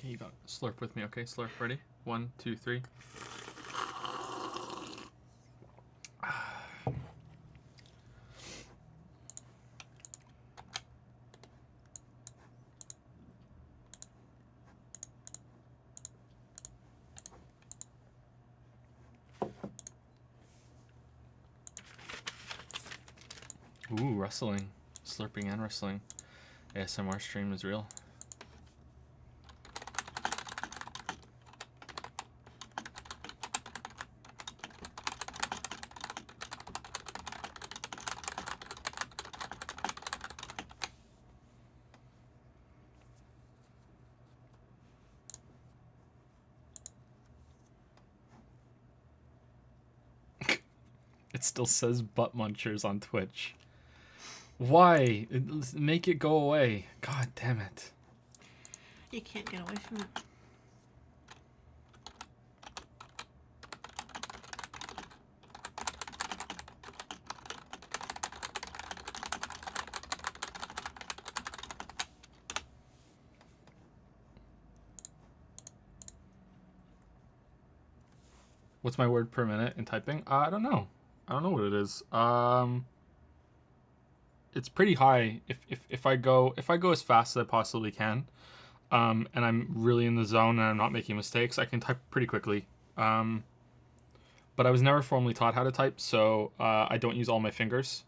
You got slurp with me, okay? Slurp, ready? 1, 2, 3. Ooh, rustling. Slurping and rustling. ASMR stream is real. It still says butt munchers on Twitch. Why? Make it go away. God damn it. You can't get away from it. What's my word per minute in typing? I don't know. I don't know what it is. It's pretty high. If I go as fast as I possibly can, and I'm really in the zone and I'm not making mistakes, I can type pretty quickly. But I was never formally taught how to type, so I don't use all my fingers.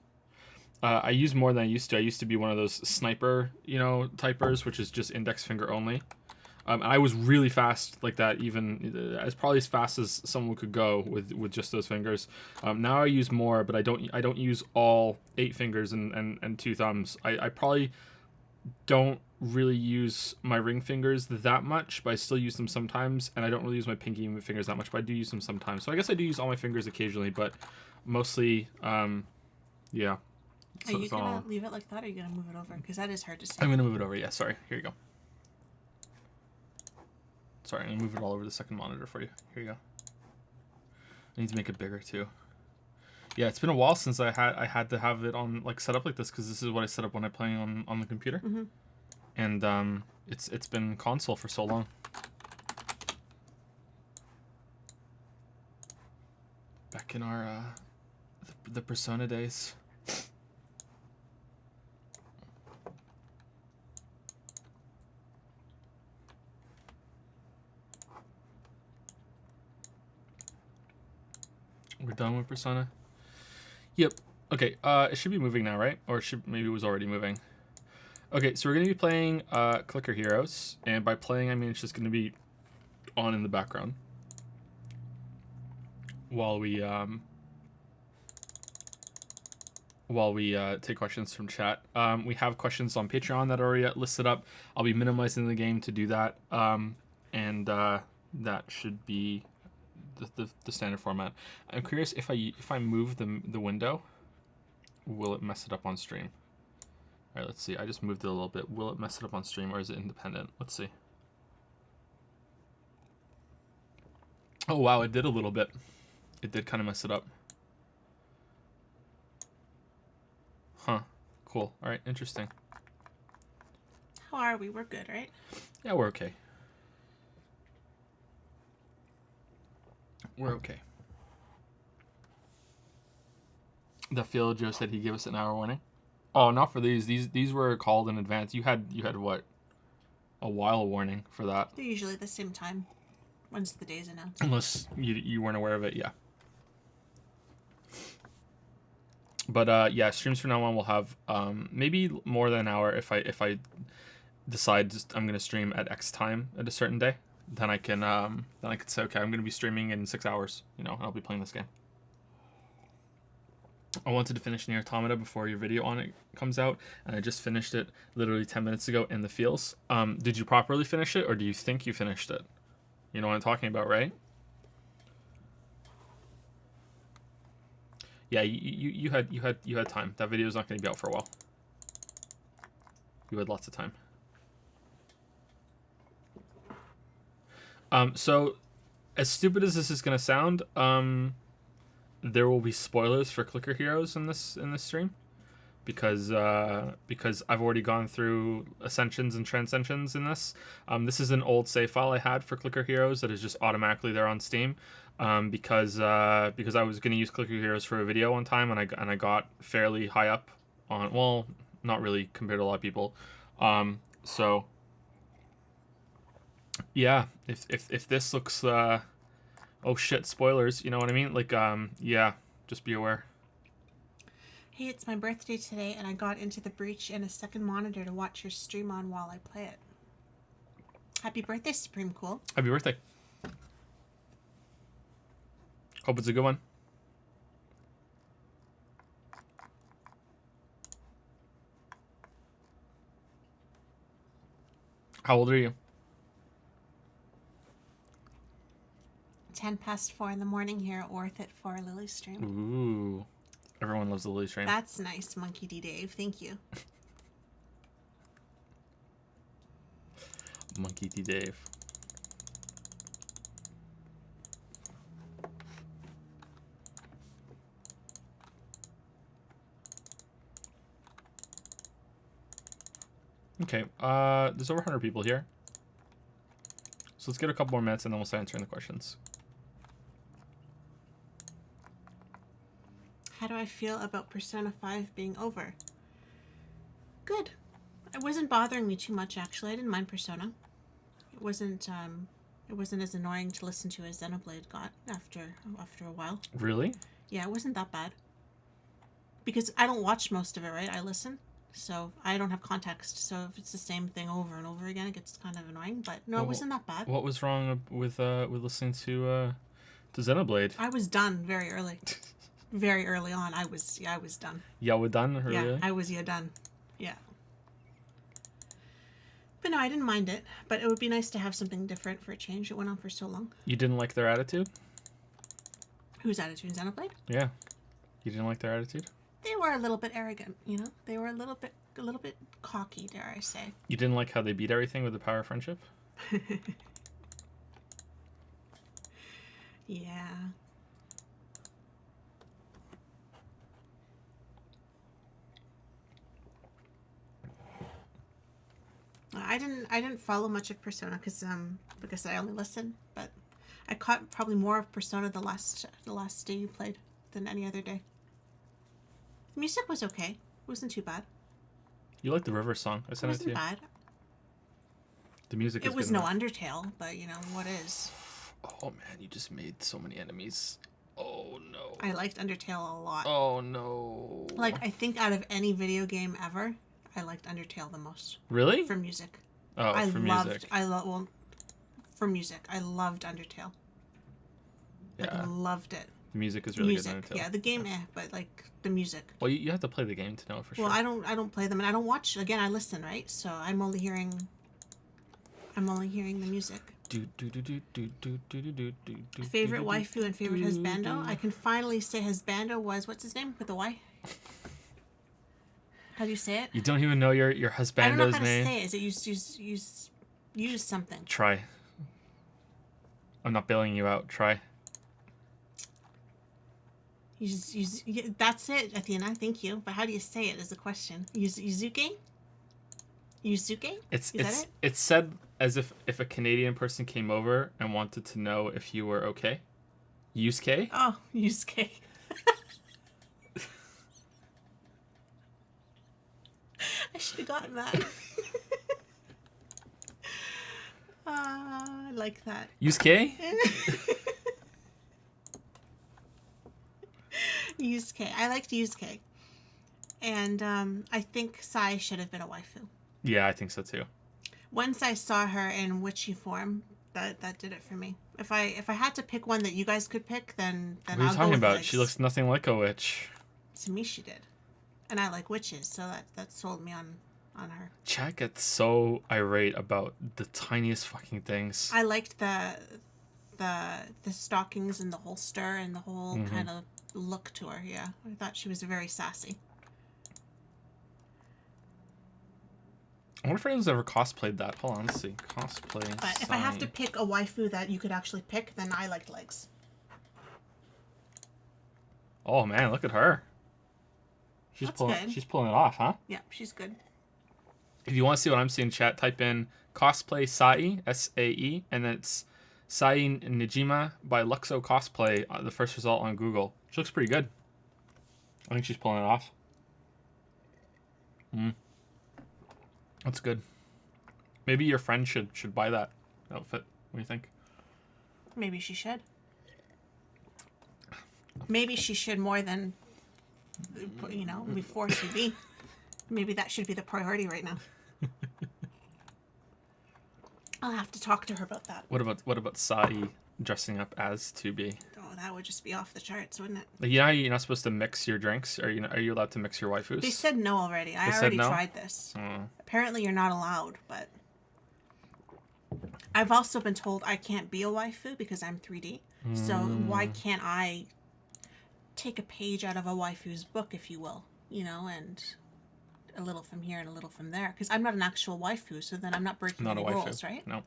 I use more than I used to. I used to be one of those sniper, typers, which is just index finger only. I was really fast like that, even as probably as fast as someone could go with just those fingers. Now I use more, but I don't use all 8 fingers and 2 thumbs. I probably don't really use my ring fingers that much, but I still use them sometimes, and I don't really use my pinky fingers that much, but I do use them sometimes. So I guess I do use all my fingers occasionally, but mostly, yeah. Are you gonna leave it like that, or are you gonna move it over? Because that is hard to see. I'm gonna move it over. Yeah, sorry. Here you go. Sorry, I'm gonna move it all over the second monitor for you. Here you go. I need to make it bigger too. Yeah, it's been a while since I had to have it on set up like this, because this is what I set up when I'm playing on the computer. Mm-hmm. And it's been console for so long. Back in our the Persona days. We're done with Persona. Yep. Okay. It should be moving now, right? Or maybe it was already moving. Okay, so we're gonna be playing Clicker Heroes, and by playing I mean it's just gonna be on in the background while we take questions from chat. We have questions on Patreon that are already listed up. I'll be minimizing the game to do that, and that should be the standard format. I'm curious if I move the window, will it mess it up on stream? All right, let's see. I just moved it a little bit. Will it mess it up on stream, or is it independent? Let's see. Oh wow, it did a little bit. It did kind of mess it up. Huh. Cool. All right, interesting. How are we? We're good, right? Yeah, we're okay. We're okay. The Phil Joe said he gave us an hour warning. Oh, not for these. These were called in advance. You had what? A while warning for that. They're usually the same time once the day's announced. Unless you weren't aware of it, yeah. But yeah, streams from now on will have maybe more than an hour if I decide I'm gonna stream at X time at a certain day. Then I can say, okay, I'm gonna be streaming in 6 hours. And I'll be playing this game. I wanted to finish Nier Automata before your video on it comes out, and I just finished it literally 10 minutes ago in the feels. Did you properly finish it, or do you think you finished it? You know what I'm talking about, right? Yeah, you had time. That video is not going to be out for a while. You had lots of time. So, as stupid as this is going to sound, there will be spoilers for Clicker Heroes in this stream, because I've already gone through ascensions and transcensions in this. This is an old save file I had for Clicker Heroes that is just automatically there on Steam. Because I was going to use Clicker Heroes for a video one time, and I got fairly high up on, well, not really compared to a lot of people. So yeah, if this looks oh shit, spoilers, you know what I mean? Like yeah, just be aware. Hey, it's my birthday today, and I got into the breach and a second monitor to watch your stream on while I play it. Happy birthday, Supreme Cool. Happy birthday. Hope it's a good one. How old are you? 4:10 in the morning here at Worth It for Lily stream. Ooh. Everyone loves the Lily stream. That's nice, Monkey D. Dave. Thank you. Monkey D. Dave. Okay, there's over 100 people here. So let's get a couple more minutes and then we'll start answering the questions. How do I feel about Persona 5 being over? Good. It wasn't bothering me too much, actually. I didn't mind Persona. It wasn't as annoying to listen to as Xenoblade got after a while. Really? Yeah, it wasn't that bad. Because I don't watch most of it, right? I listen. So I don't have context. So if it's the same thing over and over again, it gets kind of annoying. But no, it wasn't that bad. What was wrong with listening to Xenoblade? I was done very early. Very early on, I was done. Yeah, we're done. Yeah, really? I was done. Yeah. But no, I didn't mind it. But it would be nice to have something different for a change. It went on for so long. You didn't like their attitude? Whose attitude? Xenoblade? Yeah. You didn't like their attitude? They were a little bit arrogant, you know. They were a little bit cocky, dare I say. You didn't like how they beat everything with the power of friendship? Yeah. I didn't follow much of Persona because I only listened, but I caught probably more of Persona the last day you played than any other day. The music was okay. It wasn't too bad. You like the River song? I sent it to you. It wasn't bad. The music. It was no Undertale, but you know what is. Oh man, you just made so many enemies. Oh no. I liked Undertale a lot. Oh no. Like I think out of any video game ever, I liked Undertale the most. Really? For music. Oh, for music. For music, I loved Undertale. Like, Yeah. I loved it. The music is really good in Undertale. Yeah, the game, but like the music. Well, you have to play the game to know for sure. Well, I don't play them, and I don't watch. Again, I listen, right? So I'm only hearing the music. Favorite waifu and favorite husbando. I can finally say husbando was what's his name with the Y. How do you say it? You don't even know your husbando's name. I don't know how to say it. Is it use something? Try. I'm not bailing you out. Try. That's it, Athena. Thank you. But how do you say it? Is the question. Yuzuke? Yuzuke? It's said as if a Canadian person came over and wanted to know if you were okay. Yusuke? Oh, Yusuke. I should have gotten that. I like that. Yusuke? Yusuke. I liked Yusuke. And I think Sai should have been a waifu. Yeah, I think so too. Once I saw her in witchy form, that did it for me. If I had to pick one that you guys could pick, then what are you I'll talking go with about? Legs. She looks nothing like a witch. To me, she did. And I like witches, so that sold me on her. Chat gets so irate about the tiniest fucking things. I liked the stockings and the holster and the whole kind of look to her. Yeah, I thought she was very sassy. I wonder if anyone's ever cosplayed that. Hold on, let's see. Cosplay. But if I have to pick a waifu that you could actually pick, then I liked Legs. Oh man, look at her. That's good. She's pulling it off, huh? Yeah, she's good. If you want to see what I'm seeing, chat, type in cosplay Sai, SAE, and then it's Sai Nijima by Luxo Cosplay, the first result on Google. She looks pretty good. I think she's pulling it off. That's good. Maybe your friend should buy that outfit. What do you think? Maybe she should. Maybe she should more than, before TV. Maybe that should be the priority right now. I'll have to talk to her about that. What about Sai dressing up as 2B? Oh, that would just be off the charts, wouldn't it? Like, you're not supposed to mix your drinks. Are you allowed to mix your waifus? They said no already. I They said already no? tried this. Oh. Apparently you're not allowed, but I've also been told I can't be a waifu because I'm 3D. So why can't I take a page out of a waifu's book, if you will, and a little from here and a little from there? Because I'm not an actual waifu, so then I'm not breaking Not a any waifu. rules, right? No.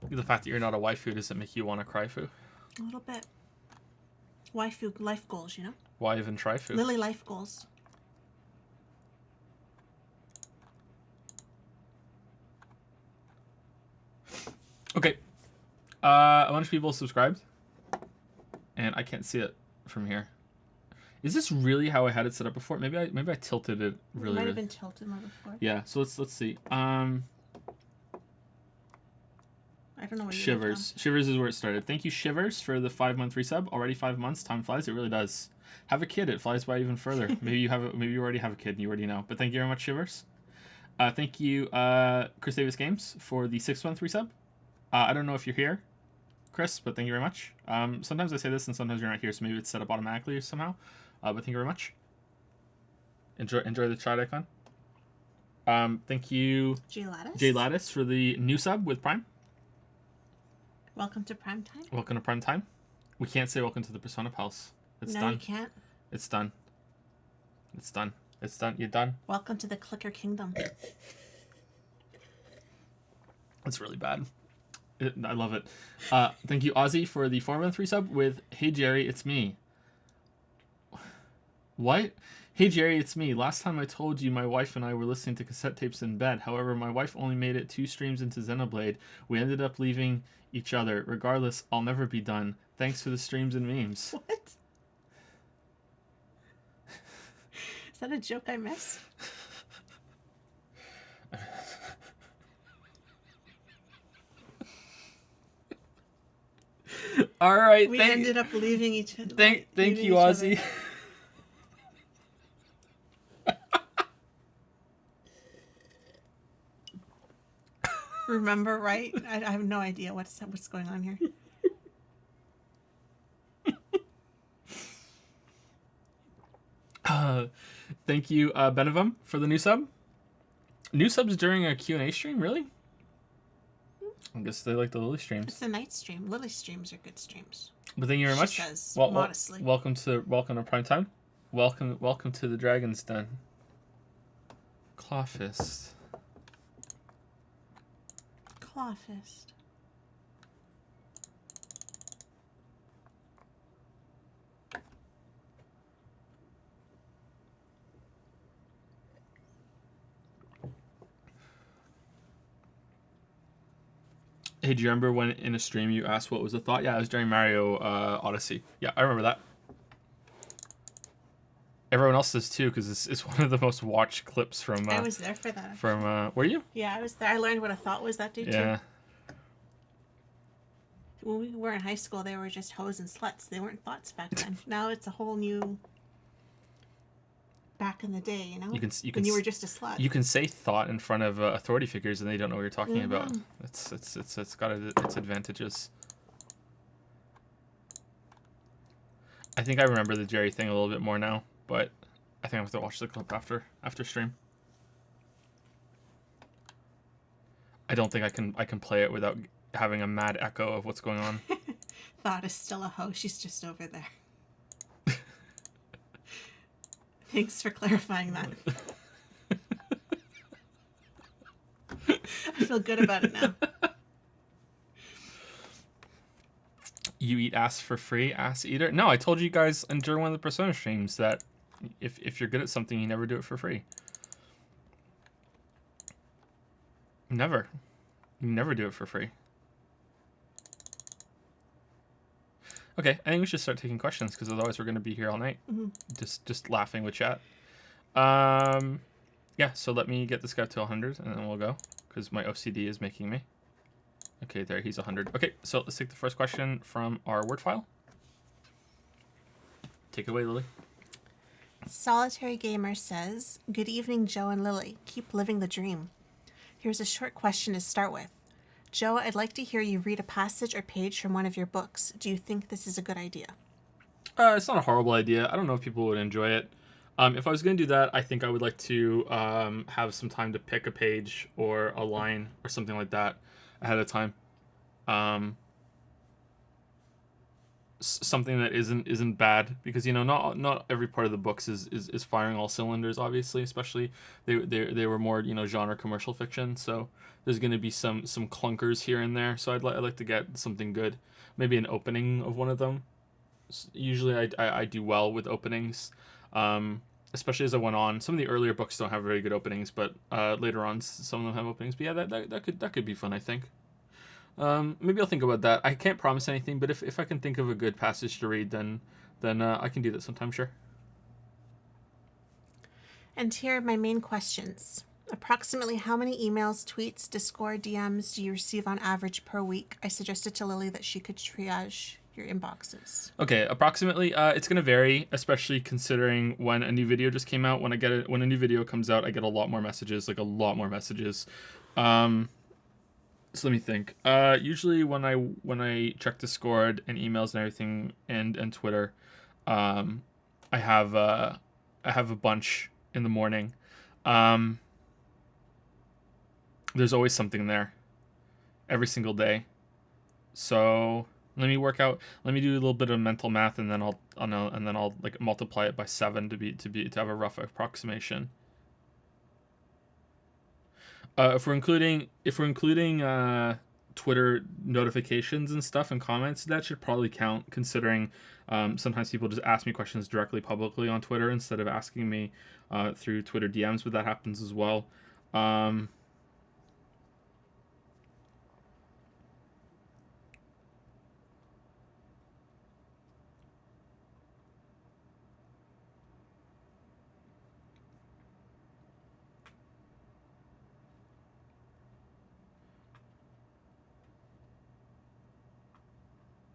The fact that you're not a waifu doesn't make you want a cryfu. A little bit. Waifu life goals, Why even tryfu? Lily life goals. Okay. A bunch of people subscribed, and I can't see it from here. Is this really how I had it set up before? Maybe I tilted it really. It might really. have been tilted more before. Yeah. So let's see. I don't know where Shivers. Shivers is where it started. Thank you, Shivers, for the 5-month resub. Already 5 months. Time flies. It really does. Have a kid. It flies by even further. Maybe you already have a kid and you already know. But thank you very much, Shivers. Thank you, Chris Davis Games, for the 6-month resub. I don't know if you're here, Chris, but thank you very much. Sometimes I say this and sometimes you're not here, so maybe it's set up automatically somehow. But thank you very much. Enjoy the chat icon. Thank you, Jay Lattice, for the new sub with Prime. Welcome to Prime Time. Welcome to Prime Time. We can't say welcome to the Persona Pals. It's no, done. You can't. It's done. It's done. It's done. You're done. Welcome to the Clicker Kingdom. It's really bad. I love it. Thank you, Ozzy, for the 4-month resub with Hey Jerry, it's me. What? Hey Jerry, it's me. Last time I told you my wife and I were listening to cassette tapes in bed. However, my wife only made it 2 streams into Xenoblade. We ended up leaving each other. Regardless, I'll never be done. Thanks for the streams and memes. What? Is that a joke I missed? All right. We ended up leaving each other. Thank you, Ozzy. Remember, right? I have no idea what's going on here. Thank you, Benevum, for the new sub. New subs during a Q&A stream, really? I guess they like the Lily streams. It's a night stream. Lily streams are good streams. But thank you very much. She says, modestly. Welcome to Prime Time. Welcome to the Dragon's Den. Clawfist. Clawfist. Hey, do you remember when in a stream you asked what was the thought? Yeah, it was during Mario Odyssey. Yeah, I remember that. Everyone else does too, because it's one of the most watched clips from. I was there for that. From were you? Yeah, I was there. I learned what a thought was that day too. Yeah. When we were in high school, they were just hoes and sluts. They weren't thoughts back then. Now it's a whole new. Back in the day, You can when you were just a slut. You can say thought in front of authority figures, and they don't know what you're talking about. It's got its advantages. I think I remember the Jerry thing a little bit more now, but I think I have to watch the clip after stream. I don't think I can play it without having a mad echo of what's going on. Thought is still a hoe. She's just over there. Thanks for clarifying that. I feel good about it now. You eat ass for free, ass eater? No, I told you guys during one of the Persona streams that if you're good at something, you never do it for free. Never. You never do it for free. Okay, I think we should start taking questions because otherwise we're going to be here all night. Mm-hmm. Just laughing with chat. Yeah, so let me get this guy to 100 and then we'll go because my OCD is making me. Okay, there, he's 100. Okay, so let's take the first question from our Word file. Take it away, Lily. Solitary Gamer says, "Good evening, Joe and Lily. Keep living the dream. Here's a short question to start with. Joe, I'd like to hear you read a passage or page from one of your books. Do you think this is a good idea?" It's not a horrible idea. I don't know if people would enjoy it. If I was going to do that, I think I would like to have some time to pick a page or a line or something like that ahead of time. Something that isn't bad, because not every part of the books is firing all cylinders, obviously, especially they were more genre commercial fiction, so there's going to be some clunkers here and there, so I'd like to get something good, maybe an opening of one of them. Usually I do well with openings, especially as I went on. Some of the earlier books don't have very good openings, but later on some of them have openings. But yeah, that could be fun, I think. Maybe I'll think about that. I can't promise anything, but if I can think of a good passage to read, then I can do that sometime, sure. And here are my main questions. Approximately how many emails, tweets, Discord, DMs do you receive on average per week? I suggested to Lily that she could triage your inboxes. Okay, approximately. It's gonna vary, especially considering when a new video just came out. When a new video comes out, I get a lot more messages, like a lot more messages. So let me think. Usually when I check Discord and emails and everything and Twitter, I have a bunch in the morning. There's always something there, every single day. So let me do a little bit of mental math, and then I'll like multiply it by 7 to have a rough approximation. If we're including Twitter notifications and stuff and comments, that should probably count, considering sometimes people just ask me questions directly publicly on Twitter instead of asking me through Twitter DMs, but that happens as well.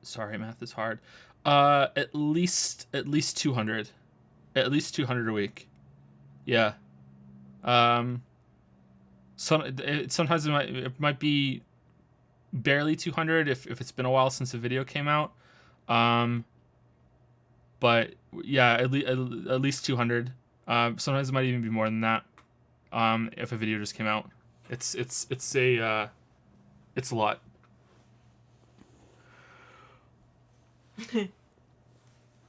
Sorry, math is hard. At least 200. At least 200 a week. Yeah. Sometimes it might be barely 200 if it's been a while since the video came out. But yeah, at least 200. Sometimes it might even be more than that. If a video just came out, it's a lot. You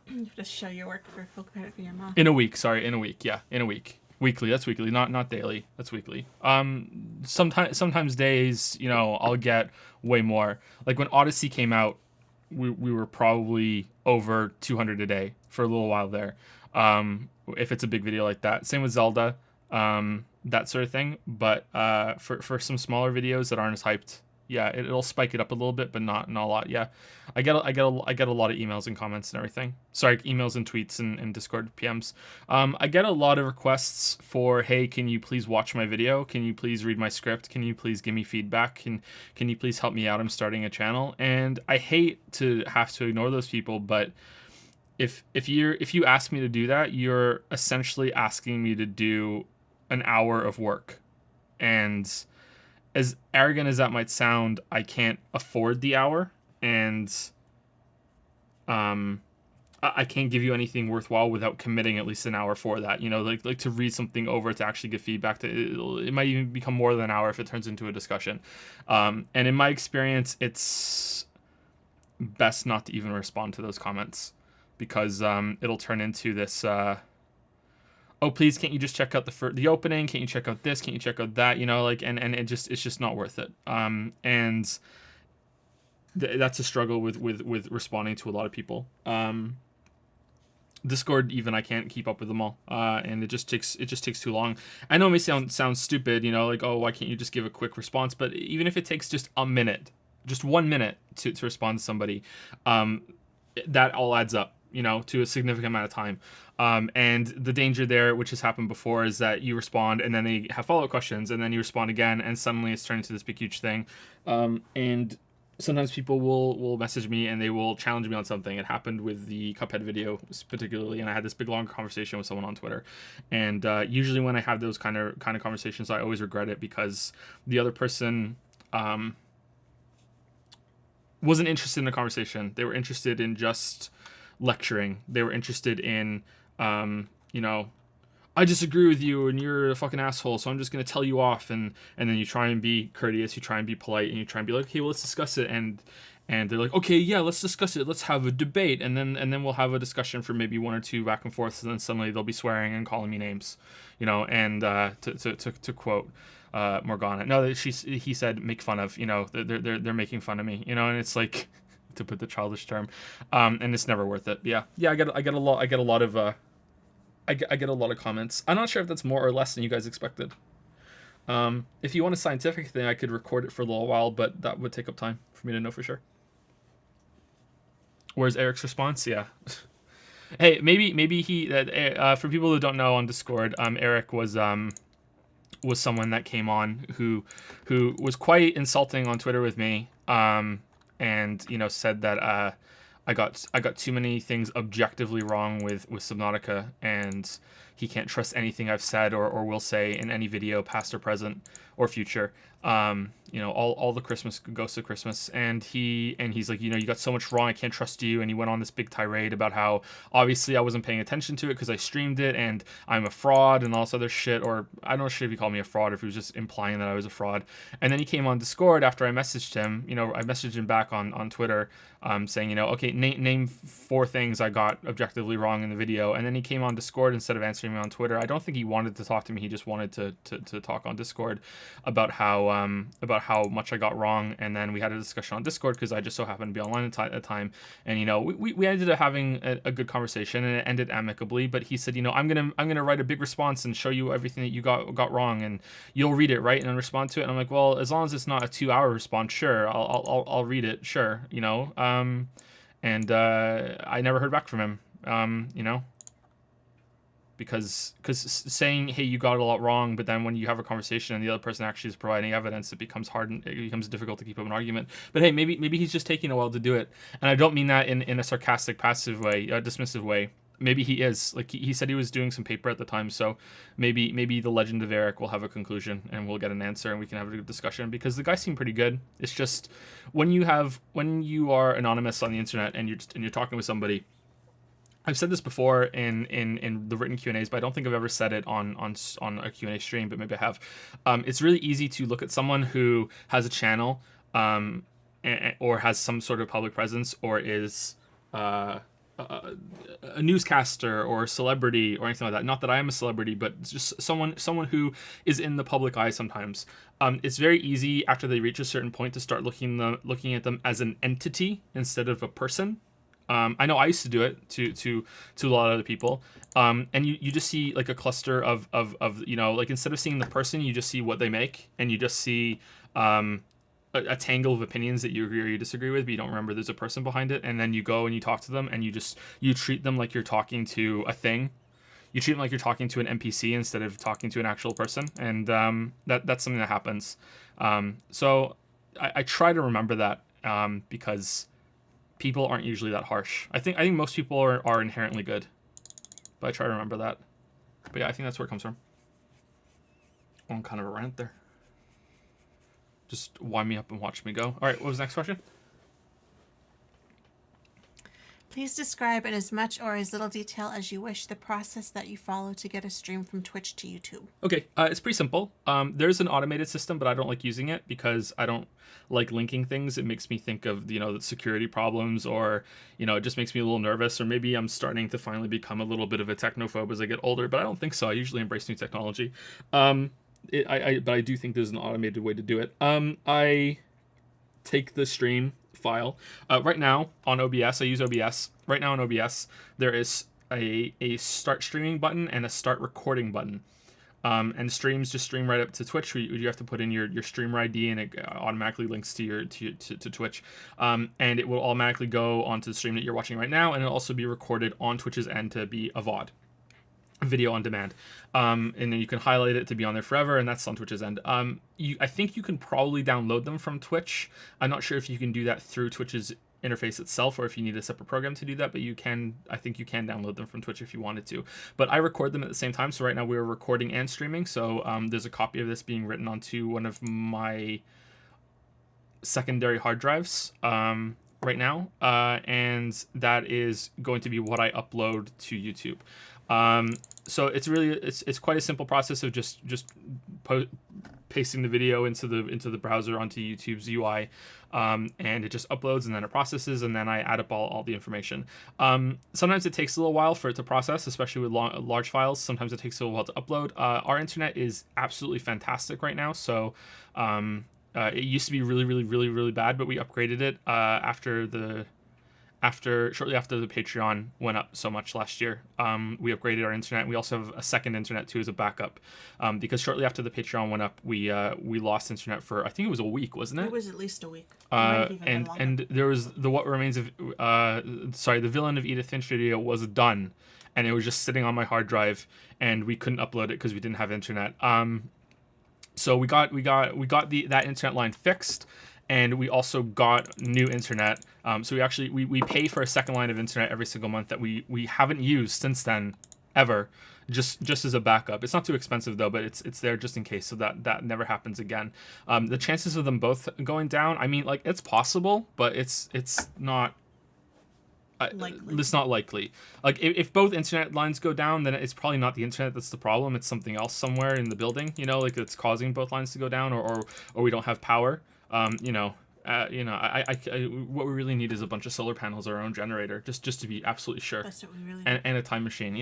have to show your work for full credit for your mom. In a week, yeah, in a week. Weekly, that's weekly, not daily. That's weekly. Sometimes days, I'll get way more. Like when Odyssey came out, we were probably over 200 a day for a little while there. If it's a big video like that. Same with Zelda, that sort of thing. But for some smaller videos that aren't as hyped, yeah, it'll spike it up a little bit, but not a lot. Yeah, I get a lot of emails and comments and everything. Sorry, emails and tweets and Discord PMs. I get a lot of requests for, hey, can you please watch my video? Can you please read my script? Can you please give me feedback? Can you please help me out? I'm starting a channel, and I hate to have to ignore those people, but if you ask me to do that, you're essentially asking me to do an hour of work, and as arrogant as that might sound, I can't afford the hour, and I can't give you anything worthwhile without committing at least an hour for that. Like to read something over, to actually give feedback. It might even become more than an hour if it turns into a discussion. And in my experience, it's best not to even respond to those comments, because it'll turn into this. Oh, please, can't you just check out the opening? Can't you check out this? Can't you check out that? And it's just not worth it. And that's a struggle with responding to a lot of people. Discord, even I can't keep up with them all, and it just takes too long. I know it may sound stupid, like, oh, why can't you just give a quick response? But even if it takes just a minute, just 1 minute to respond to somebody, that all adds up, to a significant amount of time. And the danger there, which has happened before, is that you respond and then they have follow-up questions, and then you respond again, and suddenly it's turned into this big huge thing. And sometimes people will message me and they will challenge me on something. It happened with the Cuphead video particularly, and I had this big long conversation with someone on Twitter. And usually when I have those kind of conversations, I always regret it, because the other person wasn't interested in the conversation. They were interested in just lecturing. They were interested in I disagree with you and you're a fucking asshole, so I'm just going to tell you off. And then you try and be courteous, you try and be polite, and you try and be like, okay, well, let's discuss it. And they're like, okay, yeah, let's discuss it. Let's have a debate. And then we'll have a discussion for maybe 1 or 2 back and forth. And then suddenly they'll be swearing and calling me names, and to quote Morgana, no, he said, make fun of, they're making fun of me, and it's like, to put the childish term, and it's never worth it. Yeah. I get a lot of I get a lot of comments. I'm not sure if that's more or less than you guys expected. If you want a scientific thing, I could record it for a little while, but that would take up time for me to know for sure. Where's Eric's response? Yeah. Hey, maybe he. For people who don't know on Discord, Eric was someone that came on who was quite insulting on Twitter with me. And said that I got too many things objectively wrong with Subnautica, and he can't trust anything I've said or will say in any video, past or present or future. All the Christmas Ghosts of Christmas, and he's like, you got so much wrong, I can't trust you. And he went on this big tirade about how obviously I wasn't paying attention to it because I streamed it, and I'm a fraud and all this other shit. Or I don't know if he called me a fraud or if he was just implying that I was a fraud. And then he came on Discord after I messaged him. I messaged him back on Twitter, saying, okay, name 4 things I got objectively wrong in the video. And then he came on Discord instead of answering me on Twitter. I don't think he wanted to talk to me. He just wanted to talk on Discord about how much I got wrong. And then we had a discussion on Discord because I just so happened to be online at the time. And we ended up having a good conversation, and it ended amicably. But he said, I'm gonna write a big response and show you everything that you got wrong, and you'll read it, right, and then respond to it. And I'm like, well, as long as it's not a 2-hour response, sure, I'll read it, sure, And I never heard back from him, because saying, hey, you got a lot wrong, but then when you have a conversation and the other person actually is providing evidence, it becomes hard and it becomes difficult to keep up an argument. But hey, maybe he's just taking a while to do it, and I don't mean that in a sarcastic, passive way, dismissive way. Maybe he is. Like, he said he was doing some paper at the time, so maybe the Legend of Eric will have a conclusion and we'll get an answer and we can have a good discussion, because the guy seemed pretty good. It's just when you are anonymous on the internet and you're talking with somebody. I've said this before in the written Q&As, but I don't think I've ever said it on a Q&A stream, but maybe I have. It's really easy to look at someone who has a channel, or has some sort of public presence, or is a newscaster or a celebrity or anything like that. Not that I am a celebrity, but just someone who is in the public eye sometimes. It's very easy after they reach a certain point to start looking at them as an entity instead of a person. I know I used to do it to a lot of other people. And you just see like a cluster of like, instead of seeing the person, you just see what they make, and you just see a tangle of opinions that you agree or you disagree with, but you don't remember there's a person behind it. And then you go and you talk to them, and you treat them like you're talking to a thing. You treat them like you're talking to an NPC instead of talking to an actual person. And that's something that happens. So I try to remember that, because people aren't usually that harsh. I think most people are inherently good, but I try to remember that. But yeah, I think that's where it comes from. On kind of a rant there. Just wind me up and watch me go. All right, what was the next question? Please describe in as much or as little detail as you wish the process that you follow to get a stream from Twitch to YouTube. Okay, it's pretty simple. There's an automated system, but I don't like using it because I don't like linking things. It makes me think of, the security problems, or, it just makes me a little nervous, or maybe I'm starting to finally become a little bit of a technophobe as I get older, but I don't think so. I usually embrace new technology. But I do think there's an automated way to do it. I take the stream file. Right now on OBS, I use OBS. Right now on OBS, there is a start streaming button and a start recording button. And streams just stream right up to Twitch. You have to put in your streamer ID, and it automatically links to your to Twitch. And it will automatically go onto the stream that you're watching right now, and it'll also be recorded on Twitch's end to be a VOD, video on demand. And then you can highlight it to be on there forever, and that's on Twitch's end. I think you can probably download them from Twitch. I'm not sure if you can do that through Twitch's interface itself, or if you need a separate program to do that, but I think you can download them from Twitch if you wanted to. But I record them at the same time, so right now we're recording and streaming. So there's a copy of this being written onto one of my secondary hard drives right now, and that is going to be what I upload to YouTube. So it's quite a simple process of just pasting the video into the browser onto YouTube's UI, and it just uploads, and then it processes, and then I add up all the information. Sometimes it takes a little while for it to process, especially with large files. Sometimes it takes a little while to upload. Our internet is absolutely fantastic right now, so it used to be really, really, really, really bad, but we upgraded it shortly after the Patreon went up so much last year. We upgraded our internet. We also have a second internet too as a backup, because shortly after the Patreon went up, we lost internet for, I think it was a week, wasn't it? It was at least a week. And there was the What Remains of the Villain of Edith Finch video was done, and it was just sitting on my hard drive, and we couldn't upload it because we didn't have internet. So we got that internet line fixed, and we also got new internet. So we pay for a second line of internet every single month that we haven't used since then, ever, just as a backup. It's not too expensive though, but it's there just in case, so that never happens again. The chances of them both going down, I mean, like, it's possible, but it's not. Likely. It's not likely. Like, if both internet lines go down, then it's probably not the internet that's the problem. It's something else somewhere in the building, like, that's causing both lines to go down, or we don't have power. What we really need is a bunch of solar panels or our own generator, just to be absolutely sure. That's what we really need. And a time machine,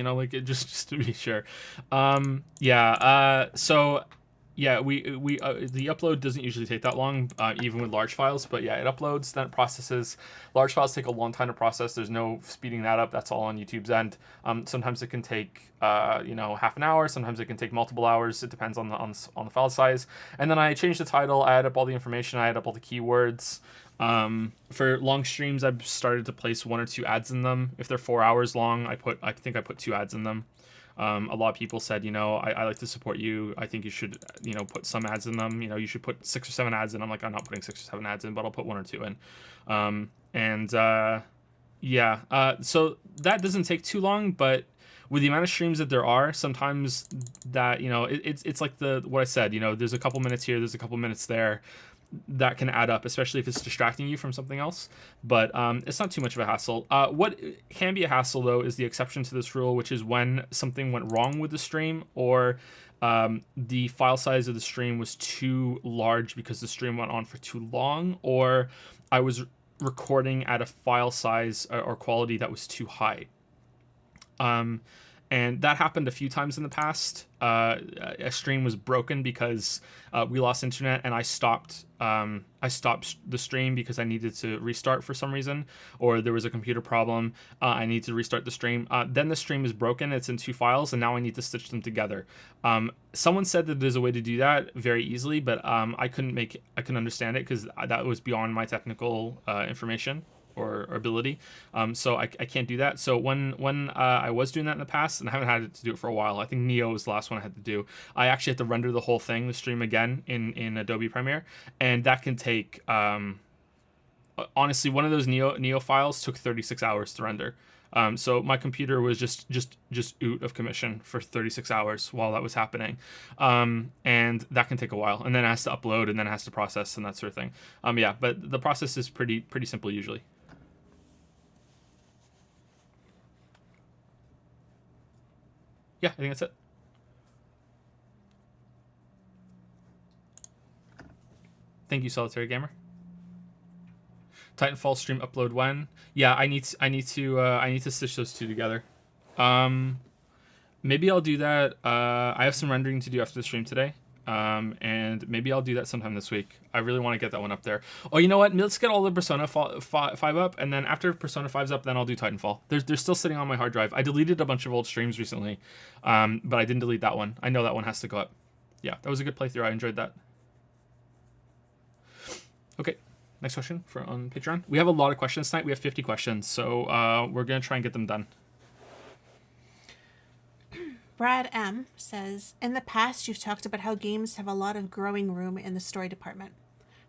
just to be sure. The upload doesn't usually take that long, even with large files, but yeah, it uploads, then it processes. Large files take a long time to process. There's no speeding that up. That's all on YouTube's end. Sometimes it can take half an hour. Sometimes it can take multiple hours. It depends on the file size. And then I change the title, I add up all the information, I add up all the keywords. For long streams, I've started to place 1 or 2 ads in them. If they're 4 hours long, I think I put 2 ads in them. A lot of people said, I like to support you. I think you should, put some ads in them. You should put 6 or 7 ads in. I'm like, I'm not putting 6 or 7 ads in, but I'll put 1 or 2 in. So that doesn't take too long, but with the amount of streams that there are, sometimes that, it's like what I said, there's a couple minutes here, there's a couple minutes there. That can add up, especially if it's distracting you from something else. But it's not too much of a hassle. What can be a hassle, though, is the exception to this rule, which is when something went wrong with the stream, or the file size of the stream was too large because the stream went on for too long, or I was recording at a file size or quality that was too high. And that happened a few times in the past. A stream was broken because we lost internet, and I stopped the stream because I needed to restart for some reason, or there was a computer problem. I need to restart the stream. Then the stream is broken. It's in 2 files, and now I need to stitch them together. Someone said that there's a way to do that very easily, but I couldn't understand it because that was beyond my technical information or ability. So I can't do that. So when I was doing that in the past, and I haven't had to do it for a while, I think Neo was the last one I had to do. I actually had to render the whole thing, the stream again in Adobe Premiere, and that can take honestly, one of those Neo files took 36 hours to render. So my computer was just out of commission for 36 hours while that was happening. And that can take a while, and then it has to upload, and then it has to process, and that sort of thing. But the process is pretty simple usually. Yeah, I think that's it. Thank you, Solitary Gamer. Titanfall stream upload when? Yeah, I need to stitch those 2 together. Maybe I'll do that. I have some rendering to do after the stream today. And maybe I'll do that sometime this week. I really want to get that one up there. Oh, you know what? Let's get all the Persona 5 up, and then after Persona 5's up, then I'll do Titanfall. They're still sitting on my hard drive. I deleted a bunch of old streams recently, but I didn't delete that one. I know that one has to go up. Yeah, that was a good playthrough. I enjoyed that. Okay, next question on Patreon. We have a lot of questions tonight. We have 50 questions, so we're going to try and get them done. Brad M. says, in the past, you've talked about how games have a lot of growing room in the story department.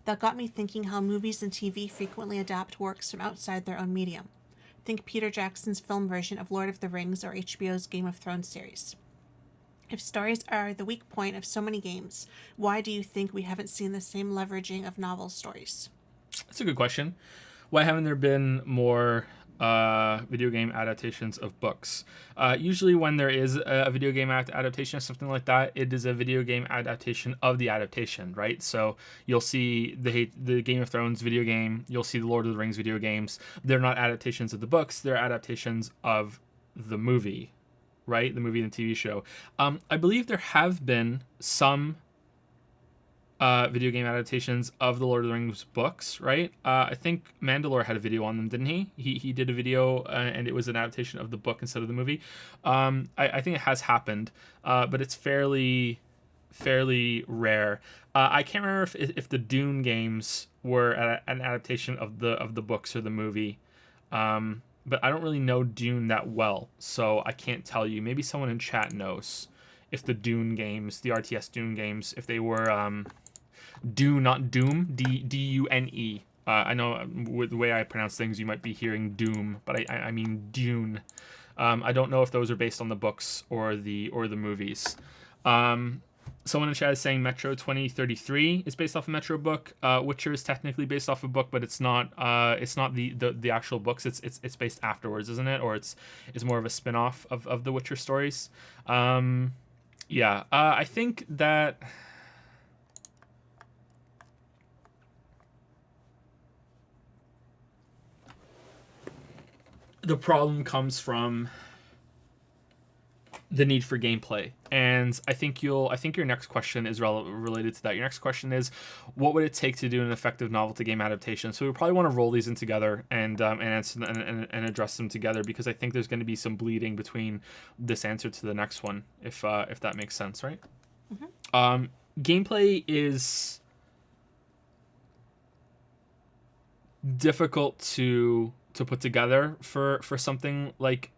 That got me thinking how movies and TV frequently adapt works from outside their own medium. Think Peter Jackson's film version of Lord of the Rings or HBO's Game of Thrones series. If stories are the weak point of so many games, why do you think we haven't seen the same leveraging of novel stories? That's a good question. Why haven't there been more video game adaptations of books? Usually when there is a video game adaptation or something like that, it is a video game adaptation of the adaptation, right? So you'll see the Game of Thrones video game, you'll see the Lord of the Rings video games. They're not adaptations of the books, they're adaptations of the movie, right? The movie and the TV show. I believe there have been some video game adaptations of the Lord of the Rings books, right? I think Mandalore had a video on them, didn't he? He did a video, and it was an adaptation of the book instead of the movie. I think it has happened, but it's fairly rare. I can't remember if the Dune games were an adaptation of the books or the movie. But I don't really know Dune that well, so I can't tell you. Maybe someone in chat knows if the Dune games, the RTS Dune games, if they were Dune, not Doom, D-U-N-E. I know with the way I pronounce things, you might be hearing Doom, but I mean Dune. I don't know if those are based on the books or the movies. Someone in chat is saying Metro 2033 is based off a Metro book. Witcher is technically based off a book, but it's not. It's not the actual books. It's based afterwards, isn't it? Or it's more of a spin-off of the Witcher stories. Yeah. I think that. The problem comes from the need for gameplay, and I think your next question is related to that. Your next question is, what would it take to do an effective novelty game adaptation? So we probably want to roll these in together and answer and address them together, because I think there's going to be some bleeding between this answer to the next one, if that makes sense, right? Mm-hmm. Gameplay is difficult to put together for something like,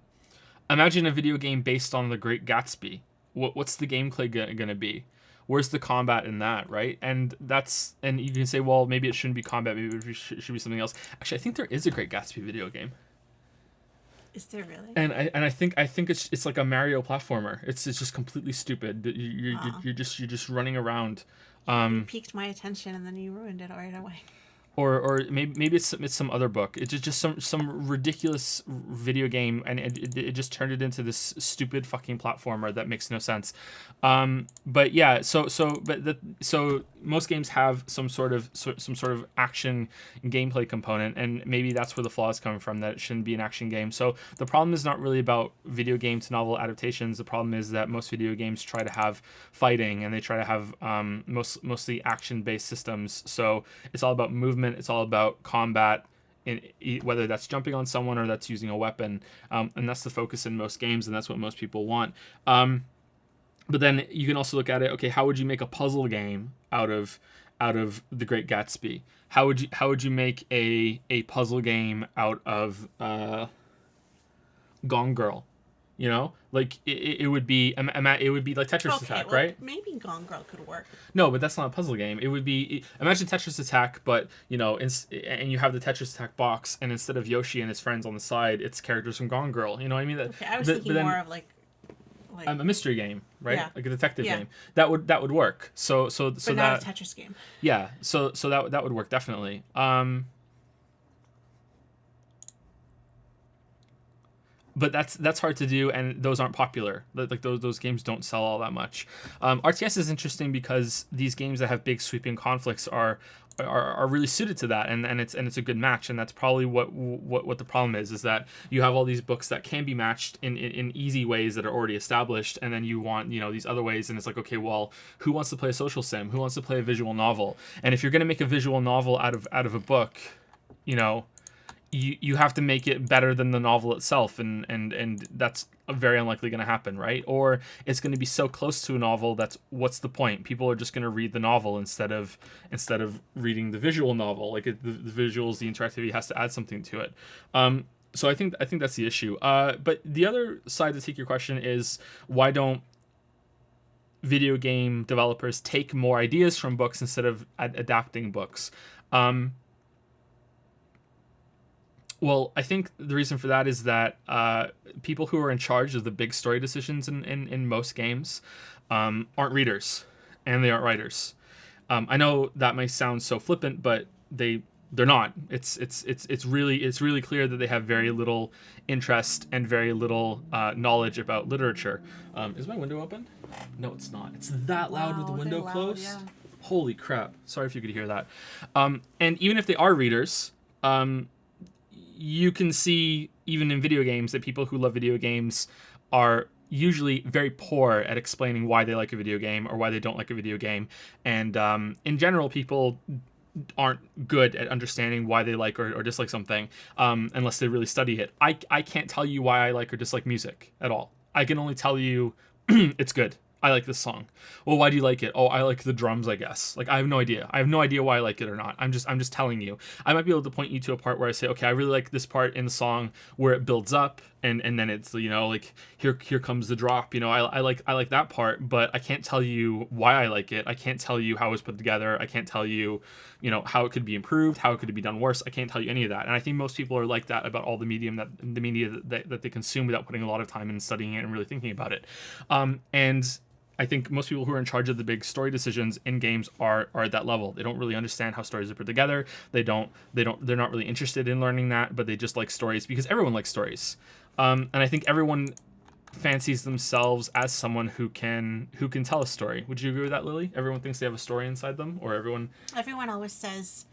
imagine a video game based on The Great Gatsby. What's the gameplay gonna be? Where's the combat in that, right? And you can say, well, maybe it shouldn't be combat, maybe it should be something else. Actually, I think there is a Great Gatsby video game. Is there really? And I think it's like a Mario platformer. It's just completely stupid. You're just running around. You piqued my attention and then you ruined it right away. Or maybe it's some other book. It's just some ridiculous video game, and it just turned it into this stupid fucking platformer that makes no sense. But yeah, so most games have some sort of action gameplay component, and maybe that's where the flaw is coming from, that it shouldn't be an action game. So the problem is not really about video game to novel adaptations. The problem is that most video games try to have fighting, and they try to have mostly action based systems. So it's all about movement. It's all about combat, whether that's jumping on someone or that's using a weapon, and that's the focus in most games, and that's what most people want. But then you can also look at it. Okay, how would you make a puzzle game out of The Great Gatsby? How would you make a puzzle game out of Gone Girl? You know, like it would be like Tetris Attack, well, right? Maybe Gone Girl could work. No, but that's not a puzzle game. It would be, imagine Tetris Attack, but and you have the Tetris Attack box, and instead of Yoshi and his friends on the side, it's characters from Gone Girl. You know what I mean? Okay, I was thinking more of like a mystery game, right? Yeah. Like a detective game. That would work. So but not a Tetris game. Yeah. So that would work definitely. but that's hard to do, and those aren't popular. Like those games don't sell all that much. RTS is interesting because these games that have big sweeping conflicts are really suited to that, and it's a good match, and that's probably what the problem is that you have all these books that can be matched in easy ways that are already established, and then you want these other ways, and it's like, okay, well, who wants to play a social sim? Who wants to play a visual novel? And if you're gonna make a visual novel out of a book, you have to make it better than the novel itself, and that's very unlikely going to happen, right? Or it's going to be so close to a novel that's what's the point? People are just going to read the novel instead of reading the visual novel. Like the visuals, the interactivity has to add something to it. So I think that's the issue. But the other side to take your question is, why don't video game developers take more ideas from books instead of adapting books? Well, I think the reason for that is that people who are in charge of the big story decisions in most games aren't readers, and they aren't writers. I know that may sound so flippant, but they're not. It's really clear that they have very little interest and very little knowledge about literature. Is my window open? No, it's not. It's that loud with the window closed. Yeah. Holy crap! Sorry if you could hear that. And even if they are readers, you can see even in video games that people who love video games are usually very poor at explaining why they like a video game or why they don't like a video game. And in general, people aren't good at understanding why they like or dislike something unless they really study it. I can't tell you why I like or dislike music at all. I can only tell you it's good. I like this song. Well, why do you like it? Oh, I like the drums, I guess. Like, I have no idea. I have no idea why I like it or not. I'm just telling you. I might be able to point you to a part where I say, okay, I really like this part in the song where it builds up and then it's, like here comes the drop. I like that part, but I can't tell you why I like it. I can't tell you how it was put together. I can't tell you, how it could be improved, how it could be done worse. I can't tell you any of that. And I think most people are like that about all the media that they consume without putting a lot of time in studying it and really thinking about it. And I think most people who are in charge of the big story decisions in games are at that level. They don't really understand how stories are put together. They're not really interested in learning that, but they just like stories because everyone likes stories. And I think everyone fancies themselves as someone who can tell a story. Would you agree with that, Lily? Everyone thinks they have a story inside them, or everyone always says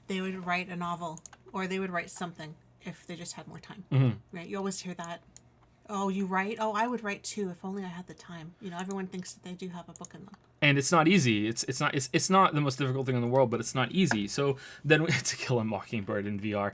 they would write a novel or they would write something if they just had more time. Mm-hmm. Right? You always hear that. Oh, you write? Oh, I would write too if only I had the time. Everyone thinks that they do have a book in them. And it's not easy. It's not the most difficult thing in the world, but it's not easy. So then To Kill a Mockingbird in VR.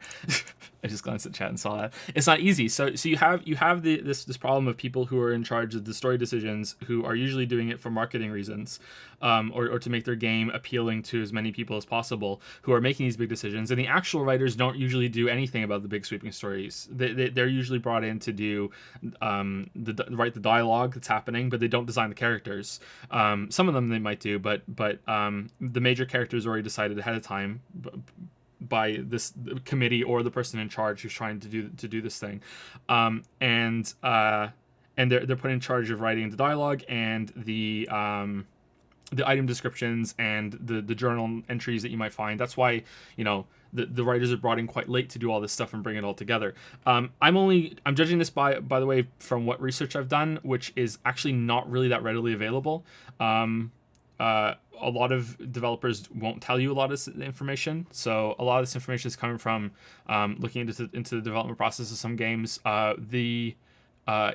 I just glanced at chat and saw that. It's not easy. So you have this problem of people who are in charge of the story decisions who are usually doing it for marketing reasons, or to make their game appealing to as many people as possible, who are making these big decisions. And the actual writers don't usually do anything about the big sweeping stories. They're usually brought in to do write the dialogue that's happening, but they don't design the characters. Some of them they might do, but the major characters are already decided ahead of time by this committee or the person in charge who's trying to do this thing, and they're put in charge of writing the dialogue and the item descriptions and the journal entries that you might find. That's why the writers are brought in quite late to do all this stuff and bring it all together. I'm judging this by the way from what research I've done, which is actually not really that readily available. A lot of developers won't tell you a lot of this information. So a lot of this information is coming from looking into the development process of some games. The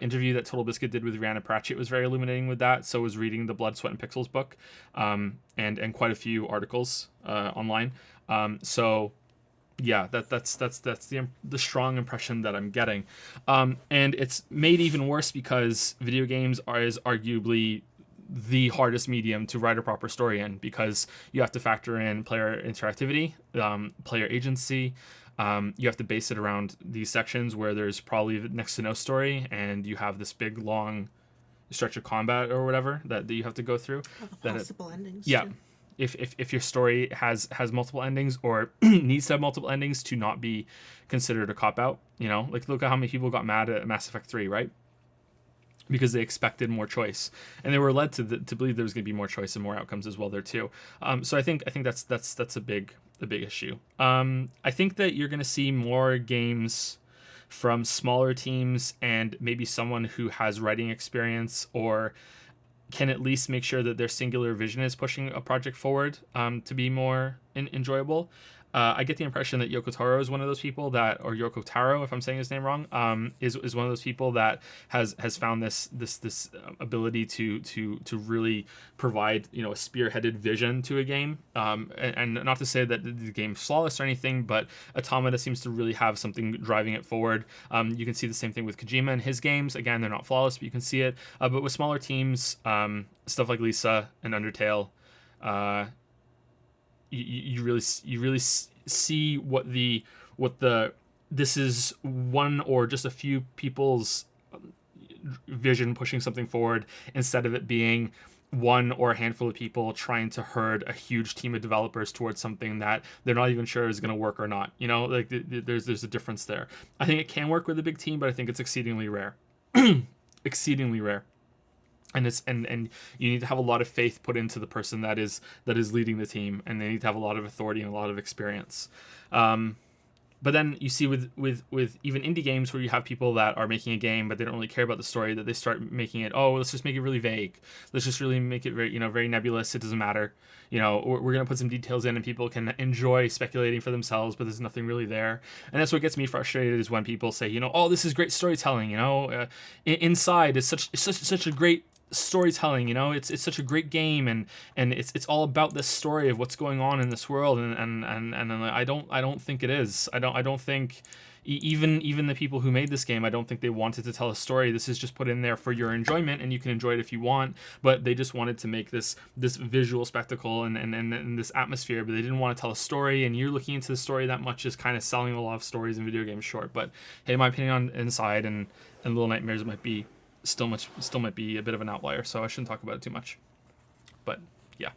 interview that Total Biscuit did with Rhianna Pratchett was very illuminating with that. So was reading the Blood, Sweat, and Pixels book, and quite a few articles online. So yeah, that's the strong impression that I'm getting, and it's made even worse because video games is arguably the hardest medium to write a proper story in, because you have to factor in player interactivity, player agency. You have to base it around these sections where there's probably next to no story, and you have this big long stretch of combat or whatever that you have to go through. Possible endings. Yeah. Too. If your story has multiple endings or needs to have multiple endings to not be considered a cop-out, like look at how many people got mad at Mass Effect 3, right? Because they expected more choice, and they were led to believe there was going to be more choice and more outcomes as well there too. So I think that's a big issue. I think that you're going to see more games from smaller teams and maybe someone who has writing experience or can at least make sure that their singular vision is pushing a project forward to be more enjoyable. I get the impression that Yoko Taro is one of those people that, or Yoko Taro, if I'm saying his name wrong, is one of those people that has found this ability to really provide, you know, a spearheaded vision to a game. And not to say that the game's flawless or anything, but Automata seems to really have something driving it forward. You can see the same thing with Kojima and his games. Again, they're not flawless, but you can see it. But with smaller teams, stuff like Lisa and Undertale, you really see what the this is one or just a few people's vision pushing something forward instead of it being one or a handful of people trying to herd a huge team of developers towards something that they're not even sure is going to work or not. You know, like there's a difference there. I think it can work with a big team, but I think it's exceedingly rare. Exceedingly rare. And it's and you need to have a lot of faith put into the person that is leading the team, and they need to have a lot of authority and a lot of experience. But then you see with even indie games where you have people that are making a game but they don't really care about the story, that they start making it, oh, let's just make it really vague, let's just really make it very, you know, very nebulous, it doesn't matter, you know, we're going to put some details in and people can enjoy speculating for themselves, but there's nothing really there. And that's what gets me frustrated, is when people say, you know, oh, this is great storytelling, you know, Inside is such a great storytelling, you know, it's such a great game, and it's all about this story of what's going on in this world, and I don't think it is. I don't think even the people who made this game, I don't think they wanted to tell a story. This is just put in there for your enjoyment, and you can enjoy it if you want, but they just wanted to make this visual spectacle and this atmosphere, but they didn't want to tell a story. And you're looking into the story that much is kind of selling a lot of stories in video games short. But hey, my opinion on Inside and Little Nightmares still might be a bit of an outlier, so I shouldn't talk about it too much. But yeah,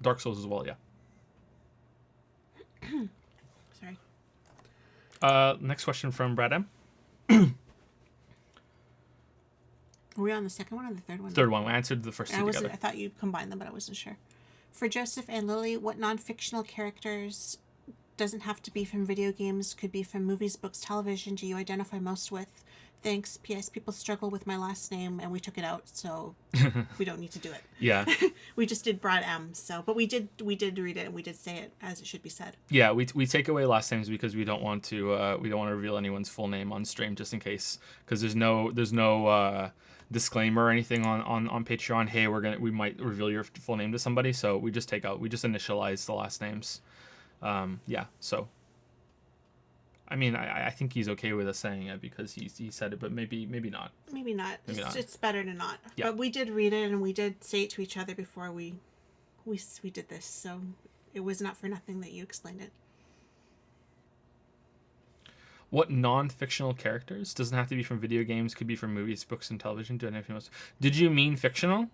Dark Souls as well, yeah. Sorry. Next question from Brad M. Are we on the second one or the third one? Third one. We answered the first two together. I thought you combined them, but I wasn't sure. For Joseph and Lily, what non-fictional characters, doesn't have to be from video games, could be from movies, books, television, do you identify most with? Thanks. P.S. People struggle with my last name, and we took it out, so we don't need to do it. Yeah. We just did Brad M. So, but we did read it, and we did say it as it should be said. Yeah, we take away last names because we don't want to reveal anyone's full name on stream, just in case, because there's no disclaimer or anything on Patreon. Hey, we might reveal your full name to somebody, so we just initialize the last names. Yeah, so I mean, I think he's okay with us saying it because he said it, but maybe not. Maybe not. It's better to not. Yeah. But we did read it, and we did say it to each other before we did this, so it was not for nothing that you explained it. What non-fictional characters, doesn't have to be from video games, could be from movies, books, and television, do anything else? Did you mean fictional?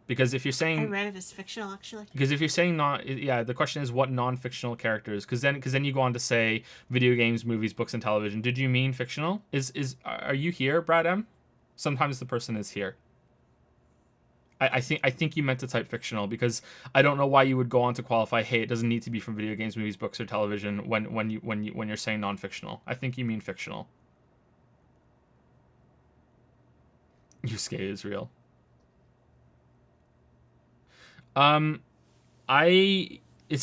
Because if you're saying, I read it as fictional, actually. Because if you're saying not, yeah, the question is what non-fictional characters? Because then you go on to say video games, movies, books, and television. Did you mean fictional? Are you here, Brad M? Sometimes the person is here. I think you meant to type fictional, because I don't know why you would go on to qualify. Hey, it doesn't need to be from video games, movies, books, or television when you're saying non-fictional. I think you mean fictional. Yusuke is real. It's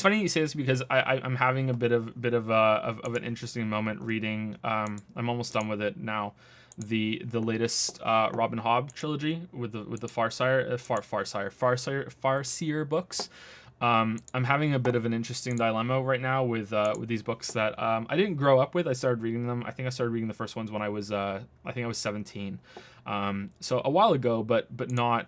funny you say this because I'm having a bit of an interesting moment reading. I'm almost done with it now. The latest Robin Hobb trilogy with the Farseer books. I'm having a bit of an interesting dilemma right now with these books that I didn't grow up with. I started reading them. I think I started reading the first ones when I was 17. So a while ago, but not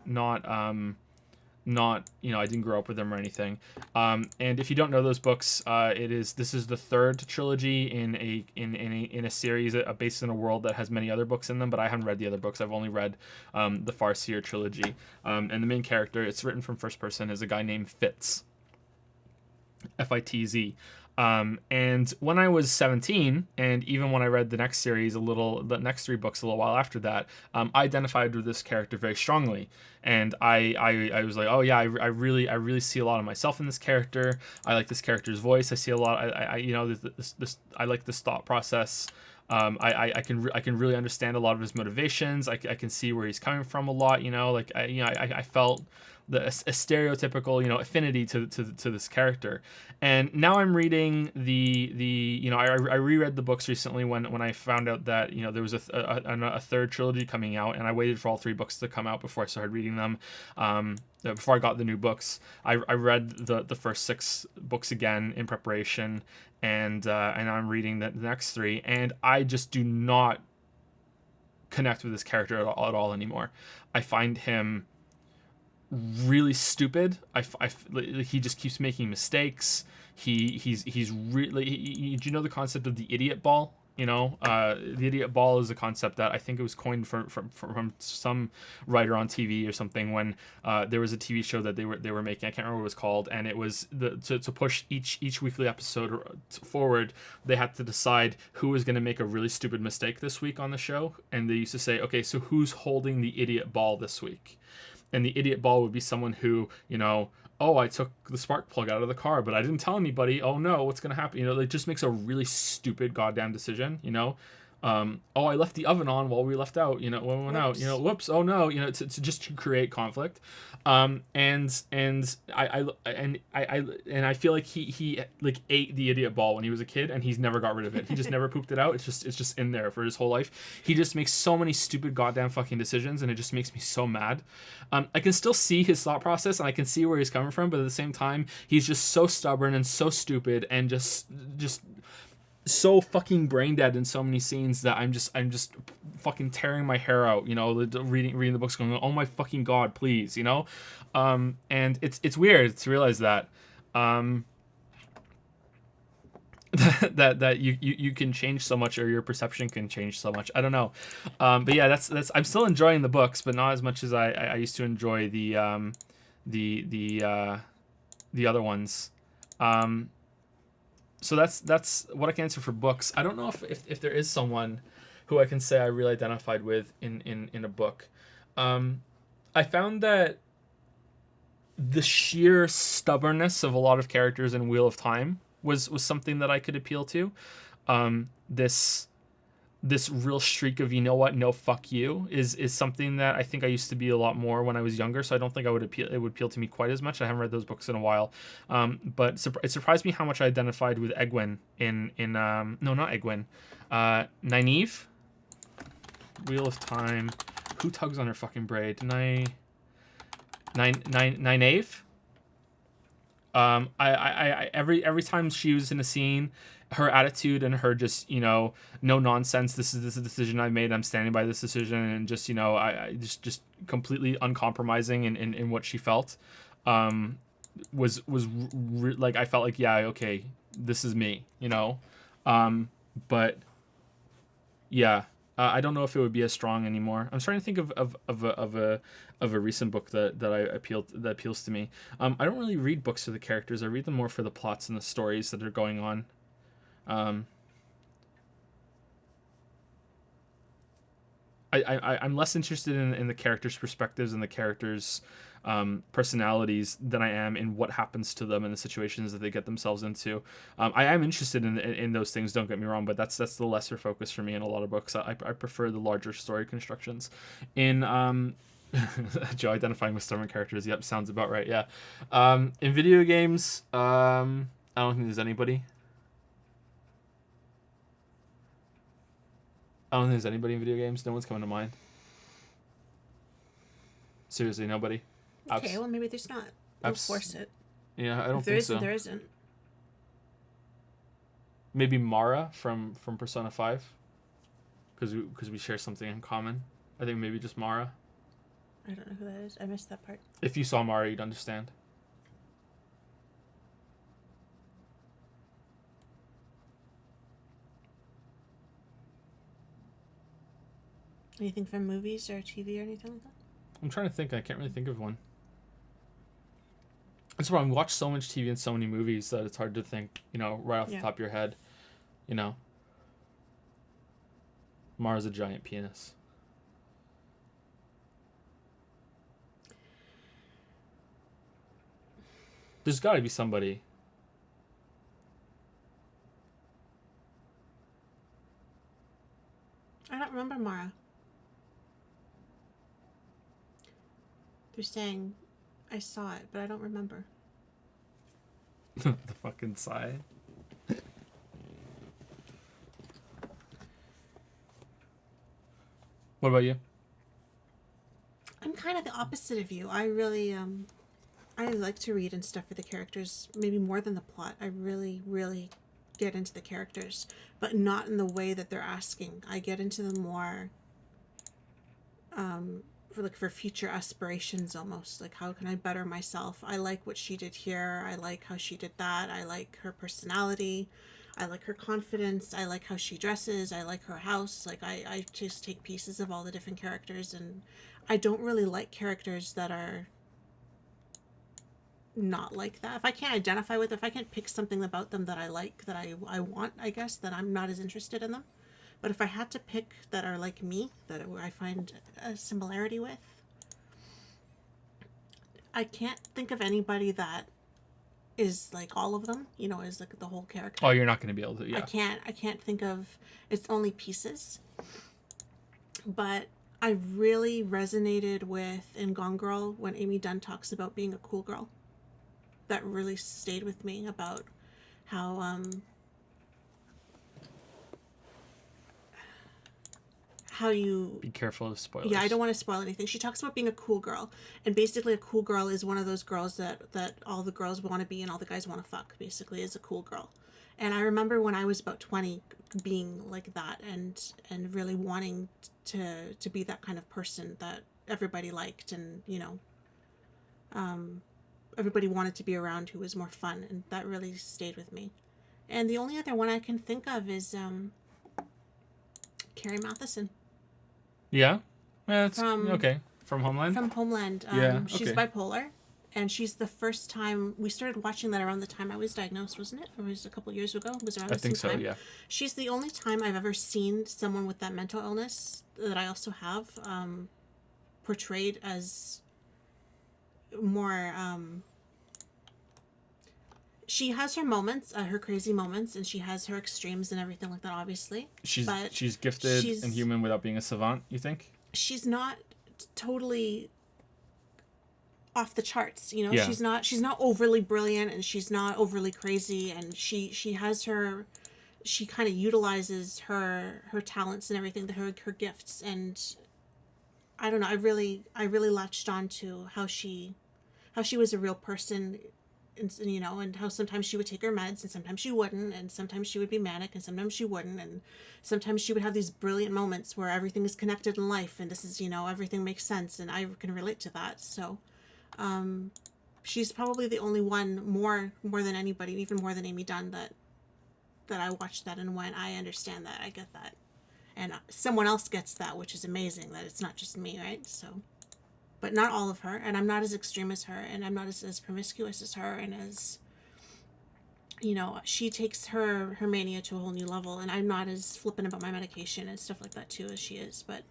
you know, I didn't grow up with them or anything. And if you don't know those books, this is the third trilogy in a series based in a world that has many other books in them, but I haven't read the other books. I've only read the Farseer trilogy. And the main character, it's written from first person, is a guy named Fitz. Fitz. And when I was 17, and even when I read the next series the next three books a little while after that, I identified with this character very strongly. And I was like, oh yeah, I really see a lot of myself in this character. I like this character's voice. I see a lot. This I like this thought process. I can really understand a lot of his motivations. I can see where he's coming from a lot. I felt a stereotypical affinity to this character. And now I'm reading I reread the books recently when I found out that there was a third trilogy coming out, and I waited for all three books to come out before I started reading them. Before I got the new books, I read the first six books again in preparation, and I'm reading the next three, and I just do not connect with this character at all anymore. I find him really stupid. He just keeps making mistakes. He's really. Do you know the concept of the idiot ball? The idiot ball is a concept that I think it was coined from some writer on TV or something when there was a TV show that they were making. I can't remember what it was called, and it was to push each weekly episode forward. They had to decide who was going to make a really stupid mistake this week on the show, and they used to say, okay, so who's holding the idiot ball this week? And the idiot ball would be someone who, oh, I took the spark plug out of the car, but I didn't tell anybody. Oh no, what's going to happen? It just makes a really stupid goddamn decision, oh, I left the oven on while we left out, when we went out, whoops, oh no, to create conflict. And I feel like he like ate the idiot ball when he was a kid, and he's never got rid of it. He just never pooped it out. It's just in there for his whole life. He just makes so many stupid goddamn fucking decisions, and it just makes me so mad. I can still see his thought process, and I can see where he's coming from, but at the same time, he's just so stubborn and so stupid and just so fucking brain dead in so many scenes that I'm just fucking tearing my hair out, reading the books, going, oh my fucking god, please, and it's weird to realize that that you can change so much, or your perception can change so much. I don't know, but yeah, that's I'm still enjoying the books, but not as much as I used to enjoy the other ones. So that's what I can answer for books. I don't know if there is someone who I can say I really identified with in a book. I found that the sheer stubbornness of a lot of characters in Wheel of Time was something that I could appeal to. This real streak of, no, fuck you is something that I think I used to be a lot more when I was younger. So I don't think it would appeal to me quite as much. I haven't read those books in a while. But it surprised me how much I identified with Egwene no, not Egwene, Nynaeve. Wheel of Time. Who tugs on her fucking braid? Nynaeve. I every time she was in a scene, her attitude and her just no nonsense, this is a decision I made, I'm standing by this decision, and just I just completely uncompromising in what she felt, was like, I felt like, yeah, okay, this is me, but yeah, I don't know if it would be as strong anymore. I'm starting to think of a recent book that appeals to me. I don't really read books for the characters. I read them more for the plots and the stories that are going on. I'm less interested in the characters' perspectives and the characters' personalities than I am in what happens to them and the situations that they get themselves into. I am interested in those things, don't get me wrong, but that's the lesser focus for me in a lot of books. I prefer the larger story constructions. In Joe identifying with stubborn characters, yep, sounds about right, yeah. In video games, I don't think there's anybody. I don't think there's anybody in video games. No one's coming to mind. Seriously, nobody. Okay, well, maybe there's not. Don't force it. Yeah, I don't think so. If there isn't. Maybe Mara from Persona 5. Because we share something in common. I think maybe just Mara. I don't know who that is. I missed that part. If you saw Mara, you'd understand. Anything from movies or TV or anything like that? I'm trying to think. I can't really think of one. That's why we watch so much TV and so many movies that it's hard to think, right off the Yeah. top of your head, you know. Mara's a giant penis. There's got to be somebody. I don't remember Mara. They're saying I saw it, but I don't remember. The fucking sigh. What about you? I'm kind of the opposite of you. I really I like to read and stuff for the characters, maybe more than the plot. I really, really get into the characters, but not in the way that they're asking. I get into them more for future aspirations almost. Like, how can I better myself? I like what she did here. I like how she did that. I like her personality. I like her confidence. I like how she dresses. I like her house. Like, I just take pieces of all the different characters, and I don't really like characters that are not like that. If I can't identify with, if I can't pick something about them that I like, that I want, I guess, then I'm not as interested in them. But if I had to pick that are like me, that I find a similarity with, I can't think of anybody that is like all of them, is like the whole character. Oh, you're not going to be able to, yeah. I can't think of, it's only pieces. But I really resonated with in Gone Girl when Amy Dunn talks about being a cool girl. That really stayed with me about how you Be careful of spoilers. yeah, I don't want to spoil anything. She talks about being a cool girl, and basically a cool girl is one of those girls that all the girls want to be and all the guys want to fuck. Basically, is a cool girl. And I remember when I was about 20 being like that and really wanting to be that kind of person that everybody liked, and everybody wanted to be around, who was more fun, and that really stayed with me. And the only other one I can think of is Carrie Matheson. Yeah? Yeah, that's From- okay. From Homeland? From Homeland. Yeah, She's okay. bipolar, and she's the first time we started watching that around the time I was diagnosed, wasn't it? Or was it a couple years ago? It was around I the think same so, time. yeah. She's the only time I've ever seen someone with that mental illness that I also have portrayed as more. She has her moments, her crazy moments, and she has her extremes and everything like that, obviously. But She's gifted and human without being a savant, you think? She's not totally off the charts, Yeah. She's not overly brilliant, and she's not overly crazy, and she has her, she kind of utilizes her talents and everything, her gifts. And I don't know, I really latched on to how she was a real person. And how sometimes she would take her meds and sometimes she wouldn't, and sometimes she would be manic and sometimes she wouldn't, and sometimes she would have these brilliant moments where everything is connected in life, and this is, everything makes sense, and I can relate to that. So she's probably the only one, more than anybody, even more than Amy Dunn, that I watched that and went, I understand that, I get that, and someone else gets that, which is amazing, that it's not just me, right? So, but not all of her, and I'm not as extreme as her, and I'm not as promiscuous as her, and as, she takes her mania to a whole new level, and I'm not as flippant about my medication and stuff like that too as she is, but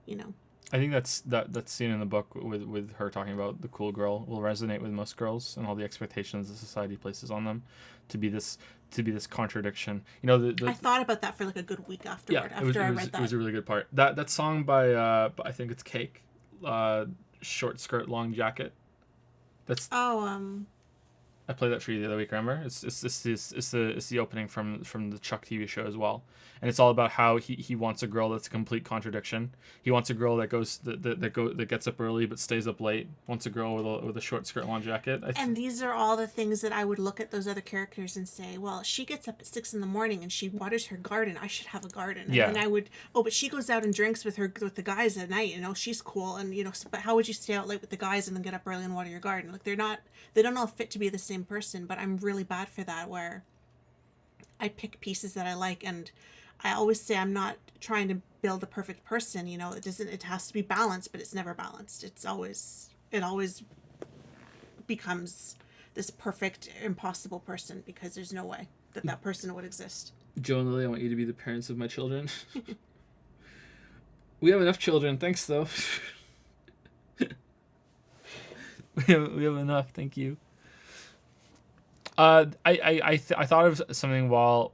I think that scene in the book with her talking about the cool girl will resonate with most girls and all the expectations that society places on them to be this contradiction. I thought about that for like a good week afterward. Yeah, after I read that. It was a really good part. That song by I think it's Cake, Short Skirt Long Jacket. That's I played that for you the other week. Remember? It's the opening from the Chuck TV show as well, and it's all about how he wants a girl that's a complete contradiction. He wants a girl that goes that gets up early but stays up late. Wants a girl with a short skirt, long jacket. And these are all the things that I would look at those other characters and say, well, she gets up at 6 a.m. and she waters her garden. I should have a garden. And then I would, but she goes out and drinks with the guys at night. She's cool. And but how would you stay out late with the guys and then get up early and water your garden? Like they don't all fit to be the same person. But I'm really bad for that, where I pick pieces that I like, and I always say I'm not trying to build a perfect person. It has to be balanced, but it's never balanced. It always becomes this perfect, impossible person because there's no way that that person would exist. Joe and Lily, I want you to be the parents of my children. We have enough children, thanks though. we have enough, thank you. I thought of something while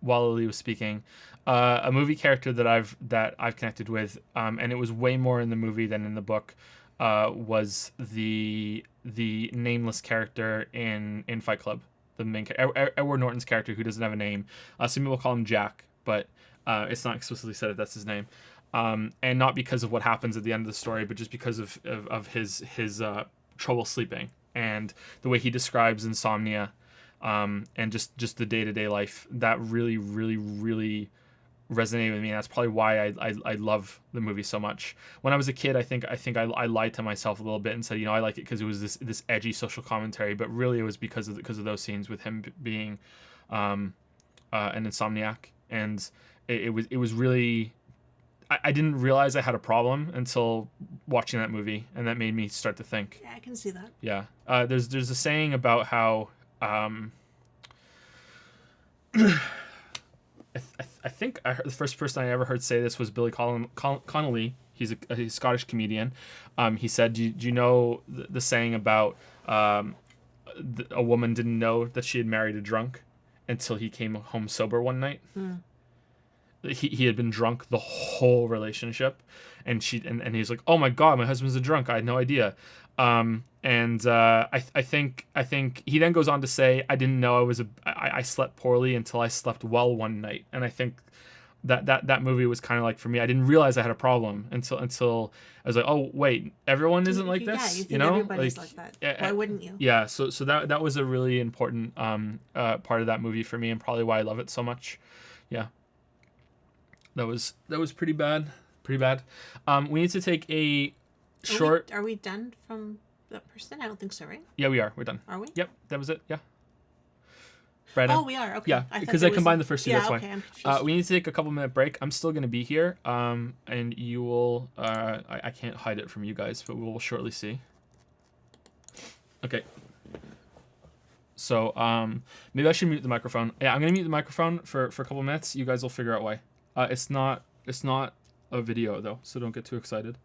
Lily was speaking. A movie character that I've connected with, and it was way more in the movie than in the book, was the nameless character in Fight Club. The main Edward Norton's character, who doesn't have a name. Some people call him Jack, but it's not explicitly said that that's his name. And not because of what happens at the end of the story, but just because of his trouble sleeping and the way he describes insomnia, and just the day-to-day life. That really, really, really resonated with me. And that's probably why I love the movie so much. When I was a kid, I think I lied to myself a little bit and said, I like it because it was this edgy social commentary, but really it was because of those scenes with him being an insomniac. And it was really, I didn't realize I had a problem until watching that movie, and that made me start to think. Yeah, I can see that. Yeah. There's a saying about how I think the first person I ever heard say this was Billy Connolly. He's a Scottish comedian. He said, do you know the saying about a woman didn't know that she had married a drunk until he came home sober one night? He had been drunk the whole relationship, and he's like, oh my god, my husband's a drunk, I had no idea. I think he then goes on to say, I didn't know I slept poorly until I slept well one night. And I think that movie was kind of like, for me, I didn't realize I had a problem until I was like, oh wait, everyone isn't like this. Yeah, you think everybody's like that. Why wouldn't you? Yeah, so that was a really important part of that movie for me, and probably why I love it so much. Yeah. That was pretty bad. Pretty bad. We need to take a short. Are we done from that person? I don't think so, right? Yeah, we are. We're done. Are we? Yep, that was it. Yeah. Brandon. Oh, we are. Okay. Yeah, because I combined the first two. Yeah, that's okay, why. I'm confused. We need to take a couple-minute break. I'm still gonna be here. And you will. I can't hide it from you guys, but we will shortly see. Okay. So maybe I should mute the microphone. Yeah, I'm gonna mute the microphone for a couple minutes. You guys will figure out why. It's not a video though, so don't get too excited.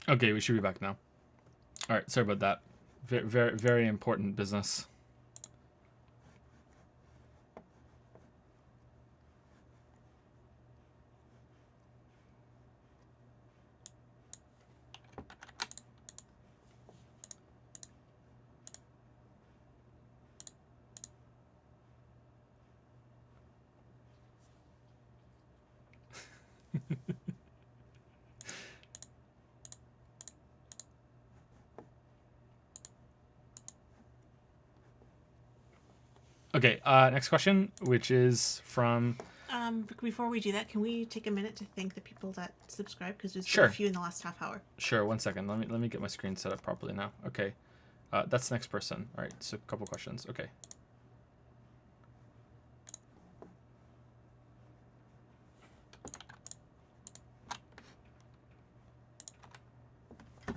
Okay, we should be back now. All right, sorry about that. Very, very, very important business. Okay, next question, which is from... Before we do that, can we take a minute to thank the people that subscribe? Because there's been Sure. a few in the last half hour. Sure, 1 second. Let me get my screen set up properly now. Okay. That's the next person. All right, so a couple questions. Okay.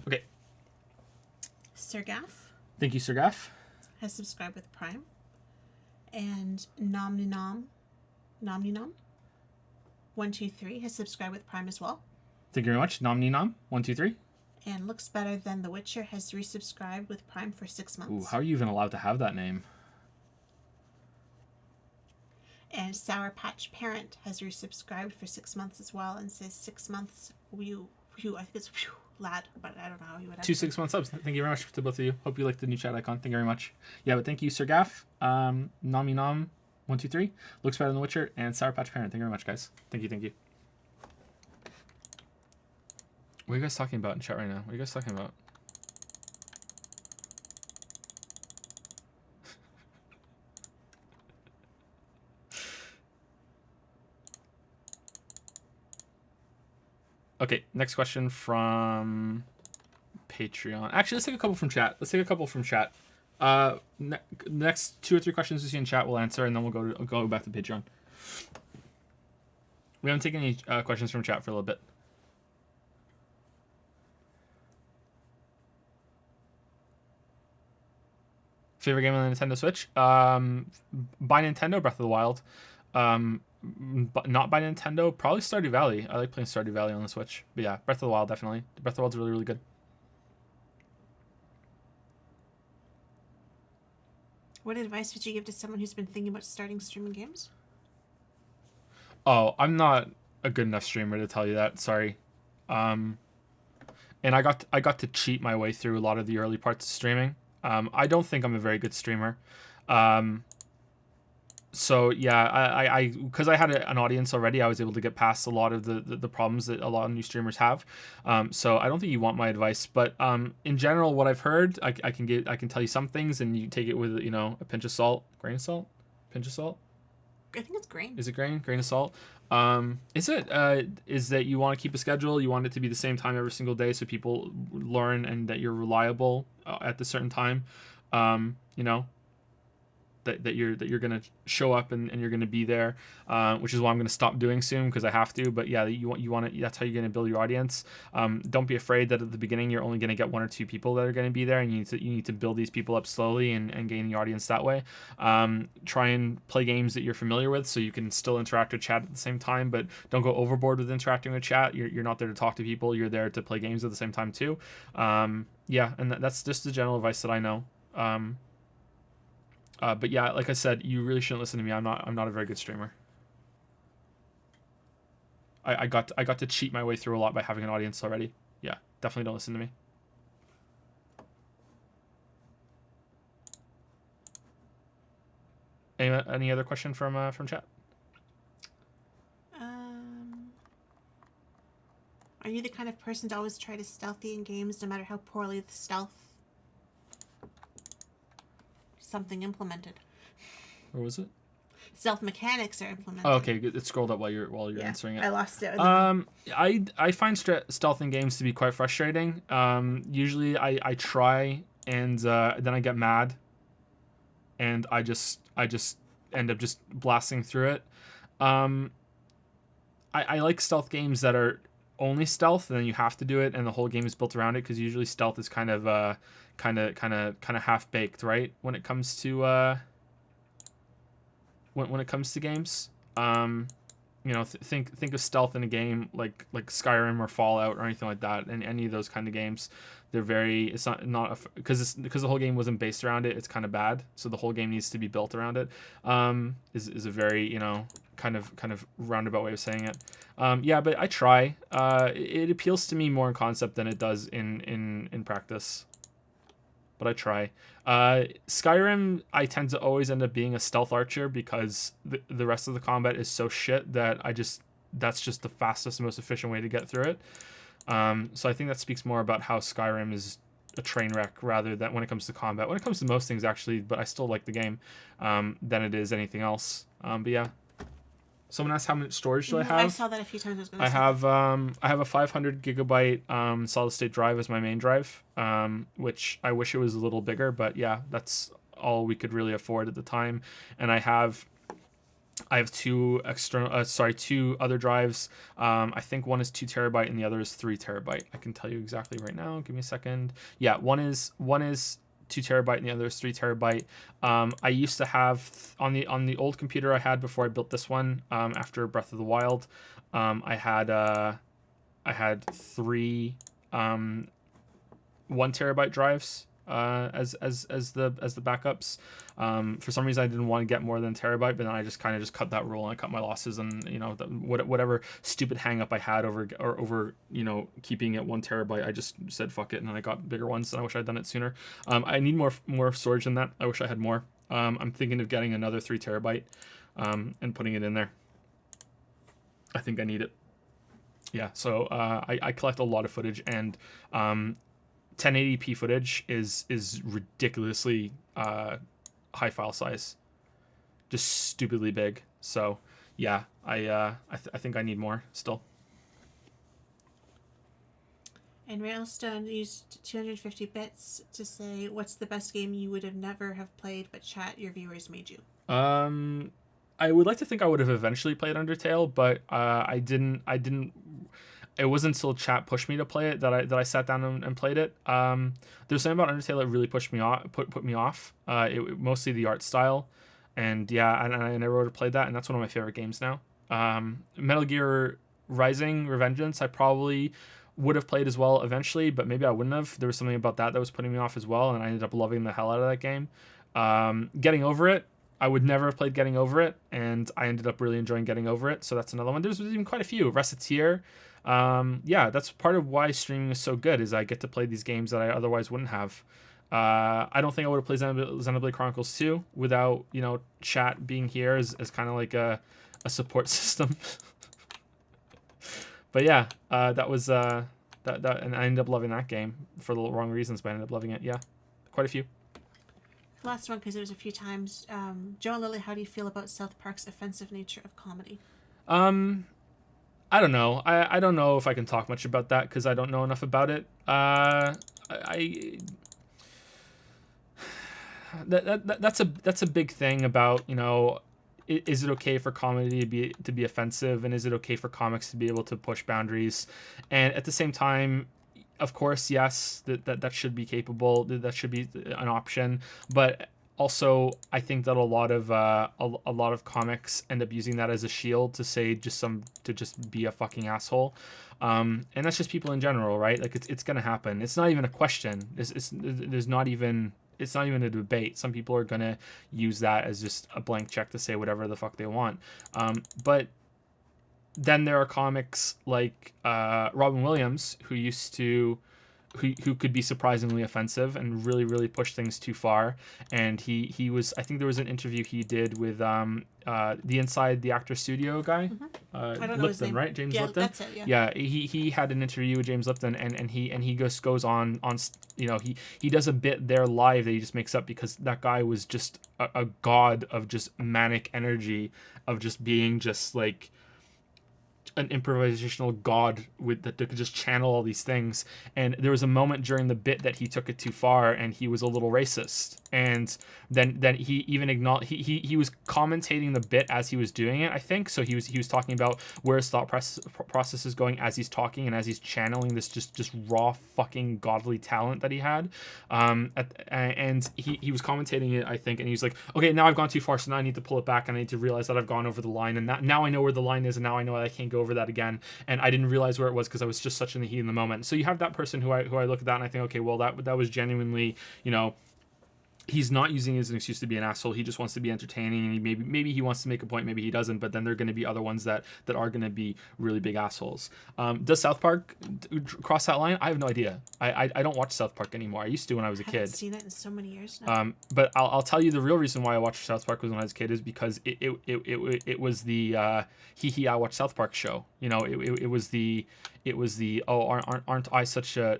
Okay. Sir Gaff Thank you, Sir Gaff. has subscribed with Prime. And Nomni Nom 123 has subscribed with Prime as well. Thank you very much. Nom Ninam 123. And Looks Better Than The Witcher has resubscribed with Prime for 6 months. Ooh, how are you even allowed to have that name? And Sour Patch Parent has resubscribed for 6 months as well and says 6 months. I think it's lad, but I don't know how you would have 2 6-month subs. Thank you very much to both of you. Hope you like the new chat icon. Thank you very much. Yeah, but thank you, Sir Gaff, Nami Nom 123, Looks Better Than The Witcher, and Sour Patch Parent. Thank you very much, guys. Thank you, thank you. What are you guys talking about in chat right now? What are you guys talking about? Okay, next question from Patreon. Actually, let's take a couple from chat. Next 2 or 3 questions we see in chat we'll answer, and then we'll go back to Patreon. We haven't taken any questions from chat for a little bit. Favorite game on the Nintendo Switch? By Nintendo, Breath of the Wild. But not by Nintendo, probably Stardew Valley. I like playing Stardew Valley on the Switch. But yeah, Breath of the Wild, definitely. Breath of the Wild's really, really good. What advice would you give to someone who's been thinking about starting streaming games? Oh, I'm not a good enough streamer to tell you that. Sorry. And I got to cheat my way through a lot of the early parts of streaming. I don't think I'm a very good streamer. So yeah, I because I had an audience already, I was able to get past a lot of the problems that a lot of new streamers have. So I don't think you want my advice, but in general, what I've heard, I can tell you some things, and you take it with a pinch of salt, grain of salt, pinch of salt. I think it's grain. Is it grain of salt? Is that you want to keep a schedule, you want it to be the same time every single day so people learn and that you're reliable at the certain time, that you're gonna show up and you're gonna be there, which is why I'm gonna stop doing soon because I have to. But yeah, you want to, that's how you're gonna build your audience. Don't be afraid that at the beginning you're only gonna get 1 or 2 people that are gonna be there, and you need to build these people up slowly and gain the audience that way. Try and play games that you're familiar with so you can still interact with chat at the same time, but don't go overboard with interacting with chat. You're not there to talk to people, you're there to play games at the same time too. Yeah, and that's just the general advice that I know. But yeah, like I said, you really shouldn't listen to me. I'm not a very good streamer. I got to cheat my way through a lot by having an audience already. Yeah, definitely don't listen to me. Any other question from chat? Are you the kind of person to always try to stealthy in games, no matter how poorly the stealth something implemented? Or was it? Stealth mechanics are implemented. Oh, okay, good. It scrolled up while you're answering it. I lost it. I find stealth in games to be quite frustrating. Usually I try and then I get mad, and I just end up just blasting through it. I like stealth games that are only stealth, and then you have to do it, and the whole game is built around it, because usually stealth is kind of half baked, right? When it comes to when it comes to games. you know, think of stealth in a game like Skyrim or Fallout or anything like that, and any of those kind of games. They're very, it's not because the whole game wasn't based around it. It's kind of bad. So the whole game needs to be built around it. Is a very, you know, kind of roundabout way of saying it. Yeah, but I try. It appeals to me more in concept than it does in practice. But I try. Skyrim, I tend to always end up being a stealth archer because the rest of the combat is so shit that that's just the fastest, most efficient way to get through it. So I think that speaks more about how Skyrim is a train wreck rather than when it comes to combat. When it comes to most things, actually, but I still like the game than it is anything else. But yeah. Someone asked how much storage do I have? I saw that a few times. I have a 500 gigabyte solid state drive as my main drive, which I wish it was a little bigger, but yeah, that's all we could really afford at the time. And I have two other drives. I think one is 2 terabyte and the other is 3 terabyte. I can tell you exactly right now. Give me a second. Yeah, one is 2 terabyte and the other is 3 terabyte. I used to have on the old computer I had before I built this one, after Breath of the Wild, I had 3 1 terabyte drives as the backups. For some reason I didn't want to get more than a terabyte, but then I just kind of just cut that rule and I cut my losses, and you know, whatever stupid hang up I had over you know, keeping it 1 terabyte, I just said fuck it, and then I got bigger ones, and I wish I'd done it sooner. I need more storage than that. I wish I had more. I'm thinking of getting another 3 terabyte and putting it in there. I think I need it. Yeah, so I collect a lot of footage, and 1080p footage is ridiculously high file size, just stupidly big. So yeah, I think I need more still. And Railstone used 250 bits to say, "What's the best game you would have never have played, but chat your viewers made you?" I would like to think I would have eventually played Undertale, but I didn't. It wasn't until chat pushed me to play it that I sat down and played it. There's something about Undertale that really pushed me off. Put me off. Mostly the art style, and yeah, and I never would have played that, and that's one of my favorite games now. Metal Gear Rising: Revengeance, I probably would have played as well eventually, but maybe I wouldn't have. There was something about that was putting me off as well, and I ended up loving the hell out of that game. Getting Over It, I would never have played Getting Over It, and I ended up really enjoying Getting Over It, so that's another one. There's even quite a few. Recettear. Yeah, that's part of why streaming is so good, is I get to play these games that I otherwise wouldn't have. I don't think I would have played Xenoblade Chronicles 2 without, you know, chat being here as kind of like a support system. But yeah, that was that, and I ended up loving that game for the wrong reasons, but I ended up loving it. Yeah, quite a few. Last one, because there was a few times. Joe and Lily, how do you feel about South Park's offensive nature of comedy? I don't know. I don't know if I can talk much about that because I don't know enough about it. That's a big thing about, you know, is it okay for comedy to be offensive, and is it okay for comics to be able to push boundaries? And at the same time, of course, yes, that should be capable. That should be an option, but also I think that a lot of comics end up using that as a shield to say just be a fucking asshole, and that's just people in general, right? Like it's gonna happen. It's not even a question. It's not even a debate. Some people are gonna use that as just a blank check to say whatever the fuck they want. But then there are comics like Robin Williams, who could be surprisingly offensive and really push things too far. And he was, I think there was an interview he did with the Inside the Actor Studio guy, I don't know Lipton, his name. right? James Yeah, Lipton. that's it. Yeah. Yeah, he had an interview with James Lipton, and he goes on, you know, he does a bit there live that he just makes up because that guy was just a god of just manic energy, of just being just like an improvisational god with that could just channel all these things. And there was a moment during the bit that he took it too far, and he was a little racist. And then he even acknowledged he was commentating the bit as he was doing it, I think. So he was talking about where his thought process is going as he's talking and as he's channeling this just raw fucking godly talent that he had. And he was commentating it, I think, and he was like, okay, now I've gone too far, so now I need to pull it back, and I need to realize that I've gone over the line, and now I know where the line is, and now I know I can't go over that again, and I didn't realize where it was because I was just such in the heat in the moment. So you have that person who I look at that and I think, okay, well that was genuinely, he's not using it as an excuse to be an asshole. He just wants to be entertaining, and maybe he wants to make a point, maybe he doesn't. But then there are going to be other ones that are going to be really big assholes. Does South Park cross that line? I have no idea. I don't watch South Park anymore. I used to when I was a kid. I haven't seen it in so many years now. But I'll tell you the real reason why I watched South Park was when I was a kid is because it was the I watch South Park show. It was the aren't I such a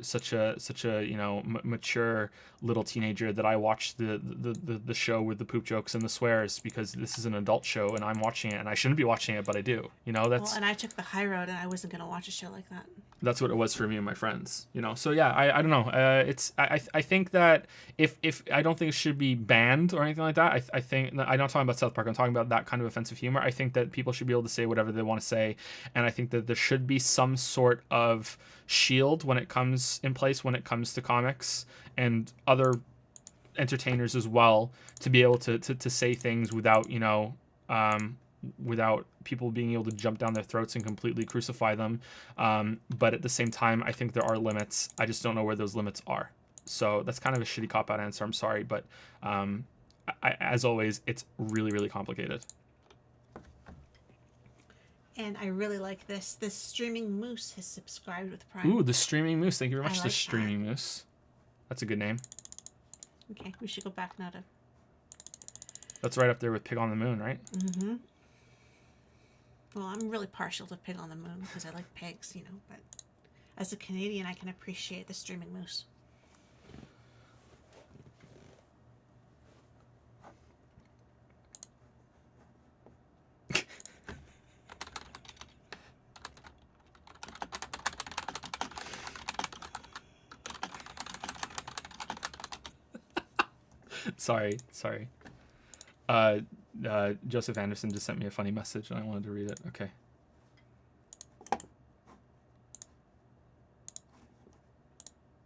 mature little teenager that I watched the show with the poop jokes and the swears because this is an adult show and I'm watching it and I shouldn't be watching it, but I do. And I took the high road and I wasn't gonna watch a show like that. That's what it was for me and my friends. So yeah, I don't know. I think that if I don't think it should be banned or anything like that. I think I'm not talking about South Park. I'm talking about that kind of offensive humor. I think that people should be able to say whatever they want to say, and I think that there should be some sort of shield when it comes to comics and other entertainers as well, to be able to say things without without people being able to jump down their throats and completely crucify them. But at the same time, I think there are limits. I just don't know where those limits are. So that's kind of a shitty cop-out answer. I'm sorry, but as always, it's really, really complicated. And I really like this. This Streaming Moose has subscribed with Prime. Ooh, the Streaming Moose. Thank you very much, like the Streaming Moose. That's a good name. Okay, we should go back now to... That's right up there with Pig on the Moon, right? Mm-hmm. Well, I'm really partial to Pig on the Moon because I like pigs, but as a Canadian, I can appreciate the Streaming Moose. Sorry. Joseph Anderson just sent me a funny message and I wanted to read it. Okay.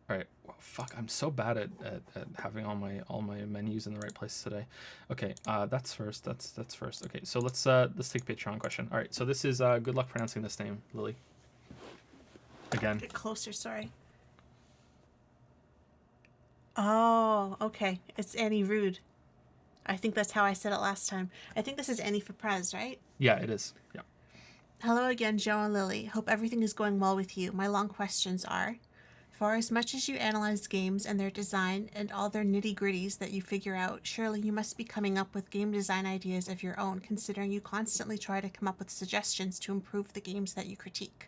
All right. Well, fuck. I'm so bad at having all my menus in the right place today. Okay. That's first. That's first. Okay. So let's take Patreon question. All right. So this is good luck pronouncing this name, Lily. Again. Get closer. Sorry. Oh, okay. It's Annie Rude. I think that's how I said it last time. I think this is Annie for Prez, right? Yeah, it is. Yeah. Hello again, Joe and Lily. Hope everything is going well with you. My long questions are, for as much as you analyze games and their design and all their nitty-gritties that you figure out, surely you must be coming up with game design ideas of your own, considering you constantly try to come up with suggestions to improve the games that you critique.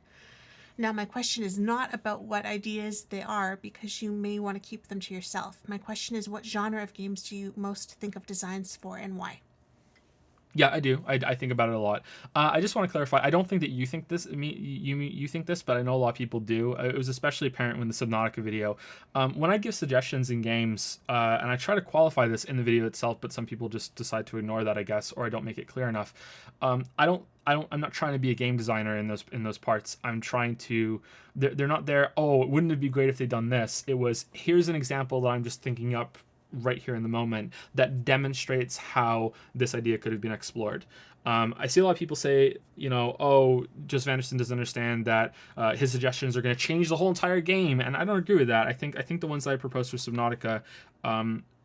Now, my question is not about what ideas they are, because you may want to keep them to yourself. My question is, what genre of games do you most think of designs for and why? Yeah, I do. I think about it a lot. I just want to clarify. I don't think that you think this. You think this, but I know a lot of people do. It was especially apparent when the Subnautica video. When I give suggestions in games, and I try to qualify this in the video itself, but some people just decide to ignore that, I guess, or I don't make it clear enough. I'm not trying to be a game designer in those parts. I'm trying to. They're not there. Oh, wouldn't it be great if they'd done this? It was, here's an example that I'm just thinking up right here in the moment that demonstrates how this idea could have been explored. I see a lot of people say, oh, Joseph Anderson doesn't understand that his suggestions are going to change the whole entire game, and I don't agree with that. I think the ones that I proposed for Subnautica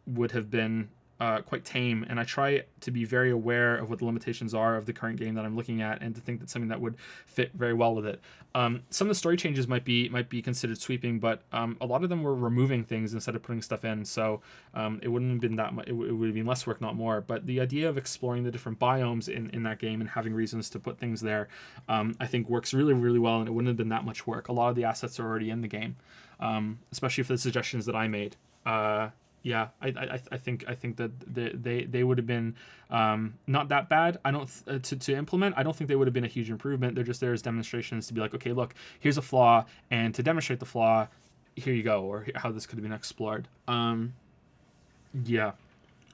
would have been quite tame, and I try to be very aware of what the limitations are of the current game that I'm looking at, and to think that something that would fit very well with it. Some of the story changes might be considered sweeping, but a lot of them were removing things instead of putting stuff in, so it wouldn't have been that much. It would have been less work, not more. But the idea of exploring the different biomes in that game and having reasons to put things there, I think works really, really well, and it wouldn't have been that much work. A lot of the assets are already in the game, especially for the suggestions that I made. Yeah, I think that they would have been not that bad. I don't to implement. I don't think they would have been a huge improvement. They're just there as demonstrations to be like, okay, look, here's a flaw, and to demonstrate the flaw, here you go, or how this could have been explored. Yeah,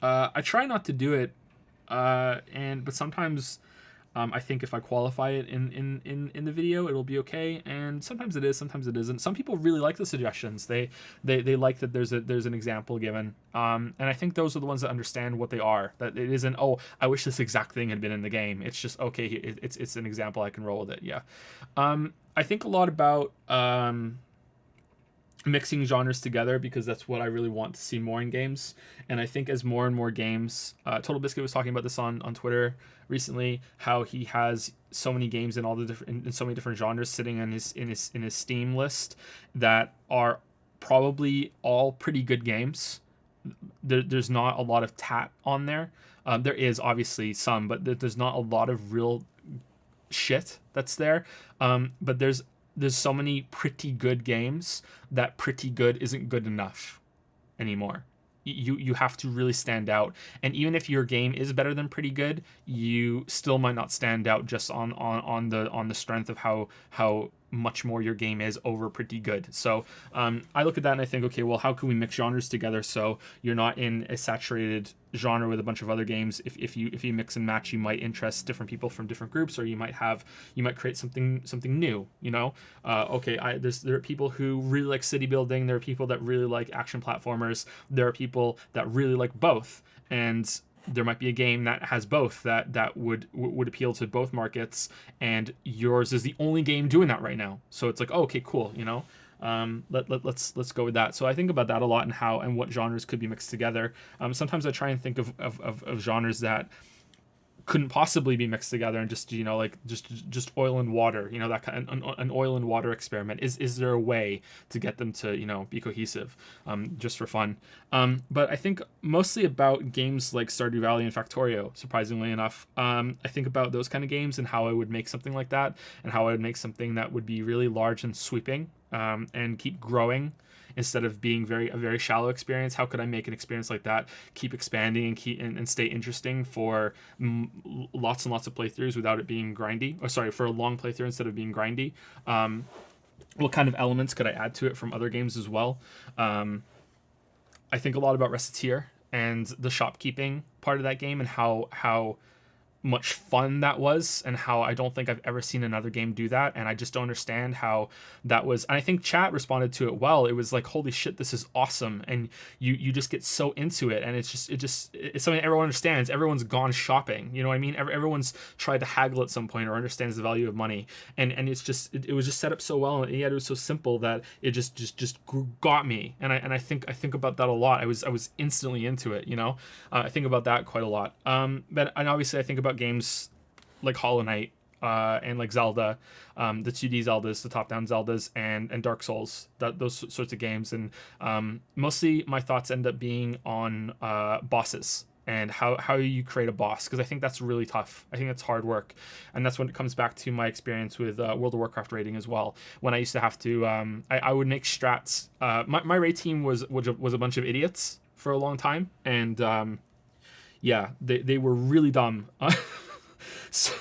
I try not to do it, but sometimes I think if I qualify it in the video, it'll be okay. And sometimes it is, sometimes it isn't. Some people really like the suggestions. They like that there's an example given. And I think those are the ones that understand what they are. That it isn't, oh, I wish this exact thing had been in the game. It's just okay. It's an example. I can roll with it. Yeah. I think a lot about mixing genres together because that's what I really want to see more in games. And I think as more and more games, Total Biscuit was talking about this on Twitter recently, how he has so many games in all the different in so many different genres sitting on his Steam list that are probably all pretty good games. There's not a lot of tat on there. There is obviously some, but there's not a lot of real shit that's there. But there's so many pretty good games that pretty good isn't good enough anymore. You have to really stand out, and even if your game is better than pretty good, you still might not stand out just on the strength of how much more your game is over pretty good. So I look at that and I think, okay, well, how can we mix genres together so you're not in a saturated genre with a bunch of other games? If you mix and match, you might interest different people from different groups, or you might create something new. There are people who really like city building. There are people that really like action platformers. There are people that really like both, and there might be a game that has both that would appeal to both markets, and yours is the only game doing that right now. So it's like, oh, okay, cool, let's go with that. So I think about that a lot, and how and what genres could be mixed together. Sometimes I try and think of genres that couldn't possibly be mixed together, and just just oil and water, that kind of, an oil and water experiment. Is there a way to get them to be cohesive, just for fun? But I think mostly about games like Stardew Valley and Factorio, surprisingly enough. I think about those kind of games and how I would make something like that, and how I would make something that would be really large and sweeping, and keep growing instead of being a very shallow experience. How could I make an experience like that keep expanding and stay interesting for lots and lots of playthroughs without it being grindy? Or sorry, for a long playthrough instead of being grindy. What kind of elements could I add to it from other games as well? I think a lot about Recettear and the shopkeeping part of that game, and how much fun that was, and how I don't think I've ever seen another game do that, and I just don't understand how that was. And I think chat responded to it well. It was like, holy shit, this is awesome, and you just get so into it, and it's something everyone understands. Everyone's gone shopping, you know what I mean? Everyone's tried to haggle at some point, or understands the value of money, and it's just it was just set up so well, and yet it was so simple that it just got me. And I think about that a lot. I was instantly into it. I think about that quite a lot. But and obviously I think about games like Hollow Knight, and like Zelda, the 2D Zeldas, the top-down Zeldas, and Dark Souls, those sorts of games. And mostly my thoughts end up being on bosses, and how you create a boss, because I think that's really tough. I think that's hard work, and that's when it comes back to my experience with World of Warcraft raiding as well. When I used to have to, I would make strats. My raid team was a bunch of idiots for a long time, and yeah, they were really dumb. so,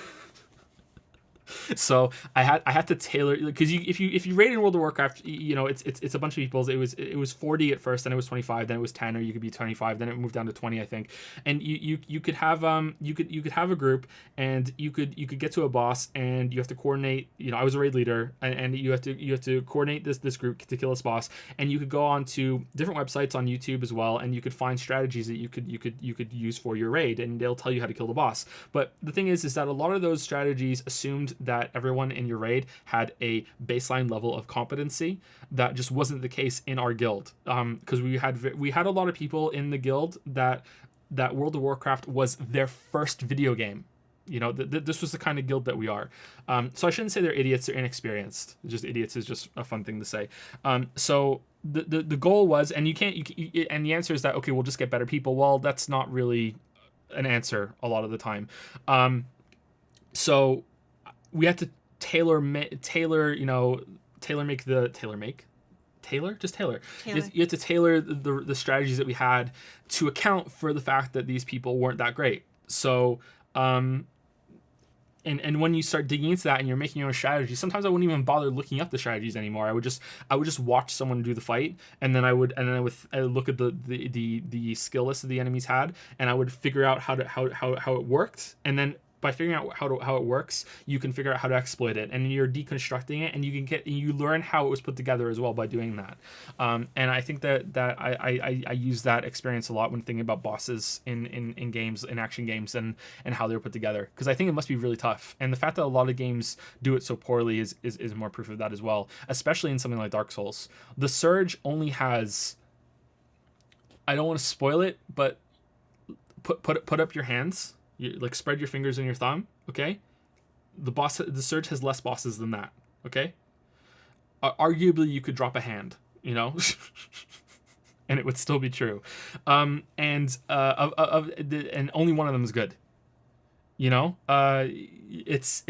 so I had to tailor, because if you raid in World of Warcraft, it's a bunch of people. It was 40 at first, then it was 25, then it was 10, or you could be 25, then it moved down to 20, I think. And you could have you could have a group, and you could get to a boss, and you have to coordinate. I was a raid leader, and you have to coordinate this group to kill this boss. And you could go on to different websites on YouTube as well, and you could find strategies that you could use for your raid, and they'll tell you how to kill the boss. But the thing is that a lot of those strategies assumed that everyone in your raid had a baseline level of competency. That just wasn't the case in our guild, because we had a lot of people in the guild that World of Warcraft was their first video game. This was the kind of guild that we are. So I shouldn't say they're idiots or inexperienced. Just idiots is just a fun thing to say. So the goal was, and and the answer is that, okay, we'll just get better people. Well, that's not really an answer a lot of the time. So we had to tailor make tailor? Just tailor. Tailor. You have to tailor the strategies that we had to account for the fact that these people weren't that great. So, and when you start digging into that and you're making your own strategy, sometimes I wouldn't even bother looking up the strategies anymore. I would just watch someone do the fight, and then I would look at the skill list that the enemies had, and I would figure out how it worked, and then by figuring out how it works, you can figure out how to exploit it, and you're deconstructing it, and you learn how it was put together as well by doing that. And I think that I use that experience a lot when thinking about bosses in games, in action games, and how they're put together, because I think it must be really tough. And the fact that a lot of games do it so poorly is more proof of that as well, especially in something like Dark Souls. The Surge only has, I don't want to spoil it, but put up your hands. You, like, spread your fingers and your thumb, okay? The Surge has less bosses than that, okay? Arguably, you could drop a hand, you know, and it would still be true. And only one of them is good, you know. It's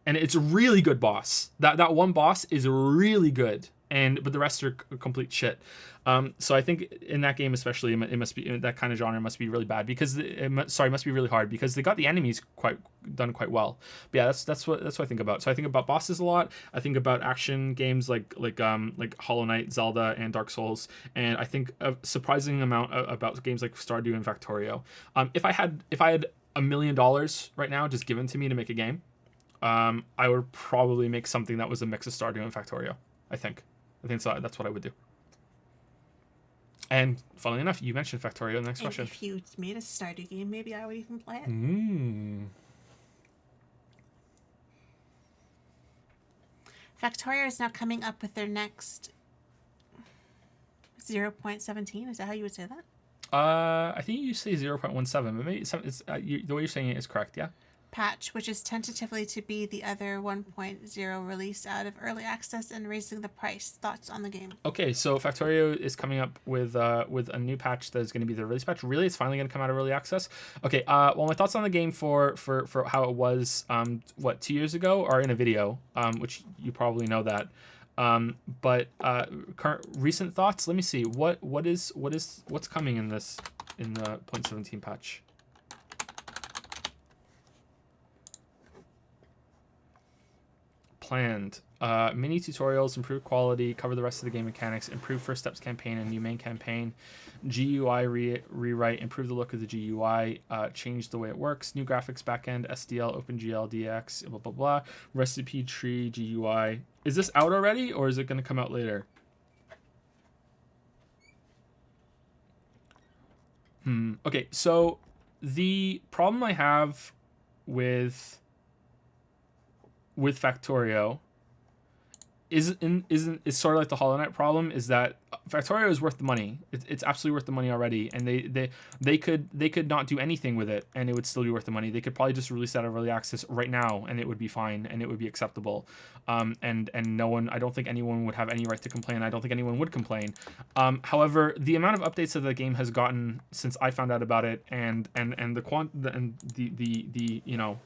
a really good boss. That one boss is really good, but the rest are complete shit. So I think in that game especially, it must be, that kind of genre must be really bad, because must be really hard, because they got the enemies done quite well. But yeah, that's what I think about. So I think about bosses a lot. I think about action games like Hollow Knight, Zelda, and Dark Souls, and I think a surprising amount about games like Stardew and Factorio. If I had $1 million right now just given to me to make a game, I would probably make something that was a mix of Stardew and Factorio. I think that's what I would do. And funnily enough, you mentioned Factorio in the next question. If you made a Stardew game, maybe I would even play it. Factorio is now coming up with their next 0.17. Is that how you would say that? I think you say 0.17, but maybe the way you're saying it is correct, yeah? Patch, which is tentatively to be the other 1.0 release out of early access and raising the price. Thoughts on the game? Okay, so Factorio is coming up with a new patch that is going to be the release patch. Really, it's finally going to come out of early access. Okay, well, my thoughts on the game for how it was 2 years ago are in a video, which you probably know that. But current recent thoughts. Let me see what's coming in the 0.17 patch. Planned mini tutorials, improve quality, cover the rest of the game mechanics, improve first steps campaign and new main campaign, GUI rewrite, improve the look of the GUI, change the way it works, new graphics backend, SDL, OpenGL, DX, blah blah blah, recipe tree, GUI. Is this out already, or is it going to come out later? Okay, so the problem I have with Factorio is sort of like the Hollow Knight problem, is that Factorio is worth the money. It's absolutely worth the money already, and they could not do anything with it and it would still be worth the money. They could probably just release that out of early access right now and it would be fine and it would be acceptable. And no one, I don't think anyone would have any right to complain. I don't think anyone would complain. However, the amount of updates that the game has gotten since I found out about it, and the you know,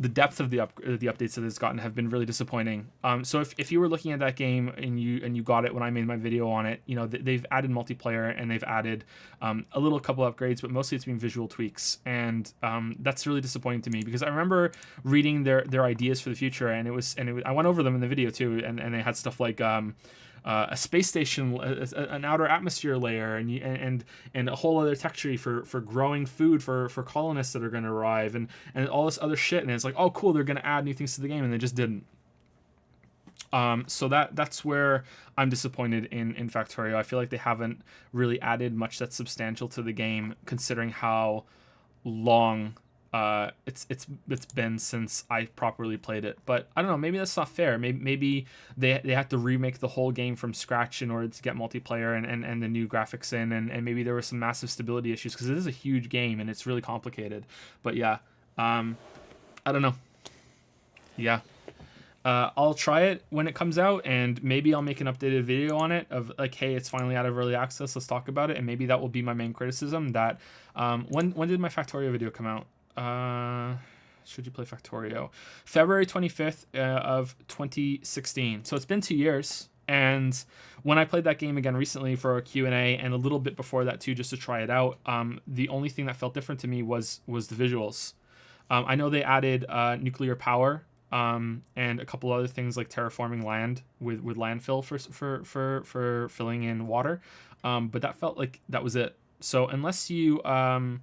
the depth of the updates that it's gotten have been really disappointing. So if you were looking at that game and you got it when I made my video on it, you know, they've added multiplayer and they've added a little couple upgrades, but mostly it's been visual tweaks, and that's really disappointing to me, because I remember reading their ideas for the future, and I went over them in the video too, and they had stuff like a space station, an outer atmosphere layer, and a whole other tech tree for growing food for colonists that are going to arrive, and all this other shit. And it's like, oh cool, they're going to add new things to the game, and they just didn't. So that's where I'm disappointed in Factorio. I feel like they haven't really added much that's substantial to the game, considering how long it's been since I properly played it. But I don't know, maybe that's not fair. Maybe they had to remake the whole game from scratch in order to get multiplayer and the new graphics in, and maybe there were some massive stability issues, because it is a huge game and it's really complicated. But yeah, I don't know. Yeah. I'll try it when it comes out, and maybe I'll make an updated video on it of like, hey, it's finally out of early access, let's talk about it. And maybe that will be my main criticism. That when did my Factorio video come out? Should you play Factorio? February 25th of 2016. So it's been 2 years, And when I played that game again recently for a Q&A and a little bit before that too, just to try it out, the only thing that felt different to me was the visuals. I know they added nuclear power and a couple other things like terraforming land with landfill for filling in water, but that felt like that was it. So unless you like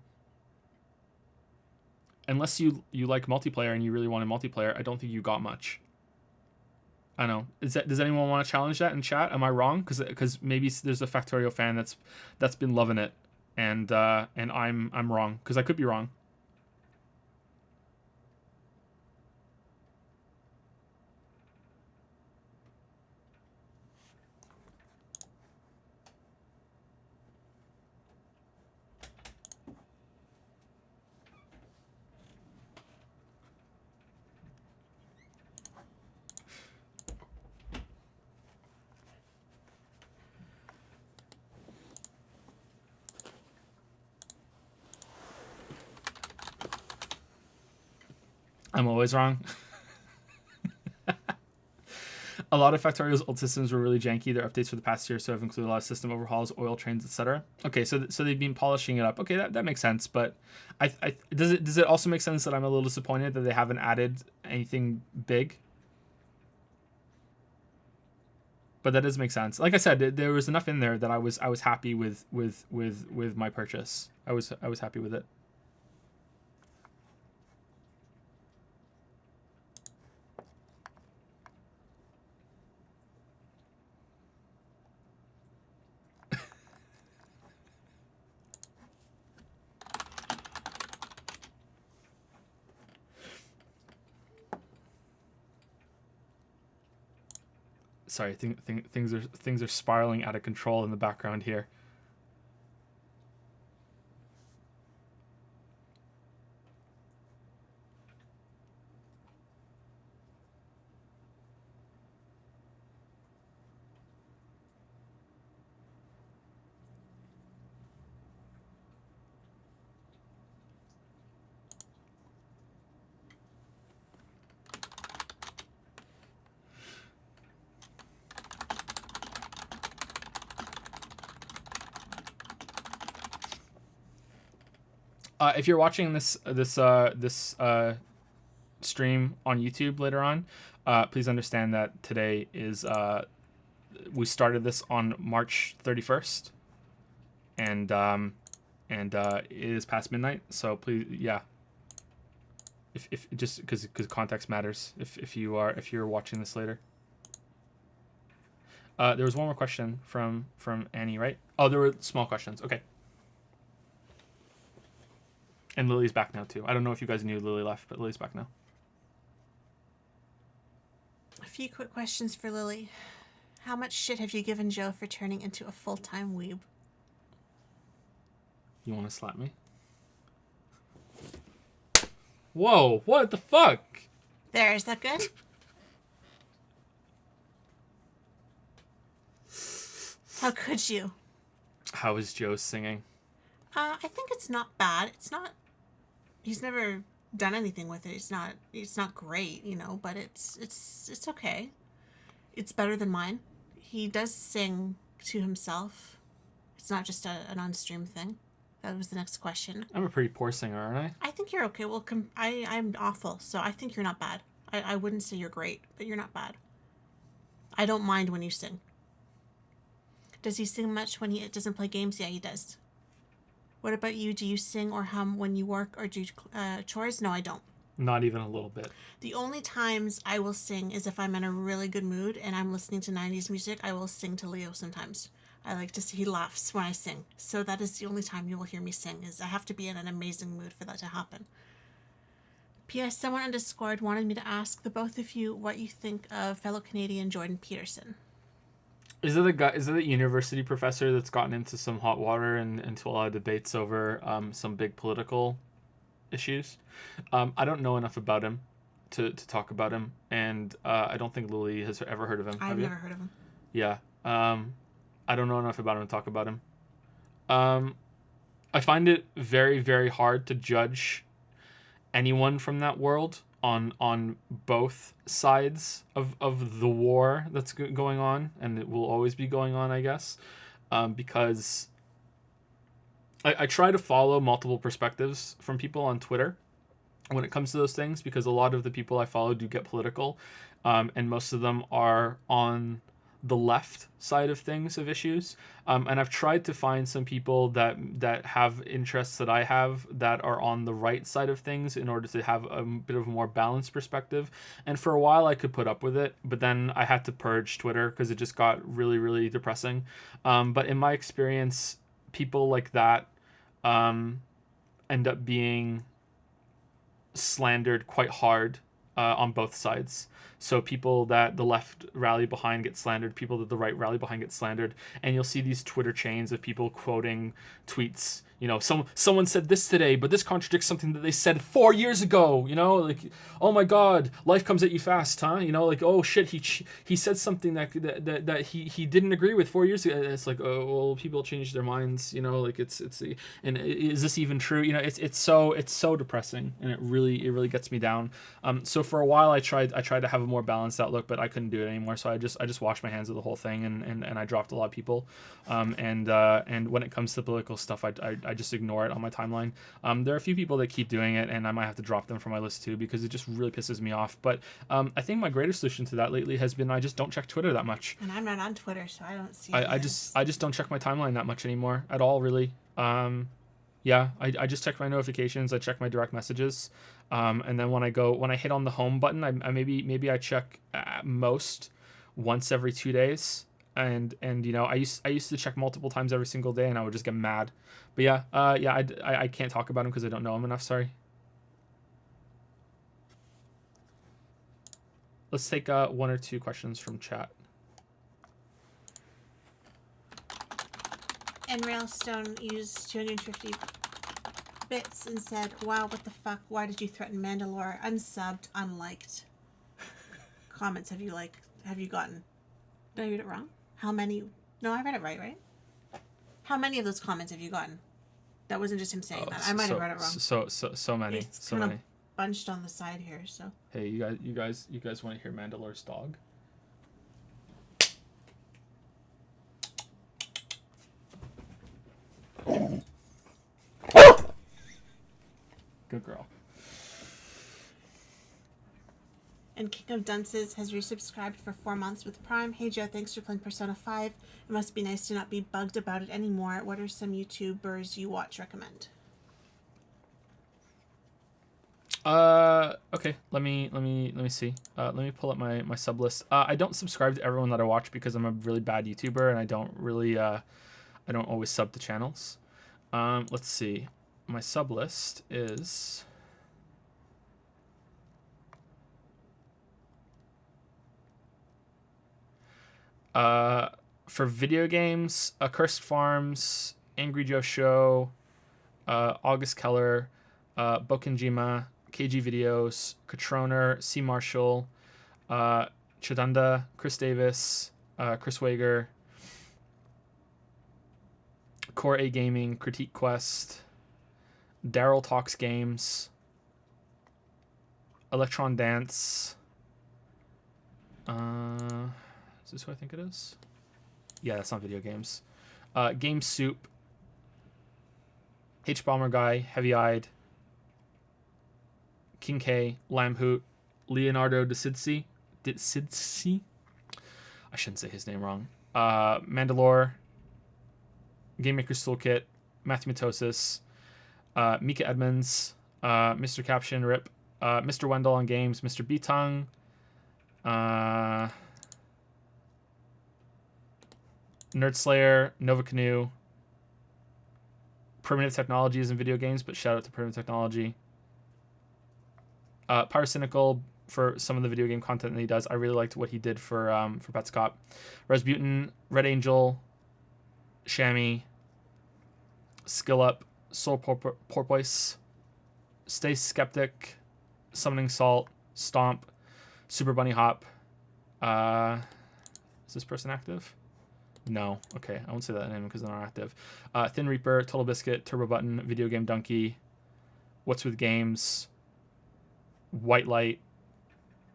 multiplayer and you really want a multiplayer, I don't think you got much. I don't know. Does anyone want to challenge that in chat? Am I wrong? Because maybe there's a Factorio fan that's been loving it, and I'm wrong, because I could be wrong. I'm always wrong. A lot of Factorio's old systems were really janky. Their updates for the past year so have included a lot of system overhauls, oil trains, etc. Okay, so they've been polishing it up. Okay, that makes sense. But does it also make sense that I'm a little disappointed that they haven't added anything big? But that does make sense. Like I said, there was enough in there that I was happy with my purchase. I was happy with it. Sorry, things are spiraling out of control in the background here. If you're watching this stream on YouTube later on, please understand that today is we started this on March 31st, and it is past midnight. So please, yeah. If just because context matters. If you're watching this later. There was one more question from Annie, right? Oh, there were small questions. Okay. And Lily's back now, too. I don't know if you guys knew Lily left, but Lily's back now. A few quick questions for Lily. How much shit have you given Joe for turning into a full-time weeb? You want to slap me? Whoa, what the fuck? There, is that good? How could you? How is Joe singing? I think it's not bad. It's not... He's never done anything with it. It's not great, you know, but it's okay. It's better than mine. He does sing to himself. It's not just an on-stream thing. That was the next question. I'm a pretty poor singer, aren't I? I think you're okay. Well, I'm awful, so I think you're not bad. I wouldn't say you're great, but you're not bad. I don't mind when you sing. Does he sing much when he doesn't play games? Yeah, he does. What about you? Do you sing or hum when you work or do chores? No, I don't. Not even a little bit. The only times I will sing is if I'm in a really good mood and I'm listening to 90s music. I will sing to Leo sometimes. I like to see he laughs when I sing. So that is the only time you will hear me sing, is I have to be in an amazing mood for that to happen. P.S. Someone on Discord wanted me to ask the both of you what you think of fellow Canadian Jordan Peterson. Is it the university professor that's gotten into some hot water and into a lot of debates over some big political issues? I don't know enough about him to talk about him, and I don't think Lily has ever heard of him. I've never heard of him. Yeah. I don't know enough about him to talk about him. I find it very, very hard to judge anyone from that world on both sides of the war that's going on, and it will always be going on, I guess, because I try to follow multiple perspectives from people on Twitter when it comes to those things, because a lot of the people I follow do get political, and most of them are on the left side of things, of issues, and I've tried to find some people that have interests that I have that are on the right side of things in order to have a bit of a more balanced perspective. And for a while I could put up with it, but then I had to purge Twitter because it just got really, really depressing. But in my experience, people like that end up being slandered quite hard on both sides. So people that the left rally behind get slandered, people that the right rally behind get slandered, and you'll see these Twitter chains of people quoting tweets. You know, someone said this today, but this contradicts something that they said 4 years ago. You know, like, oh my God, life comes at you fast, huh? You know, like, oh shit, he said something that he didn't agree with 4 years ago. And it's like, oh well, people change their minds. You know, like it's and is this even true? You know, it's so depressing, and it really gets me down. So for a while I tried to have a more balanced outlook, but I couldn't do it anymore. So I just washed my hands of the whole thing, and I dropped a lot of people. And when it comes to political stuff, I just ignore it on my timeline. There are a few people that keep doing it, and I might have to drop them from my list too, because it just really pisses me off. But I think my greatest solution to that lately has been I just don't check Twitter that much. And I'm not on Twitter, so I don't see. I just don't check my timeline that much anymore at all, really. Yeah, I just check my notifications. I check my direct messages, and then when I hit on the home button, I maybe I check at most once every 2 days. And you know, I used to check multiple times every single day, and I would just get mad. But yeah, I can't talk about him because I don't know him enough. Sorry. Let's take 1 or 2 questions from chat. And Railstone used 250 bits and said, "Wow, what the fuck? Why did you threaten Mandalore? Unsubbed, unliked." Comments have you gotten? Did I read it wrong? How many? No, I read it right? How many of those comments have you gotten? That wasn't just him saying that. I might have read it wrong. So many. It's so kind many. of bunched on the side here, so. Hey, you guys want to hear Mandalore's dog? Good girl. And King of Dunces has resubscribed for 4 months with Prime. Hey Joe, thanks for playing Persona 5. It must be nice to not be bugged about it anymore. What are some YouTubers you watch recommend? Okay, let me see. Let me pull up my sub list. I don't subscribe to everyone that I watch because I'm a really bad YouTuber, and I don't always sub to channels. Let's see. My sub list is for video games, Accursed Farms, Angry Joe Show, August Keller, Bokenjima, KG Videos, Katroner, C. Marshall, Chidanda, Chris Davis, Chris Wager, Core A Gaming, Critique Quest, Daryl Talks Games, Electron Dance. Is this who I think it is? Yeah, that's not video games. Game Soup, H Bomber Guy, Heavy Eyed, King K, Lambhoot, Leonardo DeCidsi. I shouldn't say his name wrong. Mandalore, Game Maker's Toolkit, Matthew Matosis, Mika Edmonds, Mr. Caption Rip, Mr. Wendell on Games, Mr. Betung, Nerd Slayer, Nova Canoe, Primitive Technologies in video games, but shout out to Primitive Technology. Pyrocynical for some of the video game content that he does. I really liked what he did for Petscop. Rasputin, Red Angel, Shammy, Skill Up, Soul Porpoise, Stay Skeptic, Summoning Salt, Stomp, Super Bunny Hop. Is this person active? No. Okay, I won't say that name because they're not active. Thin Reaper, Total Biscuit, Turbo Button, Video Game Donkey, What's With Games, White Light,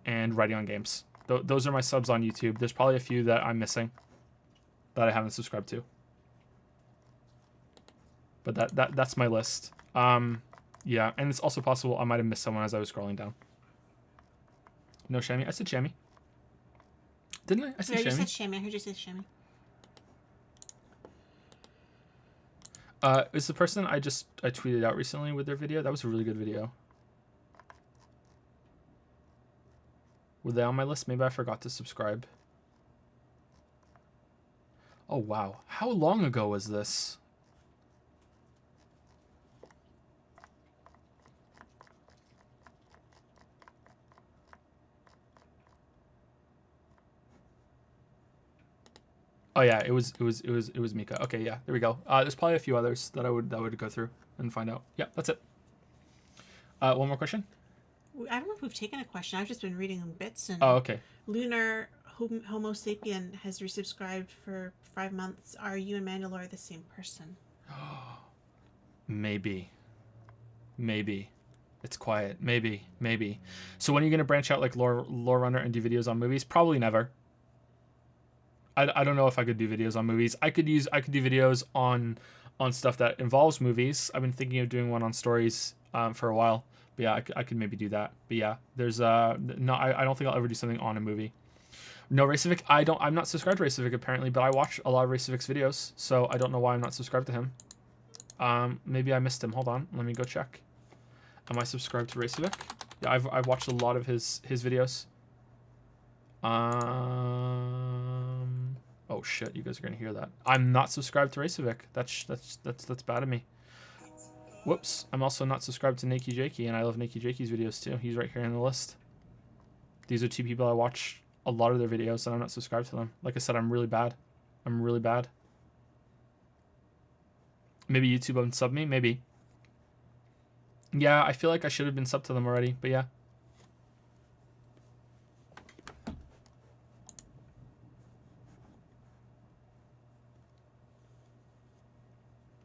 and Writing on Games. Those are my subs on YouTube. There's probably a few that I'm missing that I haven't subscribed to. But that's my list. Yeah, and it's also possible I might have missed someone as I was scrolling down. No, Shammy. I said Shammy. Didn't I? I said No, Shammy. you said Shammy. I heard you say Shammy. Is the person I tweeted out recently with their video? That was a really good video. Were they on my list? Maybe I forgot to subscribe. Oh, wow. How long ago was this? Oh yeah, it was Mika. Okay, yeah, there we go. There's probably a few others that I would go through and find out. Yeah, that's it. One more question. I don't know if we've taken a question. I've just been reading bits. And Oh, okay. Lunar Homo sapien has resubscribed for 5 months. Are you and Mandalore the same person? Maybe. It's quiet. Maybe. So when are you gonna branch out like lore runner and do videos on movies? Probably never. I don't know if I could do videos on movies. I could do videos on stuff that involves movies. I've been thinking of doing one on stories for a while. But yeah, I could maybe do that. But yeah, there's no, I don't think I'll ever do something on a movie. No, Racevic, I'm not subscribed to Racevic apparently, but I watch a lot of Racevic's videos, so I don't know why I'm not subscribed to him. Maybe I missed him. Hold on, let me go check. Am I subscribed to Racevic? Yeah, I've watched a lot of his videos. Oh shit, you guys are gonna hear that. I'm not subscribed to Racevic. That's bad of me. Whoops. I'm also not subscribed to Nakey Jakey, and I love Nakey Jakey's videos too. He's right here in the list. These are 2 people I watch a lot of their videos, and I'm not subscribed to them. Like I said, I'm really bad. Maybe YouTube unsub me? Maybe. Yeah, I feel like I should have been subbed to them already, but yeah.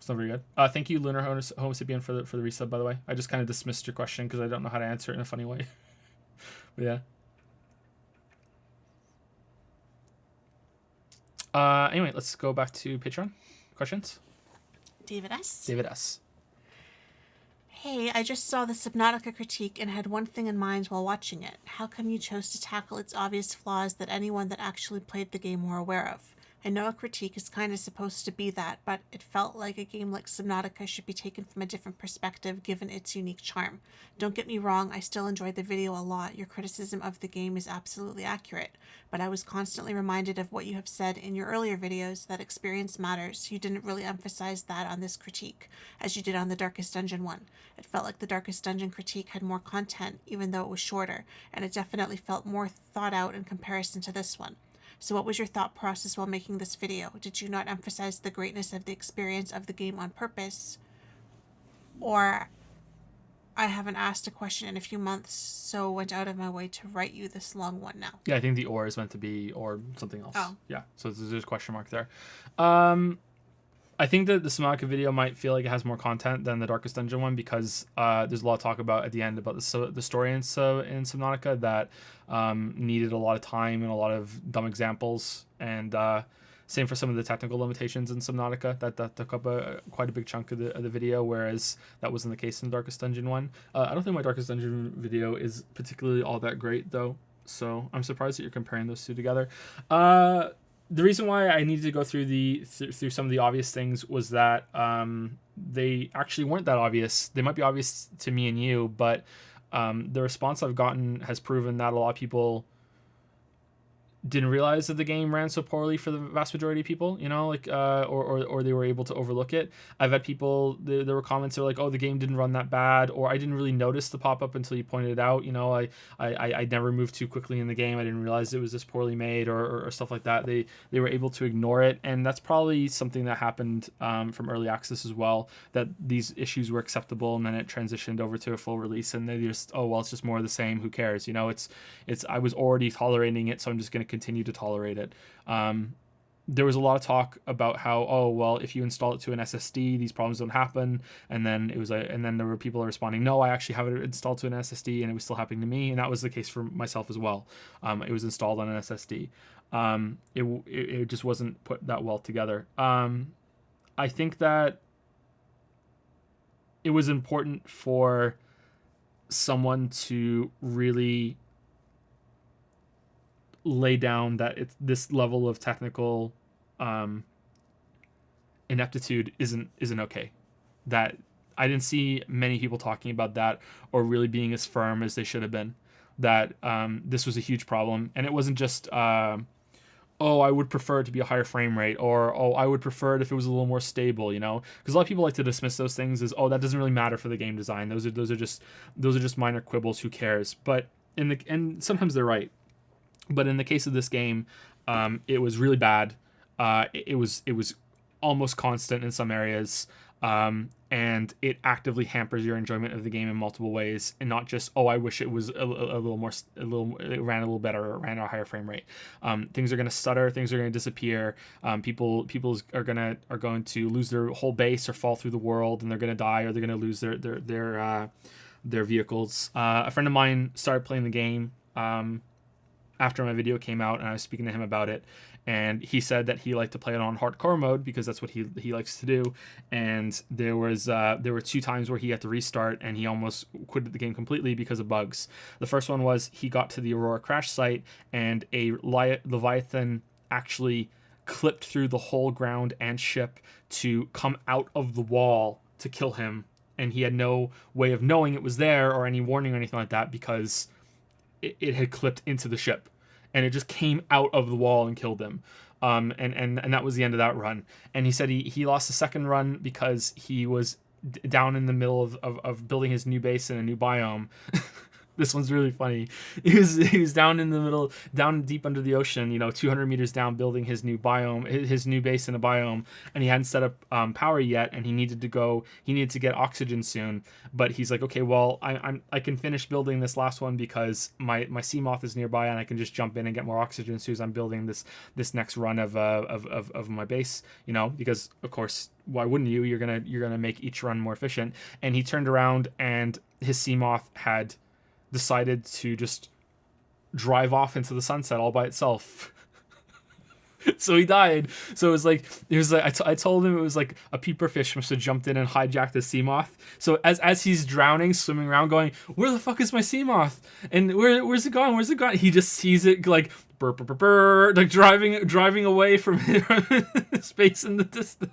Not very good. Thank you, Lunar Homo sapien, for the resub, by the way. I just kind of dismissed your question because I don't know how to answer it in a funny way. But yeah. Anyway, let's go back to Patreon questions. David S. Hey, I just saw the Subnautica critique and had one thing in mind while watching it. How come you chose to tackle its obvious flaws that anyone that actually played the game were aware of? I know a critique is kind of supposed to be that, but it felt like a game like Subnautica should be taken from a different perspective given its unique charm. Don't get me wrong, I still enjoyed the video a lot. Your criticism of the game is absolutely accurate, but I was constantly reminded of what you have said in your earlier videos, that experience matters. You didn't really emphasize that on this critique, as you did on the Darkest Dungeon one. It felt like the Darkest Dungeon critique had more content, even though it was shorter, and it definitely felt more thought out in comparison to this one. So what was your thought process while making this video? Did you not emphasize the greatness of the experience of the game on purpose? Or I haven't asked a question in a few months, so went out of my way to write you this long one now. Yeah, I think the or is meant to be or something else. Oh. Yeah, so there's a question mark there. I think that the Subnautica video might feel like it has more content than the Darkest Dungeon one because there's a lot of talk about at the end about the story in Subnautica that needed a lot of time and a lot of dumb examples, and same for some of the technical limitations in Subnautica that took up quite a big chunk of the video, whereas that wasn't the case in the Darkest Dungeon one. I don't think my Darkest Dungeon video is particularly all that great though, so I'm surprised that you're comparing those two together. The reason why I needed to go through through some of the obvious things was that they actually weren't that obvious. They might be obvious to me and you, but the response I've gotten has proven that a lot of people didn't realize that the game ran so poorly for the vast majority of people, you know, like or they were able to overlook it. I've had people, there were comments that were like, oh, the game didn't run that bad, or I didn't really notice the pop-up until you pointed it out, you know, I never moved too quickly in the game, I didn't realize it was this poorly made, or stuff like that. They were able to ignore it, and that's probably something that happened from early access as well, that these issues were acceptable, and then it transitioned over to a full release, and they just, oh well, it's just more of the same, who cares, you know, it's I was already tolerating it, so I'm just going to continue to tolerate it. there was a lot of talk about how, oh well, if you install it to an SSD, these problems don't happen. And then and then there were people responding, no, I actually have it installed to an SSD, and it was still happening to me, and that was the case for myself as well. It was installed on an SSD. It just wasn't put that well together. I think that it was important for someone to really lay down that it's this level of technical ineptitude isn't okay. That I didn't see many people talking about that or really being as firm as they should have been. That this was a huge problem, and it wasn't just oh, I would prefer it to be a higher frame rate, or oh, I would prefer it if it was a little more stable, you know? Because a lot of people like to dismiss those things as, oh, that doesn't really matter for the game design. Those are just minor quibbles. Who cares? But and sometimes they're right. But in the case of this game, it was really bad. It was almost constant in some areas, and it actively hampers your enjoyment of the game in multiple ways, and not just, oh, I wish it was a little more, it ran a little better, or ran at a higher frame rate. Things are going to stutter, things are going to disappear. People are going to lose their whole base or fall through the world, and they're going to die, or they're going to lose their vehicles. A friend of mine started playing the game after my video came out, and I was speaking to him about it, and he said that he liked to play it on hardcore mode because that's what he likes to do. And there were 2 times where he had to restart, and he almost quit the game completely because of bugs. The first one was he got to the Aurora crash site, and a Leviathan actually clipped through the whole ground and ship to come out of the wall to kill him, and he had no way of knowing it was there or any warning or anything like that, because it had clipped into the ship, and it just came out of the wall and killed him. And that was the end of that run. And he said he lost the second run because he was down in the middle of building his new base in a new biome. This one's really funny. He was down in the middle, down deep under the ocean, 200 meters down, building his new biome, his new base in a biome, and he hadn't set up power yet, and he needed to get oxygen soon. But he's like, okay, well, I can finish building this last one because my Seamoth is nearby, and I can just jump in and get more oxygen as soon as I'm building this next run of my base, because of course, why wouldn't you? You're gonna make each run more efficient. And he turned around, and his Seamoth had decided to just drive off into the sunset all by itself. So he died. So it was like I told him it was like a peeper fish must have jumped in and hijacked the Seamoth. So as he's drowning, swimming around, going, where the fuck is my Seamoth? And where's it gone? Where's it gone? He just sees it like burr, burr, burr, burr, like driving away from space in the distance.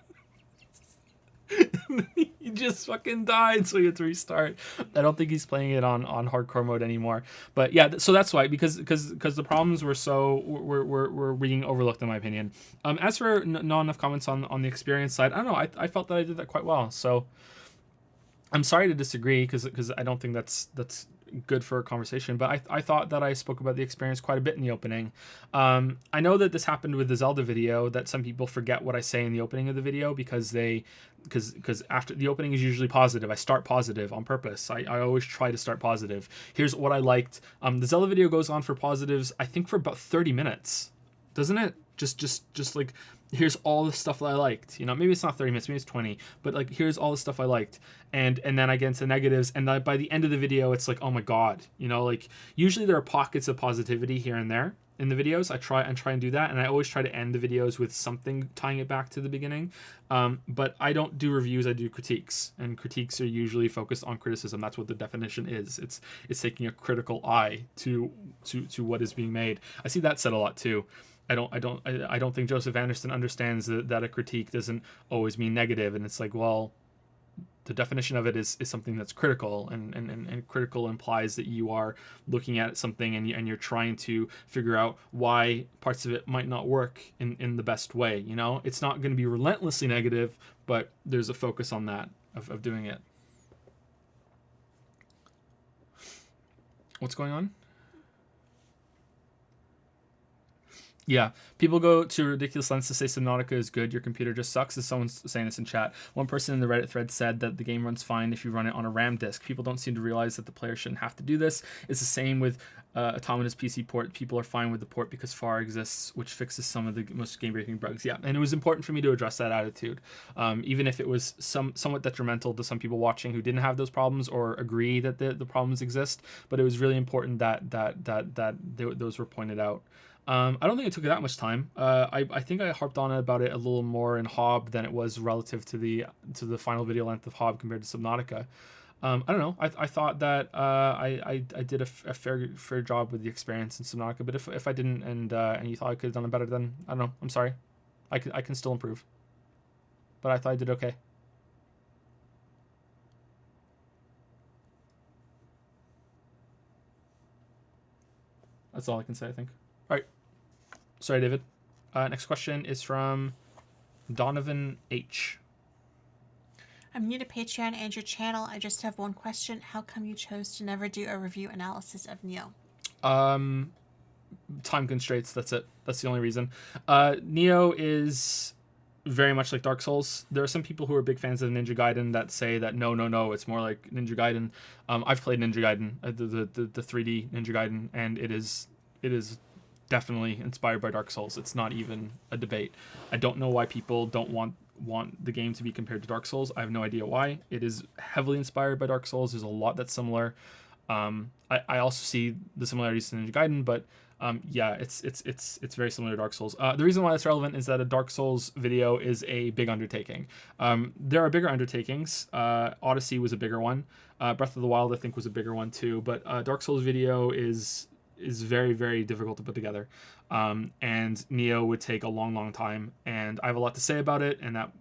He just fucking died, so he had to restart. I don't think he's playing it on hardcore mode anymore. But yeah, so that's why, because the problems were being overlooked, in my opinion. As for not enough comments on the experience side, I don't know. I felt that I did that quite well. So I'm sorry to disagree, because I don't think that's good for a conversation, but I thought that I spoke about the experience quite a bit in the opening. I know that this happened with the Zelda video, that some people forget what I say in the opening of the video because after the opening is usually positive. I start positive on purpose. I always try to start positive. Here's what I liked. The Zelda video goes on for positives, I think, for about 30 minutes, doesn't it? Just like, here's all the stuff that I liked. Maybe it's not 30 minutes, maybe it's 20, but like, here's all the stuff I liked. And then I get into negatives, and by the end of the video, it's like, oh my god, like, usually there are pockets of positivity here and there in the videos. I try and do that, and I always try to end the videos with something tying it back to the beginning. But I don't do reviews, I do critiques, and critiques are usually focused on criticism. That's what the definition is. It's taking a critical eye to what is being made. I see that said a lot too. I don't think Joseph Anderson understands that a critique doesn't always mean negative, and it's like, well, the definition of it is something that's critical, and critical implies that you are looking at something and you're trying to figure out why parts of it might not work in the best way. It's not going to be relentlessly negative, but there's a focus on that of doing it. What's going on? Yeah, people go to ridiculous lengths to say Subnautica is good. Your computer just sucks. As someone's saying this in chat. One person in the Reddit thread said that the game runs fine if you run it on a RAM disk. People don't seem to realize that the player shouldn't have to do this. It's the same with Automata's PC port, people are fine with the port because FAR exists, which fixes some of the most game-breaking bugs. Yeah, and it was important for me to address that attitude, even if it was somewhat detrimental to some people watching who didn't have those problems or agree that the problems exist. But it was really important that those were pointed out. I don't think it took that much time. I think I harped on about it a little more in Hob than it was relative to the final video length of Hob compared to Subnautica. I don't know. I thought that I did a fair job with the experience in Subnautica, but if I didn't and you thought I could have done it better, then I don't know. I'm sorry. I can still improve. But I thought I did okay. That's all I can say, I think. All right. Sorry, David. Next question is from Donovan H. I'm new to Patreon and your channel. I just have one question. How come you chose to never do a review analysis of Nioh? Time constraints. That's it. That's the only reason. Nioh is very much like Dark Souls. There are some people who are big fans of Ninja Gaiden that say that no, it's more like Ninja Gaiden. I've played Ninja Gaiden, the 3D Ninja Gaiden, and it is definitely inspired by Dark Souls. It's not even a debate. I don't know why people don't want the game to be compared to Dark Souls. I have no idea why. It is heavily inspired by Dark Souls. There's a lot that's similar. I also see the similarities to Ninja Gaiden, but yeah, it's very similar to Dark Souls. The reason why that's relevant is that a Dark Souls video is a big undertaking. There are bigger undertakings. Odyssey was a bigger one. Breath of the Wild, I think, was a bigger one too. But Dark Souls video is very, very difficult to put together. And Nioh would take a long time, and I have a lot to say about it, and that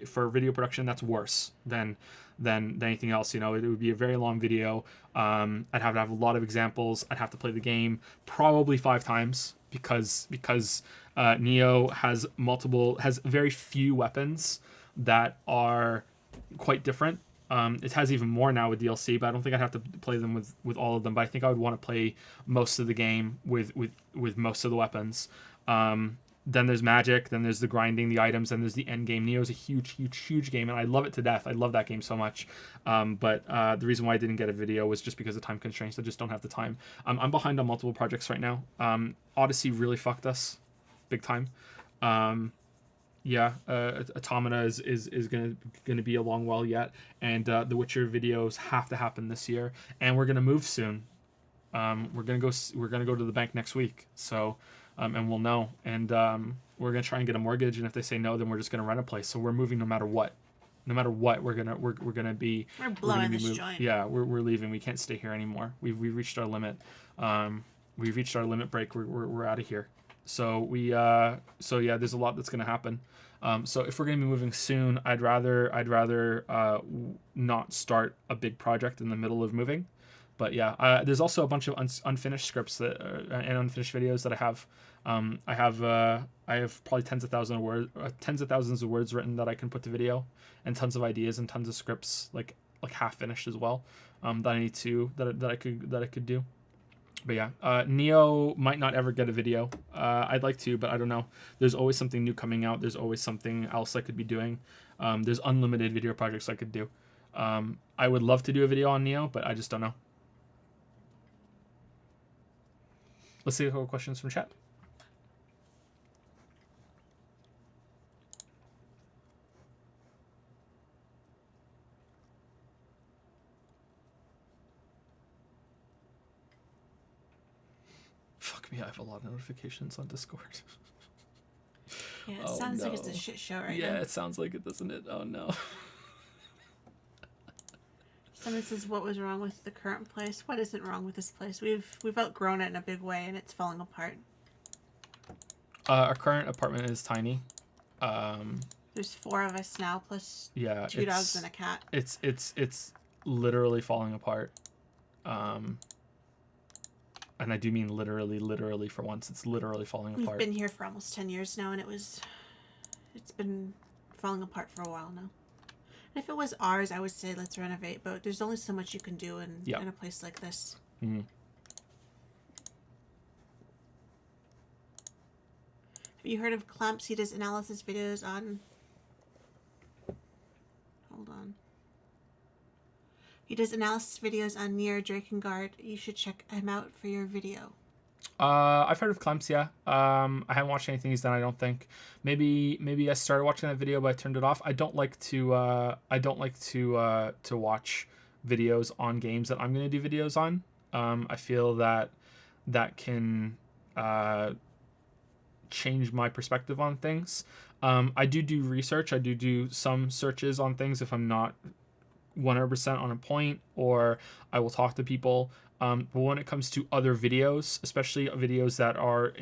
for video production, that's worse than anything else. You know, it would be a very long video. I'd have to have a lot of examples. I'd have to play the game probably 5 times because Nioh has very few weapons that are quite different. It has even more now with DLC, but I don't think I'd have to play them with all of them. But I think I would want to play most of the game with most of the weapons. Then there's magic, then there's the grinding, the items, then there's the end game. Nioh is a huge game, and I love it to death. I love that game so much. But the reason why I didn't get a video was just because of time constraints. I just don't have the time. I'm behind on multiple projects right now. Odyssey really fucked us, big time. Yeah, Automata is gonna be a long while yet, and the Witcher videos have to happen this year, and we're gonna move soon. We're gonna go to the bank next week, so and we'll know, and we're gonna try and get a mortgage, and if they say no, then we're just gonna rent a place. So we're moving no matter what. No matter what, we're gonna be. We're blowing this joint. Yeah, we're leaving. We can't stay here anymore. We've reached our limit. We've reached our limit break. We're out of here. So yeah, there's a lot that's gonna happen. So if we're gonna be moving soon, I'd rather not start a big project in the middle of moving. But yeah, there's also a bunch of unfinished scripts and unfinished videos that I have. I have probably tens of thousands of words written that I can put to video, and tons of ideas and tons of scripts like half finished as well. That I need to that I could do. But yeah, Nioh might not ever get a video. I'd like to, but I don't know. There's always something new coming out. There's always something else I could be doing. There's unlimited video projects I could do. I would love to do a video on Nioh, but I just don't know. Let's see a couple questions from chat. Fuck me, I have a lot of notifications on Discord. Yeah, it sounds like it's a shit show right now. Yeah, it sounds like it, doesn't it? Oh no. Someone says, what was wrong with the current place? What isn't wrong with this place? We've outgrown it in a big way, and it's falling apart. Our current apartment is tiny. There's 4 of us now, plus 2 dogs and a cat. It's literally falling apart. And I do mean literally for once. It's literally falling apart. We've been here for almost 10 years now, and it's been falling apart for a while now. And if it was ours, I would say let's renovate, but there's only so much you can do in a place like this. Mm-hmm. Have you heard of Clamps? He does analysis videos on... Hold on. He does analysis videos on Nier Drakengard. You should check him out for your video. I've heard of Clemps, yeah. I haven't watched anything he's done. I don't think. Maybe I started watching that video, but I turned it off. I don't like to. To watch videos on games that I'm gonna do videos on. I feel that can change my perspective on things. I do research. I do some searches on things if I'm not 100% on a point, or I will talk to people. But when it comes to other videos, especially videos that are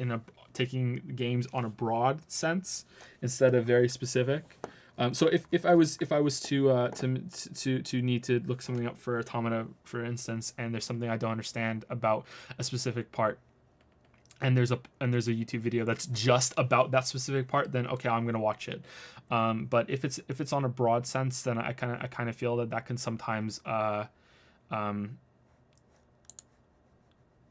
taking games on a broad sense instead of very specific. So if I was to need to look something up for Automata, for instance, and there's something I don't understand about a specific part, and there's a YouTube video that's just about that specific part, then okay, I'm gonna watch it. But if it's on a broad sense, then I kind of feel that can sometimes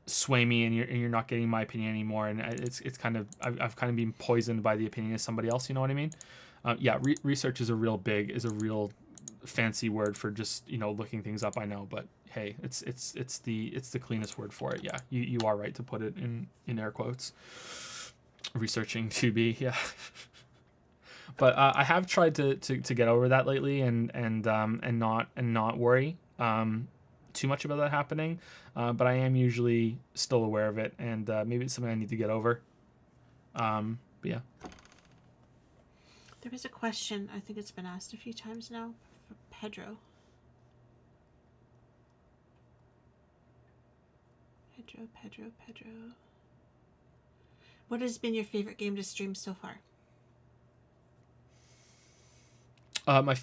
sway me, and you're not getting my opinion anymore, and it's kind of I've kind of been poisoned by the opinion of somebody else. You know what I mean? Research is a real fancy word for just looking things up. I know, but hey, it's the cleanest word for it. Yeah, you are right to put it in air quotes. Researching to be, yeah. But I have tried to get over that lately, and not worry too much about that happening. But I am usually still aware of it, and maybe it's something I need to get over. But yeah. There was a question, I think it's been asked a few times now, for Pedro. Pedro. What has been your favorite game to stream so far? I'm going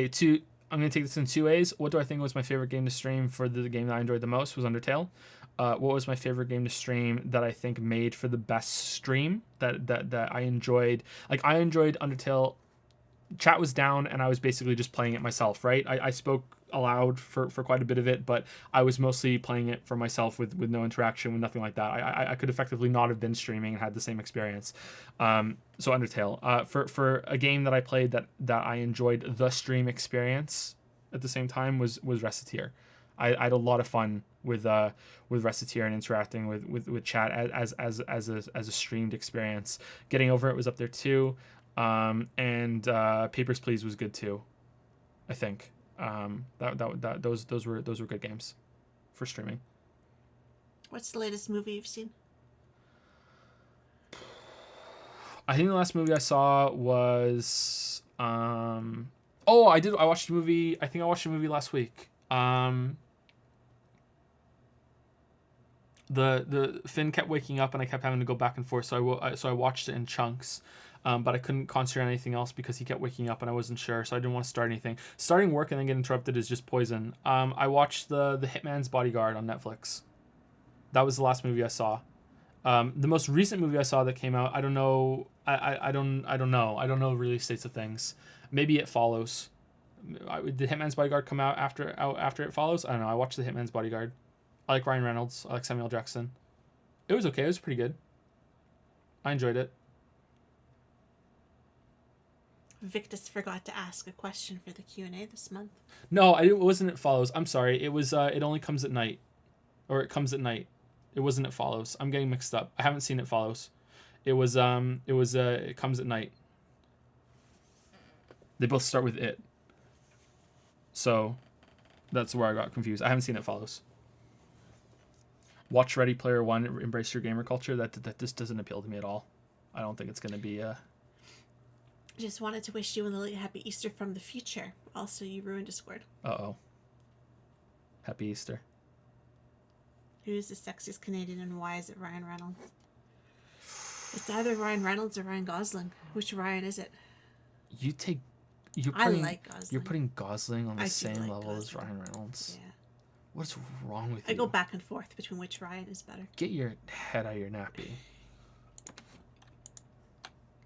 to take this in two ways. What do I think was my favorite game to stream? For the game that I enjoyed the most was Undertale. What was my favorite game to stream that I think made for the best stream that I enjoyed? Like, I enjoyed Undertale. Chat was down, and I was basically just playing it myself, right? I spoke aloud for quite a bit of it, but I was mostly playing it for myself with no interaction, with nothing like that. I could effectively not have been streaming and had the same experience. So Undertale. For a game that I played that I enjoyed the stream experience at the same time was Recettear. I had a lot of fun with Recettear and interacting with chat as a streamed experience. Getting over it was up there too. And Papers, Please was good too, I think. Those were good games for streaming. What's the latest movie you've seen? I think the last movie I saw was I watched a movie. I think I watched a movie last week. The Finn kept waking up, and I kept having to go back and forth, so I watched it in chunks. But I couldn't concentrate on anything else because he kept waking up and I wasn't sure, so I didn't want to start anything. Starting work and then get interrupted is just poison. I watched the Hitman's Bodyguard on Netflix. That was the last movie I saw. The most recent movie I saw that came out, I don't know. I don't know. I don't know release dates of things. Maybe It Follows. Did Hitman's Bodyguard come out after It Follows? I don't know. I watched the Hitman's Bodyguard. I like Ryan Reynolds. I like Samuel Jackson. It was okay. It was pretty good. I enjoyed it. Victus forgot to ask a question for the Q&A this month. No, it wasn't It Follows. I'm sorry. It was It Only Comes at Night. Or It Comes at Night. It wasn't It Follows. I'm getting mixed up. I haven't seen It Follows. It was It Comes at Night. They both start with it. So that's where I got confused. I haven't seen It Follows. Watch Ready Player One, embrace your gamer culture. That just doesn't appeal to me at all. I don't think it's going to be Just wanted to wish you and Lily a happy Easter from the future. Also, you ruined Discord. Uh-oh. Happy Easter. Who is the sexiest Canadian and why is it Ryan Reynolds? It's either Ryan Reynolds or Ryan Gosling. Which Ryan is it? I like Gosling. You're putting Gosling on the same level Gosling. as Ryan Reynolds. Yeah. What's wrong with you? I go back and forth between which Ryan is better. Get your head out of your nappy.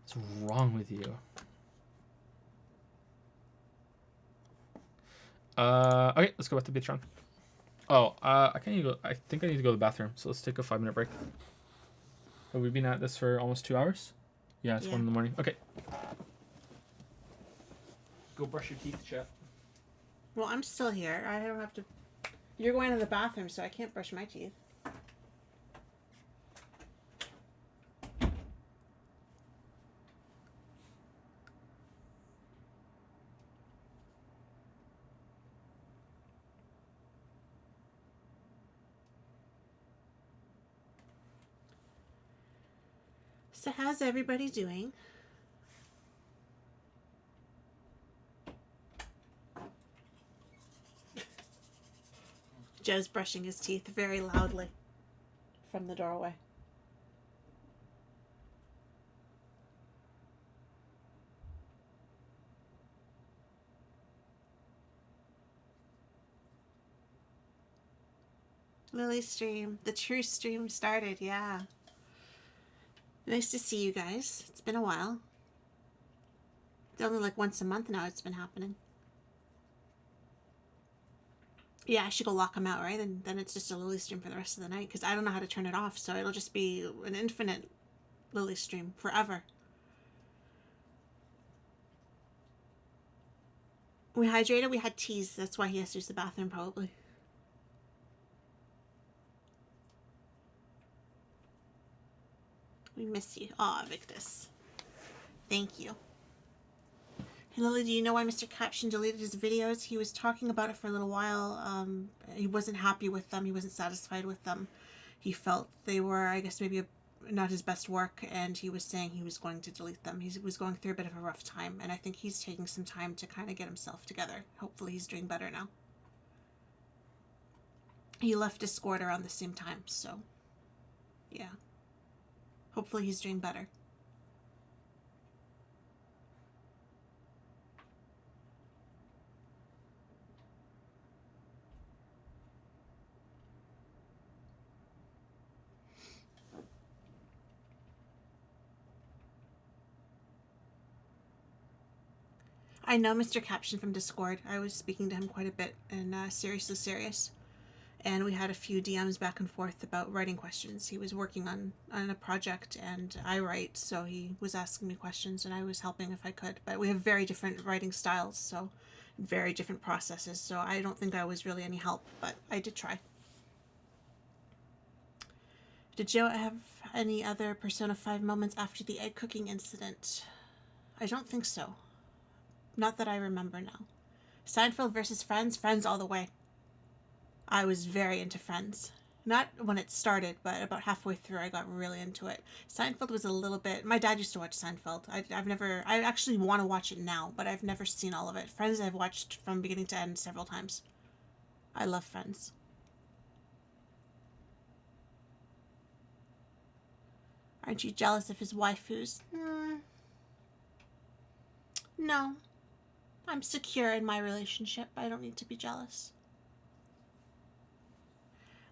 What's wrong with you? Okay, let's go back to Patreon. Oh, I think I need to go to the bathroom, so let's take a 5-minute break. Have we been at this for almost 2 hours? Yeah, it's 1 in the morning. Okay. Go brush your teeth, chat. Well, I'm still here. I don't have to. You're going to the bathroom, so I can't brush my teeth. So, how's everybody doing? Joe's brushing his teeth very loudly from the doorway. Lily's stream, the true stream started, yeah. Nice to see you guys. It's been a while. It's only like once a month now it's been happening. Yeah, I should go lock him out, right? And then it's just a Lily stream for the rest of the night because I don't know how to turn it off, so it'll just be an infinite Lily stream forever. We hydrated, we had teas. That's why he has to use the bathroom, probably. We miss you. Aw, Victus. Thank you. Hey, Lily, do you know why Mr. Caption deleted his videos? He was talking about it for a little while. He wasn't happy with them. He wasn't satisfied with them. He felt they were, I guess, maybe not his best work, and he was saying he was going to delete them. He was going through a bit of a rough time, and I think he's taking some time to kind of get himself together. Hopefully he's doing better now. He left Discord around the same time, so yeah. Hopefully he's doing better. I know Mr. Caption from Discord. I was speaking to him quite a bit in Seriously Serious. And we had a few DMs back and forth about writing questions. He was working on a project, and I write, so he was asking me questions, and I was helping if I could. But we have very different writing styles, so very different processes, so I don't think I was really any help, but I did try. Did Joe have any other Persona 5 moments after the egg cooking incident? I don't think so. Not that I remember now. Seinfeld versus Friends? Friends all the way. I was very into Friends. Not when it started, but about halfway through I got really into it. Seinfeld was a little bit... My dad used to watch Seinfeld. I've never... I actually want to watch it now, but I've never seen all of it. Friends I've watched from beginning to end several times. I love Friends. Aren't you jealous of his waifus? No. I'm secure in my relationship. I don't need to be jealous.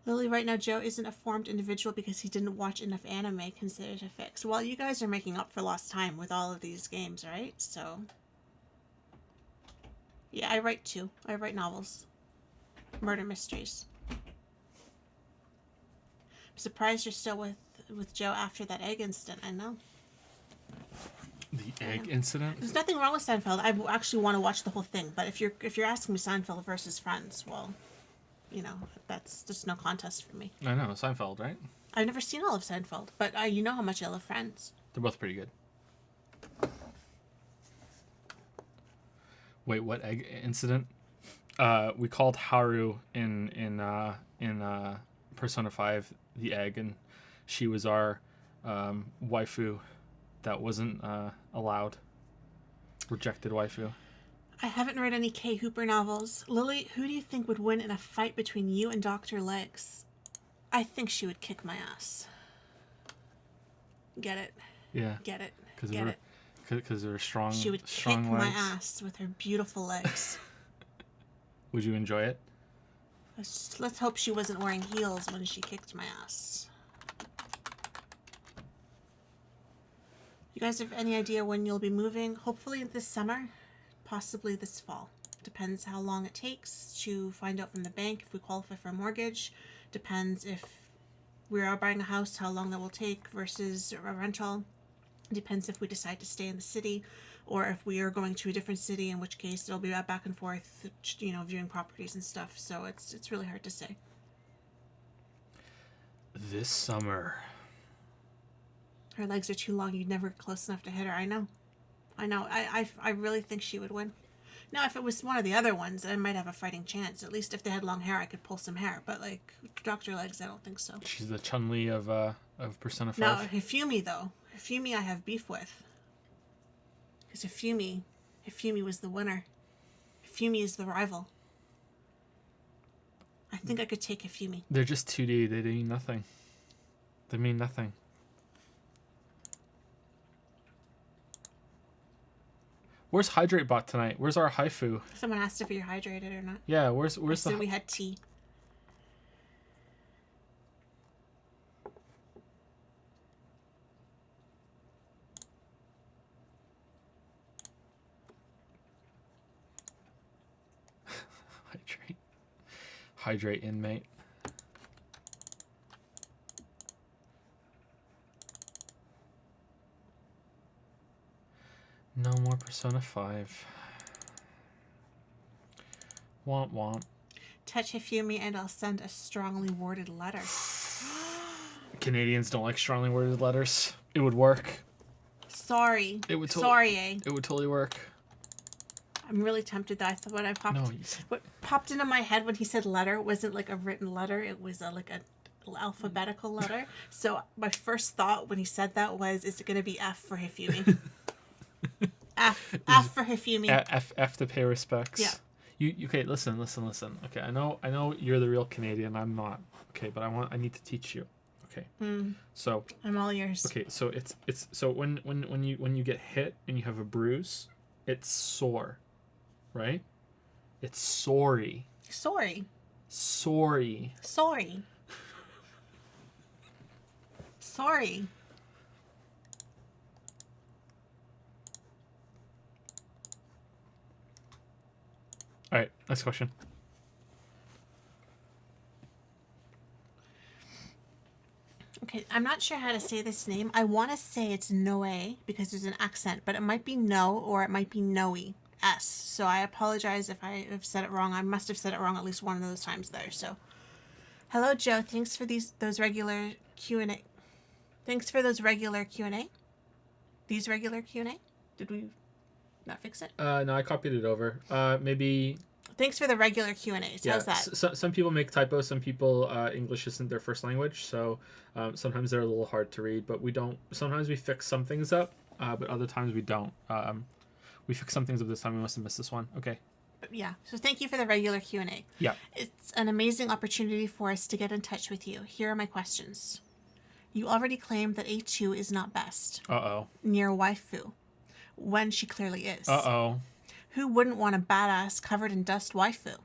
Lily, right now, Joe isn't a formed individual because he didn't watch enough anime. Consider it a fix. Well, you guys are making up for lost time with all of these games, right? So, yeah, I write too. I write novels. Murder mysteries. I'm surprised you're still with Joe after that egg incident. I know. The egg incident? There's nothing wrong with Seinfeld. I actually want to watch the whole thing. But if you're asking me Seinfeld versus Friends, well, you know, that's just no contest for me. I know, Seinfeld, right? I've never seen all of Seinfeld, but you know how much I love Friends. They're both pretty good. Wait, what egg incident? We called Haru in Persona 5 the egg, and she was our waifu that wasn't allowed. Rejected waifu. I haven't read any Kay Hooper novels. Lily, who do you think would win in a fight between you and Dr. Legs? I think she would kick my ass. Get it? Yeah. Get it? Get it? Because they're strong. She would strong kick legs. my ass with her beautiful legs. Would you enjoy it? Let's hope she wasn't wearing heels when she kicked my ass. You guys have any idea when you'll be moving? Hopefully this summer, possibly this fall. Depends how long it takes to find out from the bank if we qualify for a mortgage. Depends if we are buying a house, how long that will take versus a rental. Depends if we decide to stay in the city. or if we are going to a different city, in which case it'll be back and forth, viewing properties and stuff. So it's really hard to say. This summer. Her legs are too long. You'd never get close enough to hit her. I know. I really think she would win. Now, if it was one of the other ones, I might have a fighting chance. At least if they had long hair, I could pull some hair. But like Dr. Legs, I don't think so. She's the Chun-Li of Persona 5. No, Hifumi though. Hifumi I have beef with. Because Hifumi was the winner. Hifumi is the rival. I think I could take Hifumi. They're just 2D. They mean nothing. They mean nothing. Where's Hydrate Bot tonight? Where's our Haifu? Someone asked if you're hydrated or not. Yeah, where's I said we had tea. Hydrate inmate. No more Persona 5. Womp womp. Touch Hifumi and I'll send a strongly worded letter. Canadians don't like strongly worded letters. It would work. Sorry. It would Sorry, eh? It would totally work. I'm really tempted that I thought what popped into my head when he said letter wasn't like a written letter. It was like a alphabetical letter. So my first thought when he said that was, is it going to be F for Hifumi? F for Hifumi. F to pay respects. Yeah. You okay, listen. Okay, I know you're the real Canadian, I'm not. Okay, but I need to teach you. Okay. So I'm all ears. Okay, so it's so when you get hit and you have a bruise, it's sore. Right? It's sorry. Sorry. Sorry. Sorry. Sorry. All right, next question. Okay, I'm not sure how to say this name. I want to say it's Noe because there's an accent, but it might be no or it might be Noe. S. So I apologize if I have said it wrong. I must have said it wrong at least one of those times there. So, hello, Joe. Thanks for those regular Q&A. Thanks for those regular Q&A. These regular Q&A. Did we not fix it? No, I copied it over. Maybe. Thanks for the regular Q&As. Yeah, How's that? Some people make typos. Some people English isn't their first language, so sometimes they're a little hard to read. But we don't. Sometimes we fix some things up, but other times we don't. We fixed some things up this time. We must have missed this one. Okay. Yeah. So thank you for the regular Q&A. Yeah. It's an amazing opportunity for us to get in touch with you. Here are my questions. You already claimed that A2 is not best. Uh-oh. Near waifu. When she clearly is. Uh-oh. Who wouldn't want a badass covered in dust waifu?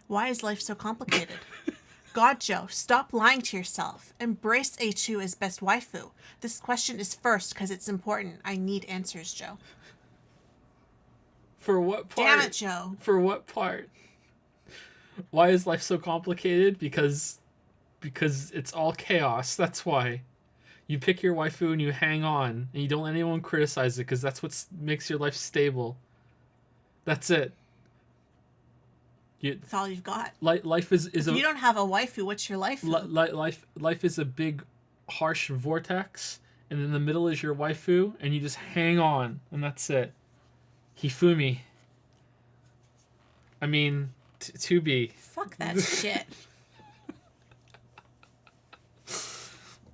Why is life so complicated? God, Joe, stop lying to yourself. Embrace A2 as best waifu. This question is first because it's important. I need answers, Joe. For what part? Damn it, Joe. For what part? Why is life so complicated? Because it's all chaos. That's why. You pick your waifu and you hang on, and you don't let anyone criticize it because that's what makes your life stable. That's it. That's all you've got. Life is if you don't have a waifu, what's your life? Life is a big, harsh vortex, and in the middle is your waifu, and you just hang on, and that's it. Hifumi. I mean, to be. Fuck that shit.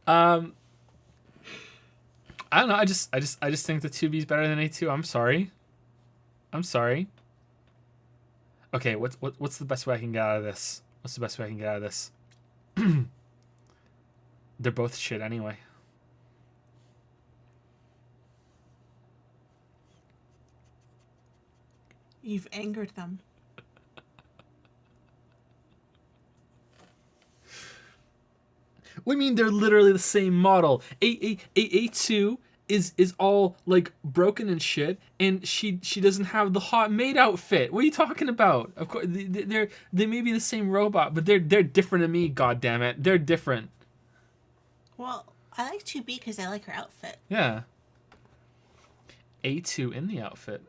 I don't know. I just think the 2B is better than A2. I'm sorry. Okay, what's the best way I can get out of this? They're both shit anyway. You've angered them. What do you mean they're literally the same model? A2 is all like broken and shit, and she doesn't have the hot maid outfit. What are you talking about? Of course they may be the same robot, but they're different to me. God damn it, they're different. Well, I like 2B because I like her outfit. Yeah. A2 in the outfit.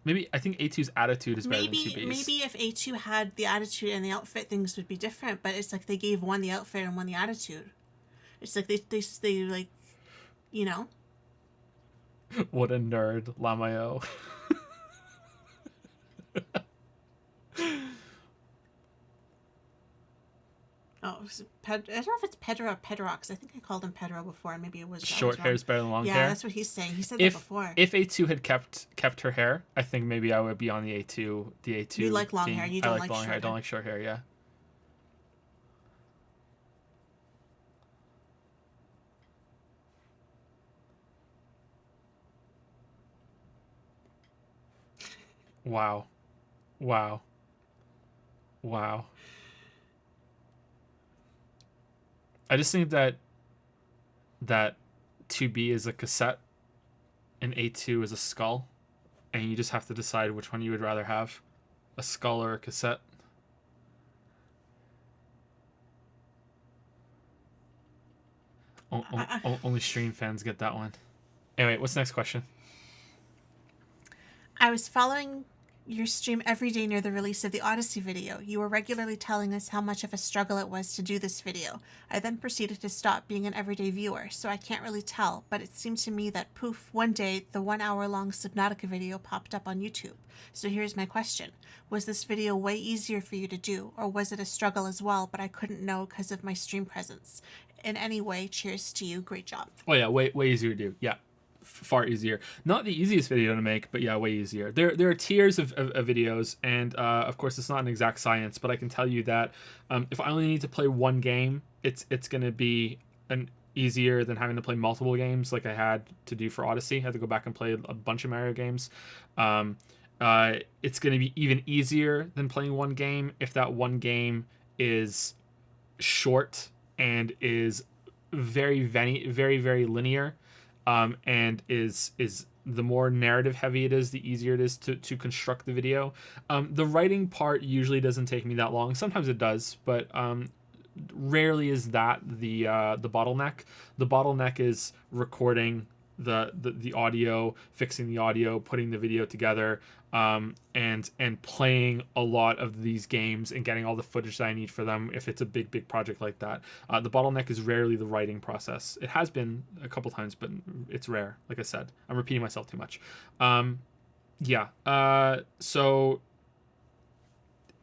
Maybe I think A2's attitude is better than 2B's. Maybe if A2 had the attitude and the outfit, things would be different. But it's like they gave one the outfit and one the attitude. It's like they like, you know. What a nerd, Lamayo. Oh, I don't know if it's Pedro or Pedrox. I think I called him Pedro before. Maybe it was Short hair is better than long hair. Yeah, that's what he's saying. He said that before. If A2 had kept her hair, I think maybe I would be on the A2. The A2. You like long hair. You don't like long hair. I don't like short hair. Yeah. Wow. Wow. Wow. I just think that 2B is a cassette and A2 is a skull, and you just have to decide which one you would rather have, a skull or a cassette. Only stream fans get that one. Anyway, what's the next question? I was following your stream every day near the release of the Odyssey video. You were regularly telling us how much of a struggle it was to do this video. I then proceeded to stop being an everyday viewer, so I can't really tell, but it seemed to me that poof, one day the 1 hour long Subnautica video popped up on YouTube. So here's my question. Was this video way easier for you to do, or was it a struggle as well, but I couldn't know because of my stream presence? In any way, cheers to you. Great job. Oh yeah, way easier to do. Yeah. Far easier. Not the easiest video to make, but yeah, way easier. There are tiers of videos, and of course it's not an exact science, but I can tell you that if I only need to play one game, it's going to be an easier than having to play multiple games like I had to do for Odyssey. I had to go back and play a bunch of Mario games. It's going to be even easier than playing one game if that one game is short and is very very linear. And is the more narrative heavy it is, the easier it is to construct the video. The writing part usually doesn't take me that long. Sometimes it does, but rarely is that the bottleneck. The bottleneck is recording the audio, fixing the audio, putting the video together, and playing a lot of these games and getting all the footage that I need for them if it's a big project like that. The bottleneck is rarely the writing process. It has been a couple times, but it's rare. Like I said, I'm repeating myself too much. So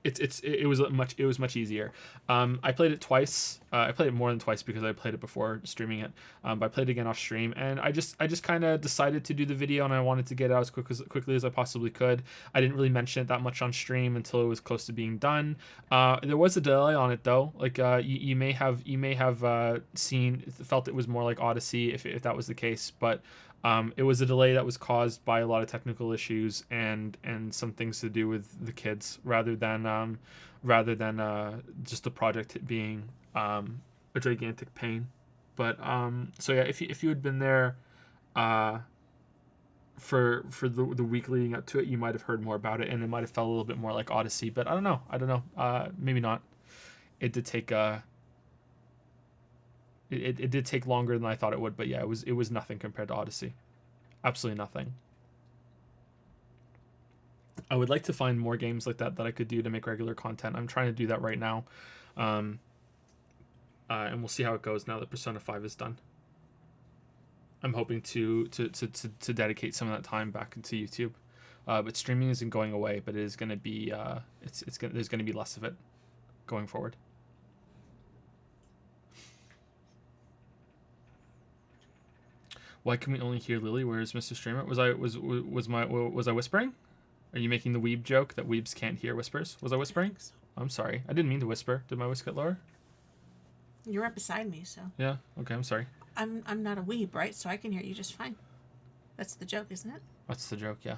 it was much easier. I played it twice. I played it more than twice because I played it before streaming it. But I played it again off stream, and I just kind of decided to do the video, and I wanted to get it out as quickly as I possibly could. I didn't really mention it that much on stream until it was close to being done. There was a delay on it though. Like you may have felt it was more like Odyssey if that was the case, but it was a delay that was caused by a lot of technical issues and some things to do with the kids rather than just the project being a gigantic pain. But so yeah, if you had been there for the week leading up to it, you might have heard more about it, and it might have felt a little bit more like Odyssey. But I don't know. Maybe not. It did take It did take longer than I thought it would, but yeah, it was nothing compared to Odyssey. Absolutely nothing. I would like to find more games like that I could do to make regular content. I'm trying to do that right now. And we'll see how it goes now that Persona 5 is done. I'm hoping to dedicate some of that time back into YouTube. But streaming isn't going away, but it is going to be there's going to be less of it going forward. Why can we only hear Lily? Where is Mr. Streamer? Was I whispering? Are you making the weeb joke that weebs can't hear whispers? Was I whispering? So. I'm sorry. I didn't mean to whisper. Did my voice get lower? You're right beside me, so. Yeah. Okay. I'm sorry. I'm not a weeb, right? So I can hear you just fine. That's the joke, isn't it? That's the joke. Yeah.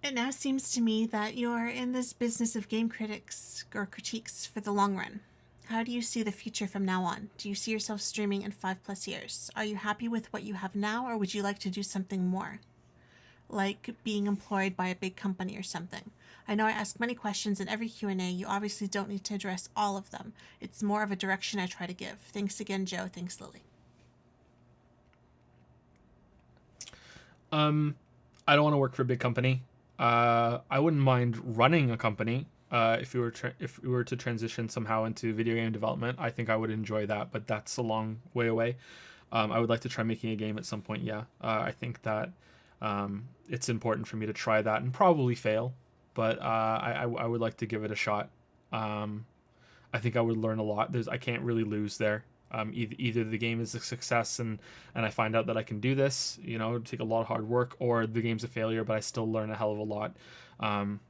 It now seems to me that you're in this business of game critics or critiques for the long run. How do you see the future from now on? Do you see yourself streaming in 5+ years? Are you happy with what you have now, or would you like to do something more? Like being employed by a big company or something. I know I ask many questions in every Q&A. You obviously don't need to address all of them. It's more of a direction I try to give. Thanks again, Joe. Thanks, Lily. I don't want to work for a big company. I wouldn't mind running a company. If we were to transition somehow into video game development, I think I would enjoy that, but that's a long way away. I would like to try making a game at some point. Yeah, I think that it's important for me to try that and probably fail, but I would like to give it a shot. I think I would learn a lot. I can't really lose there. Either the game is a success and I find out that I can do this, take a lot of hard work, or the game's a failure, but I still learn a hell of a lot.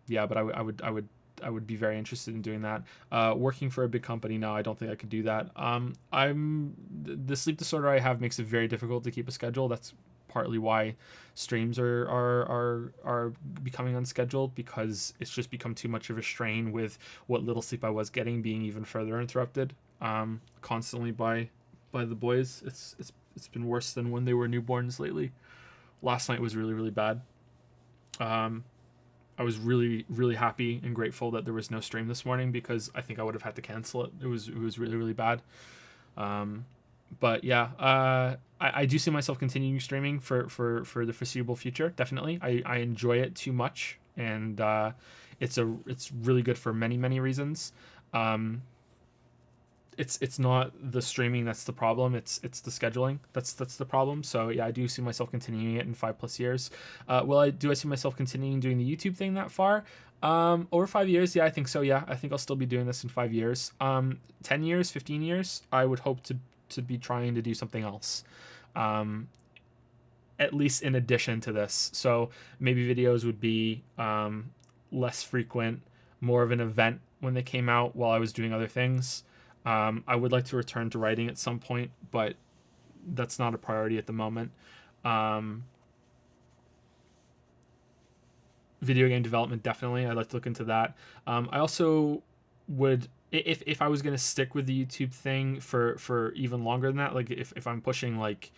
Yeah, but I would be very interested in doing that. Working for a big company, no, I don't think I could do that. The sleep disorder I have makes it very difficult to keep a schedule. That's partly why streams are becoming unscheduled, because it's just become too much of a strain with what little sleep I was getting being even further interrupted constantly by the boys. It's been worse than when they were newborns lately. Last night was really, really bad. I was really, really happy and grateful that there was no stream this morning, because I think I would have had to cancel it. It was really, really bad. But yeah, I do see myself continuing streaming for the foreseeable future. Definitely, I enjoy it too much, and it's really good for many, many reasons. It's not the streaming that's the problem. It's the scheduling that's the problem. So yeah, I do see myself continuing it in 5+ years. Do I see myself continuing doing the YouTube thing that far? Over 5 years, yeah, I think so. Yeah, I think I'll still be doing this in 5 years. 10 years, 15 years, I would hope to be trying to do something else. At least in addition to this. So maybe videos would be less frequent, more of an event when they came out while I was doing other things. I would like to return to writing at some point, but that's not a priority at the moment. Video game development, definitely. I'd like to look into that. I also would, if I was going to stick with the YouTube thing for even longer than that, like if I'm pushing like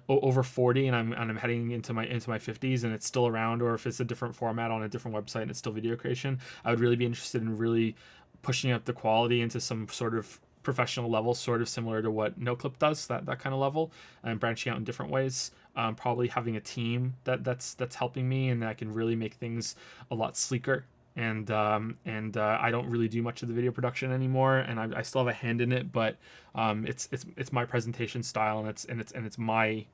over 40 and I'm heading into my 50s and it's still around, or if it's a different format on a different website and it's still video creation, I would really be interested in really pushing up the quality into some sort of professional level, sort of similar to what NoClip does, that kind of level, and branching out in different ways. Probably having a team that's helping me, and I can really make things a lot sleeker. And I don't really do much of the video production anymore, and I still have a hand in it, but it's my presentation style, and it's my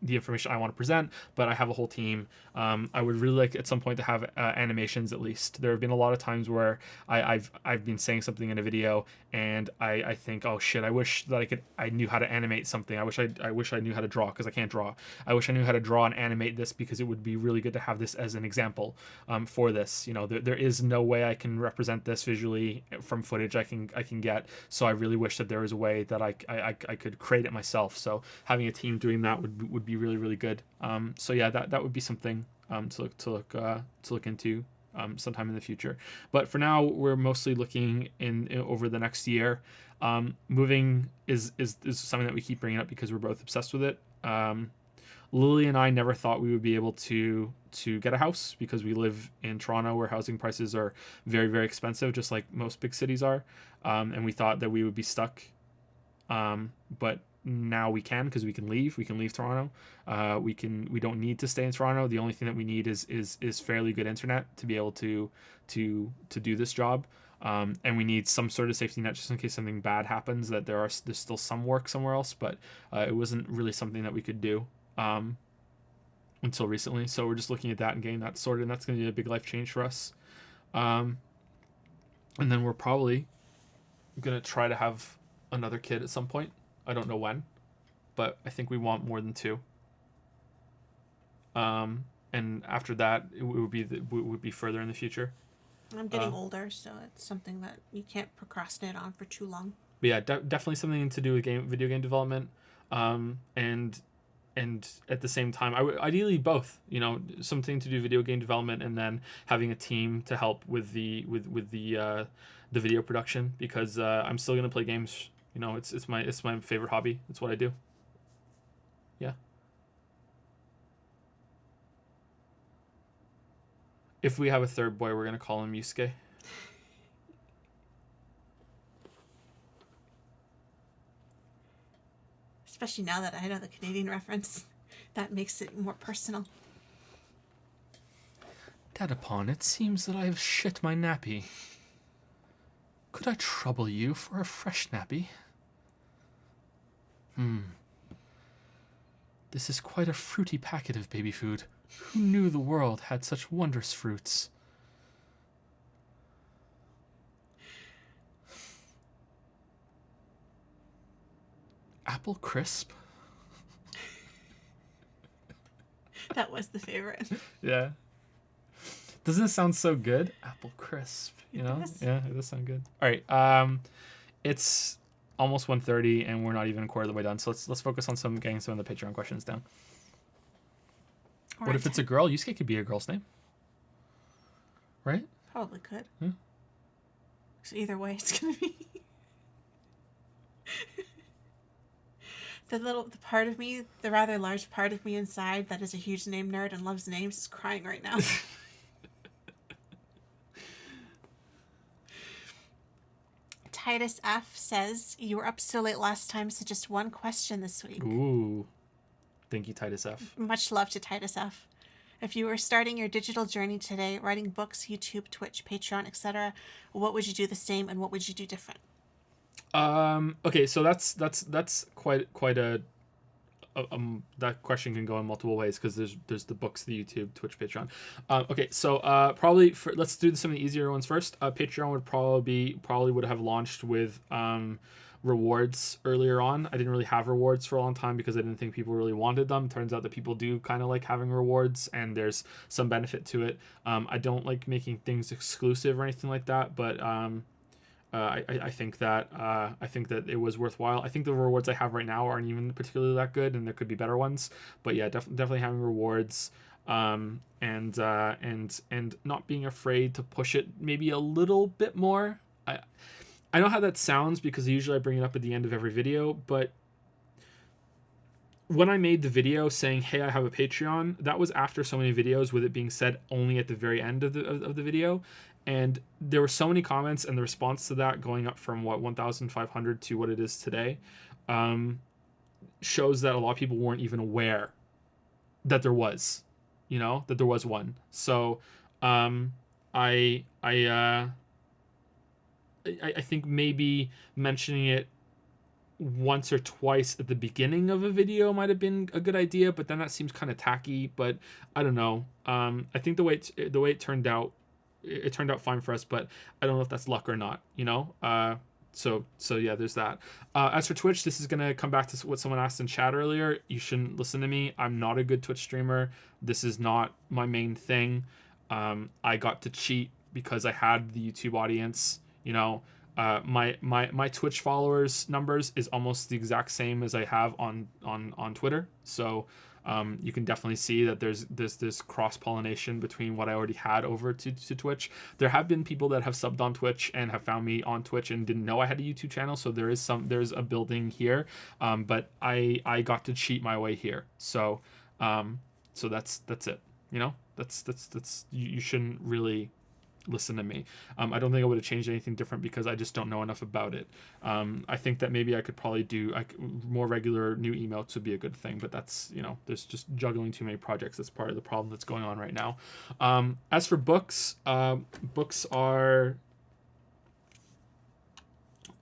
the information I want to present, but I have a whole team. I would really like at some point to have animations at least. There have been a lot of times where I've been saying something in a video and I think, oh shit, I wish that I knew how to animate something. I wish I knew how to draw, because I can't draw. I wish I knew how to draw and animate this, because it would be really good to have this as an example for this. There is no way I can represent this visually from footage I can get. So I really wish that there was a way that I could create it myself. So having a team doing that would be really, really good. So yeah, that would be something to look into sometime in the future. But for now, we're mostly looking in over the next year. Moving is something that we keep bringing up because we're both obsessed with it. Lily and I never thought we would be able to get a house, because we live in Toronto, where housing prices are very, very expensive, just like most big cities are. And we thought that we would be stuck. But now we can, because we can leave Toronto. We don't need to stay in Toronto. The only thing that we need is fairly good internet to be able to do this job. And we need some sort of safety net just in case something bad happens, that there's still some work somewhere else, but it wasn't really something that we could do until recently. So we're just looking at that and getting that sorted, and that's going to be a big life change for us. And then we're probably going to try to have another kid at some point. I don't know when, but I think we want more than 2. And after that, it would be further in the future. I'm getting older, so it's something that you can't procrastinate on for too long. But yeah, definitely something to do with video game development, and at the same time, ideally both. Something to do video game development, and then having a team to help with the video production, because I'm still gonna play games. It's my favorite hobby. It's what I do. Yeah. If we have a third boy, we're gonna call him Yusuke. Especially now that I know the Canadian reference. That makes it more personal. Dadapon, it seems that I have shit my nappy. Could I trouble you for a fresh nappy? This is quite a fruity packet of baby food. Who knew the world had such wondrous fruits? Apple crisp? That was the favorite. Yeah. Doesn't it sound so good? Apple crisp, you know? does. Yeah, it does sound good. All right. It's almost 1:30 and we're not even a quarter of the way done. So let's focus on getting some of the Patreon questions down. What if it's a girl? Yusuke could be a girl's name. Right? Probably could. Yeah. So either way, it's gonna be the part of me, the rather large part of me inside that is a huge name nerd and loves names, is crying right now. Titus F says, you were up so late last time, so just one question this week. Ooh. Thank you, Titus F. Much love to Titus F. If you were starting your digital journey today, writing books, YouTube, Twitch, Patreon, etc., what would you do the same and what would you do different? Okay, so that's quite a that question can go in multiple ways because there's the books, the YouTube, Twitch, Patreon. Okay, so probably let's do some of the easier ones first. Patreon would probably would have launched with rewards earlier on. I didn't really have rewards for a long time because I didn't think people really wanted them. Turns out that people do kind of like having rewards, and there's some benefit to it. I don't like making things exclusive or anything like that, but I think that it was worthwhile. I think the rewards I have right now aren't even particularly that good, and there could be better ones. But yeah, definitely having rewards, and not being afraid to push it maybe a little bit more. I know how that sounds because usually I bring it up at the end of every video, but when I made the video saying, hey, I have a Patreon, that was after so many videos with it being said only at the very end of the video. And there were so many comments, and the response to that going up from 1,500 to what it is today shows that a lot of people weren't even aware that there was, that there was one. So I think maybe mentioning it once or twice at the beginning of a video might have been a good idea, but then that seems kind of tacky. But I don't know. I think the way it turned out, it turned out fine for us, but I don't know if that's luck or not. So yeah, there's that. As for Twitch, this is gonna come back to what someone asked in chat earlier. You shouldn't listen to me. I'm not a good Twitch streamer. This is not my main thing. I got to cheat because I had the YouTube audience. My Twitch followers numbers is almost the exact same as I have on Twitter. So you can definitely see that there's this cross-pollination between what I already had over to Twitch. There have been people that have subbed on Twitch and have found me on Twitch and didn't know I had a YouTube channel. So there's a building here, but I got to cheat my way here. So that's it. That's you shouldn't really listen to me. I don't think I would have changed anything different because I just don't know enough about it. I think that maybe I could probably do more regular new emails would be a good thing, but that's, there's just juggling too many projects. That's part of the problem that's going on right now. As for books, books are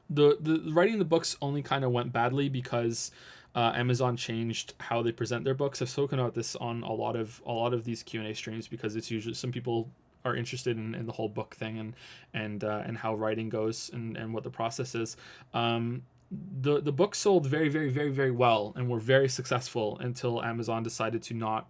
the writing the books only kind of went badly because Amazon changed how they present their books. I've spoken about this on a lot of these Q&A streams because it's usually some people are interested in the whole book thing and how writing goes and what the process is. The book sold very, very, very, very well and were very successful until Amazon decided to not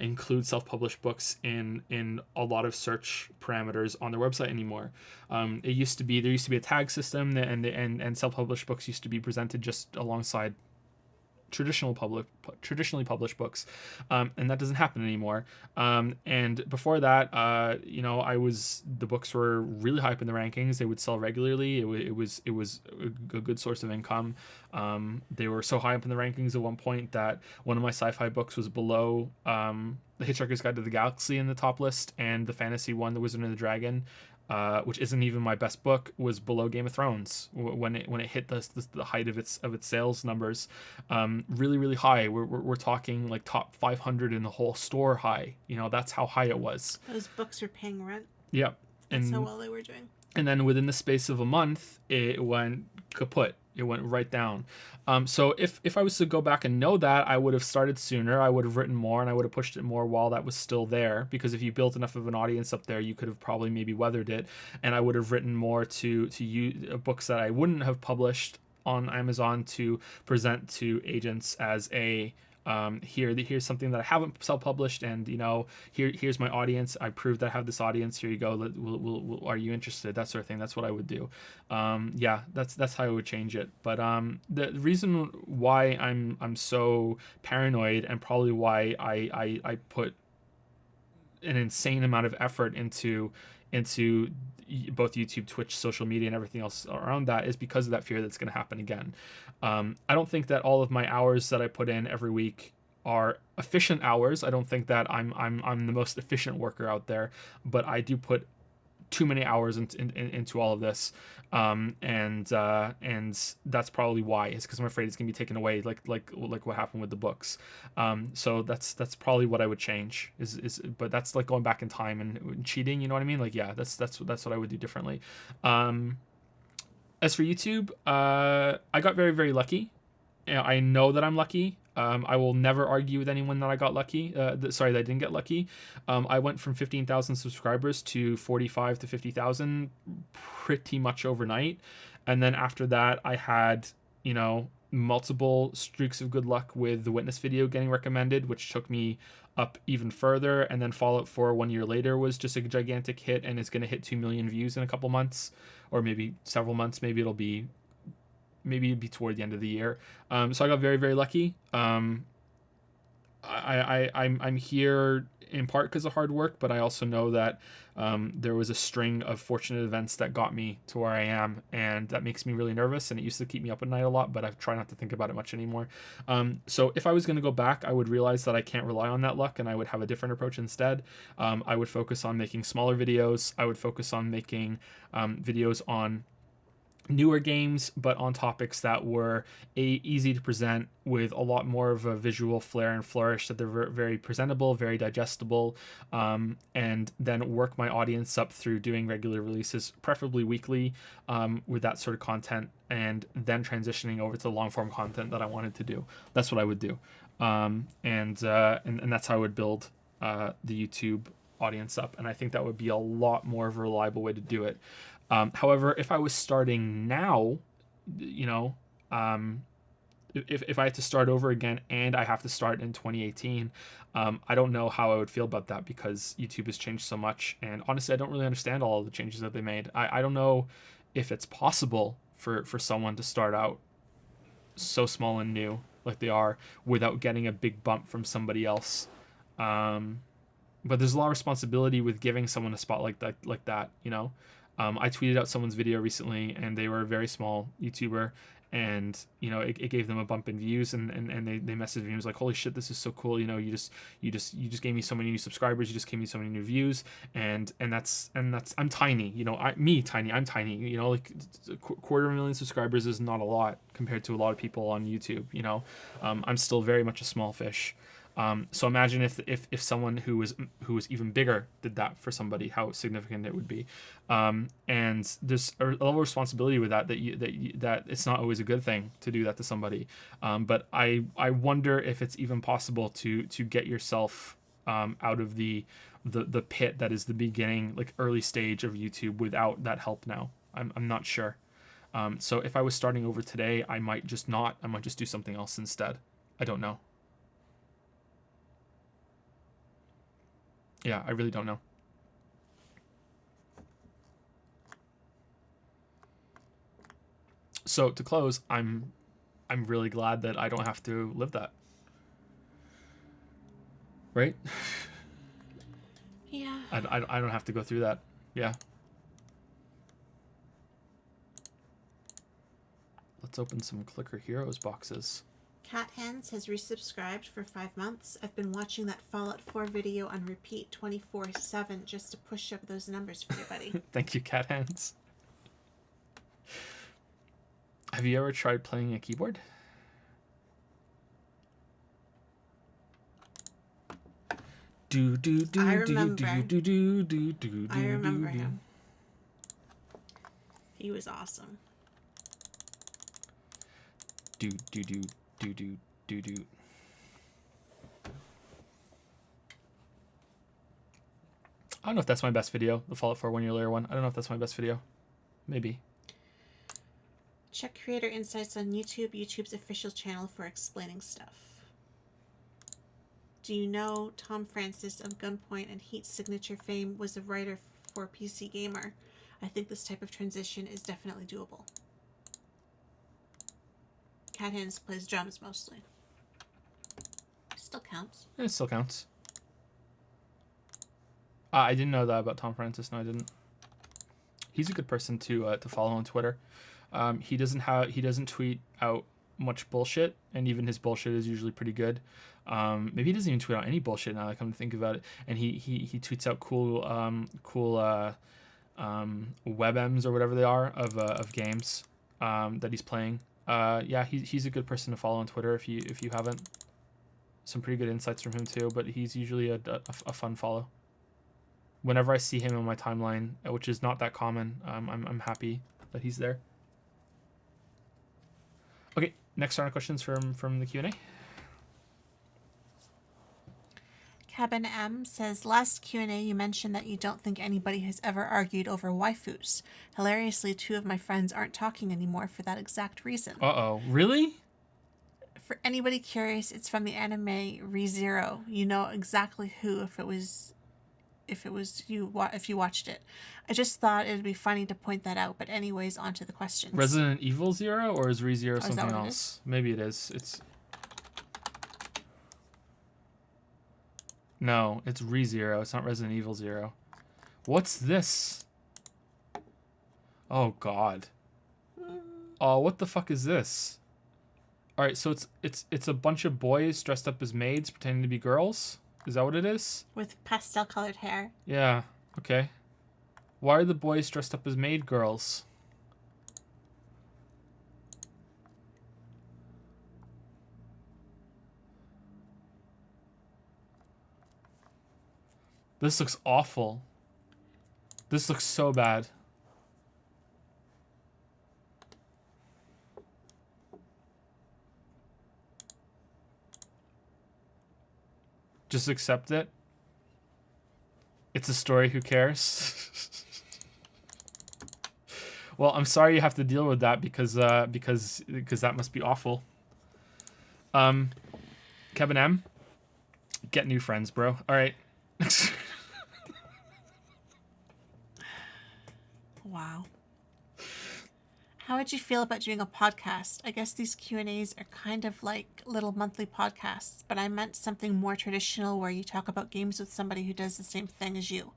include self-published books in a lot of search parameters on their website anymore. There used to be a tag system and self-published books used to be presented just alongside traditionally published books, and that doesn't happen anymore. And before that, the books were really high up in the rankings. They would sell regularly. It was a good source of income. They were so high up in the rankings at one point that one of my sci-fi books was below The Hitchhiker's Guide to the Galaxy in the top list, and the fantasy one, The Wizard and the Dragon, which isn't even my best book, was below Game of Thrones when it hit the height of its sales numbers, really really high. We're talking like top 500 in the whole store high. That's how high it was. Those books are paying rent. Yep. That's how well they were doing. And then within the space of a month, it went kaput. It went right down. So if I was to go back and know that, I would have started sooner. I would have written more, and I would have pushed it more while that was still there. Because if you built enough of an audience up there, you could have probably maybe weathered it. And I would have written more to use books that I wouldn't have published on Amazon to present to agents as a here's something that I haven't self-published, and here's my audience. I proved that I have this audience. Here you go. Are you interested? That sort of thing. That's what I would do. That's how I would change it. But the reason why I'm so paranoid, and probably why I put an insane amount of effort into both YouTube, Twitch, social media, and everything else around that, is because of that fear that's going to happen again. I don't think that all of my hours that I put in every week are efficient hours. I don't think that I'm the most efficient worker out there, but I do put too many hours into all of this, and that's probably why. It's because I'm afraid it's gonna be taken away, like what happened with the books. So that's probably what I would change. But that's like going back in time and cheating. You know what I mean? Like, yeah, that's what I would do differently. As for YouTube, I got very very lucky. I know that I'm lucky. I will never argue with anyone that I got lucky. That I didn't get lucky. I went from 15,000 subscribers to 45 to 50,000 pretty much overnight. And then after that, I had, multiple streaks of good luck with the Witness video getting recommended, which took me up even further. And then Fallout 4 1 year later was just a gigantic hit, and it's going to hit 2 million views in a couple months, or maybe several months. Maybe it'd be toward the end of the year. So I got very, very lucky. I'm here in part because of hard work, but I also know that there was a string of fortunate events that got me to where I am, and that makes me really nervous, and it used to keep me up at night a lot, but I've tried not to think about it much anymore. So if I was going to go back, I would realize that I can't rely on that luck, and I would have a different approach instead. I would focus on making smaller videos. I would focus on making videos on newer games, but on topics that were easy to present with a lot more of a visual flair and flourish, that they're very presentable, very digestible, and then work my audience up through doing regular releases, preferably weekly, with that sort of content, and then transitioning over to the long form content that I wanted to do. That's what I would do, and that's how I would build the YouTube audience up, and I think that would be a lot more of a reliable way to do it. However, if I was starting now, if I had to start over again and I have to start in 2018, I don't know how I would feel about that, because YouTube has changed so much, and honestly, I don't really understand all of the changes that they made. I don't know if it's possible for someone to start out so small and new like they are without getting a big bump from somebody else. But there's a lot of responsibility with giving someone a spot like that. I tweeted out someone's video recently, and they were a very small YouTuber, and it gave them a bump in views, and they messaged me and was like, holy shit, this is so cool. You just gave me so many new subscribers, you just gave me so many new views, and that's I'm tiny. I'm tiny. Like a 250,000 subscribers is not a lot compared to a lot of people on YouTube. I'm still very much a small fish. So imagine if someone who was even bigger did that for somebody, how significant it would be. And there's a level of responsibility with that it's not always a good thing to do that to somebody. But I wonder if it's even possible to get yourself out of the pit that is the beginning, like early stage of YouTube, without that help now. I'm not sure. So if I was starting over today, I might just do something else instead. I don't know. Yeah, I really don't know. So to close, I'm really glad that I don't have to live that. Right? Yeah. I don't have to go through that. Yeah. Let's open some Clicker Heroes boxes. Cat Hands has resubscribed for 5 months. I've been watching that Fallout 4 video on repeat 24/7 just to push up those numbers for you, buddy. Thank you, Cat Hands. Have you ever tried playing a keyboard? Do do do I do remember. do do do do. I remember him. He was awesome. Do do do do do do do. I don't know if that's my best video, the Fallout 4 1 Year Later one. I don't know if that's my best video. Maybe. Check Creator Insights on YouTube, YouTube's official channel for explaining stuff. Do you know Tom Francis of Gunpoint and Heat Signature fame was a writer for PC Gamer? I think this type of transition is definitely doable. Cat Hands plays drums mostly. Still counts. It still counts. I didn't know that about Tom Francis. No, I didn't. He's a good person to follow on Twitter. He doesn't tweet out much bullshit, and even his bullshit is usually pretty good. Maybe he doesn't even tweet out any bullshit now that I come to think about it. And he tweets out cool webms or whatever they are of games that he's playing. Yeah, he's a good person to follow on Twitter if you haven't. Some pretty good insights from him too, but he's usually a fun follow. Whenever I see him on my timeline, which is not that common, I'm happy that he's there. Okay, next round of questions from the Q&A. Cabin M says, last Q&A you mentioned that you don't think anybody has ever argued over waifus. Hilariously, 2 of my friends aren't talking anymore for that exact reason. Uh-oh, really? For anybody curious, it's from the anime ReZero. You know exactly who if you watched it. I just thought it would be funny to point that out, but anyways, on to the questions. Resident Evil 0 or is ReZero is that something what it else? Maybe it is. No, it's ReZero. It's not Resident Evil 0. What's this? Oh god. Oh, what the fuck is this? All right, so it's a bunch of boys dressed up as maids pretending to be girls. Is that what it is? With pastel colored hair. Yeah. Okay. Why are the boys dressed up as maid girls? This looks awful. This looks so bad. Just accept it. It's a story, who cares? Well, I'm sorry you have to deal with that because that must be awful. Kevin M, get new friends, bro. All right. Wow. How would you feel about doing a podcast? I guess these Q&As are kind of like little monthly podcasts, but I meant something more traditional where you talk about games with somebody who does the same thing as you.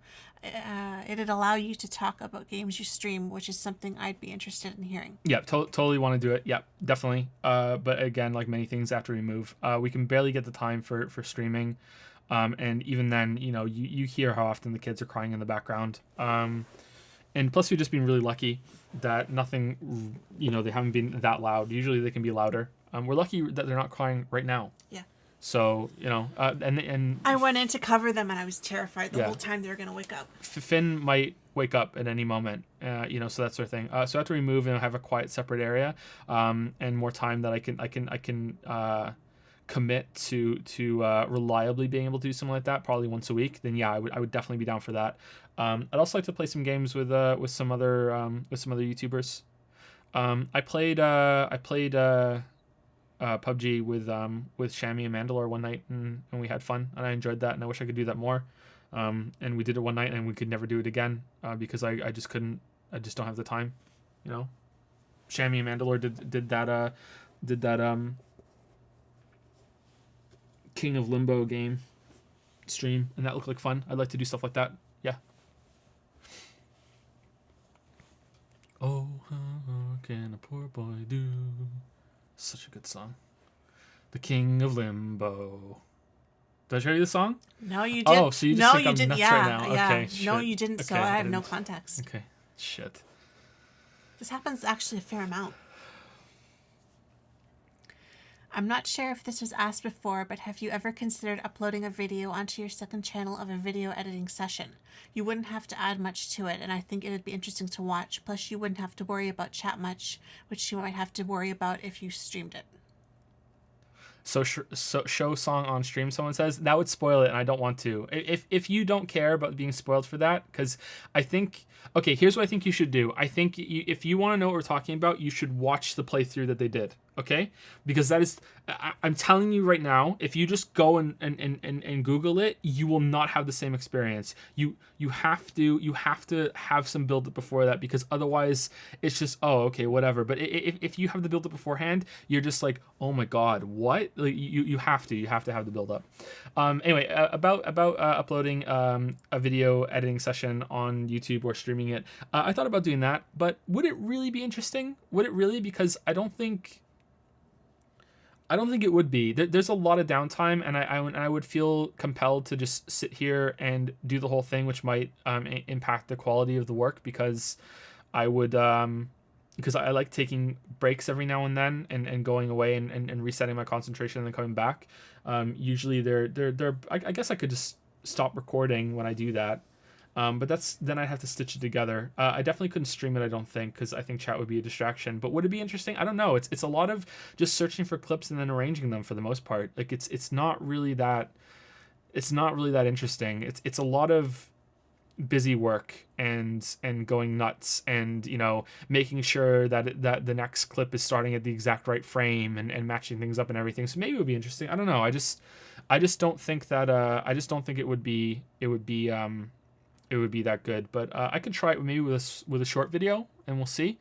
It'd allow you to talk about games you stream, which is something I'd be interested in hearing. Yeah, totally want to do it. Yeah, definitely. But again, like many things after we move, we can barely get the time for streaming. And even then, you hear how often the kids are crying in the background. And plus, we've just been really lucky that nothing, they haven't been that loud. Usually they can be louder. We're lucky that they're not crying right now. Yeah. So, and I went in to cover them and I was terrified the whole time they were going to wake up. Finn might wake up at any moment, so that sort of thing. So after we move and have a quiet separate area, and more time that I can commit to reliably being able to do something like that, probably once a week, then yeah, I would definitely be down for that. I'd also like to play some games with some other YouTubers. I played PUBG with Shammy and Mandalore one night, and we had fun, and I enjoyed that, and I wish I could do that more. And we did it one night, and we could never do it again because I just couldn't. I just don't have the time, Shammy and Mandalore did that King of Limbo game stream, and that looked like fun. I'd like to do stuff like that. Yeah. Oh, how can a poor boy do? Such a good song. The King of Limbo. Did I show you the song? No, you did. Oh, so you just no, think you I'm didn't. nuts Yeah, right now? yeah. Okay, No, shit. you didn't. So Okay, I I have no didn't. context. Okay, shit. This happens actually a fair amount. I'm not sure if this was asked before, but have you ever considered uploading a video onto your second channel of a video editing session? You wouldn't have to add much to it, and I think it'd be interesting to watch. Plus, you wouldn't have to worry about chat much, which you might have to worry about if you streamed it. So show song on stream, someone says. That would spoil it, and I don't want to. If you don't care about being spoiled for that, because I think, okay, here's what I think you should do. I think if you want to know what we're talking about, you should watch the playthrough that they did, okay? Because that is, I'm telling you right now, if you just go and Google it, you will not have the same experience. You have to have some build up before that, because otherwise it's just, oh, okay, whatever. But if you have the build up beforehand, you're just like, oh my god, what? Like, you have to have the build up. Anyway, about uploading a video editing session on YouTube or streaming it. I thought about doing that, but would it really be interesting? Would it really? Because I don't think it would be. There's a lot of downtime, and I would feel compelled to just sit here and do the whole thing, which might impact the quality of the work, because I would because I like taking breaks every now and then and going away and resetting my concentration and then coming back. Usually I guess I could just stop recording when I do that. But then I'd have to stitch it together. I definitely couldn't stream it, I don't think, because I think chat would be a distraction. But would it be interesting? I don't know. It's a lot of just searching for clips and then arranging them for the most part. Like it's not really that interesting. It's a lot of busy work and going nuts, and making sure that the next clip is starting at the exact right frame and matching things up and everything. So maybe it would be interesting. I don't know. I just don't think that it would be that good. But I could try it maybe with a short video, and we'll see.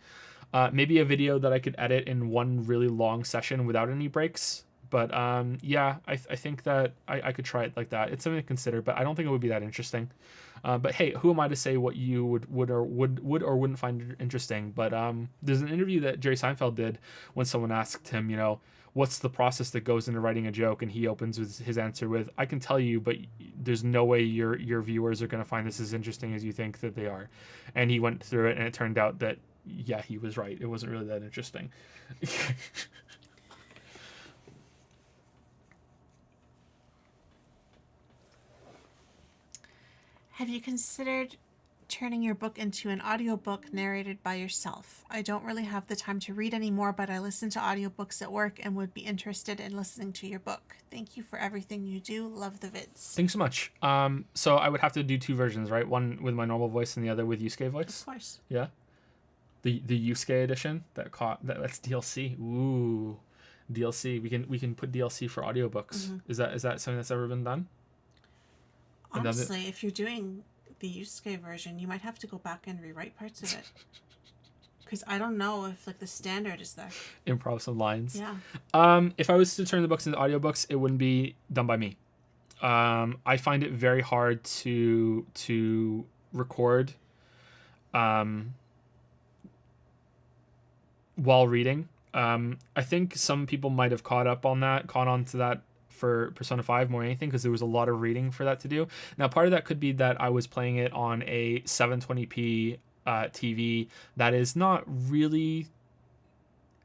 Maybe a video that I could edit in one really long session without any breaks. But yeah, I think that I could try it like that. It's something to consider, but I don't think it would be that interesting. But hey, who am I to say what you would or wouldn't find interesting? But there's an interview that Jerry Seinfeld did when someone asked him, what's the process that goes into writing a joke, and he opens with his answer with, "I can tell you, but there's no way your viewers are going to find this as interesting as you think that they are." And he went through it, and it turned out that, yeah, he was right. It wasn't really that interesting. Have you considered turning your book into an audiobook narrated by yourself? I don't really have the time to read anymore, but I listen to audiobooks at work and would be interested in listening to your book. Thank you for everything you do. Love the vids. Thanks so much. So I would have to do two versions, right? One with my normal voice and the other with Yusuke voice. Of course. Yeah. The Yusuke edition that's DLC. Ooh, DLC. We can put DLC for audiobooks. Mm-hmm. Is that something that's ever been done? Honestly, if you're doing the Yusuke version, you might have to go back and rewrite parts of it. Because I don't know if the standard is there. Improv some lines. Yeah. If I was to turn the books into audiobooks, it wouldn't be done by me. I find it very hard to record while reading. I think some people might have caught on to that for Persona 5 more than anything, because there was a lot of reading for that to do. Now, part of that could be that I was playing it on a 720p TV that is not really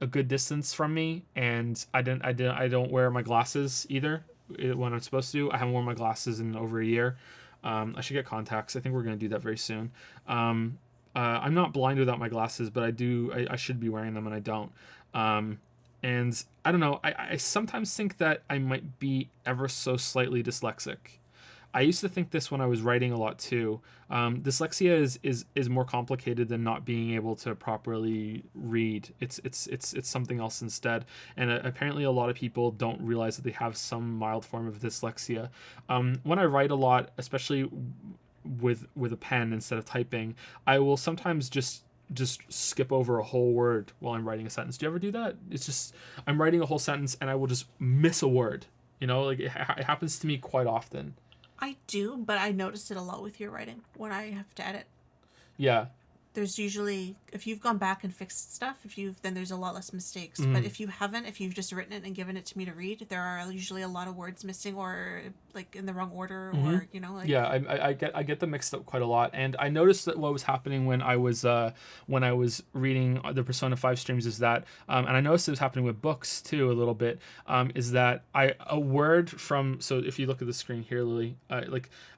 a good distance from me, and I don't wear my glasses either when I'm supposed to. I haven't worn my glasses in over a year. I should get contacts. I think we're going to do that very soon. I'm not blind without my glasses, but I should be wearing them, and I don't. And I don't know, I sometimes think that I might be ever so slightly dyslexic. I used to think this when I was writing a lot too. Dyslexia is more complicated than not being able to properly read. It's something else instead. And apparently a lot of people don't realize that they have some mild form of dyslexia. When I write a lot, especially with a pen instead of typing, I will sometimes just skip over a whole word while I'm writing a sentence. Do you ever do that? It's just, I'm writing a whole sentence and I will just miss a word. It happens to me quite often. I do, but I notice it a lot with your writing when I have to edit. Yeah. there's usually, if you've gone back and fixed stuff, then there's a lot less mistakes. Mm-hmm. But if you haven't, if you've just written it and given it to me to read, there are usually a lot of words missing, or like in the wrong order, Mm-hmm. or like. Yeah, I get them mixed up quite a lot, and I noticed that what was happening when I was reading the Persona 5 streams is that, and I noticed it was happening with books too a little bit, is that a word from, so if you look at the screen here, Lily,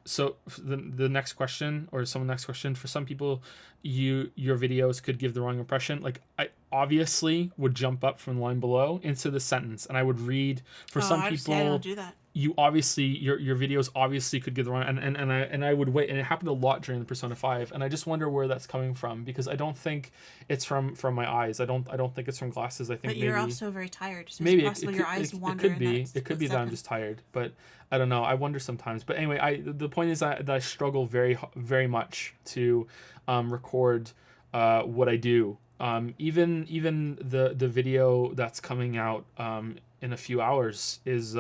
so the next question, or someone next question, for some people, your videos could give the wrong impression. Like, I obviously would jump up from the line below into the sentence, and I would read. For some people, I don't do that. You obviously, your videos obviously could get the wrong, and I would wait, and it happened a lot during the Persona 5, and I just wonder where that's coming from, because I don't think it's from my eyes. I don't think it's from glasses. I think but you're also very tired, so maybe it's possible your eyes wander. It could be that I'm just tired, but I don't know. I wonder sometimes. But anyway, the point is that I struggle very very much to record what I do. Even the video that's coming out in a few hours is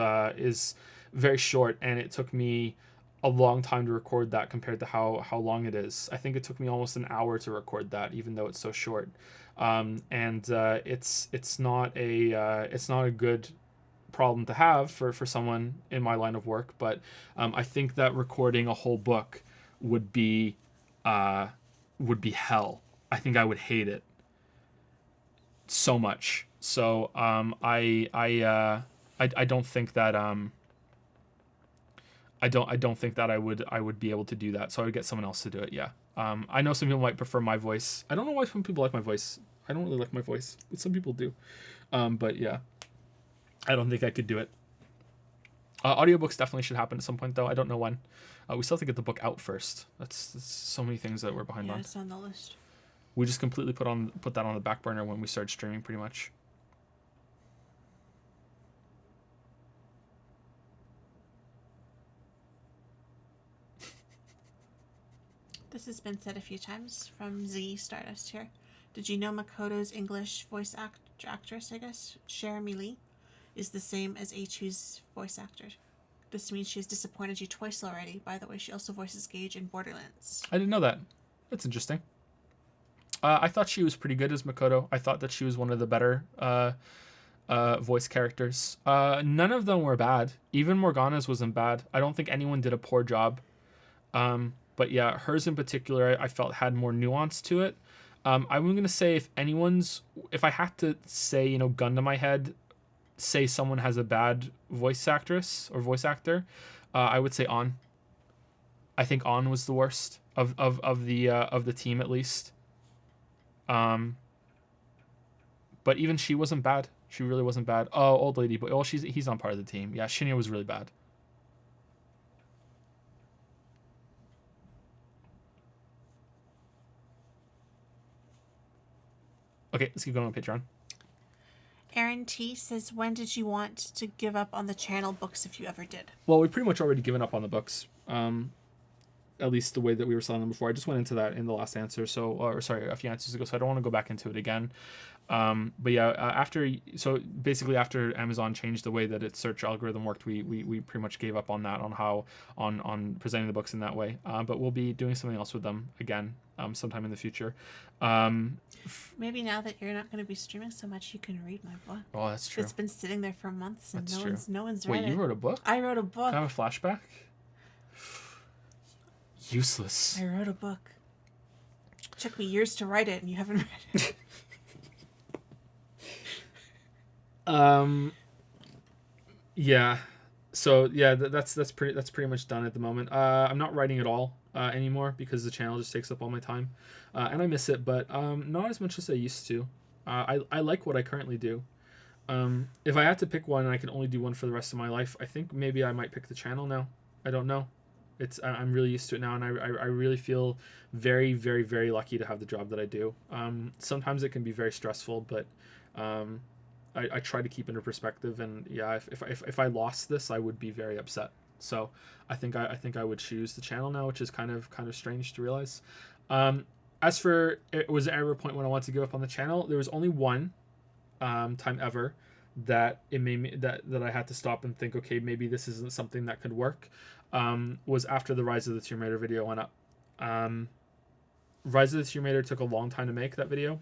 very short, and it took me a long time to record that compared to how long it is. I think it took me almost an hour to record that, even though it's so short. It's not a good problem to have for someone in my line of work, but I think that recording a whole book would be hell. I think I would hate it so much. So I don't think that I don't think that I would be able to do that. So I would get someone else to do it. Yeah. I know some people might prefer my voice. I don't know why some people like my voice. I don't really like my voice, but some people do. But yeah, I don't think I could do it. Audiobooks definitely should happen at some point, though. I don't know when. We still have to get the book out first. That's so many things that we're behind on. Yeah, it's on the list. We just completely put that on the back burner when we started streaming, pretty much. This has been said a few times from Z Stardust here. Did you know Makoto's English voice actress, I guess, Jeremy Lee, is the same as A2's voice actor? This means she has disappointed you twice already. By the way, she also voices Gage in Borderlands. I didn't know that. That's interesting. I thought she was pretty good as Makoto. I thought that she was one of the better voice characters. None of them were bad. Even Morgana's wasn't bad. I don't think anyone did a poor job. But yeah, hers in particular, I felt had more nuance to it. I'm going to say if I had to say, gun to my head, say someone has a bad voice actress or voice actor, I would say An. I think An was the worst of the team, at least. But even she wasn't bad. She really wasn't bad. Oh, old lady, but he's not part of the team. Yeah, Shinya was really bad. Okay, let's keep going on Patreon. Aaron T says, when did you want to give up on the channel books, if you ever did? Well, we've pretty much already given up on the books. At least the way that we were selling them before. I just went into that in the last answer. A few answers ago. So I don't want to go back into it again. But yeah, after Amazon changed the way that its search algorithm worked, we pretty much gave up on that, on presenting the books in that way. But we'll be doing something else with them again, sometime in the future. Maybe now that you're not going to be streaming so much, you can read my book. Oh, that's true. It's been sitting there for months, and no one's read it. Wait, you wrote a book? I wrote a book. Can I have a flashback? Useless. I wrote a book. It took me years to write it, and you haven't read it. Yeah. So yeah, that's pretty much done at the moment. I'm not writing at all anymore because the channel just takes up all my time, and I miss it, but not as much as I used to. I like what I currently do. If I had to pick one and I can only do one for the rest of my life, I think maybe I might pick the channel now. I don't know. I'm really used to it now, and I really feel very, very, very lucky to have the job that I do. Sometimes it can be very stressful, but I try to keep into perspective, and yeah, if I lost this, I would be very upset. So I think I would choose the channel now, which is kind of strange to realize. As for, was there ever a point when I wanted to give up on the channel? There was only one time ever that it made me that I had to stop and think, okay, maybe this isn't something that could work. Was after the Rise of the Tomb Raider video went up. Rise of the Tomb Raider took a long time to make that video.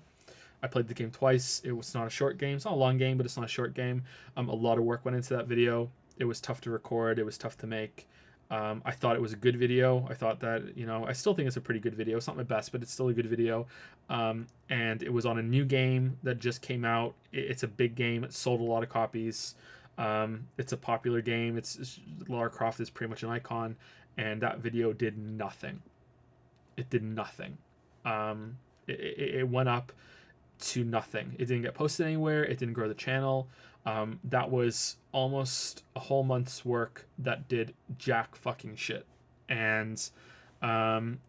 I played the game twice. It was not a short game. It's not a long game, but it's not a short game. A lot of work went into that video. It was tough to record. It was tough to make. I thought it was a good video. I thought that, I still think it's a pretty good video. It's not my best, but it's still a good video. And it was on a new game that just came out. It's a big game. It sold a lot of copies. It's a popular game. Lara Croft is pretty much an icon. And that video did nothing. It did nothing. It went up to nothing. It didn't get posted anywhere. It didn't grow the channel. That was almost a whole month's work that did jack fucking shit. And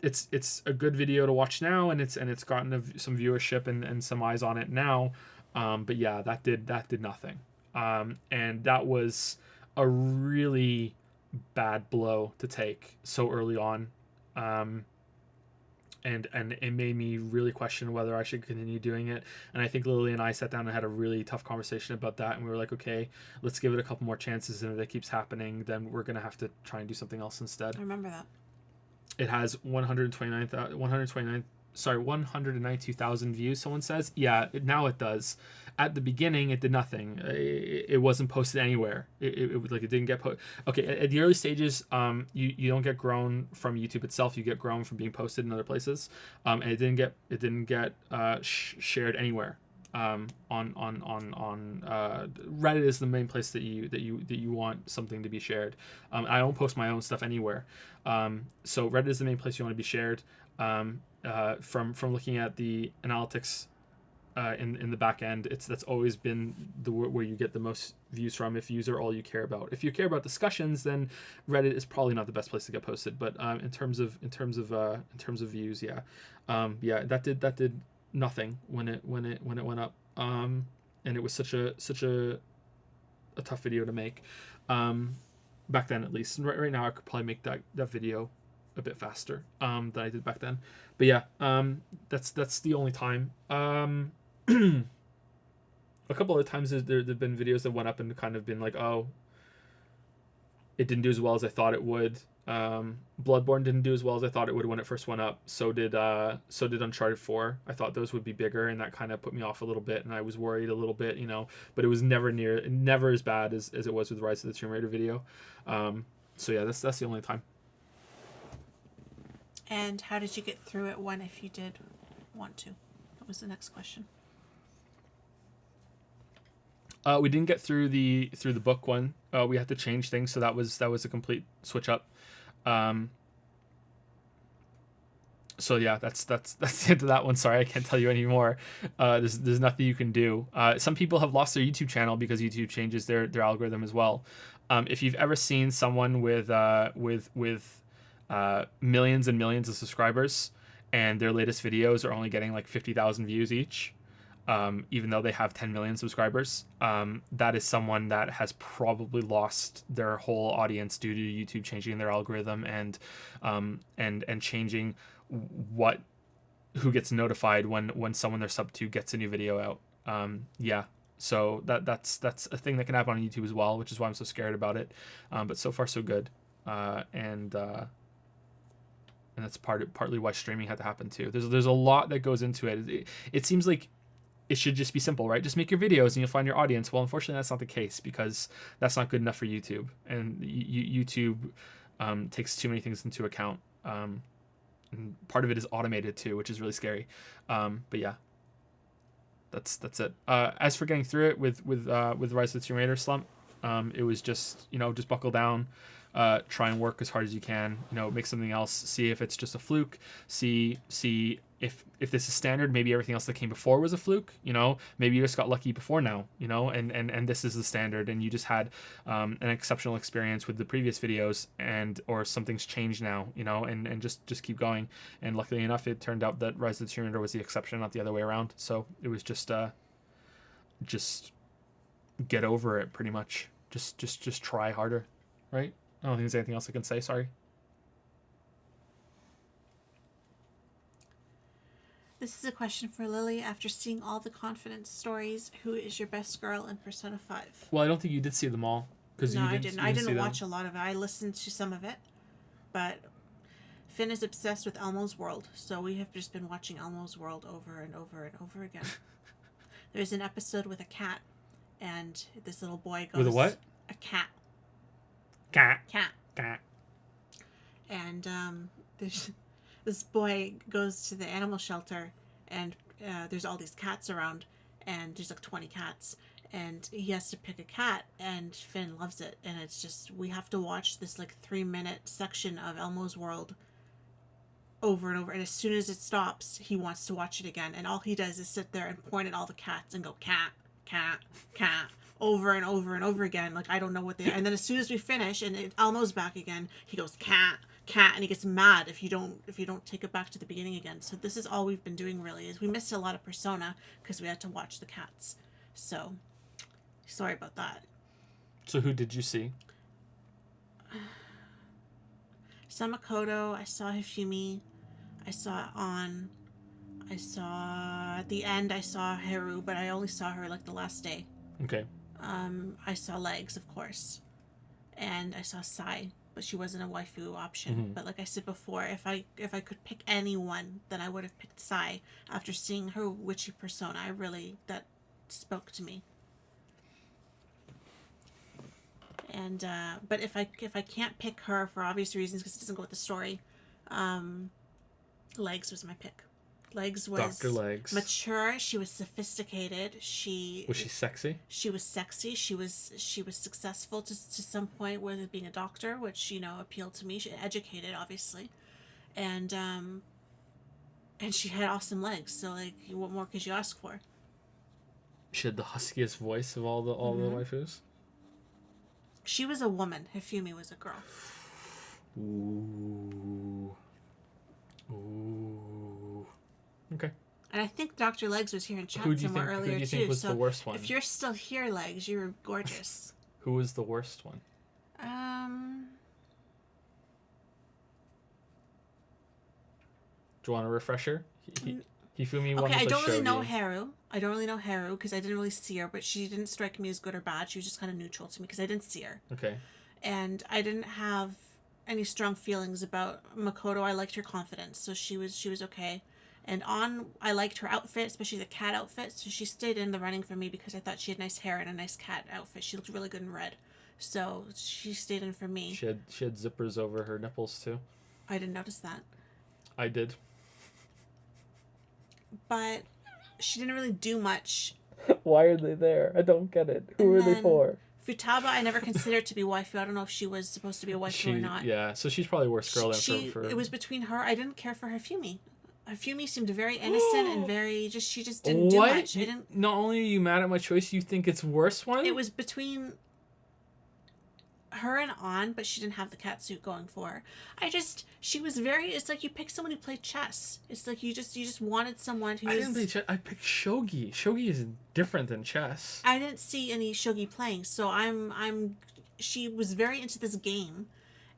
it's a good video to watch now, and it's gotten some viewership and some eyes on it now. But yeah, that did nothing. And that was a really bad blow to take so early on. And it made me really question whether I should continue doing it. And I think Lily and I sat down and had a really tough conversation about that. And we were like, okay, let's give it a couple more chances. And if that keeps happening, then we're going to have to try and do something else instead. I remember that. It has 192,000 views, someone says. Yeah, now it does. At the beginning, it did nothing. It wasn't posted anywhere. It didn't get posted. Okay, at the early stages, you don't get grown from YouTube itself. You get grown from being posted in other places. And it didn't get shared anywhere. On Reddit is the main place that you want something to be shared. I don't post my own stuff anywhere. So Reddit is the main place you want to be shared. From looking at the analytics in the back end, that's always been where you get the most views from. If views are all you care about, if you care about discussions, then Reddit is probably not the best place to get posted. But in terms of views, yeah, that did nothing when it went up. And it was such a tough video to make. Back then, at least. And right now, I could probably make that video a bit faster than I did back then. But yeah, that's the only time. A couple other times there've been videos that went up and kind of been like, oh, it didn't do as well as I thought it would. Bloodborne didn't do as well as I thought it would when it first went up. So did Uncharted 4. I thought those would be bigger, and that kind of put me off a little bit, and I was worried a little bit, but it was never as bad as it was with Rise of the Tomb Raider video. So yeah, that's the only time. And how did you get through it if you did want to? That was the next question. We didn't get through the book one. We had to change things, so that was a complete switch up. So yeah, that's the end of that one. Sorry, I can't tell you any more. There's nothing you can do. Some people have lost their YouTube channel because YouTube changes their algorithm as well. If you've ever seen someone with millions and millions of subscribers, and their latest videos are only getting like 50,000 views each, even though they have 10 million subscribers, that is someone that has probably lost their whole audience due to YouTube changing their algorithm and changing who gets notified when someone they're sub to gets a new video out. Yeah. So that's a thing that can happen on YouTube as well, which is why I'm so scared about it. But so far so good. And that's partly why streaming had to happen too. There's a lot that goes into it. It seems like it should just be simple, right? Just make your videos and you'll find your audience. Well, unfortunately, that's not the case, because that's not good enough for YouTube. And YouTube takes too many things into account. And part of it is automated too, which is really scary. But yeah, that's it. As for getting through it with Rise of the Tomb Raider slump, it was just buckle down. Try and work as hard as you can, make something else, see if it's just a fluke, see if this is standard. Maybe everything else that came before was a fluke, maybe you just got lucky before now, and this is the standard, and you just had an exceptional experience with the previous videos, or something's changed now, and just keep going. And luckily enough, it turned out that Rise of the Tomb Raider was the exception, not the other way around. So it was just get over it, pretty much. Just try harder, right? I don't think there's anything else I can say. Sorry. This is a question for Lily. After seeing all the confidence stories, who is your best girl in Persona 5? Well, I don't think you did see them all. No, I didn't. I didn't watch a lot of it. I listened to some of it. But Finn is obsessed with Elmo's World, so we have just been watching Elmo's World over and over and over again. There's an episode with a cat, and this little boy goes... With a what? A cat. Cat. Cat. Cat. And this boy goes to the animal shelter, and there's all these cats around, and there's like 20 cats, and he has to pick a cat, and Finn loves it, and it's just, we have to watch this like 3-minute section of Elmo's World over and over, and as soon as it stops, he wants to watch it again, and all he does is sit there and point at all the cats and go cat, cat, cat, over and over and over again. Like, I don't know what they are. And then as soon as we finish and Elmo's back again, he goes cat, cat, and he gets mad if you don't take it back to the beginning again. So this is all we've been doing, really, is we missed a lot of Persona because we had to watch the cats. So sorry about that. So who did you see? Saw Makoto, I saw Hifumi, I saw An, I saw at the end I saw Haru, but I only saw her like the last day. Okay. I saw Legs, of course, and I saw Sai, but she wasn't a waifu option. Mm-hmm. But like I said before, if I could pick anyone, then I would have picked Sai after seeing her witchy persona. That spoke to me. And but if I can't pick her for obvious reasons because it doesn't go with the story, Legs was my pick. Legs was Dr. Legs. mature. She was sophisticated. Was she sexy? She was sexy. She was successful to some point with being a doctor, which appealed to me. She educated, obviously, and she had awesome legs. So like, what more could you ask for? She had the huskiest voice of all the waifus. She was a woman. Hifumi was a girl. Ooh. Ooh. Okay. And I think Dr. Legs was here in chat Who do you somewhere think? earlier Who do you too. think was So the worst one? if you're still here, Legs, you're gorgeous. Who was the worst one? Do you want a refresher? Hifumi won Okay, I with don't a really know shogi. Haru. I don't really know Haru because I didn't really see her, but she didn't strike me as good or bad. She was just kind of neutral to me because I didn't see her. Okay. And I didn't have any strong feelings about Makoto. I liked her confidence, so she was okay. And I liked her outfit, especially the cat outfit, so she stayed in the running for me because I thought she had nice hair and a nice cat outfit. She looked really good in red, so she stayed in for me. She had zippers over her nipples too. I didn't notice that. I did. But she didn't really do much. Why are they there? I don't get it. Who And are they then for? Futaba, I never considered to be waifu. I don't know if she was supposed to be a waifu or not. Yeah, so she's probably worst girl for It was between her. I didn't care for Hifumi. Hifumi seemed very innocent and very she just didn't do much. I didn't. Not only are you mad at my choice, you think it's worse one? It was between her and An, but she didn't have the cat suit going for her. She was very. It's like you pick someone who played chess. It's like you just wanted someone who. I didn't play chess. I picked shogi. Shogi is different than chess. I didn't see any shogi playing, so she was very into this game,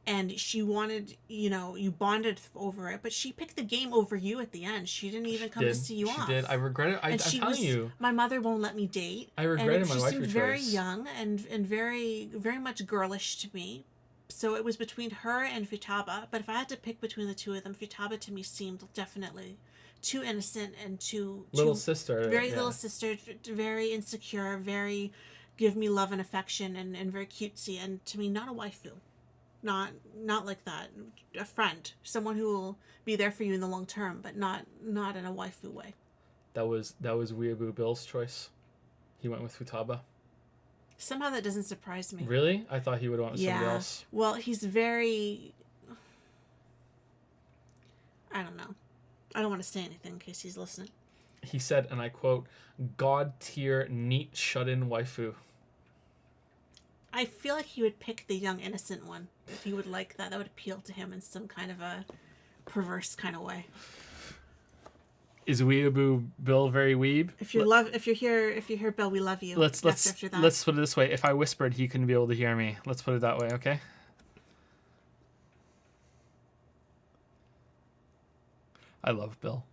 and she wanted, you bonded over it, but she picked the game over you at the end. She didn't even come to see you off. She did. I regret it. I'm telling you. My mother won't let me date. I regretted my waifu choice. She seemed very young and very, very much girlish to me. So it was between her and Futaba, but if I had to pick between the two of them, Futaba to me seemed definitely too innocent and too little sister. Very little sister, very insecure, very give me love and affection and very cutesy, and to me not a waifu. Not like that. A friend, someone who will be there for you in the long term, but not in a waifu way. That was Weeaboo Bill's choice. He went with Futaba. Somehow that doesn't surprise me. Really? I thought he would have went with somebody else. Well, he's very... I don't know. I don't want to say anything in case he's listening. He said, and I quote, "God tier neat shut-in waifu." I feel like he would pick the young innocent one. He would like that. That would appeal to him in some kind of a perverse kind of way. Is Weeaboo Bill very weeb? If you hear Bill, we love you. Let's put it this way. If I whispered, he couldn't be able to hear me. Let's put it that way, okay? I love Bill.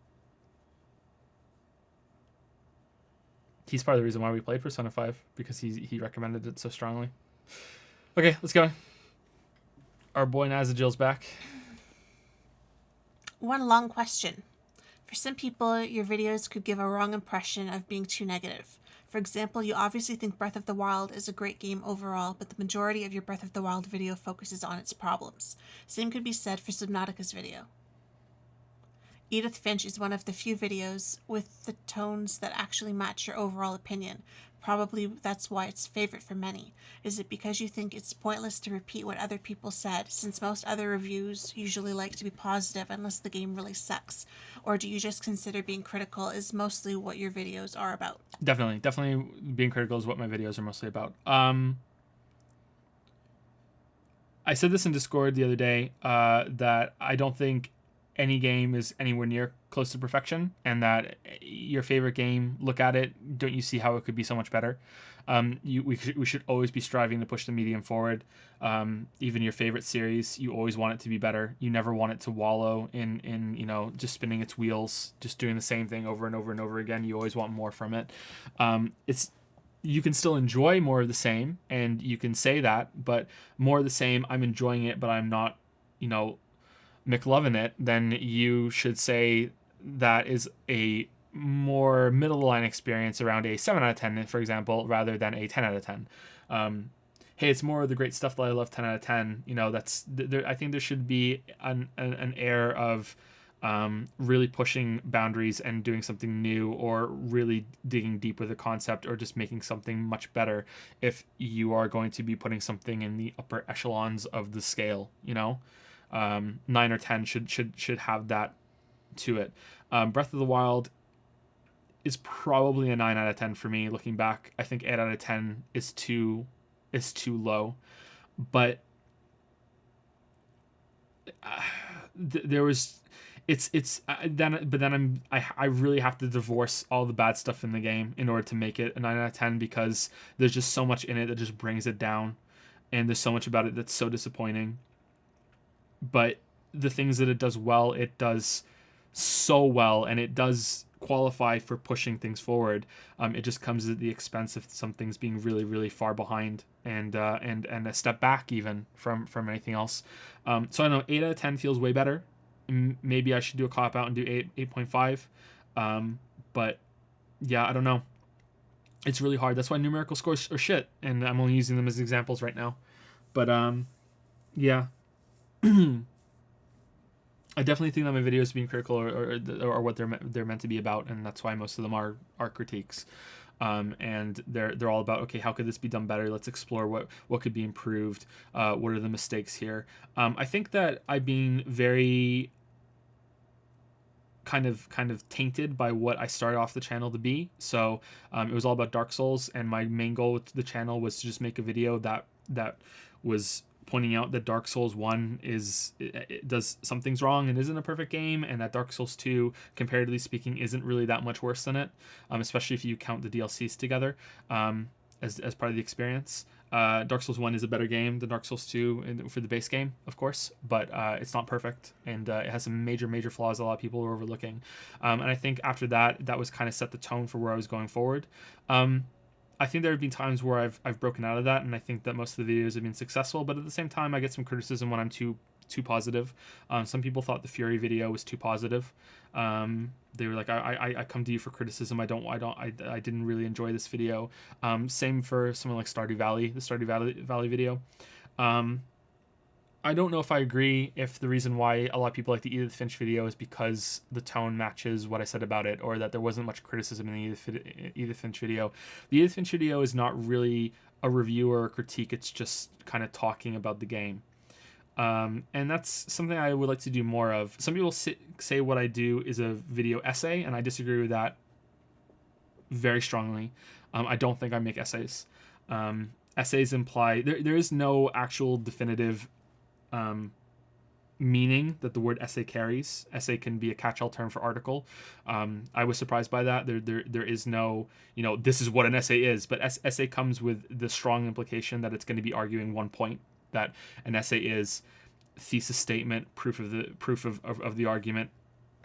He's part of the reason why we played Persona 5, because he recommended it so strongly. Okay, let's go. Our boy Nazajil's back. One long question. For some people, your videos could give a wrong impression of being too negative. For example, you obviously think Breath of the Wild is a great game overall, but the majority of your Breath of the Wild video focuses on its problems. Same could be said for Subnautica's video. Edith Finch is one of the few videos with the tones that actually match your overall opinion. Probably that's why it's favorite for many. Is it because you think it's pointless to repeat what other people said, since most other reviews usually like to be positive unless the game really sucks? Or do you just consider being critical is mostly what your videos are about? Definitely being critical is what my videos are mostly about. I said this in Discord the other day, that I don't think any game is anywhere near close to perfection, and that your favorite game, look at it, don't you see how it could be so much better? We should always be striving to push the medium forward. Even your favorite series, you always want it to be better. You never want it to wallow in just spinning its wheels, just doing the same thing over and over and over again. You always want more from it. You can still enjoy more of the same, and you can say that, but more of the same, I'm enjoying it, but I'm not, McLovin it, then you should say that is a more middle of the line experience around a 7 out of 10, for example, rather than a 10 out of 10. Hey, it's more of the great stuff that I love 10 out of 10. That's there. I think there should be an air of really pushing boundaries and doing something new, or really digging deep with a concept, or just making something much better if you are going to be putting something in the upper echelons of the scale. 9 or 10 should have that to it. Breath of the Wild is probably a 9 out of 10 for me. Looking back, I think 8 out of 10 is too low, but there was I really have to divorce all the bad stuff in the game in order to make it a 9 out of 10, because there's just so much in it that just brings it down, and there's so much about it that's so disappointing. But the things that it does well, it does so well, and it does qualify for pushing things forward. It just comes at the expense of some things being really, really far behind, and a step back even from anything else. So I know 8 out of 10 feels way better. Maybe I should do a cop out and do 8.5. But yeah, I don't know. It's really hard. That's why numerical scores are shit, and I'm only using them as examples right now. But yeah. I definitely think that my videos being critical or what they're meant to be about, and that's why most of them are critiques. And they're all about, okay, how could this be done better? Let's explore what could be improved. What are the mistakes here? I think that I've been very kind of tainted by what I started off the channel to be. So it was all about Dark Souls, and my main goal with the channel was to just make a video that was pointing out that Dark Souls 1 it does some things wrong and isn't a perfect game, and that Dark Souls 2, comparatively speaking, isn't really that much worse than it, especially if you count the DLCs together as part of the experience. Dark Souls 1 is a better game than Dark Souls 2 for the base game, of course, but it's not perfect, and it has some major flaws a lot of people are overlooking. And I think after that was kind of set the tone for where I was going forward. I think there have been times where I've broken out of that, and I think that most of the videos have been successful, but at the same time, I get some criticism when I'm too positive. Some people thought the Fury video was too positive. They were like, I come to you for criticism. I didn't really enjoy this video. Same for someone like Stardew Valley, the Stardew Valley video. I don't know if I agree if the reason why a lot of people like the Edith Finch video is because the tone matches what I said about it, or that there wasn't much criticism in the Edith Finch video. The Edith Finch video is not really a review or a critique. It's just kind of talking about the game. And that's something I would like to do more of. Some people say what I do is a video essay, and I disagree with that very strongly. I don't think I make essays. Essays imply there is no actual definitive meaning that the word essay carries. Essay can be a catch-all term for article. I was surprised by that. There is no, this is what an essay is, but essay comes with the strong implication that it's going to be arguing one point, that an essay is thesis statement, proof of the argument,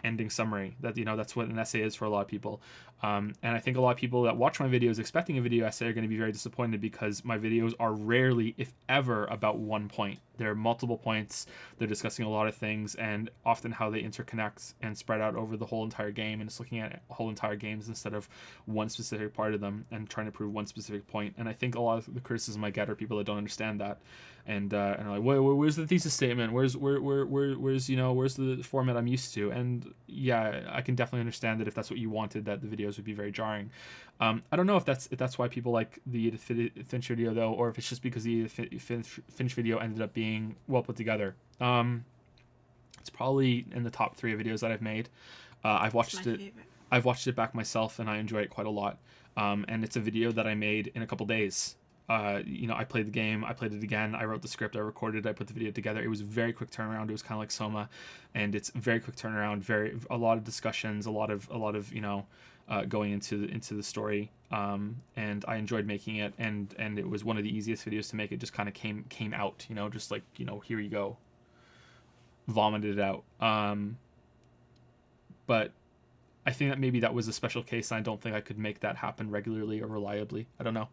ending summary. That that's what an essay is for a lot of people. And I think a lot of people that watch my videos expecting a video essay are going to be very disappointed because my videos are rarely, if ever, about one point. There are multiple points. They're discussing a lot of things and often how they interconnect and spread out over the whole entire game. And it's looking at whole entire games instead of one specific part of them and trying to prove one specific point. And I think a lot of the criticism I get are people that don't understand that. And are like, where's the thesis statement? Where's the format I'm used to? And yeah, I can definitely understand that if that's what you wanted, that the videos would be very jarring. I don't know if that's why people like the Edith Finch video though, or if it's just because the Edith Finch video ended up being well put together. It's probably in the top 3 videos that I've made. I've watched it. Favorite. I've watched it back myself, and I enjoy it quite a lot. And it's a video that I made in a couple days. I played the game, I played it again, I wrote the script, I recorded it, I put the video together. It was a very quick turnaround. It was kind of like Soma, and it's a very quick turnaround. A lot of discussions, a lot of going into the story. And I enjoyed making it, and it was one of the easiest videos to make. It just kind of came out, just like here you go, vomited it out. But I think that maybe that was a special case, and I don't think I could make that happen regularly or reliably. I don't know.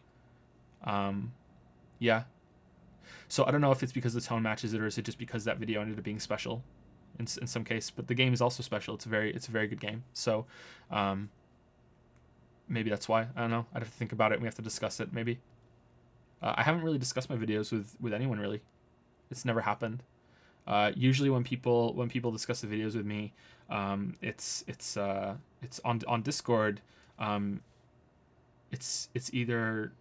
Yeah. So I don't know if it's because the tone matches it, or is it just because that video ended up being special in some case. But the game is also special. It's a very good game. So maybe that's why. I don't know. I'd have to think about it. We have to discuss it maybe. I haven't really discussed my videos with anyone really. It's never happened. Usually when people discuss the videos with me, it's on Discord. It's either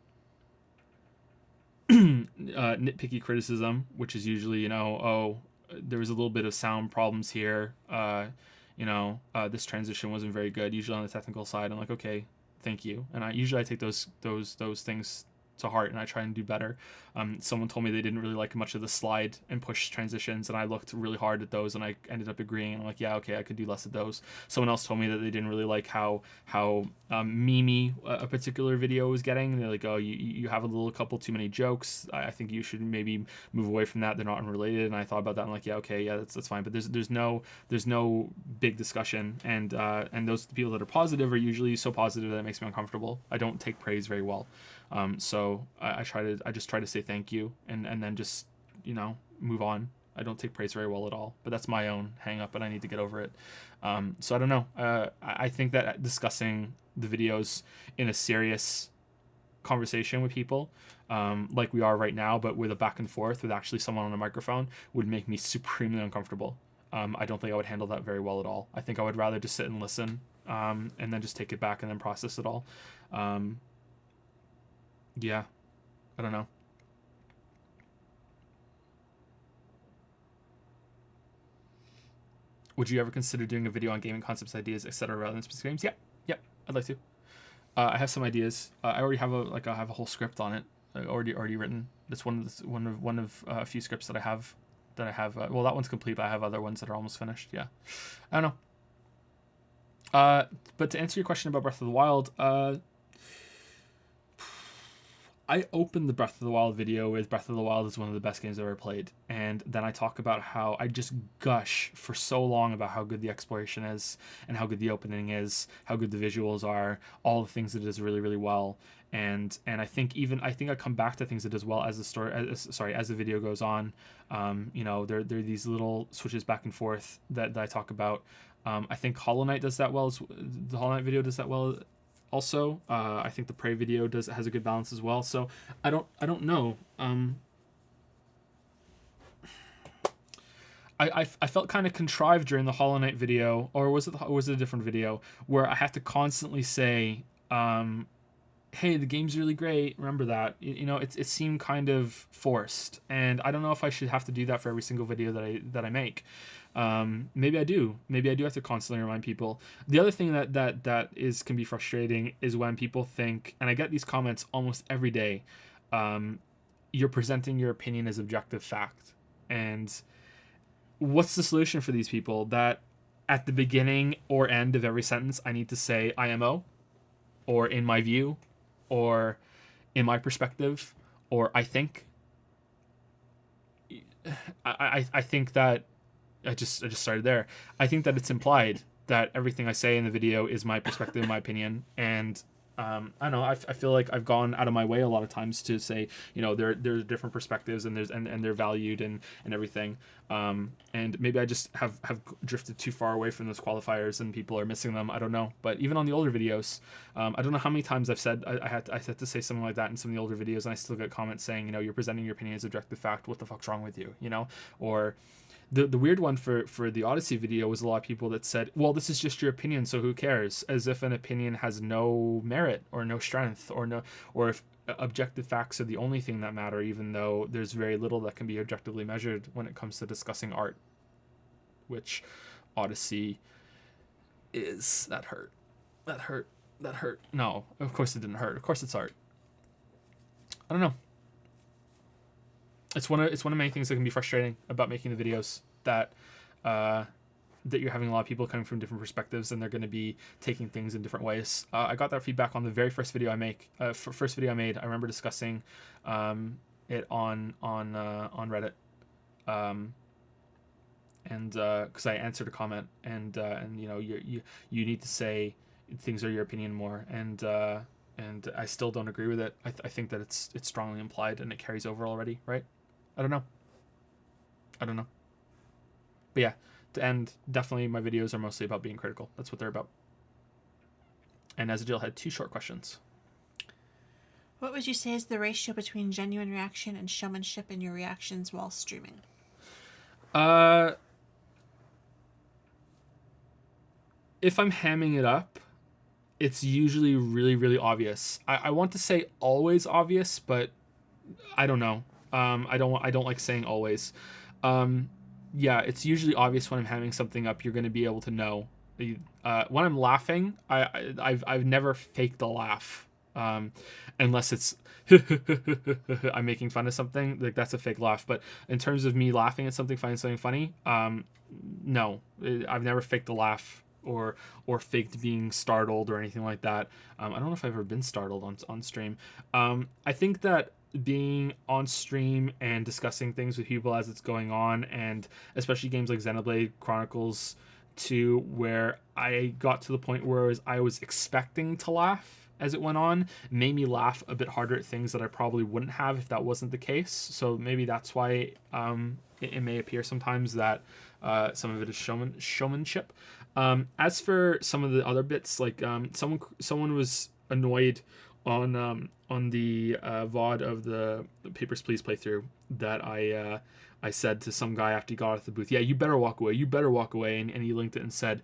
nitpicky criticism, which is usually there was a little bit of sound problems here, this transition wasn't very good, usually on the technical side. I'm like, okay, thank you. And I take those things to heart, and I try and do better. Someone told me they didn't really like much of the slide and push transitions, and I looked really hard at those, and I ended up agreeing. I'm like, yeah, okay, I could do less of those. Someone else told me that they didn't really like how memey a particular video was getting. They're like, oh, you have a couple too many jokes. I think you should maybe move away from that. They're not unrelated. And I thought about that. I'm like, yeah, okay, yeah, that's fine. But there's no big discussion, and those people that are positive are usually so positive that it makes me uncomfortable. I don't take praise very well. So I just try to say thank you and then just, move on. I don't take praise very well at all, but that's my own hang up, and I need to get over it. So I don't know. I think that discussing the videos in a serious conversation with people, like we are right now, but with a back and forth with actually someone on a microphone, would make me supremely uncomfortable. I don't think I would handle that very well at all. I think I would rather just sit and listen, and then just take it back and then process it all. Yeah, I don't know. Would you ever consider doing a video on gaming concepts, ideas, etc., rather than specific games? Yeah, I'd like to. I have some ideas. I already have I have a whole script on it, already written. That's one of a few scripts that I have. Well, that one's complete, but I have other ones that are almost finished. Yeah, I don't know. But to answer your question about Breath of the Wild, I opened the Breath of the Wild video with Breath of the Wild is one of the best games I've ever played. And then I talk about how I just gush for so long about how good the exploration is and how good the opening is, how good the visuals are, all the things that it does really, really well. And I think I come back to things it does well as the story, as the video goes on. There are these little switches back and forth that I talk about. I think Hollow Knight does that well. The Hollow Knight video does that well. Also, I think the Prey video has a good balance as well. So I don't know. I felt kind of contrived during the Hollow Knight video, or was it a different video where I had to constantly say, "Hey, the game's really great. Remember that." It seemed kind of forced, and I don't know if I should have to do that for every single video that I make. Maybe I do have to constantly remind people. The other thing that can be frustrating is when people think, and I get these comments almost every day, you're presenting your opinion as objective fact. And what's the solution for these people? That at the beginning or end of every sentence I need to say IMO, or in my view, or in my perspective, or I think. I think that I just started there. I think that it's implied that everything I say in the video is my perspective, my opinion, and I don't know. I feel like I've gone out of my way a lot of times to say, there's different perspectives, and and they're valued, and everything. And maybe I just have drifted too far away from those qualifiers, and people are missing them. I don't know. But even on the older videos, I don't know how many times I've said I had to say something like that in some of the older videos, and I still get comments saying, you're presenting your opinion as objective fact. What the fuck's wrong with you? Or the weird one for the Odyssey video was a lot of people that said, well, this is just your opinion, so who cares? As if an opinion has no merit or no strength, or if objective facts are the only thing that matter, even though there's very little that can be objectively measured when it comes to discussing art, which Odyssey is. That hurt. No, of course it didn't hurt. Of course it's art. I don't know. It's one of many things that can be frustrating about making the videos, that you're having a lot of people coming from different perspectives, and they're going to be taking things in different ways. I got that feedback on the very first video I made. I remember discussing it on Reddit, and because I answered a comment, and you need to say things are your opinion more, and I still don't agree with it. I think that it's strongly implied, and it carries over already, right? I don't know. But yeah, to end, definitely my videos are mostly about being critical. That's what they're about. And Azadil had 2 short questions. What would you say is the ratio between genuine reaction and showmanship in your reactions while streaming? If I'm hamming it up, it's usually really, really obvious. I want to say always obvious, but I don't know. I don't like saying always. Yeah, it's usually obvious when I'm hamming something up. You're going to be able to know. When I'm laughing, I've never faked a laugh, unless it's I'm making fun of something. Like, that's a fake laugh. But in terms of me laughing at something, finding something funny, no, I've never faked a laugh or faked being startled or anything like that. I don't know if I've ever been startled on stream. I think that being on stream and discussing things with people as it's going on, and especially games like Xenoblade Chronicles 2, where I got to the point where I was expecting to laugh as it went on, made me laugh a bit harder at things that I probably wouldn't have if that wasn't the case. So maybe that's why it may appear sometimes that some of it is showmanship. As for some of the other bits, like someone was annoyed on the VOD of the Papers, Please playthrough, that I said to some guy after he got out of the booth, yeah, you better walk away, and he linked it and said,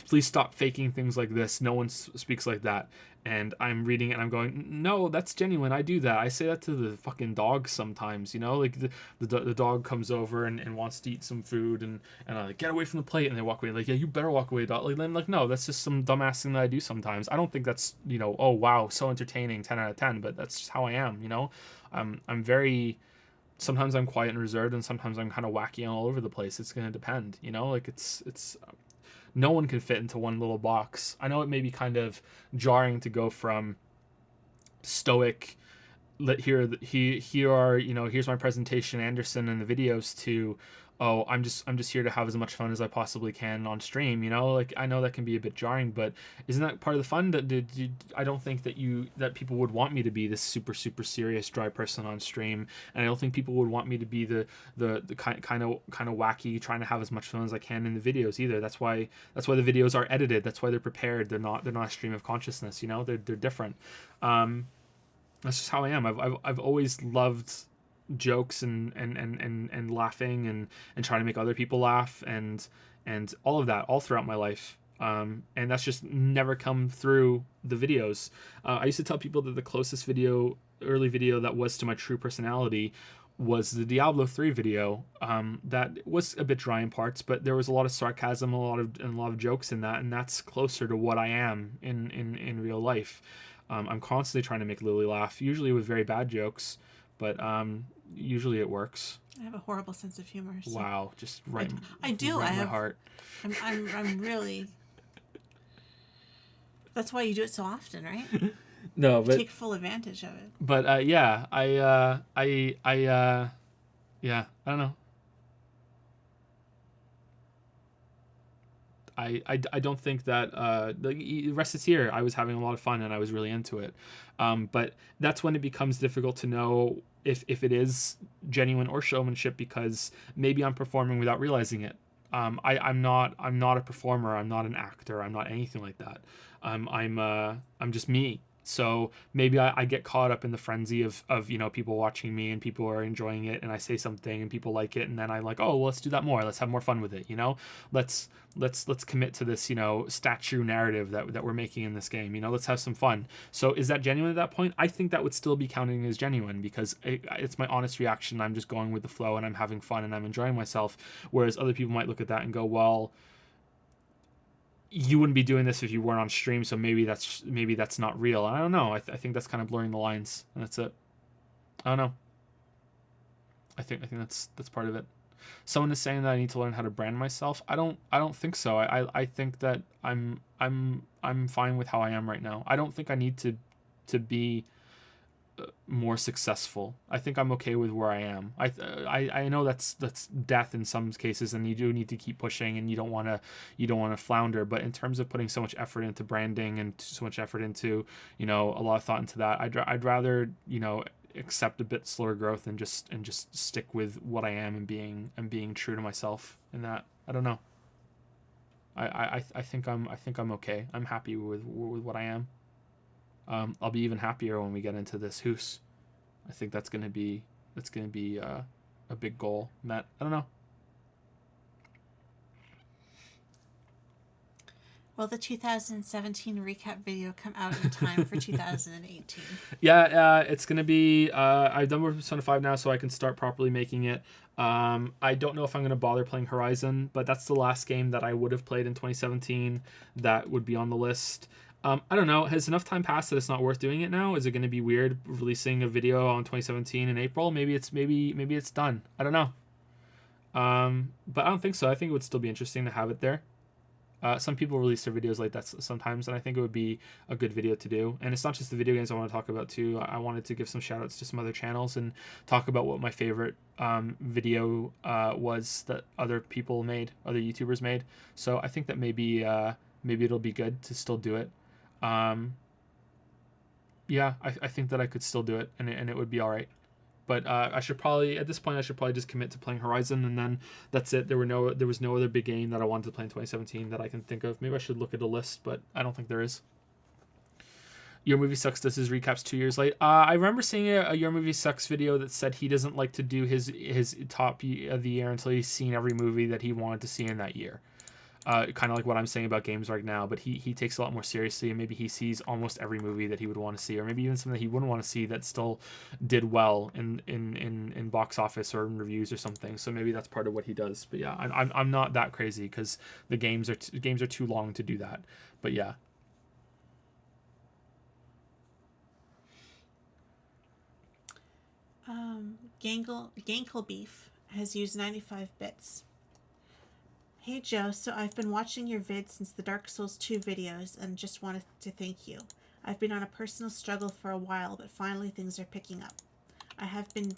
please stop faking things like this, no one speaks like that. And I'm reading it and I'm going, no, that's genuine, I do that. I say that to the fucking dog sometimes, like the dog comes over and wants to eat some food, and I like, get away from the plate, and they walk away, like, yeah, you better walk away, dog. Like, then, like, no, that's just some dumbass thing that I do sometimes. I don't think that's, oh wow, so entertaining, 10 out of 10, but that's just how I am. I'm very, sometimes I'm quiet and reserved, and sometimes I'm kind of wacky and all over the place. It's gonna depend, like it's no one can fit into one little box. I know it may be kind of jarring to go from stoic, here are, here's my presentation, Anderson, and the videos, to, oh, I'm just here to have as much fun as I possibly can on stream. Like, I know that can be a bit jarring, but isn't that part of the fun? That I don't think that people would want me to be this super, super serious, dry person on stream, and I don't think people would want me to be the kind of wacky, trying to have as much fun as I can in the videos either. That's why the videos are edited. That's why they're prepared. They're not a stream of consciousness. They're different. That's just how I am. I've always loved jokes and laughing and trying to make other people laugh and all of that all throughout my life. And that's just never come through the videos. I used to tell people that the closest early video that was to my true personality was the Diablo 3 video. That was a bit dry in parts, but there was a lot of sarcasm, a lot of jokes in that, and that's closer to what I am in real life. I'm constantly trying to make Lily laugh, usually with very bad jokes, but usually it works. I have a horrible sense of humor. So wow, just right. I do. Right I have. My heart. I'm really. That's why you do it so often, right? No, but take full advantage of it. But yeah, I don't know. I don't think that the rest is here. I was having a lot of fun and I was really into it. But that's when it becomes difficult to know if it is genuine or showmanship, because maybe I'm performing without realizing it. I'm not a performer. I'm not an actor. I'm not anything like that. I'm just me. So maybe I get caught up in the frenzy of people watching me and people are enjoying it, and I say something and people like it, and then I'm like, oh, well, let's do that more. Let's have more fun with it. Let's commit to this statue narrative that we're making in this game. Let's have some fun. So is that genuine at that point? I think that would still be counting as genuine, because it's my honest reaction. I'm just going with the flow and I'm having fun and I'm enjoying myself. Whereas other people might look at that and go, well, you wouldn't be doing this if you weren't on stream, so maybe that's not real. I don't know. I think that's kind of blurring the lines, and that's it. I don't know. I think that's part of it. Someone is saying that I need to learn how to brand myself. I don't think so. I think that I'm fine with how I am right now. I don't think I need to be more successful. I think I'm okay with where I am. I know that's death in some cases, and you do need to keep pushing, and you don't want to flounder. But in terms of putting so much effort into branding and so much effort into a lot of thought into that, I'd rather accept a bit slower growth and just stick with what I am and being true to myself in that. I don't know. I think I'm okay. I'm happy with what I am. I'll be even happier when we get into this Hoos. I think that's gonna be a big goal met. I don't know. Will the 2017 recap video come out in time for 2018? Yeah, it's gonna be. I've done Persona 5 now, so I can start properly making it. I don't know if I'm gonna bother playing Horizon, but that's the last game that I would have played in 2017 that would be on the list. I don't know. Has enough time passed that it's not worth doing it now? Is it going to be weird releasing a video on 2017 in April? Maybe it's done. I don't know. But I don't think so. I think it would still be interesting to have it there. Some people release their videos like that sometimes, and I think it would be a good video to do. And it's not just the video games I want to talk about too. I wanted to give some shout outs to some other channels and talk about what my favorite video was that other people made, other YouTubers made. So I think that maybe it'll be good to still do it. Yeah, I think that I could still do it, and it would be all right. But I should probably just commit to playing Horizon, and then that's it. There was no other big game that I wanted to play in 2017 that I can think of. Maybe I should look at a list, but I don't think there is. Your Movie Sucks does his recaps 2 years late. I remember seeing a Your Movie Sucks video that said he doesn't like to do his top of the year until he's seen every movie that he wanted to see in that year. Kind of like what I'm saying about games right now, but he takes it a lot more seriously, and maybe he sees almost every movie that he would want to see, or maybe even something that he wouldn't want to see that still did well in box office or in reviews or something. So maybe that's part of what he does. But yeah, I'm not that crazy, because the games are too long to do that. But yeah. Gankle Beef has used 95 bits. Hey Joe, so I've been watching your vids since the Dark Souls 2 videos and just wanted to thank you. I've been on a personal struggle for a while, but finally things are picking up. I have been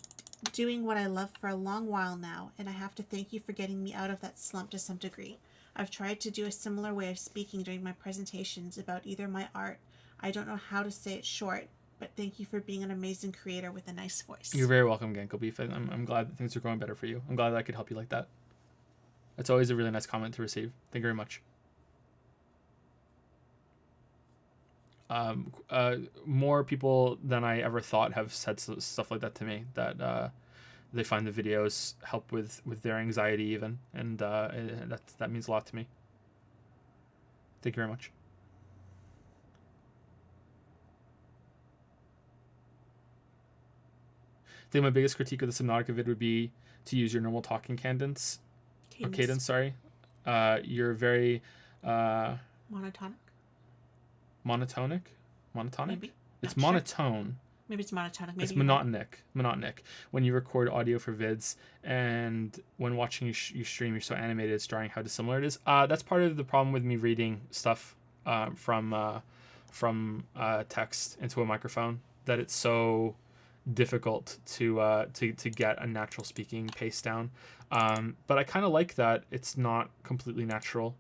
doing what I love for a long while now, and I have to thank you for getting me out of that slump to some degree. I've tried to do a similar way of speaking during my presentations about either my art. I don't know how to say it short, but thank you for being an amazing creator with a nice voice. You're very welcome, Gankle Beef. I'm glad that things are going better for you. I'm glad that I could help you like that. It's always a really nice comment to receive. Thank you very much. More people than I ever thought have said stuff like that to me, that they find the videos help with their anxiety even, and that means a lot to me. Thank you very much. I think my biggest critique of the Subnautica vid would be to use your normal talking cadence. Cadence, sorry. You're very monotonic. Monotonic? Maybe. It's monotone. Sure. Maybe it's monotonic. Maybe it's monotonic. When you record audio for vids, and when watching you stream, you're so animated, it's jarring how dissimilar it is. That's part of the problem with me reading stuff from text into a microphone, that it's so difficult to get a natural speaking pace down. But I kind of like that it's not completely natural.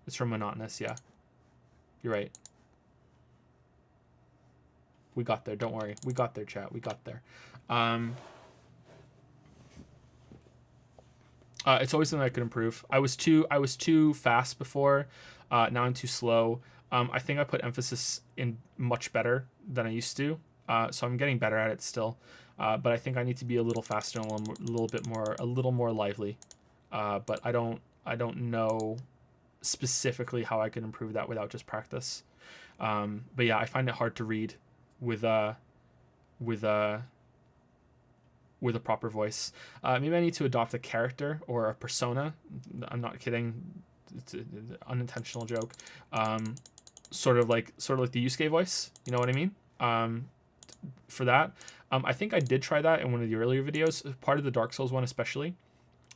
It's from Monotonous, yeah. You're right. We got there. Don't worry. We got there, chat. We got there. It's always something I could improve. I was too fast before. Now I'm too slow. I think I put emphasis in much better than I used to. So I'm getting better at it still. But I think I need to be a little faster and a little more lively. But I don't know specifically how I can improve that without just practice. But yeah, I find it hard to read with a proper voice. Maybe I need to adopt a character or a persona. I'm not kidding. It's an unintentional joke. Sort of like the Yusuke voice. You know what I mean? For that, I think I did try that in one of the earlier videos. Part of the Dark Souls one, especially.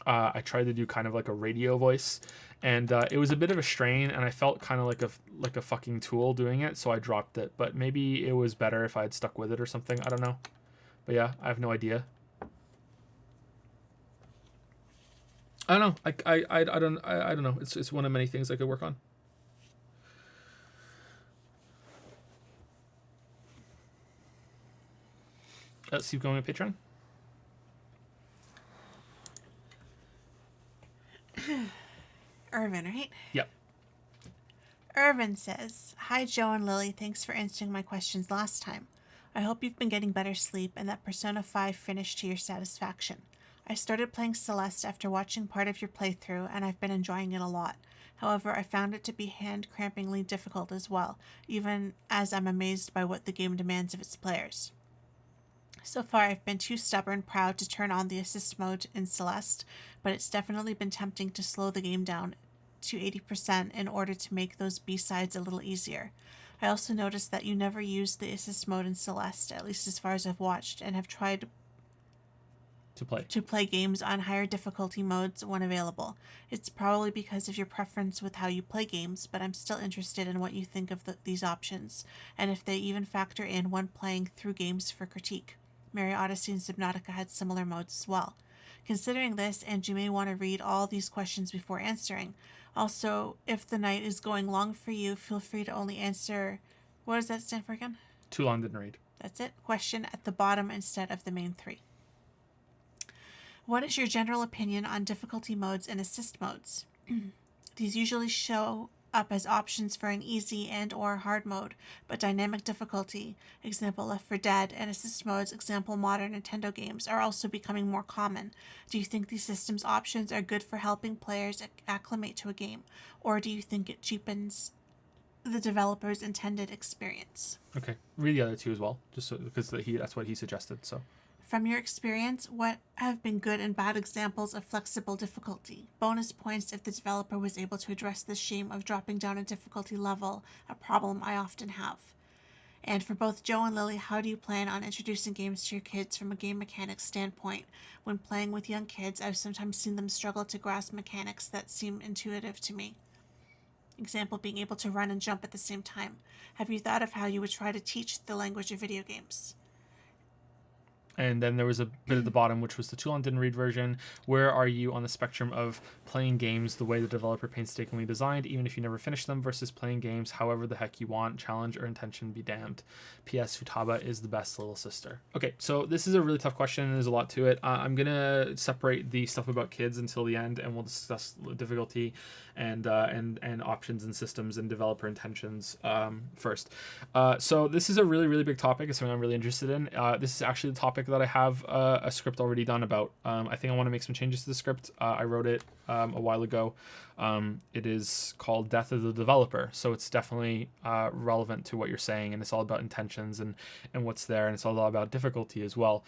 I tried to do kind of like a radio voice, and it was a bit of a strain, and I felt kind of like a fucking tool doing it, so I dropped it. But maybe it was better if I had stuck with it or something. I don't know. But yeah, I have no idea. I don't know. I don't know. It's one of many things I could work on. Let's keep going with Patreon. Irvin, right? Yep. Irvin says, "Hi Joe and Lily, thanks for answering my questions last time. I hope you've been getting better sleep and that Persona 5 finished to your satisfaction. I started playing Celeste after watching part of your playthrough and I've been enjoying it a lot. However, I found it to be hand-crampingly difficult as well, even as I'm amazed by what the game demands of its players. So far, I've been too stubborn proud to turn on the assist mode in Celeste, but it's definitely been tempting to slow the game down to 80% in order to make those B-sides a little easier. I also noticed that you never used the assist mode in Celeste, at least as far as I've watched, and have tried to play games on higher difficulty modes when available. It's probably because of your preference with how you play games, but I'm still interested in what you think of these options, and if they even factor in when playing through games for critique. Mario Odyssey and Subnautica had similar modes as well. Considering this, and you may want to read all these questions before answering. Also, if the night is going long for you, feel free to only answer... What does that stand for again? Too long didn't read. That's it. Question at the bottom instead of the main three. What is your general opinion on difficulty modes and assist modes? These usually show up as options for an easy and or hard mode, but dynamic difficulty, example Left 4 Dead, and assist modes, example modern Nintendo games, are also becoming more common. Do you think these systems options are good for helping players acclimate to a game, or do you think it cheapens the developer's intended experience? Okay, read the other two as well, just so, because that's what he suggested. So, from your experience, what have been good and bad examples of flexible difficulty? Bonus points if the developer was able to address the shame of dropping down a difficulty level, a problem I often have. And for both Joe and Lily, how do you plan on introducing games to your kids from a game mechanics standpoint? When playing with young kids, I've sometimes seen them struggle to grasp mechanics that seem intuitive to me. Example, being able to run and jump at the same time. Have you thought of how you would try to teach the language of video games? And then there was a bit at the bottom, which was the too long didn't read version. Where are you on the spectrum of playing games the way the developer painstakingly designed, even if you never finish them, versus playing games however the heck you want, challenge or intention be damned? P.S. Futaba is the best little sister. Okay, so this is a really tough question, and there's a lot to it. I'm going to separate the stuff about kids until the end, and we'll discuss difficulty and options and systems and developer intentions first. So this is a really, really big topic. It's something I'm really interested in. This is actually the topic that I have a script already done about. I think I want to make some changes to the script. I wrote it a while ago. It is called Death of the Developer, so it's definitely relevant to what you're saying, and it's all about intentions and what's there, and it's all about difficulty as well.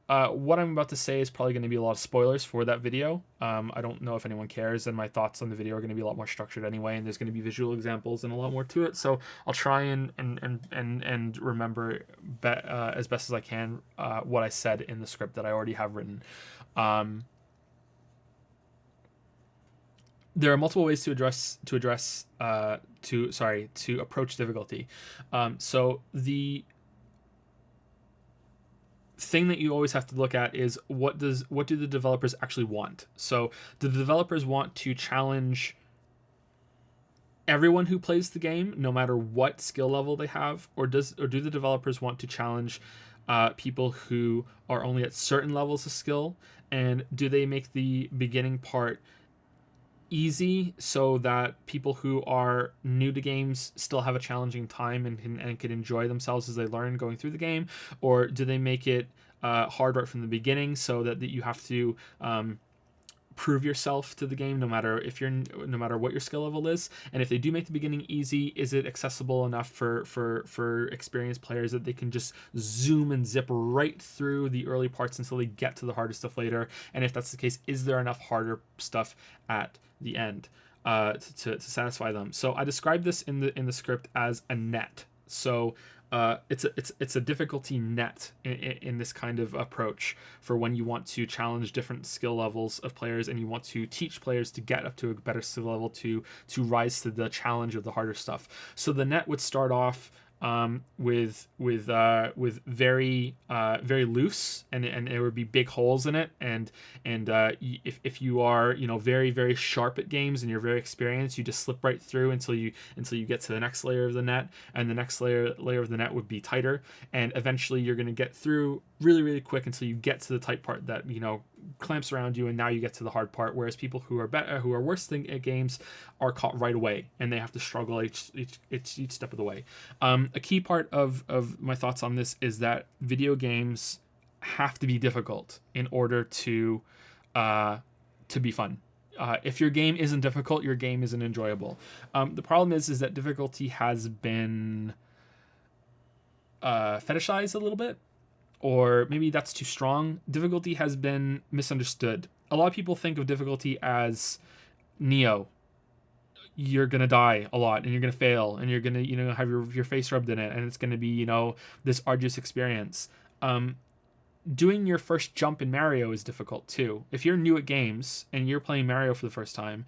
What I'm about to say is probably going to be a lot of spoilers for that video. I don't know if anyone cares, and my thoughts on the video are going to be a lot more structured anyway, and there's going to be visual examples and a lot more to it. So I'll try and remember as best as I can what I said in the script that I already have written. There are multiple ways to approach difficulty. So the thing that you always have to look at is what do the developers actually want. So do the developers want to challenge everyone who plays the game, no matter what skill level they have, or do the developers want to challenge people who are only at certain levels of skill? And do they make the beginning part easy so that people who are new to games still have a challenging time and can enjoy themselves as they learn going through the game? Or do they make it hard right from the beginning so that you have to prove yourself to the game no matter what your skill level is? And if they do make the beginning easy, is it accessible enough for experienced players that they can just zoom and zip right through the early parts until they get to the harder stuff later? And if that's the case, is there enough harder stuff at the end to satisfy them? So I described this in the script as a net. So it's a difficulty net in this kind of approach for when you want to challenge different skill levels of players and you want to teach players to get up to a better skill level to rise to the challenge of the harder stuff. So the net would start off with very loose, and there would be big holes in it, and if you are very very sharp at games and you're very experienced, you just slip right through until you get to the next layer of the net, and the next layer of the net would be tighter, and eventually you're going to get through really really quick until you get to the tight part that clamps around you, and now you get to the hard part. Whereas people who are worse at games are caught right away, and they have to struggle each step of the way. A key part of my thoughts on this is that video games have to be difficult in order to be fun. If your game isn't difficult, your game isn't enjoyable. The problem is that difficulty has been fetishized a little bit, or maybe that's too strong. Difficulty has been misunderstood. A lot of people think of difficulty as Neo. You're gonna die a lot, and you're gonna fail, and you're gonna have your face rubbed in it, and it's gonna be this arduous experience. Doing your first jump in Mario is difficult too. If you're new at games and you're playing Mario for the first time,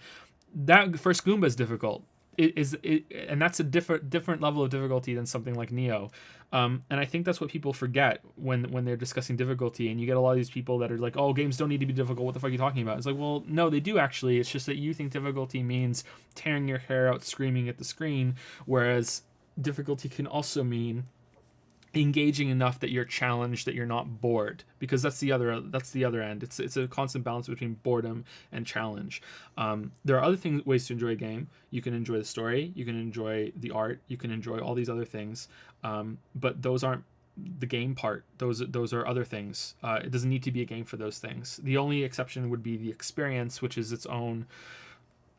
that first Goomba is difficult. And that's a different level of difficulty than something like Neo. And I think that's what people forget when they're discussing difficulty. And you get a lot of these people that are like, "Oh, games don't need to be difficult. What the fuck are you talking about?" It's like, well, no, they do actually. It's just that you think difficulty means tearing your hair out, screaming at the screen, whereas difficulty can also mean engaging enough that you're challenged, that you're not bored, because that's the other end. It's a constant balance between boredom and challenge. There are other ways to enjoy a game. You can enjoy the story, you can enjoy the art, you can enjoy all these other things, but those aren't the game part. Those are other things. It doesn't need to be a game for those things. The only exception would be the experience, which is its own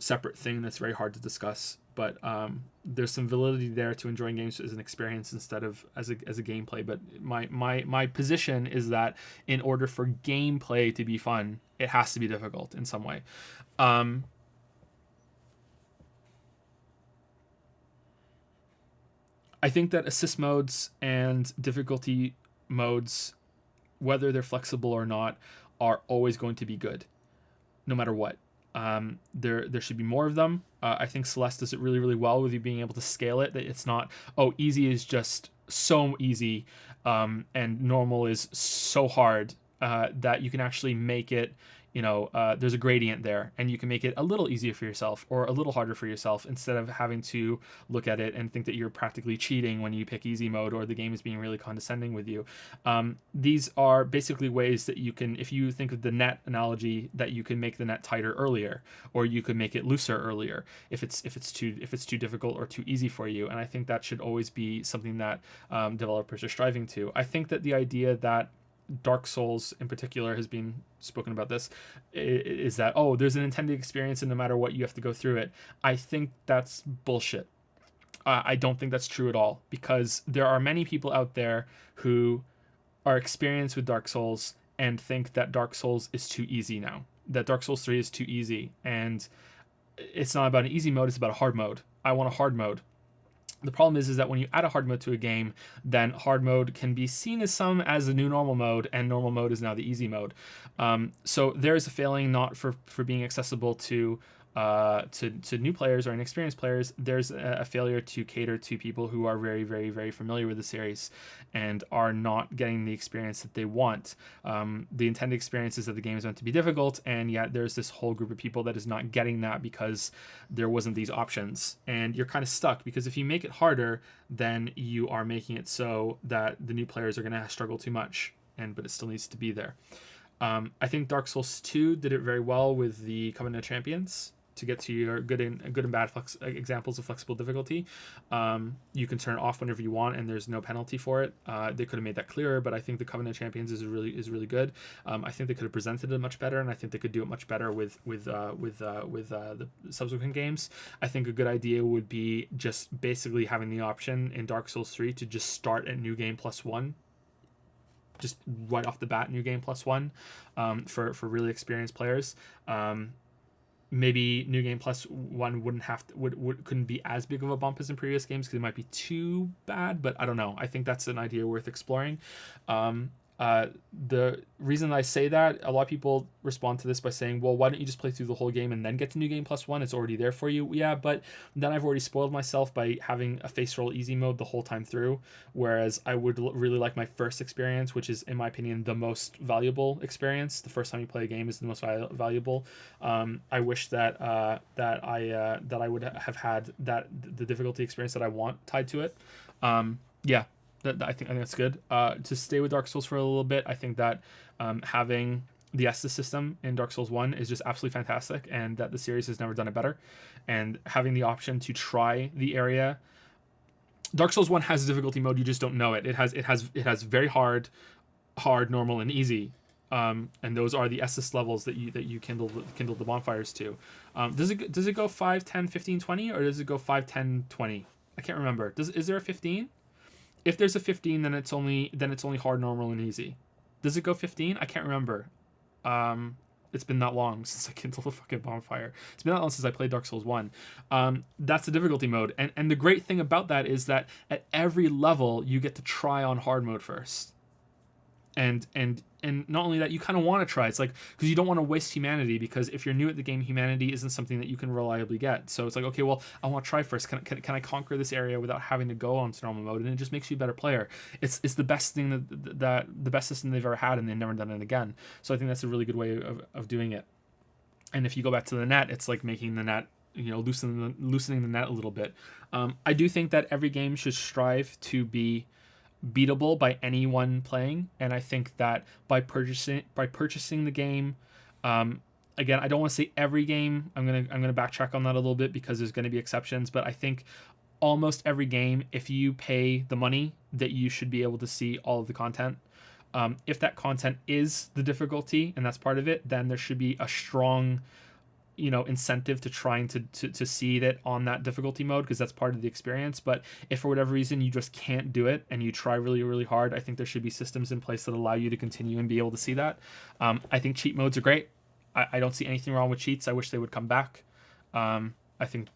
separate thing that's very hard to discuss, but there's some validity there to enjoying games as an experience instead of as a gameplay. But my position is that in order for gameplay to be fun, it has to be difficult in some way. I think that assist modes and difficulty modes, whether they're flexible or not, are always going to be good, no matter what. There should be more of them. I think Celeste does it really, really well with you being able to scale it. That it's not, easy is just so easy, and normal is so hard, that you can actually make it, there's a gradient there, and you can make it a little easier for yourself or a little harder for yourself, instead of having to look at it and think that you're practically cheating when you pick easy mode or the game is being really condescending with you. These are basically ways that you can, if you think of the net analogy, that you can make the net tighter earlier, or you could make it looser earlier if it's too difficult or too easy for you. And I think that should always be something that developers are striving to. I think that the idea that Dark Souls in particular has been spoken about this, is that there's an intended experience and no matter what you have to go through it. I think that's bullshit. I don't think that's true at all, because there are many people out there who are experienced with Dark Souls and think that Dark Souls is too easy now, that Dark Souls 3 is too easy, and it's not about an easy mode, it's about a hard mode. I want a hard mode. The problem is that when you add a hard mode to a game, then hard mode can be seen as the new normal mode, and normal mode is now the easy mode. So there is a failing not for being accessible to to new players or inexperienced players, there's a failure to cater to people who are very, very, very familiar with the series and are not getting the experience that they want. The intended experience is that the game is meant to be difficult, and yet there's this whole group of people that is not getting that because there wasn't these options. And you're kind of stuck, because if you make it harder, then you are making it so that the new players are going to struggle too much, but it still needs to be there. I think Dark Souls 2 did it very well with the Covenant of Champions. To get to your good and bad examples of flexible difficulty, you can turn it off whenever you want, and there's no penalty for it. They could have made that clearer, but I think the Covenant of Champions is really good. I think they could have presented it much better, and I think they could do it much better with the subsequent games. I think a good idea would be just basically having the option in Dark Souls 3 to just start at New Game +1. Just right off the bat, New Game +1 for really experienced players. Maybe New Game +1 wouldn't have to, couldn't be as big of a bump as in previous games because it might be too bad, but I don't know. I think that's an idea worth exploring. The reason I say that, a lot of people respond to this by saying, well, why don't you just play through the whole game and then get to New Game +1? It's already there for you. Yeah, but then I've already spoiled myself by having a face roll easy mode the whole time through, whereas I would really like my first experience, which is, in my opinion, the most valuable experience. The first time you play a game is the most valuable. I wish that I would have had the difficulty experience that I want tied to it. Yeah. I think that's good. To stay with Dark Souls for a little bit, I think that having the Estus system in Dark Souls 1 is just absolutely fantastic, and that the series has never done it better. And having the option to try the area, Dark Souls 1 has a difficulty mode, you just don't know it. It has very hard, normal, and easy. And those are the Estus levels that you kindle the bonfires to. Does it go 5, 10, 15, 20, or does it go 5, 10, 20? I can't remember. Is there a 15? If there's a 15, then it's only hard, normal, and easy. Does it go 15? I can't remember. It's been that long since I kindled a fucking bonfire. It's been that long since I played Dark Souls 1. That's the difficulty mode. And the great thing about that is that at every level, you get to try on hard mode first. And not only that, you kind of want to try. It's like, because you don't want to waste humanity, because if you're new at the game, humanity isn't something that you can reliably get. So it's like, okay, well, I want to try first. Can I conquer this area without having to go on to normal mode? And it just makes you a better player. It's the best thing that the best system they've ever had, and they've never done it again. So I think that's a really good way of doing it. And if you go back to the net, it's like making the net, loosening the net a little bit. I do think that every game should strive to be beatable by anyone playing, and I think that by purchasing the game, again, I don't want to say every game. I'm gonna backtrack on that a little bit, because there's going to be exceptions, but I think almost every game, if you pay the money, that you should be able to see all of the content. If that content is the difficulty and that's part of it, then there should be a strong incentive to trying to see it on that difficulty mode, because that's part of the experience. But if for whatever reason you just can't do it and you try really, really hard, I think there should be systems in place that allow you to continue and be able to see that. I think cheat modes are great. I don't see anything wrong with cheats. I wish they would come back. I think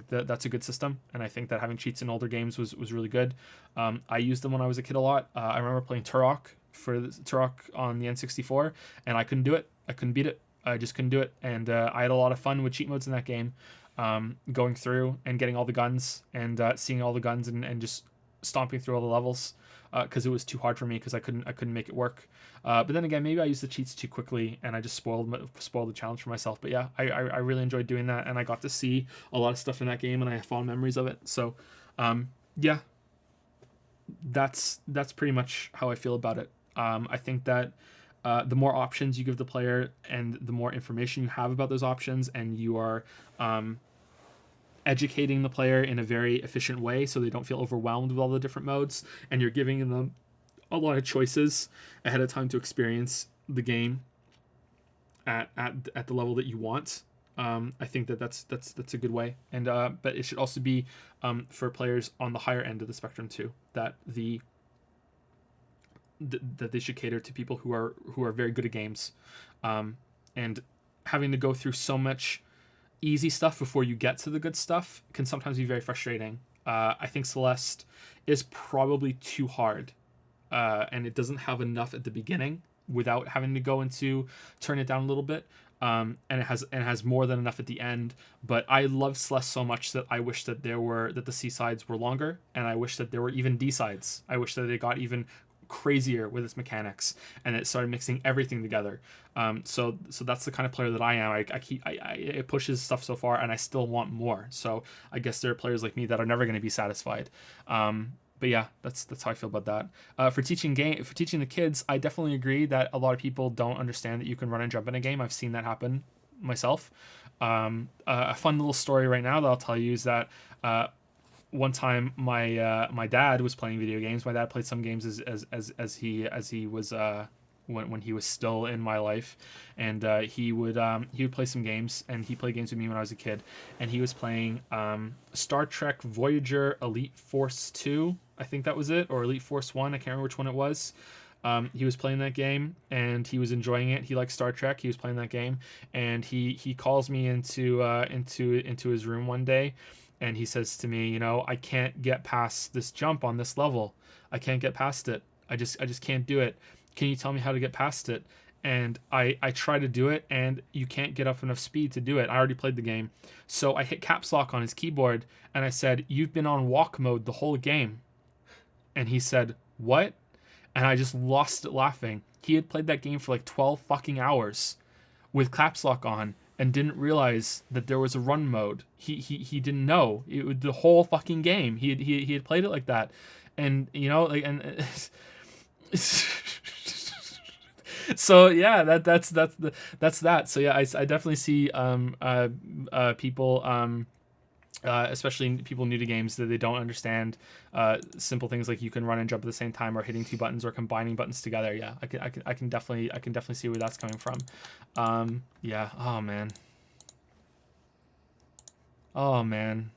that that's a good system, and I think that having cheats in older games was really good. I used them when I was a kid a lot. I remember playing Turok on the N64, and I couldn't do it. I couldn't beat it. I just couldn't do it, and I had a lot of fun with cheat modes in that game, going through and getting all the guns and seeing all the guns and just stomping through all the levels, because it was too hard for me, because I couldn't make it work. But then again, maybe I used the cheats too quickly and I just spoiled the challenge for myself. But yeah, I really enjoyed doing that, and I got to see a lot of stuff in that game, and I have fond memories of it. So yeah, that's pretty much how I feel about it. I think that the more options you give the player and the more information you have about those options, and you are educating the player in a very efficient way so they don't feel overwhelmed with all the different modes, and you're giving them a lot of choices ahead of time to experience the game at the level that you want. I think that's a good way, and but it should also be for players on the higher end of the spectrum too, that that they should cater to people who are very good at games, and having to go through so much easy stuff before you get to the good stuff can sometimes be very frustrating. I think Celeste is probably too hard, and it doesn't have enough at the beginning without having to go into turn it down a little bit. and it has more than enough at the end. But I love Celeste so much that I wish that the C sides were longer, and I wish that there were even D sides. I wish that they got even crazier with its mechanics, and it started mixing everything together. So that's the kind of player that I am. It pushes stuff so far, and I still want more. So I guess there are players like me that are never going to be satisfied. But yeah, that's how I feel about that. For teaching the kids, I definitely agree that a lot of people don't understand that you can run and jump in a game. I've seen that happen myself. A fun little story right now that I'll tell you is that one time my dad was playing video games. My dad played some games as he was when he was still in my life, and he would play some games, and he played games with me when I was a kid, and he was playing Star Trek Voyager Elite Force 2, I think that was it, or Elite Force 1, I can't remember which one it was. He was playing that game and he was enjoying it. He liked Star Trek. He was playing that game, and he calls me into his room one day, and he says to me, I can't get past this jump on this level. I can't get past it. I just can't do it. Can you tell me how to get past it? And I try to do it, and you can't get up enough speed to do it. I already played the game. So I hit caps lock on his keyboard, and I said, "You've been on walk mode the whole game." And he said, "What?" And I just lost it laughing. He had played that game for like 12 fucking hours with caps lock on, and didn't realize that there was a run mode. He didn't know it was the whole fucking game. He had played it like that, and so yeah, that's that. So yeah, I definitely see people, especially people new to games, that they don't understand simple things like you can run and jump at the same time, or hitting two buttons, or combining buttons together. Yeah, I can definitely see where that's coming from. Yeah. Oh man,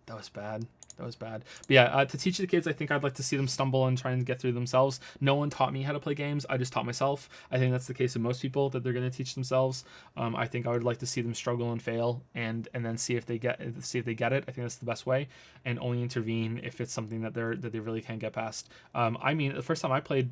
that was bad. But yeah, to teach the kids, I think I'd like to see them stumble and try and get through themselves. No one taught me how to play games. I just taught myself. I think that's the case of most people, that they're going to teach themselves. I think I would like to see them struggle and fail, and then see if they get it. I think that's the best way, and only intervene if it's something that they really can't get past. The first time I played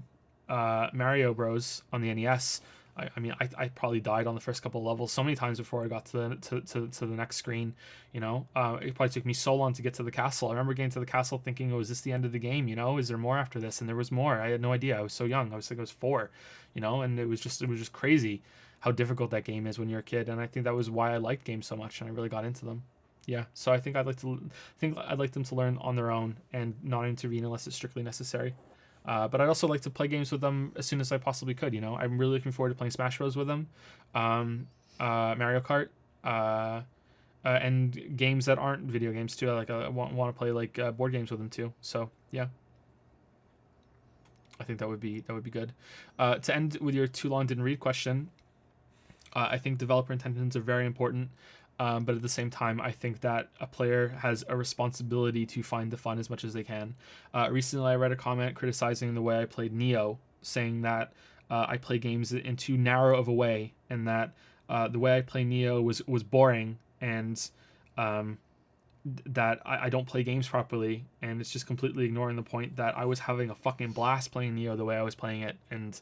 Mario Bros on the NES, I probably died on the first couple of levels so many times before I got to the next screen. It probably took me so long to get to the castle. I remember getting to the castle thinking, "Oh, is this the end of the game? Is there more after this?" And there was more. I had no idea. I was so young. I was 4, and it was just crazy how difficult that game is when you're a kid. And I think that was why I liked games so much, and I really got into them. Yeah, so I think I'd like them to learn on their own and not intervene unless it's strictly necessary. But I'd also like to play games with them as soon as I possibly could. I'm really looking forward to playing Smash Bros. With them, Mario Kart, and games that aren't video games too. I want to play board games with them too. So yeah, I think that would be good. To end with your too long didn't read question, I think developer intentions are very important. But at the same time, I think that a player has a responsibility to find the fun as much as they can. Recently, I read a comment criticizing the way I played Neo, saying that I play games in too narrow of a way, and that the way I play Neo was boring, and that I don't play games properly, and it's just completely ignoring the point that I was having a fucking blast playing Neo the way I was playing it, and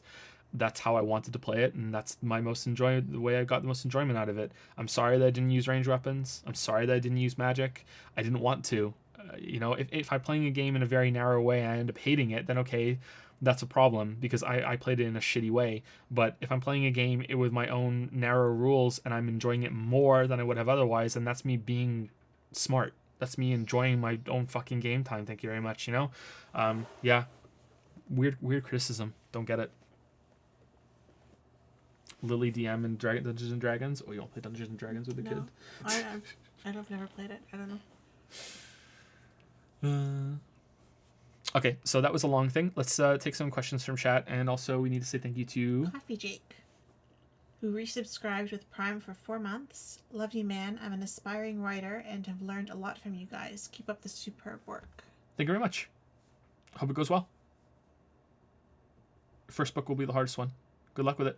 that's how I wanted to play it, and that's the way I got the most enjoyment out of it. I'm sorry that I didn't use range weapons. I'm sorry that I didn't use magic. I didn't want to. If I'm playing a game in a very narrow way and I end up hating it, then okay, that's a problem, because I played it in a shitty way. But if I'm playing a game with my own narrow rules and I'm enjoying it more than I would have otherwise, then that's me being smart. That's me enjoying my own fucking game time. Thank you very much. Yeah. Weird criticism. Don't get it. Lily DM and Dungeons and Dragons. Oh, you don't play Dungeons and Dragons with the kid? I've never played it. I don't know. Okay, so that was a long thing. Let's take some questions from chat, and also we need to say thank you to Coffee Jake, who resubscribed with Prime for 4 months. Love you, man. I'm an aspiring writer and have learned a lot from you guys. Keep up the superb work. Thank you very much. Hope it goes well. First book will be the hardest one. Good luck with it.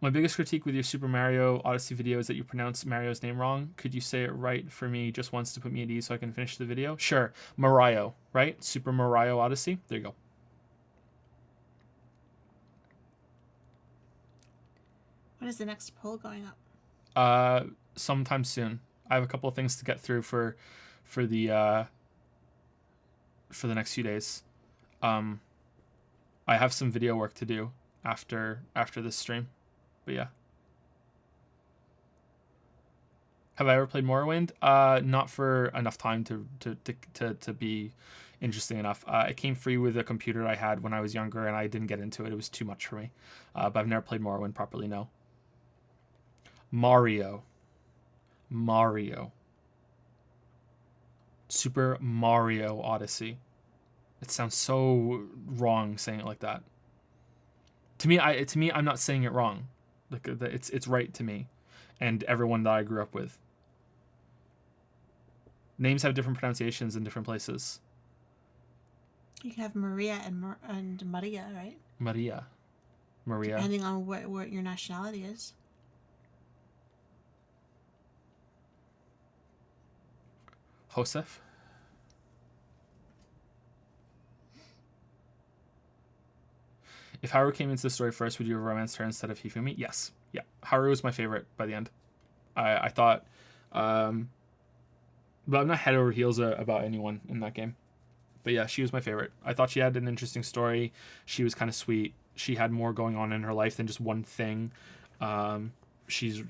My biggest critique with your Super Mario Odyssey video is that you pronounce Mario's name wrong. Could you say it right for me just once to put me at ease so I can finish the video? Sure. Mario, right? Super Mario Odyssey. There you go. When is the next poll going up? Sometime soon. I have a couple of things to get through for the next few days. I have some video work to do after this stream, but yeah. Have I ever played Morrowind? Not for enough time to be interesting enough. It came free with a computer I had when I was younger, and I didn't get into it. It was too much for me. But I've never played Morrowind properly. No. Mario. Super Mario Odyssey. It sounds so wrong saying it like that. To me, I'm not saying it wrong. Like it's right to me, and everyone that I grew up with. Names have different pronunciations in different places. You can have Maria and Maria, right? Maria. Depending on what your nationality is. Joseph. If Haru came into the story first, would you have romanced her instead of Hifumi? Yes. Yeah. Haru was my favorite by the end. I thought, but I'm not head over heels about anyone in that game. But yeah, she was my favorite. I thought she had an interesting story. She was kind of sweet. She had more going on in her life than just one thing. She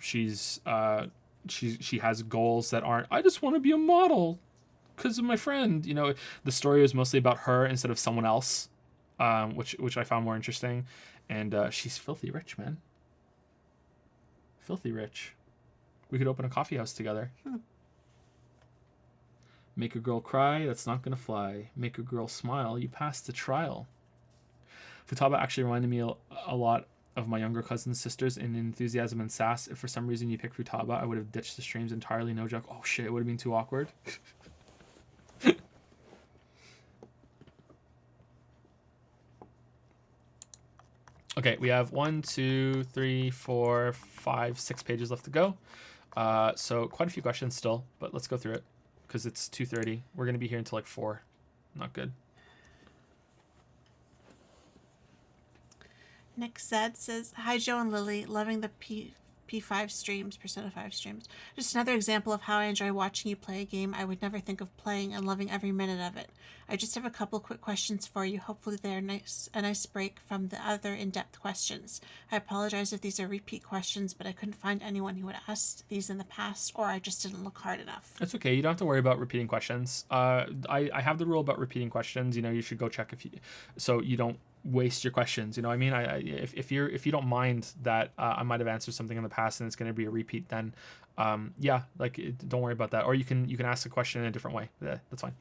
has goals that aren't, I just want to be a model because of my friend. You know, the story was mostly about her instead of someone else, which I found more interesting. And she's filthy rich, man. Filthy rich. We could open a coffee house together. Make a girl cry, that's not gonna fly. Make a girl smile, you passed the trial. Futaba actually reminded me a lot of my younger cousin's sisters in enthusiasm and sass. If for some reason you picked Futaba, I would have ditched the streams entirely, no joke. Oh shit, it would have been too awkward. Okay, we have 1, 2, 3, 4, 5, 6 pages left to go. So quite a few questions still, but let's go through it because it's 2:30. We're gonna be here until like 4. Not good. Nick Zed says, "Hi Joe and Lily, loving the P5 streams, Persona 5 streams. Just another example of how I enjoy watching you play a game I would never think of playing and loving every minute of it. I just have a couple quick questions for you. Hopefully they're a nice break from the other in-depth questions. I apologize if these are repeat questions, but I couldn't find anyone who had asked these in the past, or I just didn't look hard enough." It's okay. You don't have to worry about repeating questions. I have the rule about repeating questions. You know, you should go check so you don't waste your questions. You know what I mean? If you don't mind that I might have answered something in the past and it's going to be a repeat, then yeah, like don't worry about that. Or you can ask a question in a different way. Yeah, that's fine.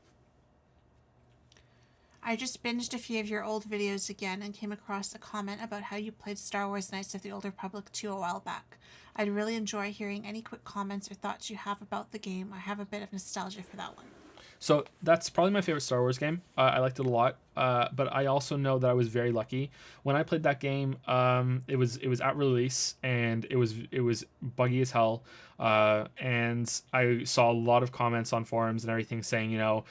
I just binged a few of your old videos again and came across a comment about how you played Star Wars Knights of the Old Republic 2 a while back. I'd really enjoy hearing any quick comments or thoughts you have about the game. I have a bit of nostalgia for that one. So that's probably my favorite Star Wars game. I liked it a lot, but I also know that I was very lucky when I played that game. It was at release and it was buggy as hell, and I saw a lot of comments on forums and everything saying, you know,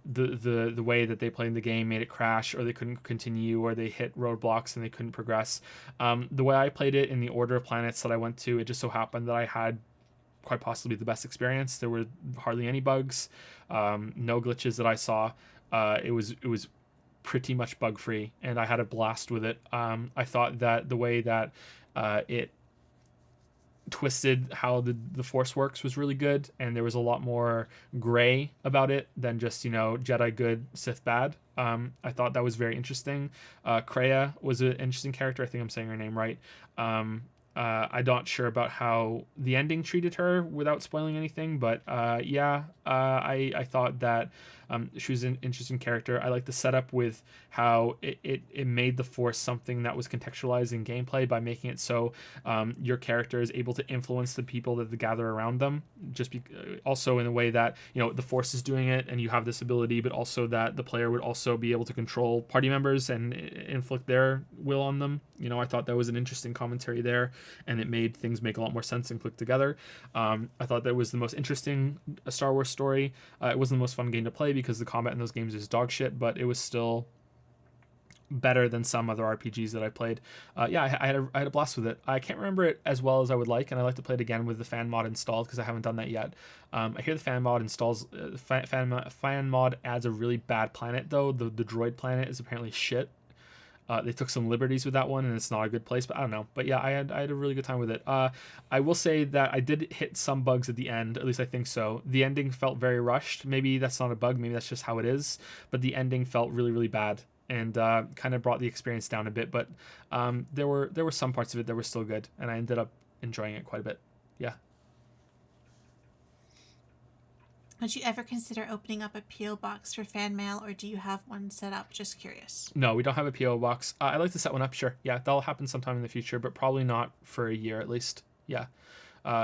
the way that they played the game made it crash, or they couldn't continue, or they hit roadblocks and they couldn't progress. The way I played it in the order of planets that I went to, it just so happened that I had quite possibly the best experience. There were hardly any bugs, no glitches that I saw. It was pretty much bug free, and I had a blast with it. I thought that the way that it twisted how the Force works was really good, and there was a lot more gray about it than just, you know, Jedi good, Sith bad. I thought that was very interesting. Kreia was an interesting character. I think I'm saying her name right. I'm not sure about how the ending treated her without spoiling anything, but yeah, I thought that she was an interesting character. I like the setup with how it made the Force something that was contextualized in gameplay by making it so your character is able to influence the people that gather around them. Also in a way that, you know, the Force is doing it and you have this ability, but also that the player would also be able to control party members and inflict their will on them. You know, I thought that was an interesting commentary there, and it made things make a lot more sense and click together. I thought that was the most interesting Star Wars story. It wasn't the most fun game to play because the combat in those games is dog shit, but it was still better than some other RPGs that I played. Yeah, I had a blast with it. I can't remember it as well as I would like, and I like to play it again with the fan mod installed because I haven't done that yet. I hear the fan mod installs fan mod adds a really bad planet though. The droid planet is apparently shit. They took some liberties with that one, and it's not a good place. But I don't know. But yeah, I had a really good time with it. I will say that I did hit some bugs at the end. At least I think so. The ending felt very rushed. Maybe that's not a bug. Maybe that's just how it is. But the ending felt really really bad, and kind of brought the experience down a bit. But there were some parts of it that were still good, and I ended up enjoying it quite a bit. Yeah. Would you ever consider opening up a P.O. box for fan mail, or do you have one set up? Just curious. No, we don't have a PO box. I'd like to set one up. Sure. Yeah, that'll happen sometime in the future, but probably not for a year at least. Yeah.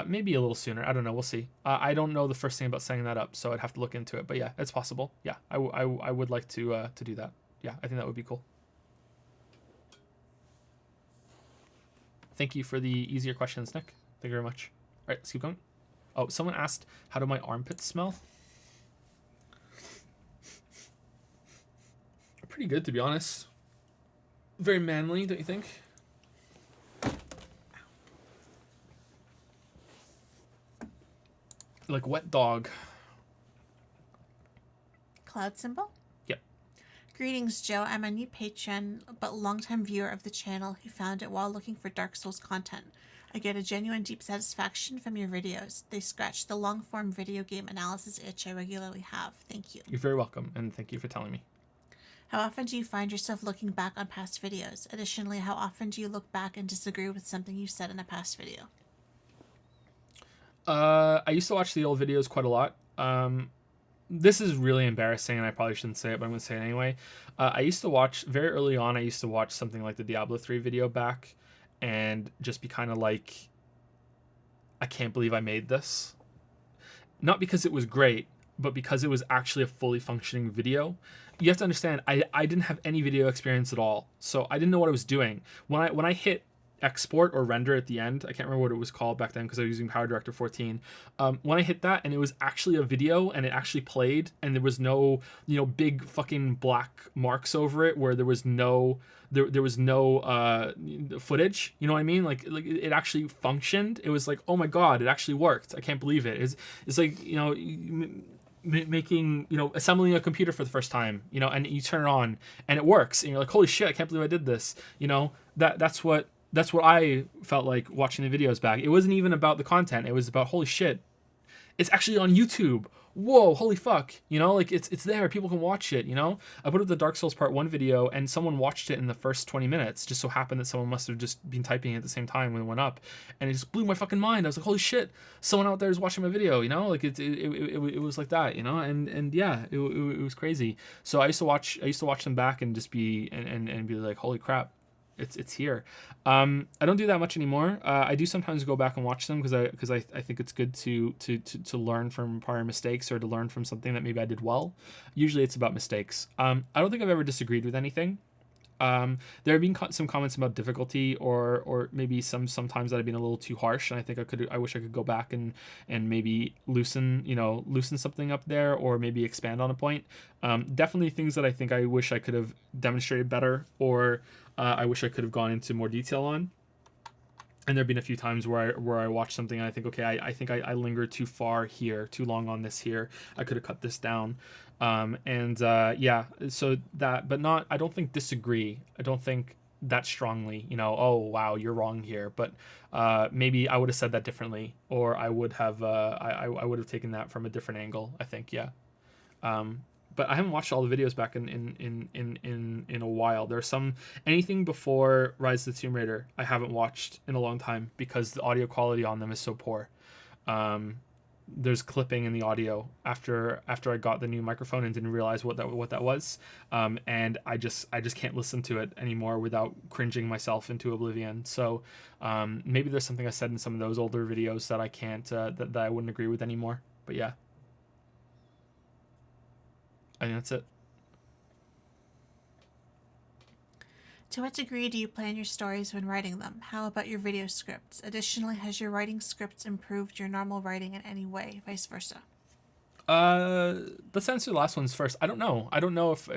Maybe a little sooner. I don't know. We'll see. I don't know the first thing about setting that up, so I'd have to look into it. But yeah, it's possible. Yeah, I would like to do that. Yeah, I think that would be cool. Thank you for the easier questions, Nick. Thank you very much. All right, let's keep going. Oh, someone asked, how do my armpits smell? Pretty good, to be honest. Very manly, don't you think? Like wet dog. Cloud symbol? Yep. Greetings, Joe. I'm a new patron, but longtime viewer of the channel who found it while looking for Dark Souls content. I get a genuine deep satisfaction from your videos. They scratch the long-form video game analysis itch I regularly have. Thank you. You're very welcome, and thank you for telling me. How often do you find yourself looking back on past videos? Additionally, how often do you look back and disagree with something you said in a past video? I used to watch the old videos quite a lot. This is really embarrassing, and I probably shouldn't say it, but I'm going to say it anyway. I used to watch, very early on, I used to watch something like the Diablo 3 video back, and just be kind of like, I can't believe I made this. Not because it was great, but because it was actually a fully functioning video. You have to understand, I didn't have any video experience at all, so I didn't know what I was doing. When I hit export or render at the end, I can't remember what it was called back then because I was using PowerDirector 14. When I hit that and it was actually a video and it actually played and there was no, big fucking black marks over it where there was no footage, you know what I mean? Like it actually functioned. It was like, oh my god, it actually worked. I can't believe it. It's like, making, assembling a computer for the first time, and you turn it on and it works and you're like, holy shit, I can't believe I did this. That's what I felt like watching the videos back. It wasn't even about the content. It was about, holy shit, it's actually on YouTube. Whoa, holy fuck. It's there. People can watch it, I put up the Dark Souls Part 1 video and someone watched it in the first 20 minutes. Just so happened that someone must have just been typing it at the same time when it went up. And it just blew my fucking mind. I was like, holy shit, someone out there is watching my video, it was like that, and yeah, it was crazy. So I used to watch them back and just be, and be like, holy crap. It's here. I don't do that much anymore. I do sometimes go back and watch them because I think it's good to learn from prior mistakes or to learn from something that maybe I did well. Usually it's about mistakes. I don't think I've ever disagreed with anything. There have been some comments about difficulty or maybe sometimes that I've been a little too harsh, and I wish I could go back and maybe loosen something up there or maybe expand on a point. Definitely things that I think I wish I could have demonstrated better or I wish I could have gone into more detail on. And there have been a few times where I watch something and I think, okay, I think I lingered too far here, too long on this here. I could have cut this down. Yeah, so that, but not, I don't think disagree. I don't think that strongly, oh, wow, you're wrong here. But maybe I would have said that differently, or I would have, I would have taken that from a different angle, I think, yeah. But I haven't watched all the videos back in a while. There's anything before Rise of the Tomb Raider I haven't watched in a long time because the audio quality on them is so poor. There's clipping in the audio after I got the new microphone and didn't realize what that was. And I just can't listen to it anymore without cringing myself into oblivion. So maybe there's something I said in some of those older videos that I can't that I wouldn't agree with anymore. But yeah. I think that's it. To what degree do you plan your stories when writing them? How about your video scripts? Additionally, has your writing scripts improved your normal writing in any way, vice versa? Let's answer the last ones first. I don't know. I don't know if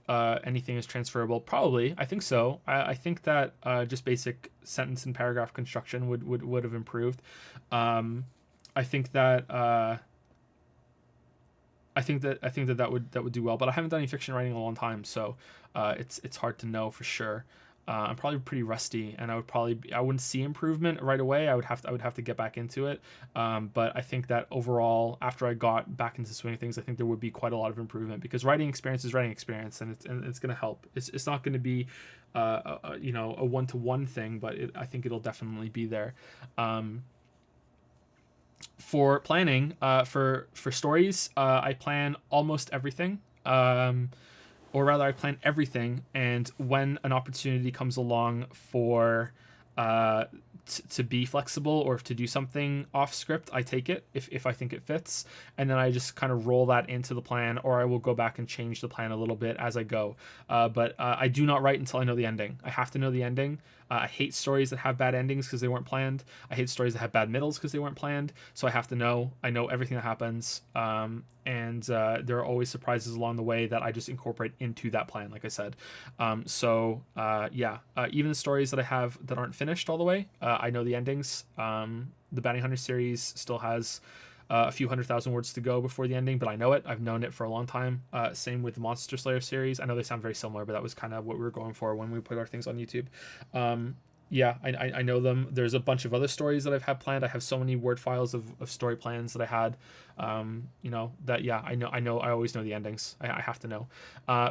anything is transferable. Probably, I think so. I think that just basic sentence and paragraph construction would have improved. Um, I think that that would do well. But I haven't done any fiction writing in a long time, so it's hard to know for sure. I'm probably pretty rusty, and I wouldn't see improvement right away. I would have to get back into it. But I think that overall, after I got back into the swing of things, I think there would be quite a lot of improvement, because writing experience is writing experience, and it's going to help. It's not going to be a one-to-one thing, but I think it'll definitely be there. For planning, for stories, I plan almost everything. Or rather, I plan everything, and when an opportunity comes along for uh, to be flexible or to do something off script, I take it if I think it fits, and then I just kind of roll that into the plan, or I will go back and change the plan a little bit as I go. But I do not write until I know the ending. I have to know the ending. I hate stories that have bad endings because they weren't planned. I hate stories that have bad middles because they weren't planned. So I have to know. I know everything that happens, and there are always surprises along the way that I just incorporate into that plan, like I said. Even the stories that I have that aren't finished all the way, I know the endings. The Bounty Hunter series still has a few 100,000 words to go before the ending, but I know it. I've known it for a long time. Same with the Monster Slayer series. I know they sound very similar, but that was kind of what we were going for when we put our things on YouTube. I know them. There's a bunch of other stories that I've had planned. I have so many word files of story plans that I had. I always know the endings. I have to know.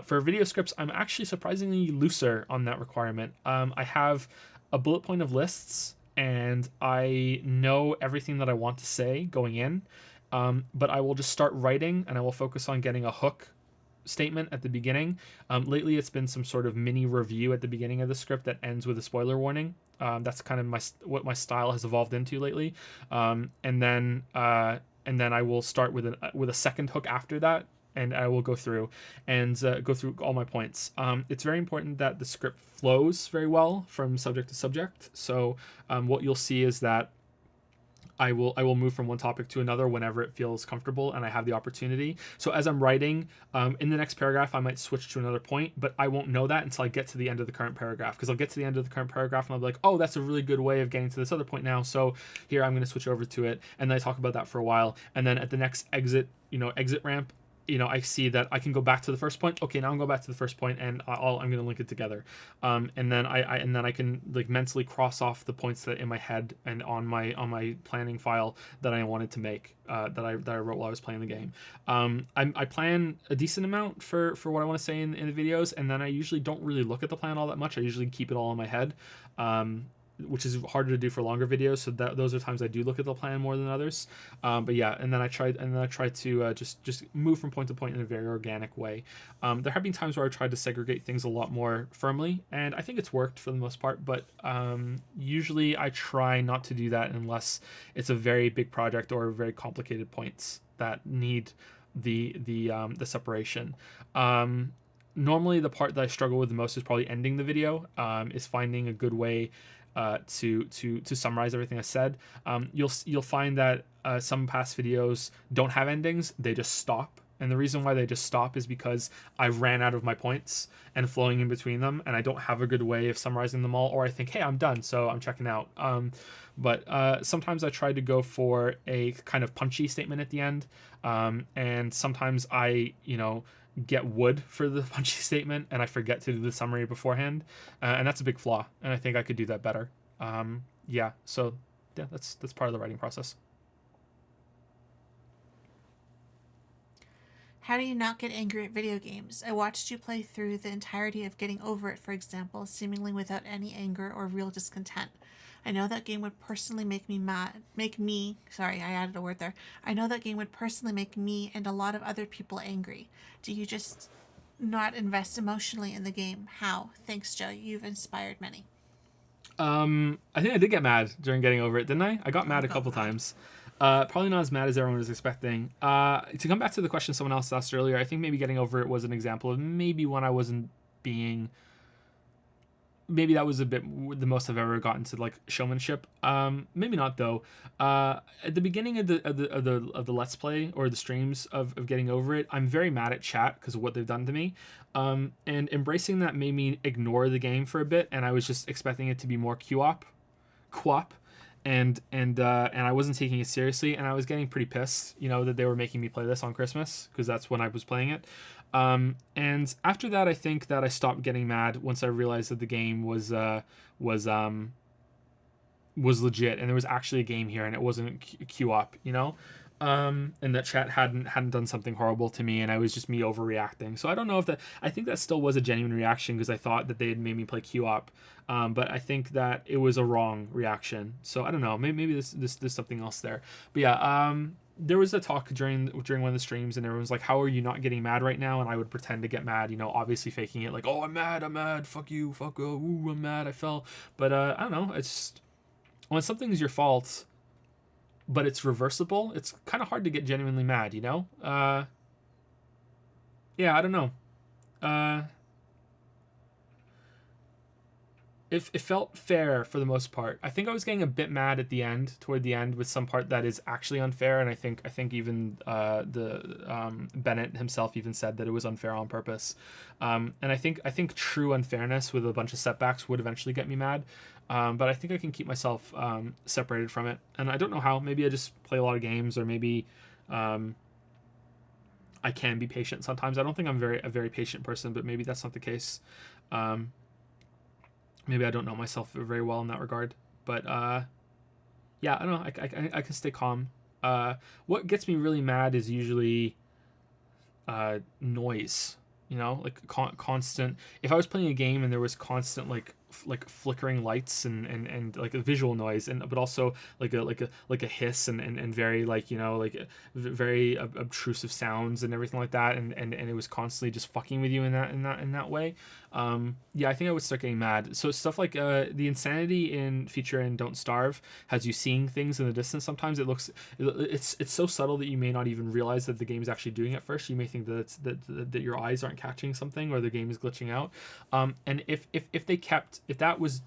For video scripts, I'm actually surprisingly looser on that requirement. I have a bullet point of lists, and I know everything that I want to say going in. But I will just start writing, and I will focus on getting a hook statement at the beginning. Lately, it's been some sort of mini review at the beginning of the script that ends with a spoiler warning. That's kind of what my style has evolved into lately. And then I will start with a second hook after that, and I will go through all my points. It's very important that the script flows very well from subject to subject. So what you'll see is that I will move from one topic to another whenever it feels comfortable and I have the opportunity. So as I'm writing, in the next paragraph, I might switch to another point, but I won't know that until I get to the end of the current paragraph, because I'll get to the end of the current paragraph and I'll be like, oh, that's a really good way of getting to this other point now. So here, I'm going to switch over to it. And then I talk about that for a while. And then at the next exit ramp, I see that I can go back to the first point. Okay, now I'm going back to the first point, and I'm going to link it together. And then I can like mentally cross off the points that in my head and on my planning file that I wanted to make, that I wrote while I was playing the game. I plan a decent amount for what I want to say in the videos, and then I usually don't really look at the plan all that much. I usually keep it all in my head. Which is harder to do for longer videos, so those are times I do look at the plan more than others. And then I try to just move from point to point in a very organic way. There have been times where I tried to segregate things a lot more firmly, and I think it's worked for the most part. But usually I try not to do that unless it's a very big project or very complicated points that need the separation. Normally, the part that I struggle with the most is probably ending the video. Is finding a good way to summarize everything I said. You'll find that some past videos don't have endings; they just stop. And the reason why they just stop is because I ran out of my points and flowing in between them, and I don't have a good way of summarizing them all. Or I think, hey, I'm done, so I'm checking out. But sometimes I try to go for a kind of punchy statement at the end, and sometimes I get wood for the punchy statement and I forget to do the summary beforehand, and that's a big flaw, and I think I could do that better. So that's part of the writing process. How do you not get angry at video games? I watched you play through the entirety of Getting Over It, for example, seemingly without any anger or real discontent. I know that game would personally make me, sorry, I added a word there. I know that game would personally make me and a lot of other people angry. Do you just not invest emotionally in the game? How? Thanks, Joe. You've inspired many. I think I did get mad during Getting Over It, didn't I? I got mad a couple times. Probably not as mad as everyone was expecting. To come back to the question someone else asked earlier, I think maybe Getting Over It was an example of maybe when I wasn't being maybe that was a bit the most I've ever gotten to like showmanship. Maybe not though. At the beginning of the let's play or the streams of getting over it, I'm very mad at chat because of what they've done to me. And embracing that made me ignore the game for a bit, and I was just expecting it to be more QOP, and I wasn't taking it seriously, and I was getting pretty pissed, that they were making me play this on Christmas because that's when I was playing it. And after that, I think that I stopped getting mad once I realized that the game was legit and there was actually a game here and it wasn't QOP, and that chat hadn't done something horrible to me and I was just me overreacting. So I don't know if I think that still was a genuine reaction because I thought that they had made me play QOP, but I think that it was a wrong reaction. So I don't know, maybe there's something else there. But yeah, there was a talk during one of the streams and everyone was like, how are you not getting mad right now? And I would pretend to get mad, obviously faking it, like, oh, I'm mad, fuck you, ooh, I'm mad, I fell. But I don't know, it's just, when something's your fault but it's reversible, it's kind of hard to get genuinely mad, yeah, I don't know. It felt fair for the most part. I think I was getting a bit mad at the end, toward the end, with some part that is actually unfair, and I think even the Bennett himself even said that it was unfair on purpose. And I think true unfairness with a bunch of setbacks would eventually get me mad. But I think I can keep myself separated from it, and I don't know how. Maybe I just play a lot of games, or maybe I can be patient sometimes. I don't think I'm a very patient person, but maybe that's not the case. Maybe I don't know myself very well in that regard, but yeah, I don't know. I can stay calm. What gets me really mad is usually noise. Like constant. If I was playing a game and there was constant like flickering lights and like a visual noise, and but also like a hiss and very like very obtrusive sounds and everything like that, and it was constantly just fucking with you in that way. Yeah, I think I would start getting mad. So stuff like the insanity in feature in Don't Starve has you seeing things in the distance. Sometimes it's so subtle that you may not even realize that the game is actually doing it first. You may think that that your eyes aren't catching something or the game is glitching out. And if that was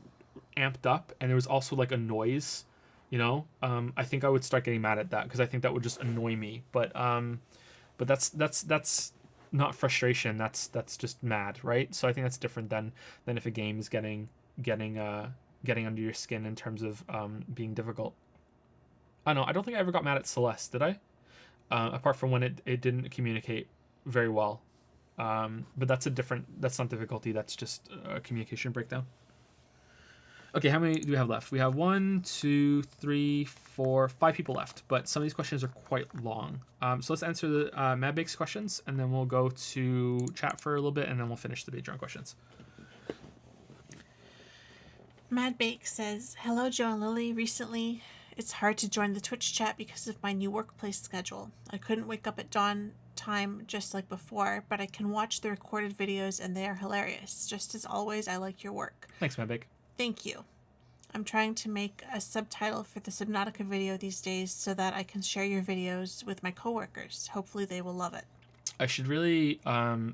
amped up and there was also like a noise, I think I would start getting mad at that because I think that would just annoy me. But that's not frustration. That's just mad, right? So I think that's different than if a game is getting under your skin in terms of being difficult. I don't know. I don't think I ever got mad at Celeste, did I? Apart from when it didn't communicate very well. But that's not difficulty. That's just a communication breakdown. Okay, how many do we have left? We have 1, 2, 3, 4, 5 people left, but some of these questions are quite long. So let's answer the Madbake's questions, and then we'll go to chat for a little bit, and then we'll finish the Patreon questions. Madbake says, hello, Joe and Lily. Recently, it's hard to join the Twitch chat because of my new workplace schedule. I couldn't wake up at dawn time just like before, but I can watch the recorded videos, and they are hilarious. Just as always, I like your work. Thanks, Madbake. Thank you. I'm trying to make a subtitle for the Subnautica video these days so that I can share your videos with my coworkers. Hopefully they will love it. I should really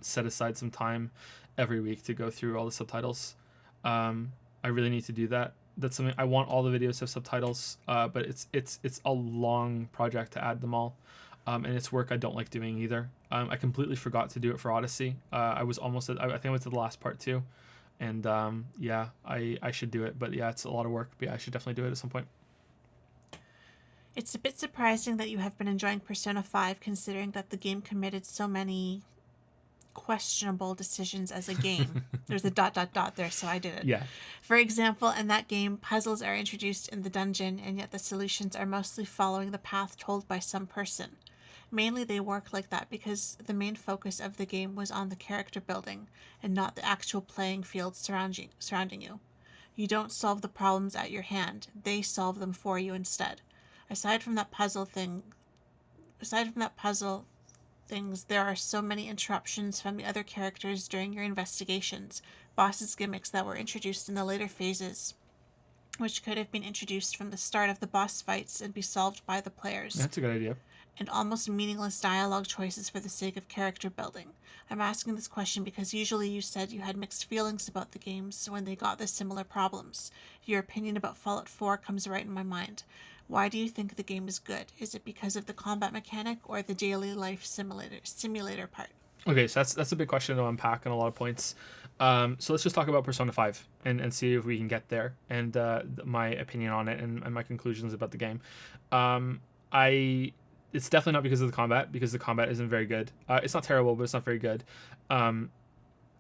set aside some time every week to go through all the subtitles. I really need to do that. That's something I want all the videos to have subtitles, but it's a long project to add them all. And it's work I don't like doing either. I completely forgot to do it for Odyssey. I was almost I think I went to the last part too. And yeah, I should do it, but yeah, it's a lot of work. But yeah, I should definitely do it at some point. It's a bit surprising that you have been enjoying Persona 5, considering that the game committed so many questionable decisions as a game. There's a ... there, so I did it. Yeah. For example, in that game, puzzles are introduced in the dungeon, and yet the solutions are mostly following the path told by some person. Mainly they work like that because the main focus of the game was on the character building and not the actual playing field surrounding you. You don't solve the problems at your hand, they solve them for you instead. Aside from that puzzle things, there are so many interruptions from the other characters during your investigations, bosses' gimmicks that were introduced in the later phases which could have been introduced from the start of the boss fights and be solved by the players, That's a good idea. and almost meaningless dialogue choices for the sake of character building. I'm asking this question because usually you said you had mixed feelings about the games when they got the similar problems. Your opinion about Fallout 4 comes right in my mind. Why do you think the game is good? Is it because of the combat mechanic or the daily life simulator part? Okay, so that's a big question to unpack and a lot of points. So let's just talk about Persona 5 and see if we can get there and my opinion on it and my conclusions about the game. I It's definitely not because of the combat, because the combat isn't very good. It's not terrible, but it's not very good. Um,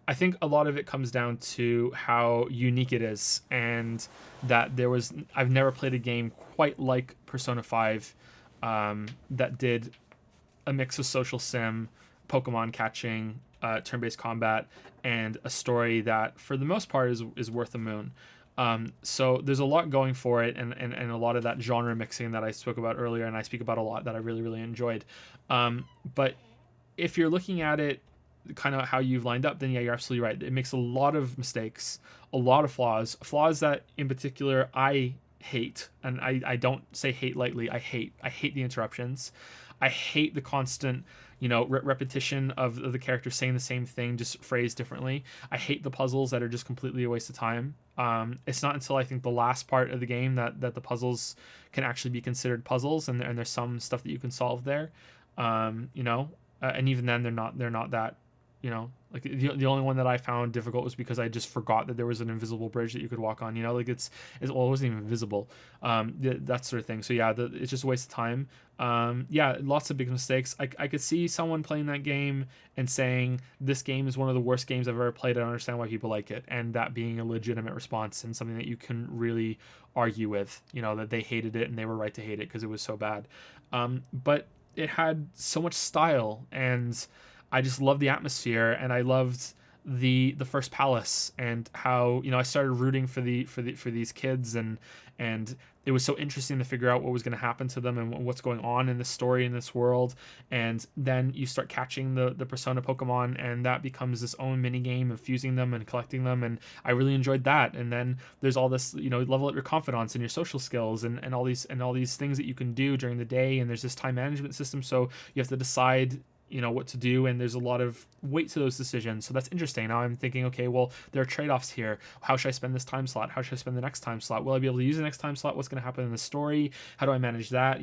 I think a lot of it comes down to how unique it is, and that I've never played a game quite like Persona 5 that did a mix of social sim, Pokemon catching, turn-based combat, and a story that, for the most part, is worth the moon. So there's a lot going for it, and a lot of that genre mixing that I spoke about earlier, and I speak about a lot that I really, really enjoyed. But if you're looking at it kind of how you've lined up, then yeah, you're absolutely right. It makes a lot of mistakes, a lot of flaws that in particular I hate, and I don't say hate lightly. I hate the interruptions. I hate the constant, repetition of the character saying the same thing, just phrased differently. I hate the puzzles that are just completely a waste of time. It's not until I think the last part of the game that the puzzles can actually be considered puzzles, and there's some stuff that you can solve there. And even then they're not that, like the only one that I found difficult was because I just forgot that there was an invisible bridge that you could walk on. Like it's well, it wasn't even visible. That sort of thing. So yeah, it's just a waste of time. Yeah, lots of big mistakes. I could see someone playing that game and saying this game is one of the worst games I've ever played. I don't understand why people like it, and that being a legitimate response and something that you can really argue with. That they hated it and they were right to hate it because it was so bad. But it had so much style, and I just loved the atmosphere, and I loved the first palace, and how I started rooting for these kids, and it was so interesting to figure out what was going to happen to them and what's going on in this story in this world. And then you start catching the Persona Pokemon, and that becomes this own mini game of fusing them and collecting them, and I really enjoyed that. And then there's all this, level up your confidence and your social skills, and all these things that you can do during the day, and there's this time management system, so you have to decide what to do, and there's a lot of weight to those decisions. So that's interesting. Now I'm thinking, okay, well, there are trade-offs here. How should I spend this time slot? How should I spend the next time slot? Will I be able to use the next time slot? What's going to happen in the story? How do I manage that?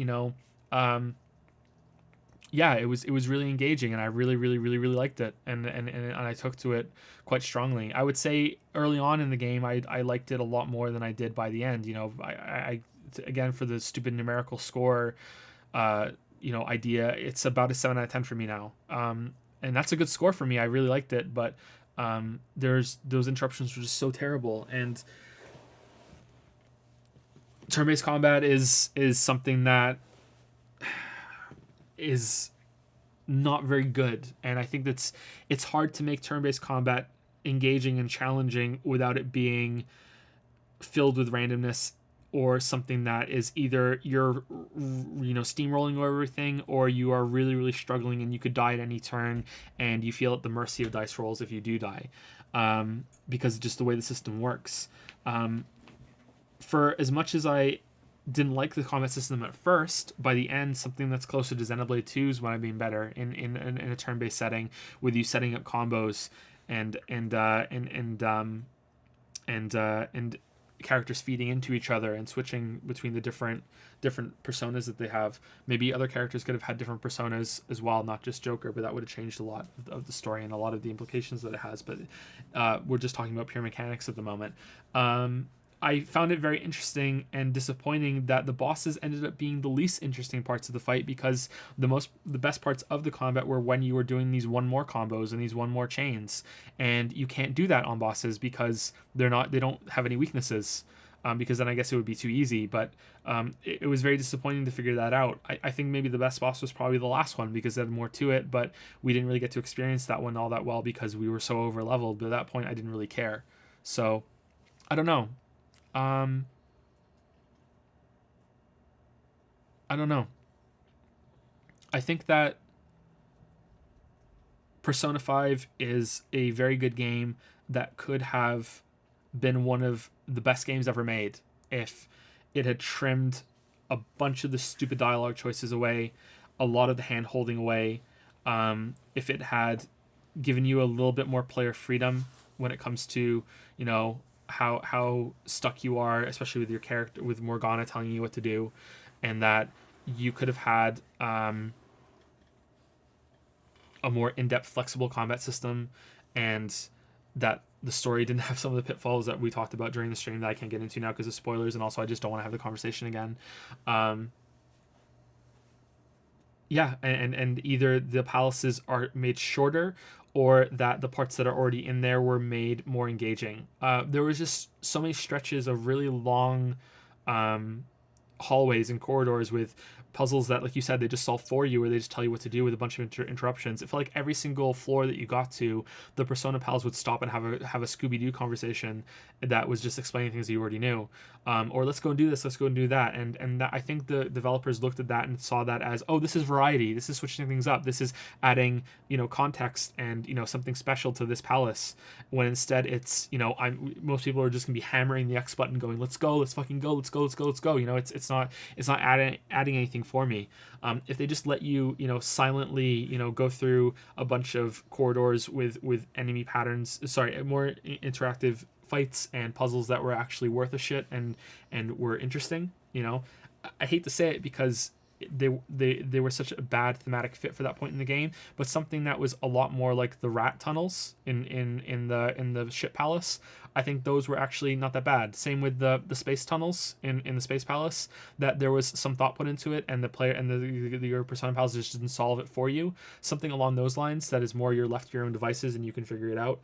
Yeah, it was really engaging, and I really, really, really, really liked it, and I took to it quite strongly. I would say early on in the game, I liked it a lot more than I did by the end. I again, for the stupid numerical score idea, it's about a 7 out of 10 for me now, and that's a good score for me. I really liked it, but there's those interruptions were just so terrible, and turn-based combat is something that is not very good, and I think it's hard to make turn-based combat engaging and challenging without it being filled with randomness, or something that is either you're steamrolling over everything, or you are really, really struggling and you could die at any turn, and you feel at the mercy of dice rolls if you do die, because just the way the system works. For as much as I didn't like the combat system at first, by the end, something that's closer to Xenoblade 2 is when I've been better in a turn-based setting, with you setting up combos and characters feeding into each other and switching between the different personas that they have. Maybe other characters could have had different personas as well, not just Joker, but that would have changed a lot of the story and a lot of the implications that it has. But we're just talking about pure mechanics at the moment. I found it very interesting and disappointing that the bosses ended up being the least interesting parts of the fight, because the best parts of the combat were when you were doing these one more combos and these one more chains, and you can't do that on bosses because they don't have any weaknesses, because then I guess it would be too easy. But it was very disappointing to figure that out. I think maybe the best boss was probably the last one, because it had more to it, but we didn't really get to experience that one all that well because we were so over leveled. But at that point I didn't really care. So I don't know. I don't know. I think that Persona 5 is a very good game that could have been one of the best games ever made. if it had trimmed a bunch of the stupid dialogue choices away, a lot of the hand holding away, if it had given you a little bit more player freedom when it comes to, you know, how stuck you are, especially with your character, with Morgana telling you what to do, and that you could have had a more in-depth, flexible combat system, and that the story didn't have some of the pitfalls that we talked about during the stream that I can't get into now because of spoilers, and also I just don't want to have the conversation again. Yeah, and either the palaces are made shorter, or that the parts that are already in there were made more engaging. There was just so many stretches of really long hallways and corridors with puzzles that, like you said, they just solve for you, or they just tell you what to do with a bunch of interruptions. It felt like every single floor that you got to, the Persona pals would stop and have a Scooby-Doo conversation that was just explaining things that you already knew, or let's go and do this, let's go and do that, and that, I think the developers looked at that and saw that as, oh, this is variety, this is switching things up, this is adding, you know, context and, you know, something special to this palace, when instead it's, you know, most people are just gonna be hammering the X button going, let's go, let's fucking go, let's go, let's go, let's go. You know, it's not adding anything for me. If they just let you, you know, silently, you know, go through a bunch of corridors with enemy patterns, more interactive fights and puzzles that were actually worth a shit and were interesting, you know. I hate to say it because they were such a bad thematic fit for that point in the game, but something that was a lot more like the rat tunnels in the ship palace, I think those were actually not that bad. Same with the space tunnels in the space palace, that there was some thought put into it, and the player and your Persona palace just didn't solve it for you. Something along those lines that is more you're left to your own devices and you can figure it out.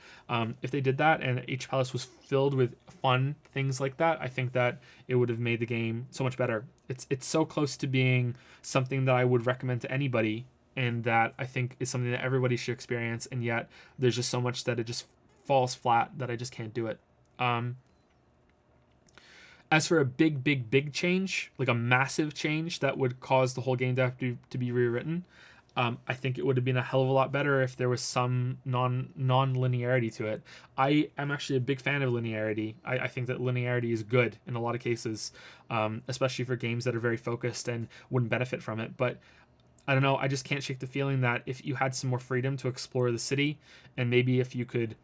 If they did that and each palace was filled with fun things like that, I think that it would have made the game so much better. It's so close to being something that I would recommend to anybody, and that I think is something that everybody should experience, and yet there's just so much that it just falls flat that I just can't do it. As for a big change, like a massive change that would cause the whole game to have to be rewritten, I think it would have been a hell of a lot better if there was some non-linearity to it. I am actually a big fan of linearity. I think that linearity is good in a lot of cases, especially for games that are very focused and wouldn't benefit from it. But I don't know, I just can't shake the feeling that if you had some more freedom to explore the city, and maybe if you could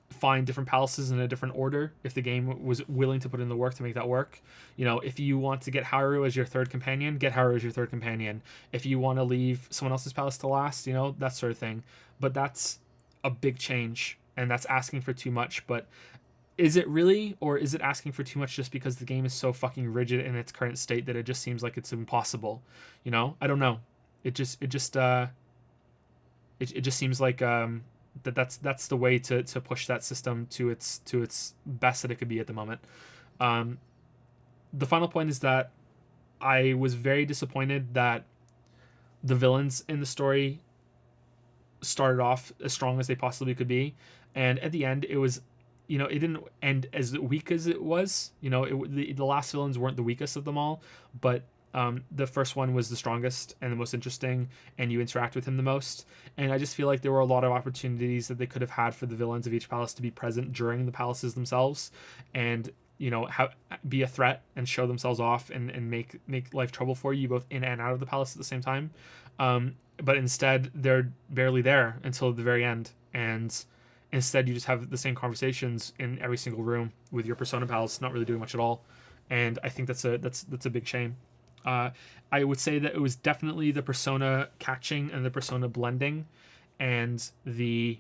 find different palaces in a different order, if the game was willing to put in the work to make that work. You know, if you want to get Haru as your third companion, get Haru as your third companion. If you want to leave someone else's palace to last, you know, that sort of thing. But that's a big change, and that's asking for too much. But is it really, or is it asking for too much just because the game is so fucking rigid in its current state that it just seems like it's impossible? You know, I don't know. It just seems like that's the way to push that system to its best that it could be at the moment. The final point is that I was very disappointed that the villains in the story started off as strong as they possibly could be, and at the end it was, you know, it didn't end as weak as it was. You know, the last villains weren't the weakest of them all, but the first one was the strongest and the most interesting, and you interact with him the most. And I just feel like there were a lot of opportunities that they could have had for the villains of each palace to be present during the palaces themselves, and, you know, be a threat and show themselves off and make life trouble for you both in and out of the palace at the same time. But instead they're barely there until the very end, and instead you just have the same conversations in every single room with your Persona pals, not really doing much at all. And I think that's a big shame. I would say that it was definitely the Persona catching and the Persona blending and the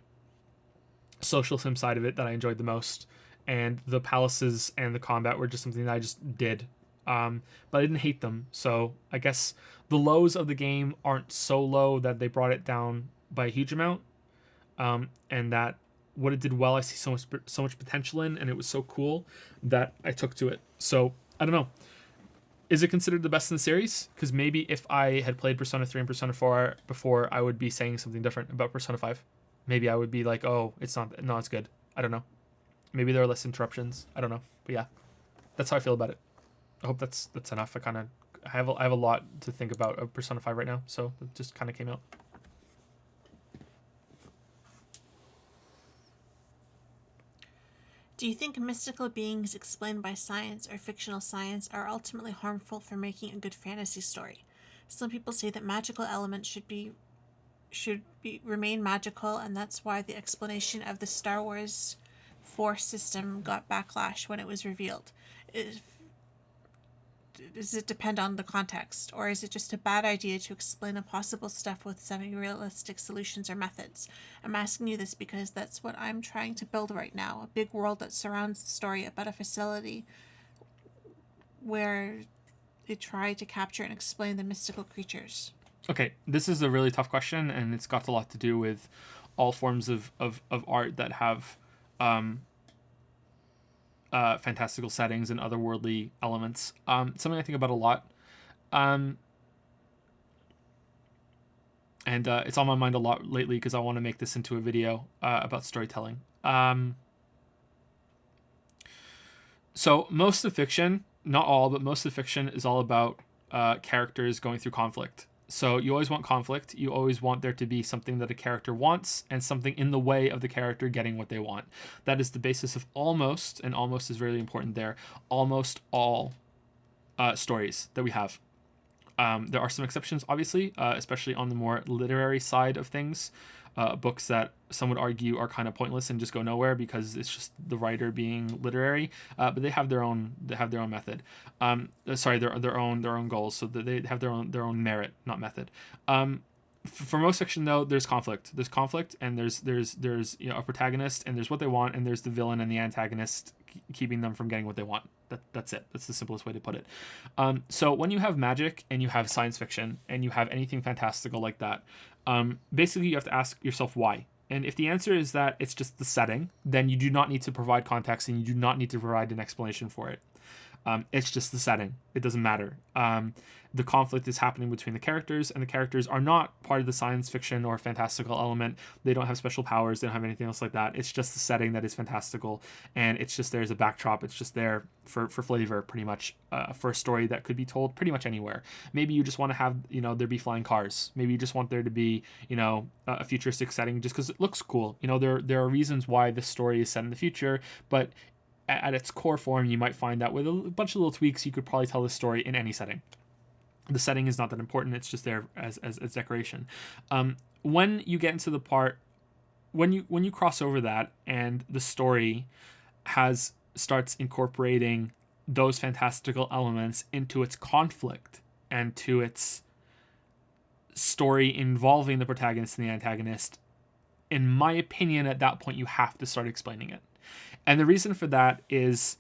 social sim side of it that I enjoyed the most. And the palaces and the combat were just something that I just did. But I didn't hate them. So I guess the lows of the game aren't so low that they brought it down by a huge amount. And that what it did well, I see so much potential in, and it was so cool that I took to it. So I don't know. Is it considered the best in the series? Because maybe if I had played Persona 3 and Persona 4 before, I would be saying something different about Persona 5. Maybe I would be like, oh, it's good. I don't know. Maybe there are less interruptions. I don't know. But yeah, that's how I feel about it. I hope that's enough. I have a lot to think about of Persona 5 right now, so it just kind of came out. Do you think mystical beings explained by science or fictional science are ultimately harmful for making a good fantasy story? Some people say that magical elements should be remain magical, and that's why the explanation of the Star Wars Force system got backlash when it was revealed. Is, does it depend on the context, or is it just a bad idea to explain impossible stuff with semi-realistic solutions or methods? I'm asking you this because that's what I'm trying to build right now, a big world that surrounds the story about a facility where they try to capture and explain the mystical creatures. Okay, this is a really tough question, and it's got a lot to do with all forms of art that have fantastical settings and otherworldly elements. Something I think about a lot. And it's on my mind a lot lately because I want to make this into a video about storytelling. So most of fiction, not all, but most of fiction is all about characters going through conflict. So you always want conflict. You always want there to be something that a character wants and something in the way of the character getting what they want. That is the basis of almost, and almost is really important there, almost all stories that we have. There are some exceptions, obviously, especially on the more literary side of things. Books that some would argue are kind of pointless and just go nowhere because it's just the writer being literary, but they have their own method. Their own goals, so that they have their own merit, not method. For most fiction, though, there's conflict. There's conflict, and there's a protagonist, and there's what they want, and there's the villain and the antagonist keeping them from getting what they want. That's it. That's the simplest way to put it. So when you have magic and you have science fiction and you have anything fantastical like that, basically you have to ask yourself why. And if the answer is that it's just the setting, then you do not need to provide context and you do not need to provide an explanation for it. It's just the setting. It doesn't matter. The conflict is happening between the characters, and the characters are not part of the science fiction or fantastical element. They don't have special powers. They don't have anything else like that. It's just the setting that is fantastical, and it's just there as a backdrop. It's just there for flavor, pretty much, for a story that could be told pretty much anywhere. Maybe you just want to have, there be flying cars. Maybe you just want there to be, a futuristic setting just because it looks cool. There are reasons why this story is set in the future, but at its core form, you might find that with a bunch of little tweaks, you could probably tell the story in any setting. The setting is not that important. It's just there as decoration. When you get into the part, when you cross over that and the story starts incorporating those fantastical elements into its conflict and to its story involving the protagonist and the antagonist, in my opinion, at that point, you have to start explaining it. And the reason for that is,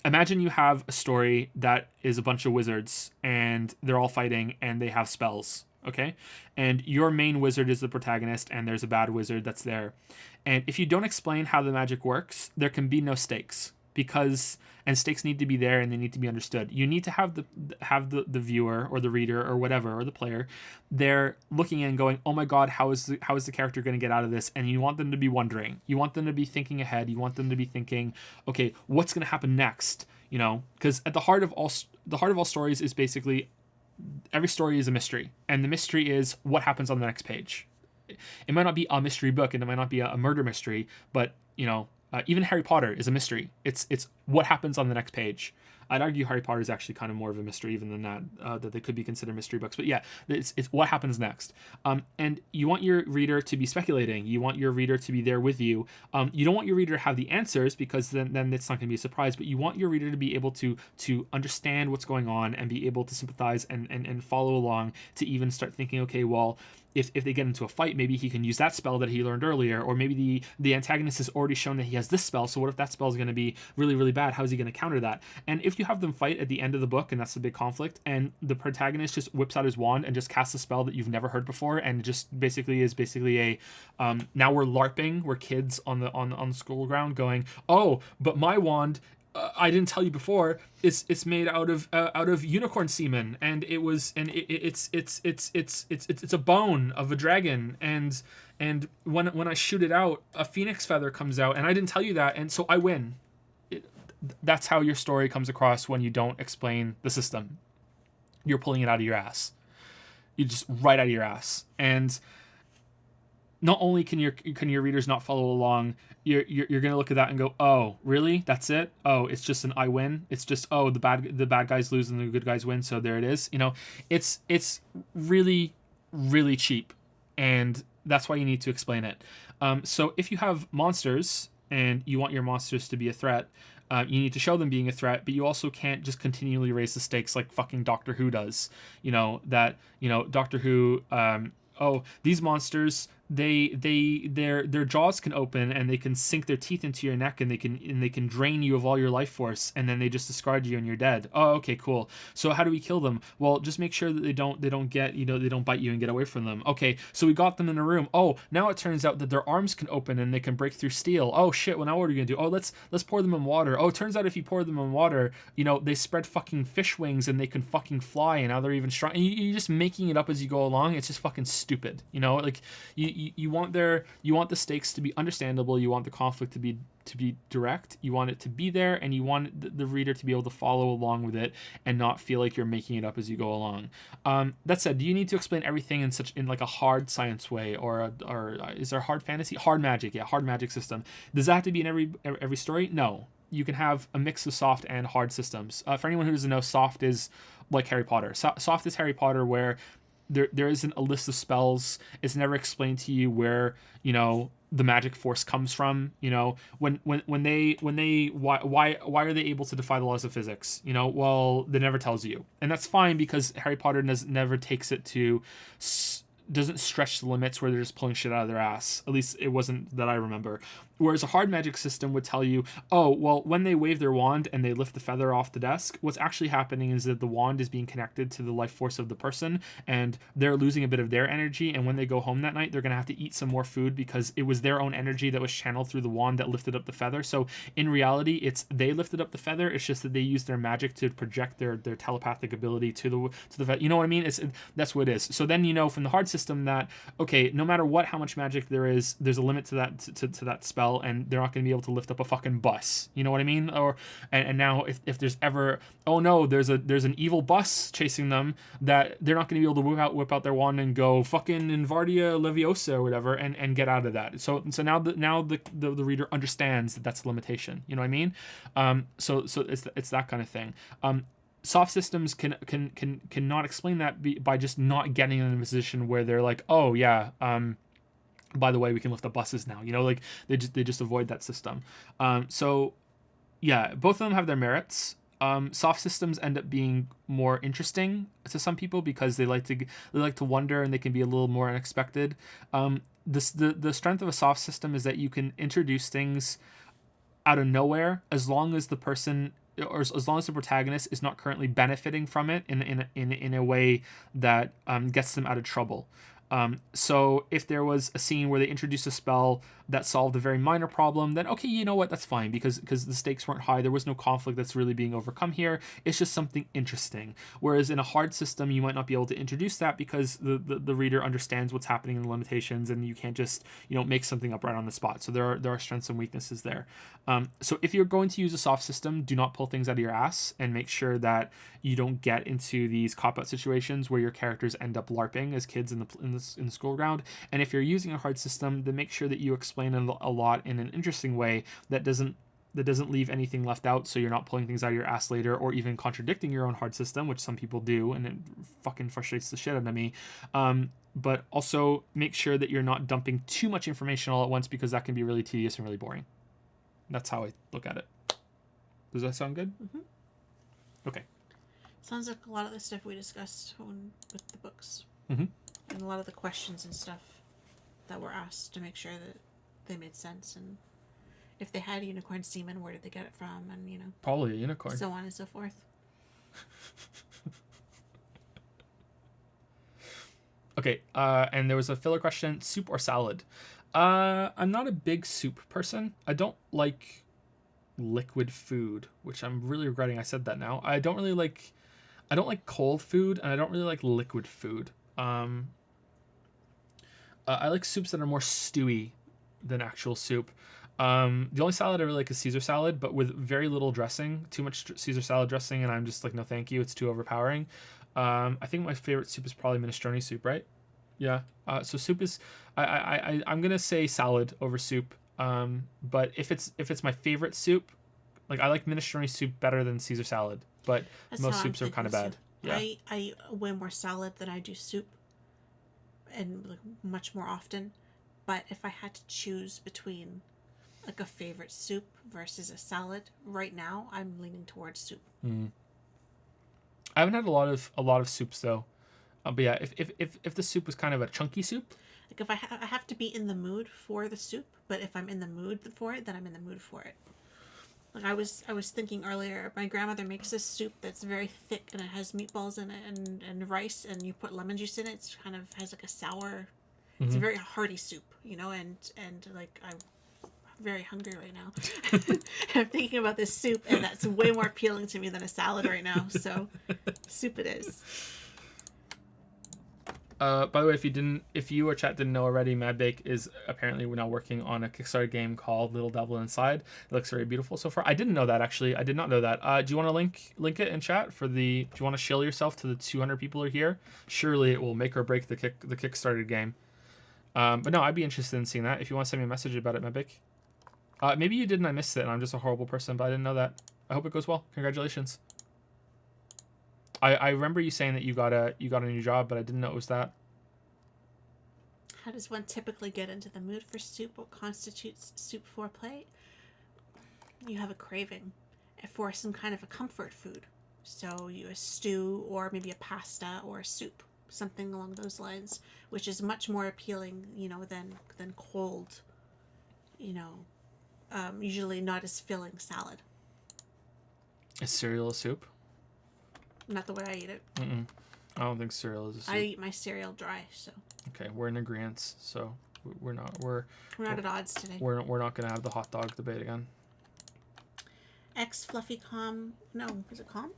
imagine you have a story that is a bunch of wizards and they're all fighting and they have spells, okay? And your main wizard is the protagonist and there's a bad wizard that's there. And if you don't explain how the magic works, there can be no stakes, and stakes need to be there and they need to be understood. You need to have the viewer or the reader or whatever, or the player, they're looking and going, oh my god, how is the character going to get out of this? And you want them to be wondering. You want them to be thinking ahead. You want them to be thinking, okay, what's going to happen next? Because at the heart of all stories is basically, every story is a mystery, and the mystery is what happens on the next page. It might not be a mystery book, and it might not be a murder mystery, but even Harry Potter is a mystery. It's what happens on the next page. I'd argue Harry Potter is actually kind of more of a mystery even than that they could be considered mystery books. But yeah, it's what happens next. And you want your reader to be speculating. You want your reader to be there with you. You don't want your reader to have the answers, because then it's not going to be a surprise. But you want your reader to be able to understand what's going on and be able to sympathize and follow along, to even start thinking, okay, well, if they get into a fight, maybe he can use that spell that he learned earlier, or maybe the antagonist has already shown that he has this spell, so what if that spell is going to be really, really bad? How is he going to counter that? And if you have them fight at the end of the book, and that's the big conflict, and the protagonist just whips out his wand and just casts a spell that you've never heard before, and just basically a now we're LARPing, we're kids on the school ground going, oh, but my wand, I didn't tell you before, it's made out of unicorn semen, and it's a bone of a dragon, and when I shoot it out, a phoenix feather comes out, and I didn't tell you that, and so I win. That's how your story comes across when you don't explain the system. You're pulling it out of your ass. You just right out of your ass. And not only can your readers not follow along, you're gonna look at that and go, oh, really? That's it? Oh, it's just an I win. It's just, oh, the bad guys lose and the good guys win. So there it is. You know, it's really really cheap, and that's why you need to explain it. So if you have monsters and you want your monsters to be a threat, you need to show them being a threat, but you also can't just continually raise the stakes like fucking Doctor Who does. Doctor Who. Oh, these monsters, their jaws can open and they can sink their teeth into your neck, and they can drain you of all your life force, and then they just discard you and you're dead. Oh, okay, cool. So how do we kill them? Well, just make sure that they don't get, they don't bite you and get away from them. Okay, so we got them in a room. Oh, now it turns out that their arms can open and they can break through steel. Oh shit, well now what are we gonna do? Oh, let's pour them in water. Oh, it turns out if you pour them in water, they spread fucking fish wings and they can fucking fly, and now they're even strong. And you're just making it up as you go along. It's just fucking stupid. Like you want the stakes to be understandable. You want the conflict to be direct. You want it to be there, and you want the reader to be able to follow along with it and not feel like you're making it up as you go along. That said, do you need to explain everything in like a hard science way, or is there hard fantasy, hard magic? Yeah, hard magic system. Does that have to be in every story? No. You can have a mix of soft and hard systems. For anyone who doesn't know, soft is like Harry Potter. Soft is Harry Potter, where there isn't a list of spells. It's never explained to you where the magic force comes from. Why are they able to defy the laws of physics? Well, they never tells you, and that's fine, because Harry Potter never takes it to doesn't stretch the limits where they're just pulling shit out of their ass. At least it wasn't that I remember. Whereas a hard magic system would tell you, oh, well, when they wave their wand and they lift the feather off the desk, what's actually happening is that the wand is being connected to the life force of the person, and they're losing a bit of their energy, and when they go home that night, they're going to have to eat some more food because it was their own energy that was channeled through the wand that lifted up the feather. So in reality, it's they lifted up the feather, it's just that they used their magic to project their telepathic ability to the feather. You know what I mean? That's what it is. So then from the hard system that, okay, no matter how much magic there is, there's a limit to that spell, and they're not going to be able to lift up a fucking bus. You know what I mean? And now if there's ever, oh no, there's an evil bus chasing them, that they're not going to be able to whip out their wand and go fucking Invardia Leviosa or whatever and get out of that. So now the reader understands that that's a limitation. You know what I mean? So it's that kind of thing. Soft systems cannot explain that by just not getting in a position where they're like, oh yeah, by the way, we can lift up buses now. Like they just avoid that system. So yeah, both of them have their merits. Soft systems end up being more interesting to some people because they like to wonder, and they can be a little more unexpected. The strength of a soft system is that you can introduce things out of nowhere, as long as the person, or as long as the protagonist is not currently benefiting from it in a way that gets them out of trouble. So if there was a scene where they introduced a spell that solved a very minor problem, then okay, you know what, that's fine, because the stakes weren't high. There was no conflict that's really being overcome here. It's just something interesting. Whereas in a hard system, you might not be able to introduce that because the reader understands what's happening in the limitations, and you can't just make something up right on the spot. So there are strengths and weaknesses there. So if you're going to use a soft system, do not pull things out of your ass, and make sure that you don't get into these cop-out situations where your characters end up LARPing as kids in the school ground. And if you're using a hard system, then make sure that you explain a lot in an interesting way that doesn't leave anything left out, so you're not pulling things out of your ass later, or even contradicting your own hard system, which some people do, and it fucking frustrates the shit out of me. But also make sure that you're not dumping too much information all at once, because that can be really tedious and really boring. That's how I look at it. Does that sound good? Mm-hmm. Okay. Sounds like a lot of the stuff we discussed with the books. Mm-hmm. And a lot of the questions and stuff that were asked to make sure that they made sense, and if they had unicorn semen, where did they get it from, and probably a unicorn, so on and so forth. Okay, and there was a filler question: soup or salad? I'm not a big soup person. I don't like liquid food, which I'm really regretting I said that now. I don't like cold food, and I don't really like liquid food. I like soups that are more stewy than actual soup. The only salad I really like is Caesar salad, but with very little dressing. Too much Caesar salad dressing, and I'm just like, no thank you, it's too overpowering. I think my favorite soup is probably minestrone soup, right? Yeah. So soup is, I'm gonna say salad over soup. But if it's my favorite soup, like I like minestrone soup better than Caesar salad. But That's how most I'm soups are kind thinking of too. bad. Yeah. I eat way more salad than I do soup, and like much more often. But if I had to choose between like a favorite soup versus a salad, right now I'm leaning towards soup. Mm. I haven't had a lot of soups though. But yeah, if the soup was kind of a chunky soup, Like if I have to be in the mood for the soup, but if I'm in the mood for it, then I'm in the mood for it. Like I was thinking earlier, my grandmother makes this soup that's very thick and it has meatballs in it and rice and you put lemon juice in it. It's kind of has like a sour. It's a mm-hmm. very hearty soup, and like I'm very hungry right now. I'm thinking about this soup, and that's way more appealing to me than a salad right now. So, soup it is. By the way, if you or chat didn't know already, Mad Bake is apparently we're now working on a Kickstarter game called Little Devil Inside. It looks very beautiful so far. I didn't know that actually. I did not know that. Do you want to link it in chat for the? Do you want to shill yourself to the 200 people who are here? Surely it will make or break the Kickstarter game. But no, I'd be interested in seeing that. If you want to send me a message about it, Mad Bake. Maybe you did and I missed it, and I'm just a horrible person, but I didn't know that. I hope it goes well. Congratulations. I remember you saying that you got a new job, but I didn't know it was that. How does one typically get into the mood for soup? What constitutes soup foreplay? You have a craving for some kind of a comfort food. So you a stew or maybe a pasta or a soup, something along those lines, which is much more appealing, than cold, usually not as filling salad. Is cereal a soup? Not the way I eat it. Mm-mm. I don't think cereal is a soup. I eat my cereal dry, so Okay, we're in agreement. So we're not at odds today. we're not gonna have the hot dog debate again. X Fluffy Com. No, is it Com?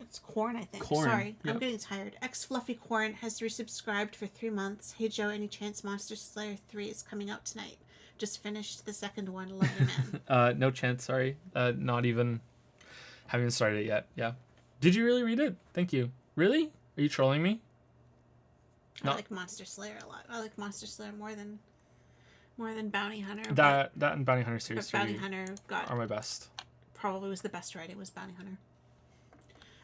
It's Corn, I think. Corn. Sorry, Yep. I'm getting tired. X Fluffy Corn has resubscribed for 3 months. Hey Joe, any chance Monster Slayer 3 is coming out tonight? Just finished the second one. Love you, man. No chance. Sorry. Not even. Haven't even started it yet. Yeah. Did you really read it? Thank you. Really? Are you trolling me? I No. like Monster Slayer a lot. I like Monster Slayer more than Bounty Hunter. That and Bounty Hunter but series Bounty Hunter are my best. probably was the best writing was Bounty Hunter.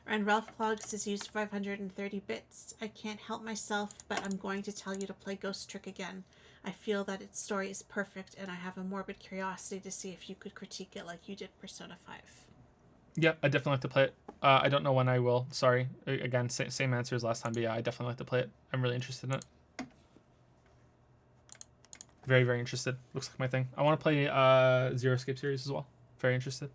And Ralph Plugs has used 530 bits. I can't help myself, but I'm going to tell you to play Ghost Trick again. I feel that its story is perfect, and I have a morbid curiosity to see if you could critique it like you did Persona 5. Yeah, I definitely like to play it. I don't know when I will. Sorry. Again, same answer as last time, but yeah, I definitely like to play it. I'm really interested in it. Very, very interested. Looks like my thing. I want to play Zero Escape series as well. Very interested.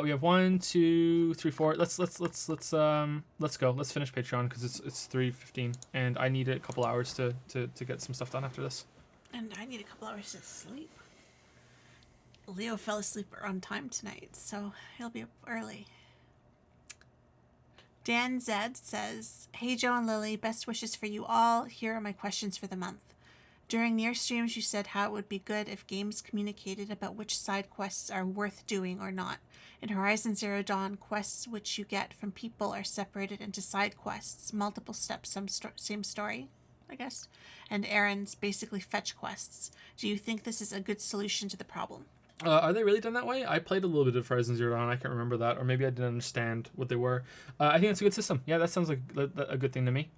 We have 1, 2, 3, 4. Let's go. Let's finish Patreon because it's 3:15 and I need a couple hours to get some stuff done after this. And I need a couple hours to sleep. Leo fell asleep on time tonight, so he'll be up early. Dan Zed says, Hey Joe and Lily, best wishes for you all. Here are my questions for the month. During near streams, you said how it would be good if games communicated about which side quests are worth doing or not. In Horizon Zero Dawn, quests which you get from people are separated into side quests, multiple steps, same story, I guess, and errands, basically fetch quests. Do you think this is a good solution to the problem? Are they really done that way? I played a little bit of Horizon Zero Dawn. I can't remember that, or maybe I didn't understand what they were. I think it's a good system. Yeah, that sounds like a good thing to me.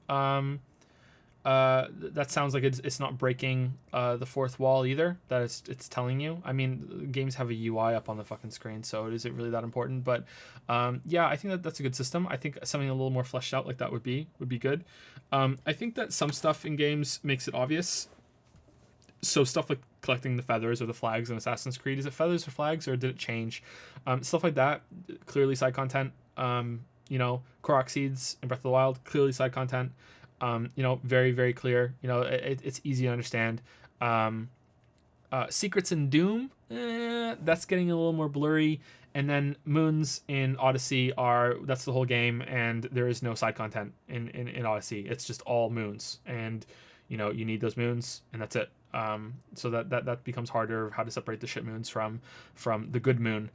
That sounds like it's not breaking the fourth wall either. That it's telling you. I mean, games have a UI up on the fucking screen, so is it really that important? But yeah, I think that's a good system. I think something a little more fleshed out like that would be good. I think that some stuff in games makes it obvious. So stuff like collecting the feathers or the flags in Assassin's Creed, is it feathers or flags or did it change? Stuff like that, clearly side content. Korok seeds in Breath of the Wild, clearly side content. Very, very clear. It's easy to understand. Secrets in Doom, that's getting a little more blurry. And then moons in Odyssey that's the whole game, and there is no side content in Odyssey. It's just all moons, and you need those moons, and that's it. So that becomes harder how to separate the shit moons from the good moon.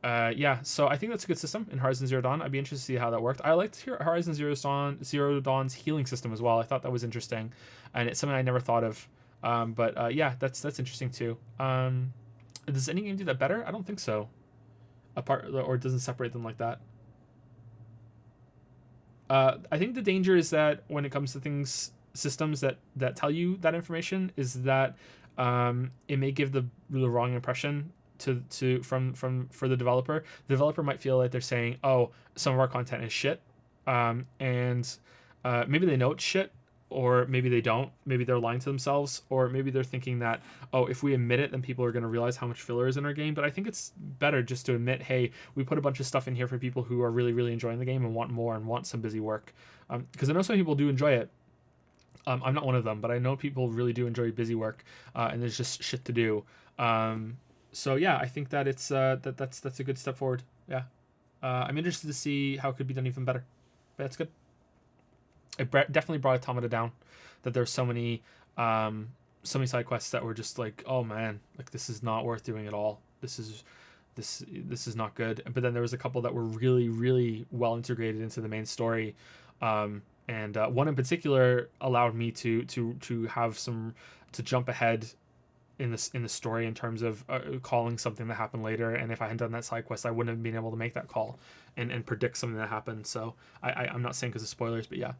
Yeah, so I think that's a good system in Horizon Zero Dawn. I'd be interested to see how that worked. I liked Horizon Zero Dawn's healing system as well. I thought that was interesting, and it's something I never thought of. But yeah, that's interesting too. Does any game do that better? I don't think so. Apart, or it doesn't separate them like that. I think the danger is that when it comes to systems that tell you that information, is that it may give the wrong impression to from for the developer. The developer might feel like they're saying, "Oh, some of our content is shit," and maybe they know it's shit, or maybe they don't. Maybe they're lying to themselves, or maybe they're thinking that, "Oh, if we admit it, then people are going to realize how much filler is in our game." But I think it's better just to admit, "Hey, we put a bunch of stuff in here for people who are really really enjoying the game and want more and want some busy work," because I know some people do enjoy it. I'm not one of them, but I know people really do enjoy busy work, and there's just shit to do. So yeah, I think that it's that's a good step forward. Yeah, I'm interested to see how it could be done even better. But that's good. It definitely brought Automata down. That there's so many side quests that were just like, oh man, like this is not worth doing at all. This is not good. But then there was a couple that were really really well integrated into the main story. And one in particular allowed me to have some to jump ahead in the story in terms of calling something that happened later. And if I hadn't done that side quest, I wouldn't have been able to make that call and predict something that happened. So I'm not saying because of spoilers, but yeah,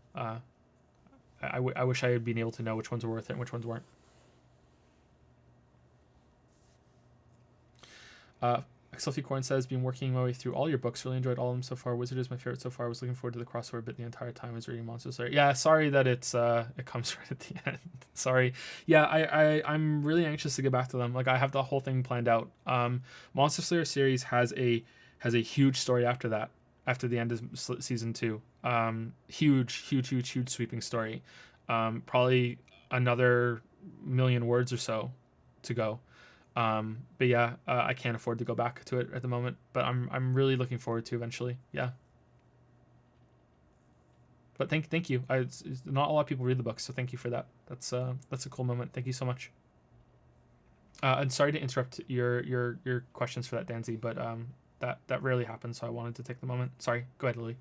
I wish I had been able to know which ones were worth it and which ones weren't. Selfie Corn says, been working my way through all your books. Really enjoyed all of them so far. Wizard is my favorite so far. I was looking forward to the crossover bit the entire time I was reading Monster Slayer. Yeah, sorry that it comes right at the end. Sorry. Yeah, I'm really anxious to get back to them. Like I have the whole thing planned out. Monster Slayer series has a huge story after that. After the end of season 2. Huge sweeping story. Probably another million words or so to go. But yeah, I can't afford to go back to it at the moment. But I'm really looking forward to eventually. Yeah. But thank you. It's not a lot of people read the books, so thank you for that. That's a cool moment. Thank you so much. And sorry to interrupt your questions for that, Danzy, but that rarely happens, so I wanted to take the moment. Sorry. Go ahead, Lily.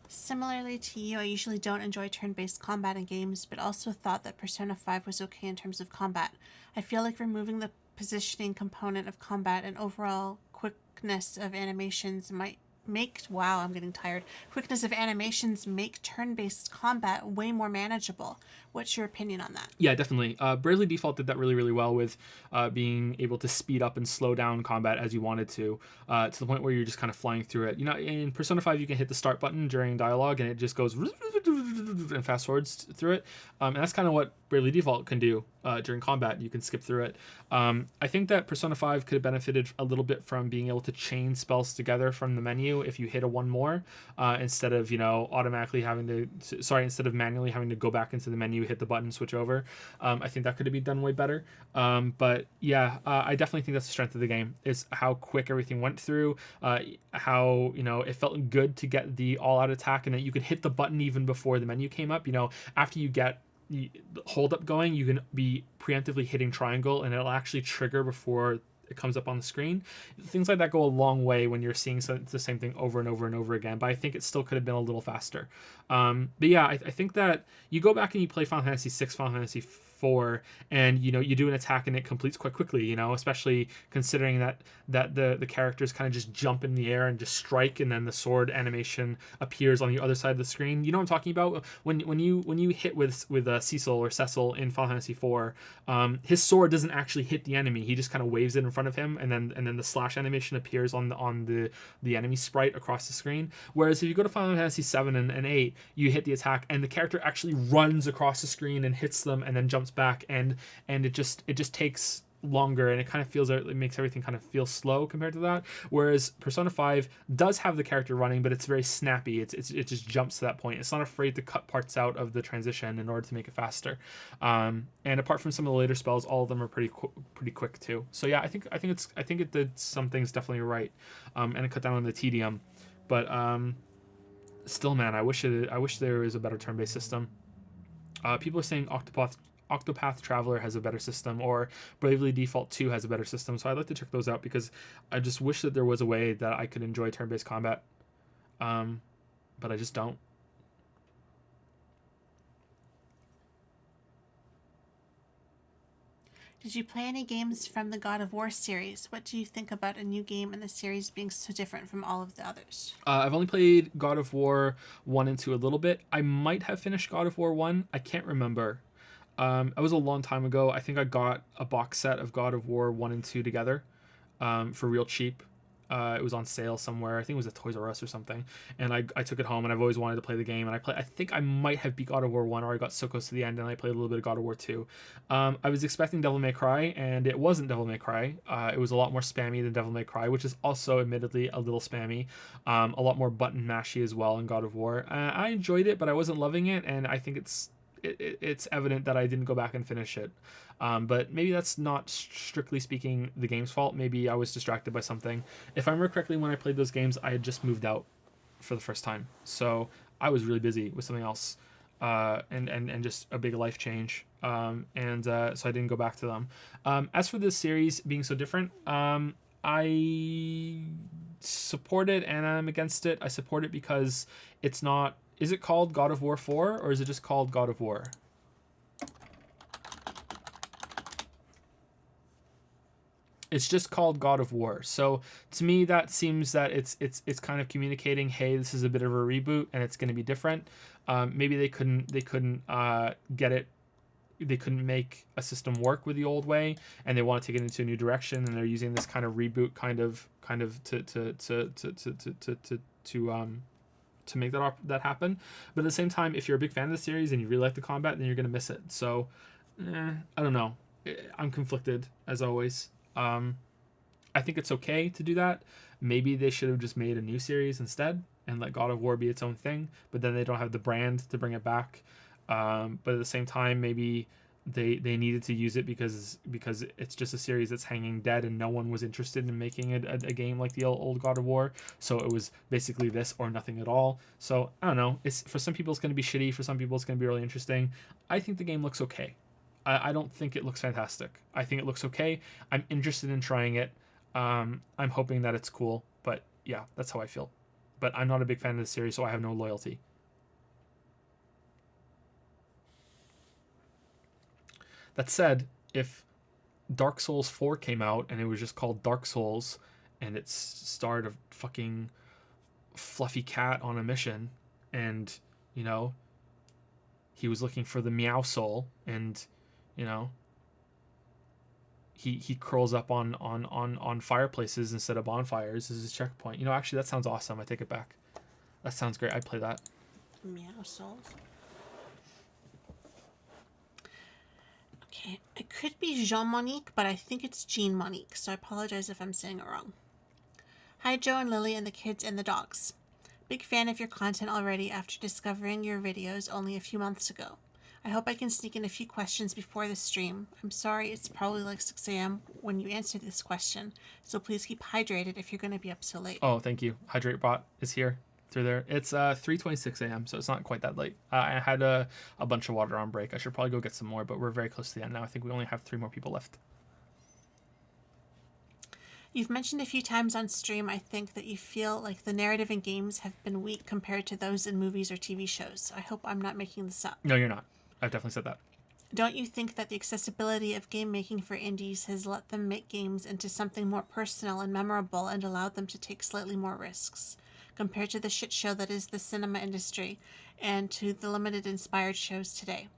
Similarly to you, I usually don't enjoy turn-based combat in games, but also thought that Persona 5 was okay in terms of combat. I feel like removing the positioning component of combat and overall quickness of animations might make I'm getting tired. Quickness of animations make turn-based combat way more manageable. What's your opinion on that? Yeah, definitely. Bravely Default did that really, really well with being able to speed up and slow down combat as you wanted to the point where you're just kind of flying through it. You know, in Persona 5, you can hit the start button during dialogue, and it just goes and fast forwards through it. And that's kind of what Bravely Default can do during combat. You can skip through it. I think that Persona 5 could have benefited a little bit from being able to chain spells together from the menu if you hit a one more, instead of, automatically instead of manually having to go back into the menu, hit the button, switch over. I think that could have been done way better. But yeah, I definitely think that's the strength of the game, is how quick everything went through, how, it felt good to get the all-out attack, and that you could hit the button even before the menu came up. After you get hold up going, you can be preemptively hitting triangle and it'll actually trigger before it comes up on the screen. Things like that go a long way when you're seeing the same thing over and over and over again, but I think it still could have been a little faster. But yeah, I think that you go back and you play Final Fantasy 6, Final Fantasy 4, and you do an attack and it completes quite quickly, especially considering that the characters kind of just jump in the air and just strike, and then the sword animation appears on the other side of the screen. You know what I'm talking about? When you hit with Cecil or Cecil in Final Fantasy 4, his sword doesn't actually hit the enemy. He just kind of waves it in front of him, and then the slash animation appears on the enemy sprite across the screen. Whereas if you go to Final Fantasy 7 and 8, you hit the attack and the character actually runs across the screen and hits them and then jumps back, and it just takes longer, and it makes everything kind of feel slow compared to that. Whereas Persona 5 does have the character running, but it's very snappy. It just jumps to that point. It's not afraid to cut parts out of the transition in order to make it faster. And apart from some of the later spells, all of them are pretty quick too. So yeah, I think it did some things definitely right, and it cut down on the tedium. But still, man, I wish there was a better turn-based system. People are saying Octopath Traveler has a better system, or Bravely Default 2 has a better system. So I'd like to check those out because I just wish that there was a way that I could enjoy turn-based combat, but I just don't. Did you play any games from the God of War series? What do you think about a new game in the series being so different from all of the others? I've only played God of War 1 and 2 a little bit. I might have finished God of War 1. I can't remember. It was a long time ago. I think I got a box set of God of War 1 and 2 together for real cheap. It was on sale somewhere. I think it was at Toys R Us or something. And I took it home, and I've always wanted to play the game. And I think I might have beat God of War 1, or I got so close to the end, and I played a little bit of God of War 2. I was expecting Devil May Cry, and it wasn't Devil May Cry. It was a lot more spammy than Devil May Cry, which is also admittedly a little spammy. A lot more button mashy as well in God of War. I enjoyed it, but I wasn't loving it, and I think it's evident that I didn't go back and finish it. But maybe that's not strictly speaking the game's fault. Maybe I was distracted by something. If I remember correctly, when I played those games, I had just moved out for the first time, so I was really busy with something else, and just a big life change. So I didn't go back to them. As for this series being so different, I support it and I'm against it. I support it because it's not. Is it called God of War 4, or is it just called God of War? It's just called God of War. So to me, that seems that it's kind of communicating, hey, this is a bit of a reboot and it's going to be different. Maybe they couldn't get it. They couldn't make a system work with the old way, and they want to take it into a new direction, and they're using this kind of reboot kind of to make that happen. But at the same time, if you're a big fan of the series and you really like the combat, then you're gonna miss it. So I don't know. I'm conflicted as always. I think it's okay to do that. Maybe they should have just made a new series instead and let God of War be its own thing, but then they don't have the brand to bring it back. But at the same time, maybe they needed to use it because it's just a series that's hanging dead and no one was interested in making a game like the old God of War. So it was basically this or nothing at all. So I don't know. It's for some people it's going to be shitty. For some people it's going to be really interesting. I think the game looks okay. I don't think it looks fantastic. I think it looks okay. I'm interested in trying it. I'm hoping that it's cool. But yeah, that's how I feel. But I'm not a big fan of the series, so I have no loyalty. That said, if Dark Souls 4 came out and it was just called Dark Souls and it starred a fucking fluffy cat on a mission and, you know, he was looking for the Meow Soul and, you know, he curls up on fireplaces instead of bonfires as his checkpoint. You know, actually that sounds awesome. I take it back. That sounds great. I'd play that. Meow Souls. Okay, it could be Jean-Monique, but I think it's Jean-Monique, so I apologize if I'm saying it wrong. Hi, Joe and Lily and the kids and the dogs. Big fan of your content already after discovering your videos only a few months ago. I hope I can sneak in a few questions before the stream. I'm sorry it's probably like 6 a.m. when you answer this question, so please keep hydrated if you're going to be up so late. Oh, thank you. Hydrate Bot is here through there. It's 3:26 a.m., so it's not quite that late. I had a bunch of water on break. I should probably go get some more, but we're very close to the end now. I think we only have 3 more people left. You've mentioned a few times on stream, I think, that you feel like the narrative in games have been weak compared to those in movies or TV shows. I hope I'm not making this up. No, you're not. I've definitely said that. Don't you think that the accessibility of game making for indies has let them make games into something more personal and memorable and allowed them to take slightly more risks? Compared to the shit show that is the cinema industry and to the limited inspired shows today.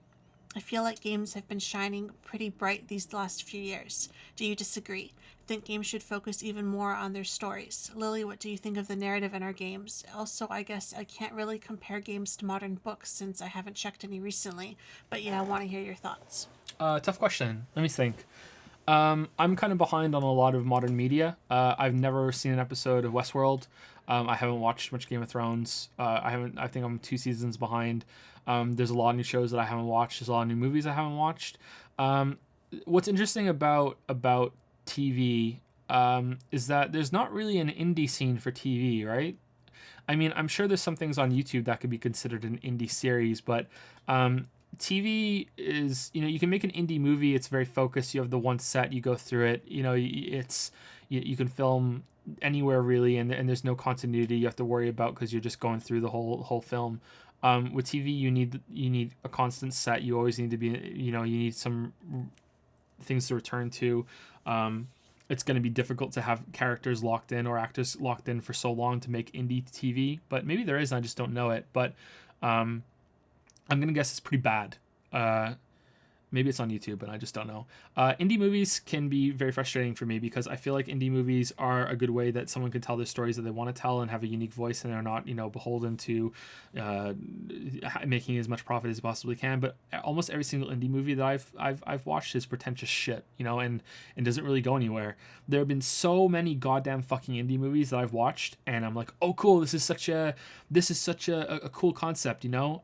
I feel like games have been shining pretty bright these last few years. Do you disagree? Think games should focus even more on their stories? Lily, what do you think of the narrative in our games? Also, I guess I can't really compare games to modern books since I haven't checked any recently, but yeah, I want to hear your thoughts. Tough question. Let me think. I'm kind of behind on a lot of modern media. I've never seen an episode of Westworld. I haven't watched much Game of Thrones. I think I'm 2 seasons behind. There's a lot of new shows that I haven't watched. There's a lot of new movies I haven't watched. What's interesting about TV is that there's not really an indie scene for TV, right? I mean, I'm sure there's some things on YouTube that could be considered an indie series, but TV is, you can make an indie movie. It's very focused. You have the one set, you go through it. You can film anywhere really, and there's no continuity you have to worry about because you're just going through the whole film. With TV, you need a constant set. You always need to be, you need some things to return to. It's going to be difficult to have characters locked in or actors locked in for so long to make indie TV, but maybe there is, and I just don't know it. But I'm going to guess it's pretty bad. Maybe it's on YouTube, and I just don't know. Indie movies can be very frustrating for me because I feel like indie movies are a good way that someone can tell the stories that they want to tell and have a unique voice, and they're not, beholden to making as much profit as they possibly can. But almost every single indie movie that I've watched is pretentious shit, and doesn't really go anywhere. There have been so many goddamn fucking indie movies that I've watched, and I'm like, oh cool, this is such a cool concept, like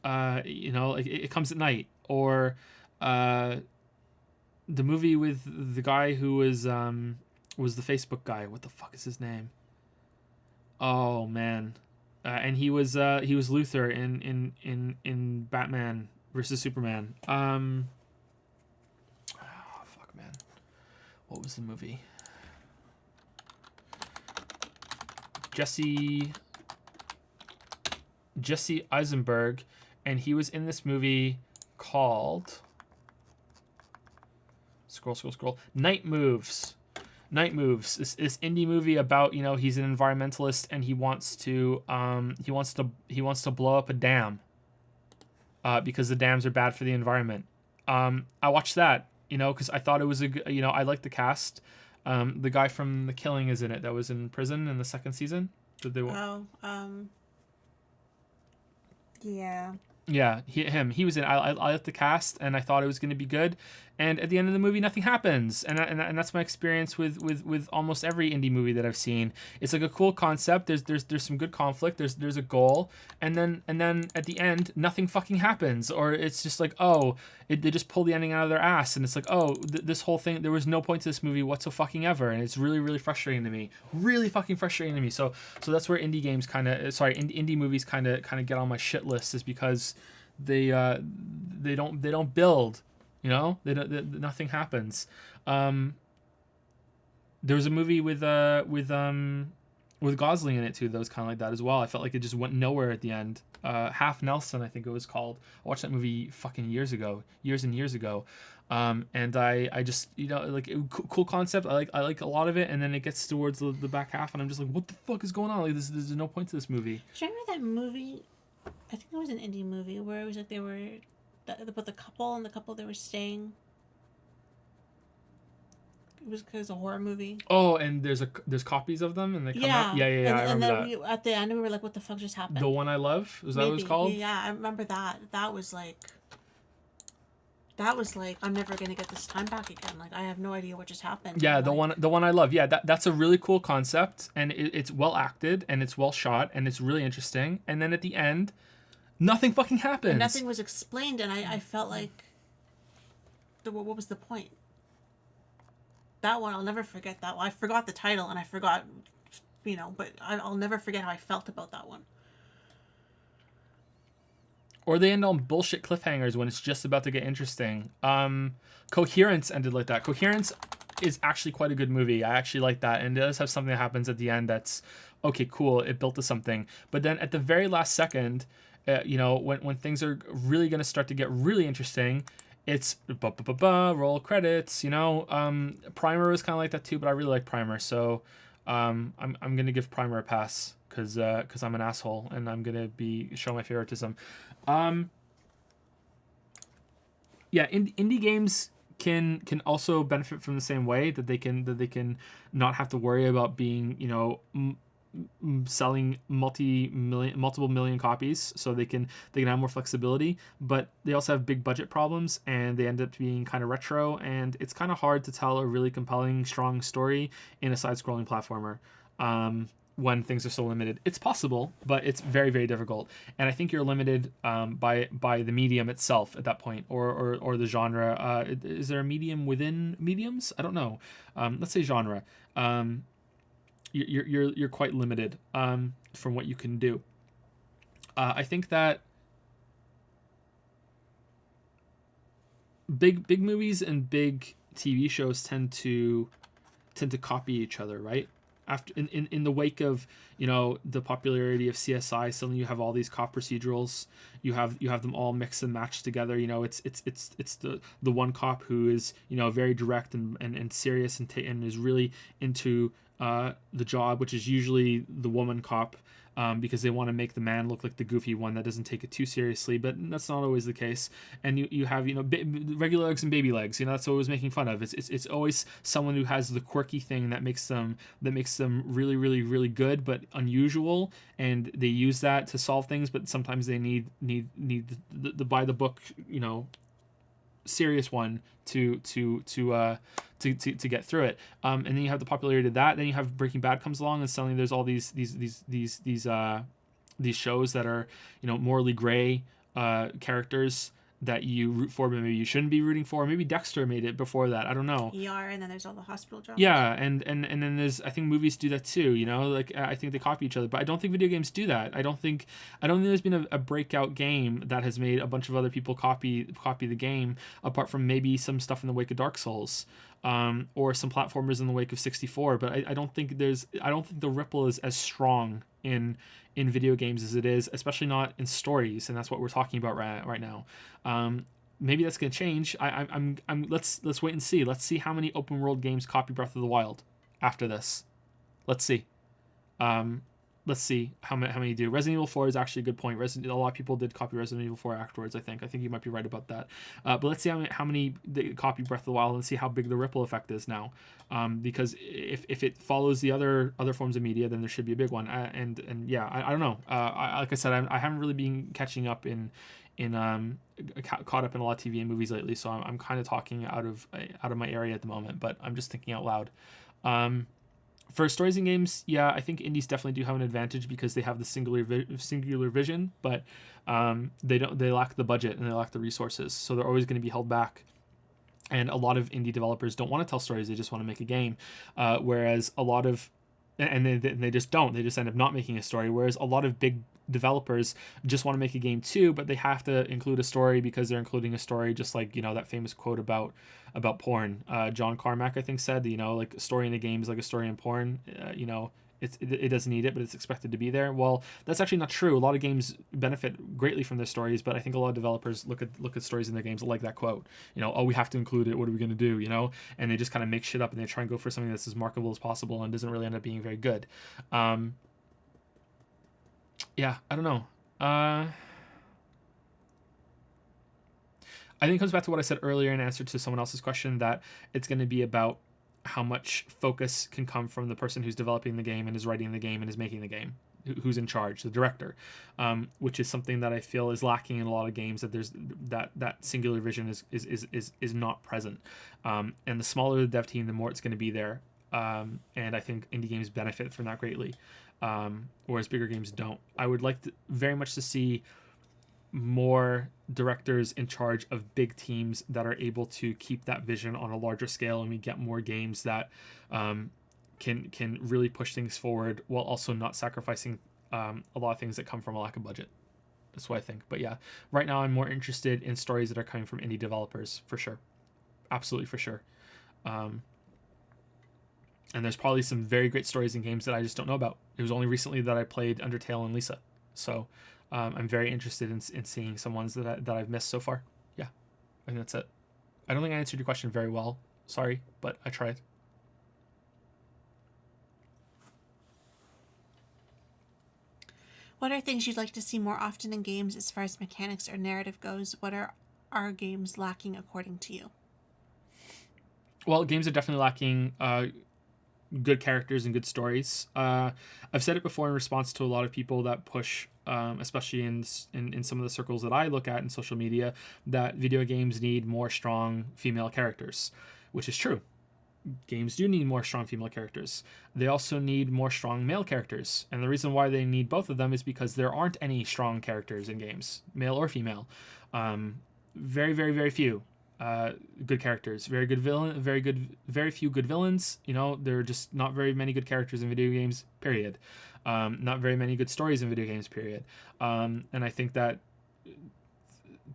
It Comes at Night, or the movie with the guy who was the Facebook guy. What the fuck is his name? Oh man, and he was Luthor in Batman versus Superman. Oh, fuck man, what was the movie? Jesse Eisenberg, and he was in this movie called scroll Night Moves. This indie movie about, he's an environmentalist and he wants to blow up a dam because the dams are bad for the environment. I watched that, because I thought it was I liked the cast. The guy from The Killing is in it, that was in prison in the second season. Did they Yeah. Yeah, he was in. I liked the cast, and I thought it was going to be good. And at the end of the movie, nothing happens, and that's my experience with almost every indie movie that I've seen. It's like a cool concept. There's some good conflict. There's a goal, and then at the end, nothing fucking happens, or it's just like, they just pull the ending out of their ass, and it's like, this whole thing, there was no point to this movie whatsoever, and it's really really frustrating to me. Really fucking frustrating to me. So that's where indie movies kind of get on my shit list, is because they don't build. Nothing happens. There was a movie with Gosling in it too that was kind of like that as well. I felt like it just went nowhere at the end. Half Nelson, I think it was called. I watched that movie fucking years and years ago. And I just, cool concept. I like a lot of it, and then it gets towards the back half, and I'm just like, what the fuck is going on? Like, there's no point to this movie. Do you remember that movie? I think it was an indie movie where it was like they were about the couple, and the couple they were staying. It was because a horror movie. Oh, and there's copies of them, and they come out. Yeah. I remember that. At the end, we were like, "What the fuck just happened?" The One I Love, was that what it was called? Yeah, I remember that. That was like, I'm never gonna get this time back again. Like, I have no idea what just happened. Yeah, the one I love. Yeah, that's a really cool concept, and it's well acted, and it's well shot, and it's really interesting. And then at the end, nothing fucking happens. And nothing was explained, and I felt like, what was the point? That one, I'll never forget that one. I forgot the title, and I forgot, but I'll never forget how I felt about that one. Or they end on bullshit cliffhangers when it's just about to get interesting. Coherence ended like that. Coherence is actually quite a good movie. I actually like that, and it does have something that happens at the end that's, okay, cool, it built to something. But then at the very last second, when things are really going to start to get really interesting, it's roll credits. Primer was kind of like that too, but I really like Primer, so I'm gonna give Primer a pass because I'm an asshole and I'm gonna show my favoritism. Indie games can also benefit from the same way, that they can not have to worry about being selling multiple million copies, so they can have more flexibility, but they also have big budget problems, and they end up being kind of retro, and it's kind of hard to tell a really compelling, strong story in a side-scrolling platformer when things are so limited. It's possible, but it's very, very difficult, and I think you're limited by the medium itself at that point, or the genre. Is there a medium within mediums? I don't know. Let's say genre. You're quite limited from what you can do. I think that big movies and big TV shows tend to copy each other, right? After in the wake of, you know, the popularity of CSI, suddenly you have all these cop procedurals. You have them all mixed and matched together. You know, it's the one cop who is, you know, very direct and serious and is really into the job, which is usually the woman cop. Because they want to make the man look like the goofy one that doesn't take it too seriously, but that's not always the case. And you have, you know, regular legs and baby legs. You know, that's what I was making fun of. It's always someone who has the quirky thing that makes them really really really good but unusual, and they use that to solve things. But sometimes they need the by the book, you know, serious one to get through it. And then you have the popularity of that. Then you have Breaking Bad comes along, and suddenly there's all these shows that are, you know, morally gray characters that you root for, but maybe you shouldn't be rooting for. Maybe Dexter made it before that. I don't know. ER, and then there's all the hospital dramas. Yeah, and then there's, I think movies do that too. You know, like I think they copy each other, but I don't think video games do that. I don't think there's been a breakout game that has made a bunch of other people copy the game, apart from maybe some stuff in the wake of Dark Souls, or some platformers in the wake of 64. But I don't think the ripple is as strong in video games as it is, especially not in stories, and that's what we're talking about right now. Maybe that's gonna change. Let's wait and see. Let's see how many open world games copy Breath of the Wild after this. Let's see. Let's see how many do. Resident Evil 4 is actually a good point. A lot of people did copy Resident Evil 4 afterwards. I think you might be right about that. But let's see how many they copy Breath of the Wild, and see how big the ripple effect is now. Because if it follows the other forms of media, then there should be a big one. And yeah, I don't know. Like I said, I haven't really been catching up in caught up in a lot of TV and movies lately, so I'm kind of talking out of my area at the moment. But I'm just thinking out loud. For stories and games, yeah, I think indies definitely do have an advantage because they have the singular vision, but they lack the budget and they lack the resources, so they're always going to be held back. And a lot of indie developers don't want to tell stories; they just want to make a game. Whereas a lot of they just don't. They just end up not making a story. Whereas a lot of big developers just want to make a game too, but they have to include a story because they're including a story. Just like, you know, that famous quote about porn. John Carmack, I think, said, you know, like a story in a game is like a story in porn. You know, it doesn't need it, but it's expected to be there. Well, that's actually not true. A lot of games benefit greatly from their stories, but I think a lot of developers look at stories in their games like that quote. You know, oh, we have to include it. What are we going to do? You know, and they just kind of make shit up and they try and go for something that's as marketable as possible and doesn't really end up being very good. Yeah, I don't know. I think it comes back to what I said earlier in answer to someone else's question, that it's going to be about how much focus can come from the person who's developing the game and is writing the game and is making the game, who's in charge, the director, which is something that I feel is lacking in a lot of games, that there's that singular vision is not present. And the smaller the dev team, the more it's going to be there. And I think indie games benefit from that greatly, whereas bigger games don't. I would like very much to see more directors in charge of big teams that are able to keep that vision on a larger scale, and we get more games that can really push things forward while also not sacrificing a lot of things that come from a lack of budget. That's what I think. But yeah, right now I'm more interested in stories that are coming from indie developers, for sure. Absolutely, for sure. And there's probably some very great stories in games that I just don't know about. It was only recently that I played Undertale and Lisa, so I'm very interested in seeing some ones that I've missed so far. Yeah, I think that's it. I don't think I answered your question very well. Sorry, but I tried. What are things you'd like to see more often in games as far as mechanics or narrative goes? What are our games lacking according to you? Well, games are definitely lacking good characters and good stories. I've said it before in response to a lot of people that push, especially in some of the circles that I look at in social media, that video games need more strong female characters, which is true. Games do need more strong female characters. They also need more strong male characters. And the reason why they need both of them is because there aren't any strong characters in games, male or female. Very, very, very few. Good characters, very good villain, very few good villains. You know, there are just not very many good characters in video games, period. Not very many good stories in video games, period. And I think that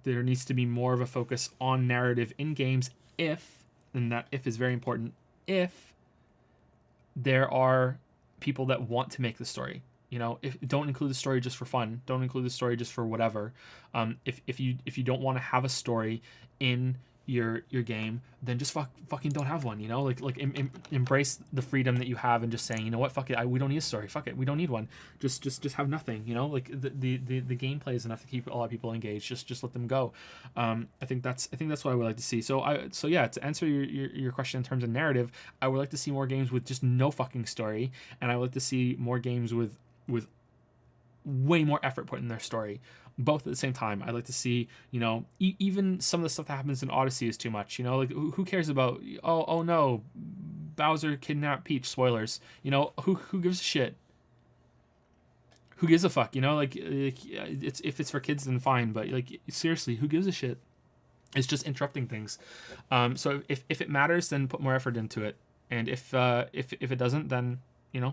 there needs to be more of a focus on narrative in games if, and that if is very important, if there are people that want to make the story. You know, if don't include the story just for fun, don't include the story just for whatever. If you don't want to have a story in your game, then just fucking don't have one. You know, embrace the freedom that you have and just saying, you know what, fuck it, we don't need a story. Fuck it, we don't need one. Just have nothing. You know, like the gameplay is enough to keep a lot of people engaged. Just let them go. I think that's what I would like to see. So yeah, to answer your question in terms of narrative, I would like to see more games with just no fucking story, and I would like to see more games with way more effort put in their story, both at the same time. I'd like to see, you know, even some of the stuff that happens in Odyssey is too much. You know, like who cares about, oh no, Bowser kidnapped Peach, spoilers. You know, who gives a shit? Who gives a fuck? You know, like it's, if it's for kids then fine, but like seriously, who gives a shit? It's just interrupting things. So if it matters, then put more effort into it, and if it doesn't, then, you know,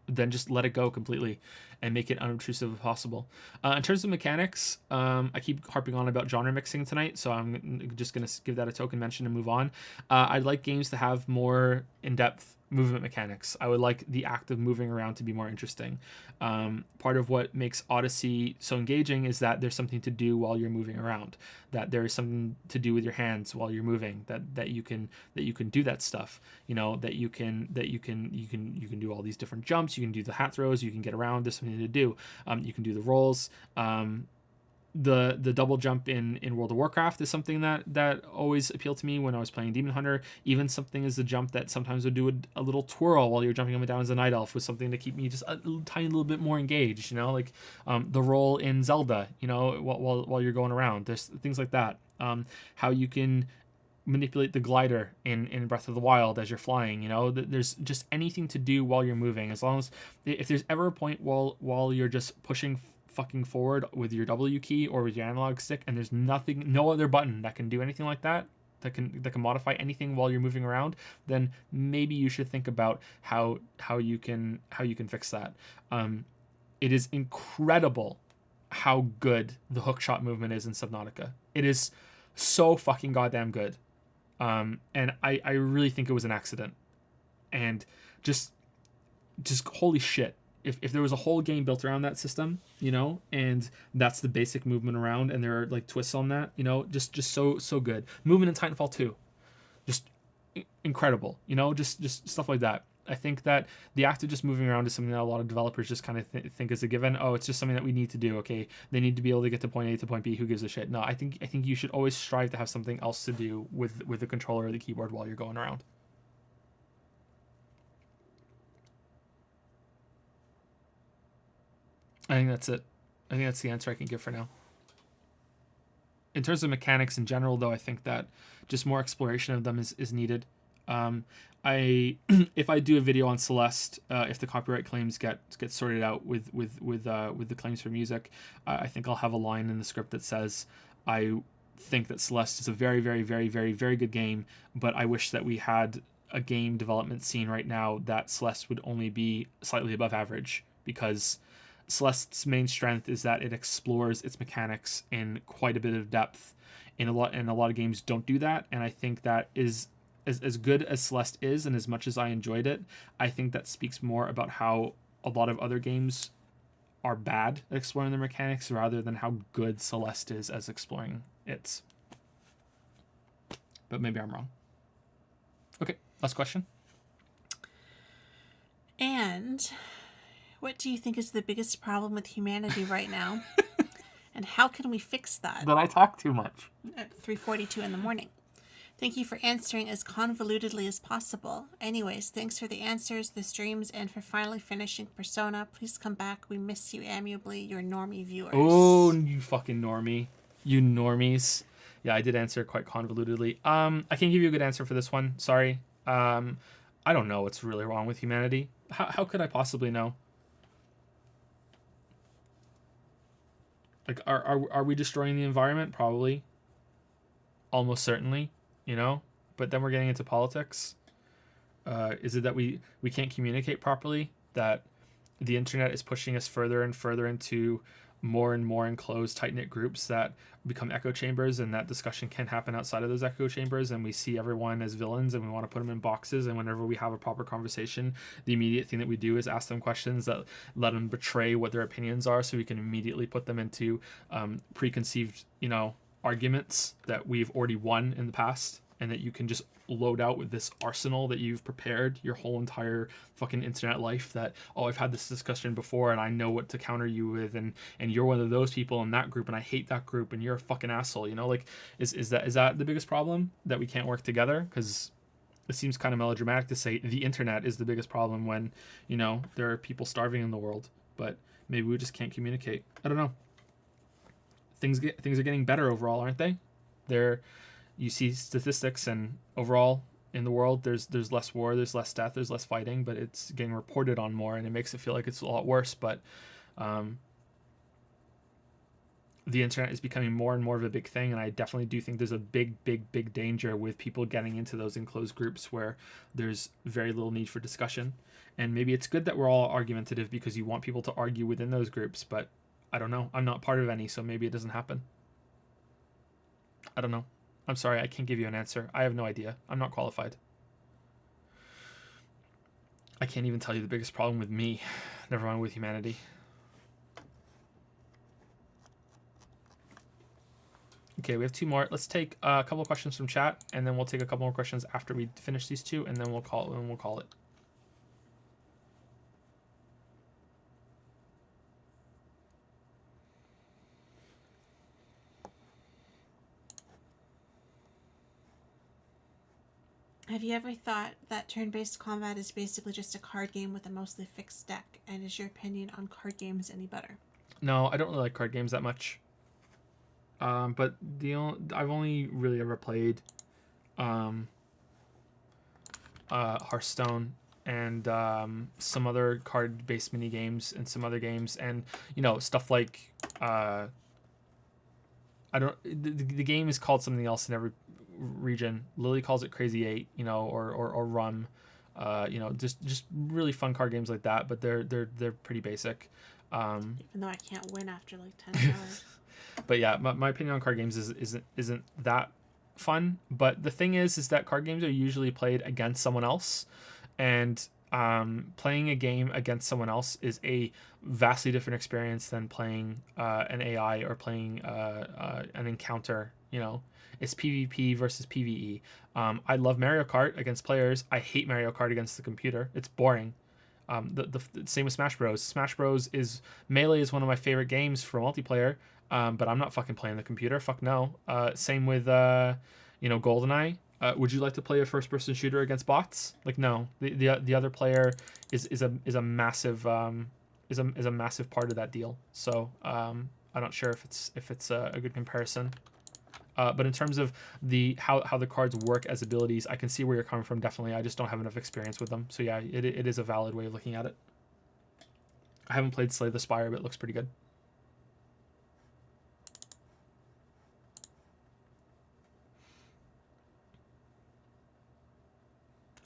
then just let it go completely and make it unobtrusive as possible. In terms of mechanics, I keep harping on about genre mixing tonight, so I'm just going to give that a token mention and move on. I'd like games to have more in-depth movement mechanics. I would like the act of moving around to be more interesting. Part of what makes Odyssey so engaging is that there's something to do while you're moving around, that there is something to do with your hands while you're moving, that you can do that stuff, you know, that you can do all these different jumps, you can do the hat throws, you can get around, there's something to do. You can do the rolls. The double jump in World of Warcraft is something that always appealed to me when I was playing Demon Hunter. Even something as the jump that sometimes would do a little twirl while you're jumping up and down as a night elf was something to keep me just a tiny little bit more engaged. You know, like the roll in Zelda. You know, while you're going around, there's things like that. How you can manipulate the glider in Breath of the Wild as you're flying. You know, there's just anything to do while you're moving. As long as, if there's ever a point while you're just pushing fucking forward with your W key or with your analog stick, and there's no other button that can do anything like that can modify anything while you're moving around, then maybe you should think about how you can fix that. It is incredible how good the hookshot movement is in Subnautica. It is so fucking goddamn good. And I really think it was an accident. And just holy shit. If there was a whole game built around that system, you know, and that's the basic movement around, and there are like twists on that, you know, just so good. Movement in Titanfall 2, just incredible, you know, just stuff like that. I think that the act of just moving around is something that a lot of developers just kind of think is a given. Oh, it's just something that we need to do. Okay, they need to be able to get to point A to point B. Who gives a shit? No, I think you should always strive to have something else to do with the controller or the keyboard while you're going around. I think that's it. I think that's the answer I can give for now. In terms of mechanics in general, though, I think that just more exploration of them is needed. If I do a video on Celeste, if the copyright claims get sorted out with the claims for music, I think I'll have a line in the script that says, I think that Celeste is a very, very, very, very, very good game, but I wish that we had a game development scene right now that Celeste would only be slightly above average, because Celeste's main strength is that it explores its mechanics in quite a bit of depth. And a lot of games don't do that, and I think that is as good as Celeste is, and as much as I enjoyed it, I think that speaks more about how a lot of other games are bad at exploring their mechanics rather than how good Celeste is as exploring its. But maybe I'm wrong. Okay, last question. And what do you think is the biggest problem with humanity right now? And how can we fix that? That I talk too much. At 3:42 in the morning. Thank you for answering as convolutedly as possible. Anyways, thanks for the answers, the streams, and for finally finishing Persona. Please come back. We miss you amiably, your normie viewers. Oh, you fucking normie. You normies. Yeah, I did answer quite convolutedly. I can't give you a good answer for this one. Sorry. I don't know what's really wrong with humanity. How could I possibly know? Like, are we destroying the environment? Probably. Almost certainly, you know? But then we're getting into politics. Is it that we can't communicate properly? That the internet is pushing us further and further into more and more enclosed, tight-knit groups that become echo chambers, and that discussion can happen outside of those echo chambers, and we see everyone as villains and we want to put them in boxes. And whenever we have a proper conversation, the immediate thing that we do is ask them questions that let them betray what their opinions are, so we can immediately put them into preconceived, arguments that we've already won in the past, and that you can just load out with this arsenal that you've prepared your whole entire fucking internet life, that, oh, I've had this discussion before and I know what to counter you with, and you're one of those people in that group and I hate that group and you're a fucking asshole. Like, is that the biggest problem, that we can't work together? Because it seems kind of melodramatic to say the internet is the biggest problem when there are people starving in the world, but maybe we just can't communicate. I don't know. Things are getting better overall, aren't they? You see statistics, and overall in the world there's less war, there's less death, there's less fighting, but it's getting reported on more, and it makes it feel like it's a lot worse. But the internet is becoming more and more of a big thing, and I definitely do think there's a big danger with people getting into those enclosed groups where there's very little need for discussion. And maybe it's good that we're all argumentative because you want people to argue within those groups, but I don't know. I'm not part of any, so maybe it doesn't happen. I don't know. I'm sorry, I can't give you an answer. I have no idea. I'm not qualified. I can't even tell you the biggest problem with me, never mind with humanity. Okay, we have 2 more. Let's take a couple of questions from chat, and then we'll take a couple more questions after we finish these 2, and then we'll call it. Have you ever thought that turn-based combat is basically just a card game with a mostly fixed deck? And is your opinion on card games any better? No, I don't really like card games that much. But I've only really ever played Hearthstone and some other card-based mini games and some other games, and stuff like the game is called something else in every region. Lily calls it Crazy 8, or Rum, just really fun card games like that, but they're pretty basic. Even though I can't win after like 10 hours. But yeah, my opinion on card games isn't that fun. But the thing is that card games are usually played against someone else, and playing a game against someone else is a vastly different experience than playing an AI or playing an encounter. It's PvP versus PvE. I love Mario Kart against players. I hate Mario Kart against the computer. It's boring. The same with Smash Bros. Smash Bros. Melee is one of my favorite games for multiplayer, but I'm not fucking playing the computer. Fuck no. Same with GoldenEye. Would you like to play a first-person shooter against bots? Like, no. The other player is a massive is a massive part of that deal. So I'm not sure if it's a good comparison. But in terms of how the cards work as abilities, I can see where you're coming from. Definitely, I just don't have enough experience with them. So yeah, it is a valid way of looking at it. I haven't played Slay the Spire, but it looks pretty good.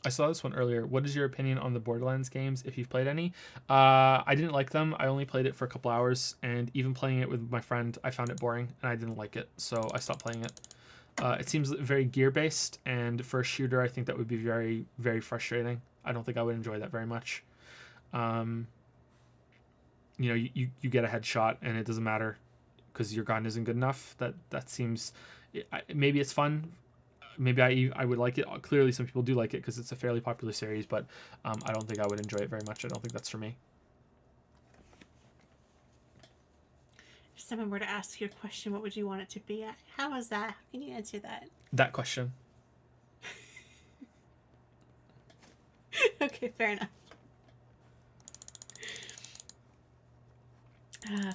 I saw this one earlier. What is your opinion on the Borderlands games, if you've played any? I didn't like them. I only played it for a couple hours, and even playing it with my friend, I found it boring, and I didn't like it, so I stopped playing it. It seems very gear-based, and for a shooter, I think that would be very, very frustrating. I don't think I would enjoy that very much. You get a headshot, and it doesn't matter because your gun isn't good enough. That seems... Maybe it's fun. Maybe I would like it. Clearly, some people do like it because it's a fairly popular series, but I don't think I would enjoy it very much. I don't think that's for me. If someone were to ask you a question, what would you want it to be? How was that? How can you answer that? That question. Okay, fair enough.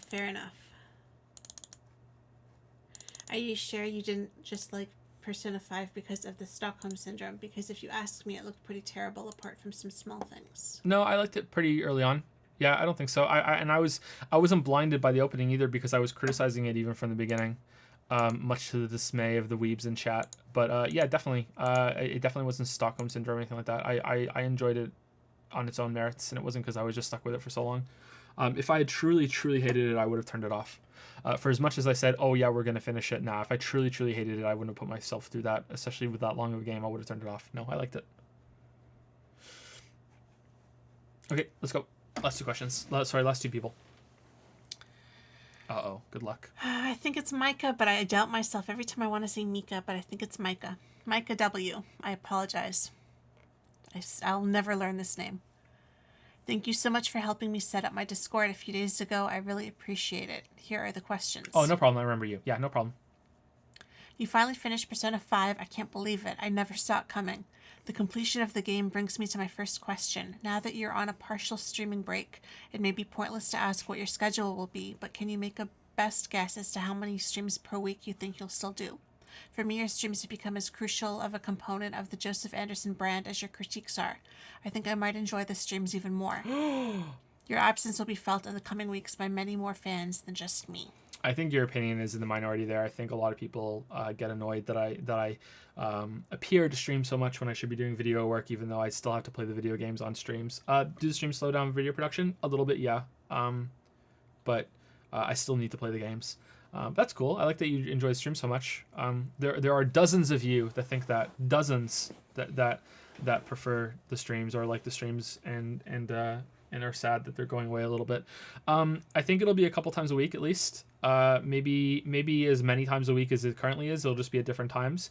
Fair enough. Are you sure you didn't just like Persona 5 because of the Stockholm Syndrome? Because if you asked me, it looked pretty terrible apart from some small things. No, I liked it pretty early on. Yeah, I don't think so. I wasn't blinded by the opening either because I was criticizing it even from the beginning, much to the dismay of the weebs in chat. But yeah, definitely. It definitely wasn't Stockholm Syndrome or anything like that. I enjoyed it on its own merits, and it wasn't because I was just stuck with it for so long. If I had truly hated it, I would have turned it off. For as much as I said, oh yeah, we're gonna finish it. Nah, if I truly hated it, I wouldn't have put myself through that, especially with that long of a game. I would have turned it off. No, I liked it. Okay, let's go. Last two questions. Last two people. Uh-oh, good luck. I think it's Micah, but I doubt myself every time I want to say Mika, but I think it's Micah. Micah W. I apologize. I'll never learn this name. Thank you so much for helping me set up my Discord a few days ago. I really appreciate it. Here are the questions. Oh, no problem. I remember you. Yeah, no problem. You finally finished Persona 5. I can't believe it. I never saw it coming. The completion of the game brings me to my first question. Now that you're on a partial streaming break, it may be pointless to ask what your schedule will be, but can you make a best guess as to how many streams per week you think you'll still do? For me, your streams have become as crucial of a component of the Joseph Anderson brand as your critiques are. I think I might enjoy the streams even more. Your absence will be felt in the coming weeks by many more fans than just me. I think your opinion is in the minority there. I think a lot of people get annoyed that I appear to stream so much when I should be doing video work, even though I still have to play the video games on streams. Do the streams slow down video production? A little bit, yeah. But I still need to play the games. That's cool. I like that you enjoy the stream so much. There are dozens of you that think that, dozens that prefer the streams or like the streams and are sad that they're going away a little bit. I think it'll be a couple times a week at least. Maybe as many times a week as it currently is. It'll just be at different times.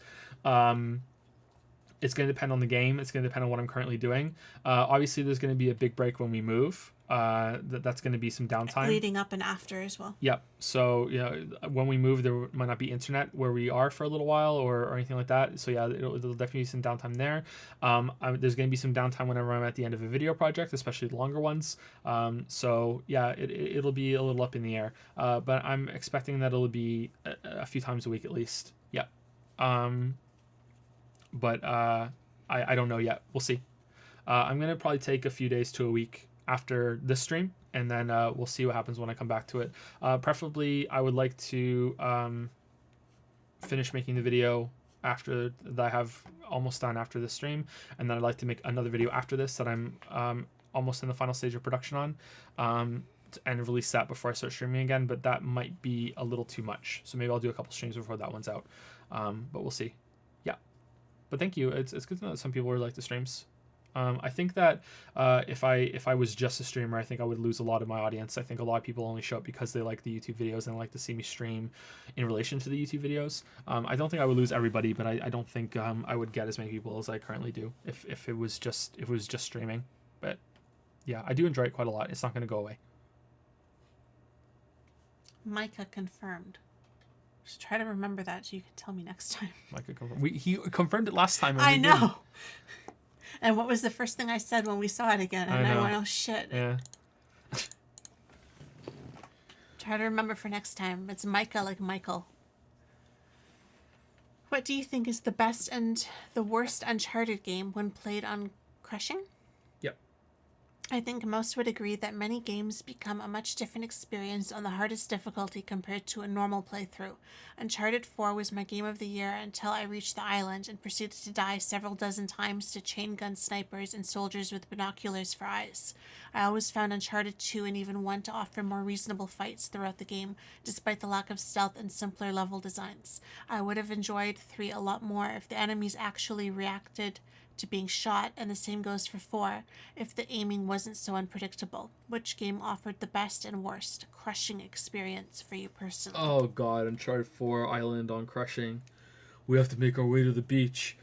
It's going to depend on the game. It's going to depend on what I'm currently doing. Obviously, there's going to be a big break when we move. That's going to be some downtime. Leading up and after as well. Yep. So, when we move, there might not be internet where we are for a little while or anything like that. So, yeah, there'll definitely be some downtime there. There's going to be some downtime whenever I'm at the end of a video project, especially the longer ones. So, yeah, it'll be a little up in the air. But I'm expecting that it'll be a few times a week at least. Yeah. But I don't know yet. We'll see. I'm going to probably take a few days to a week after this stream, and then we'll see what happens when I come back to it. Preferably, I would like to finish making the video after that I have almost done after this stream, and then I'd like to make another video after this that I'm almost in the final stage of production on, and release that before I start streaming again, but that might be a little too much. So maybe I'll do a couple streams before that one's out, but we'll see. Yeah. But thank you. It's good to know that some people really like the streams. I think that if I was just a streamer, I think I would lose a lot of my audience. I think a lot of people only show up because they like the YouTube videos and like to see me stream in relation to the YouTube videos. I don't think I would lose everybody, but I don't think I would get as many people as I currently do if it was just streaming. But yeah, I do enjoy it quite a lot. It's not going to go away. Micah confirmed. Just try to remember that so you can tell me next time. Micah confirmed. He confirmed it last time. I know. Didn't. And what was the first thing I said when we saw it again? And I went, oh shit. Yeah. Try to remember for next time. It's Micah like Michael. What do you think is the best and the worst Uncharted game when played on Crushing? Yep. I think most would agree that many games become a much different experience on the hardest difficulty compared to a normal playthrough. Uncharted 4 was my game of the year until I reached the island and proceeded to die several dozen times to chain gun snipers and soldiers with binoculars for eyes. I always found Uncharted 2 and even 1 to offer more reasonable fights throughout the game, despite the lack of stealth and simpler level designs. I would have enjoyed 3 a lot more if the enemies actually reacted to being shot, and the same goes for 4 if the aiming wasn't so unpredictable. Which game offered the best and worst Crushing experience for you personally? Oh god, Uncharted 4 Island on Crushing. We have to make our way to the beach.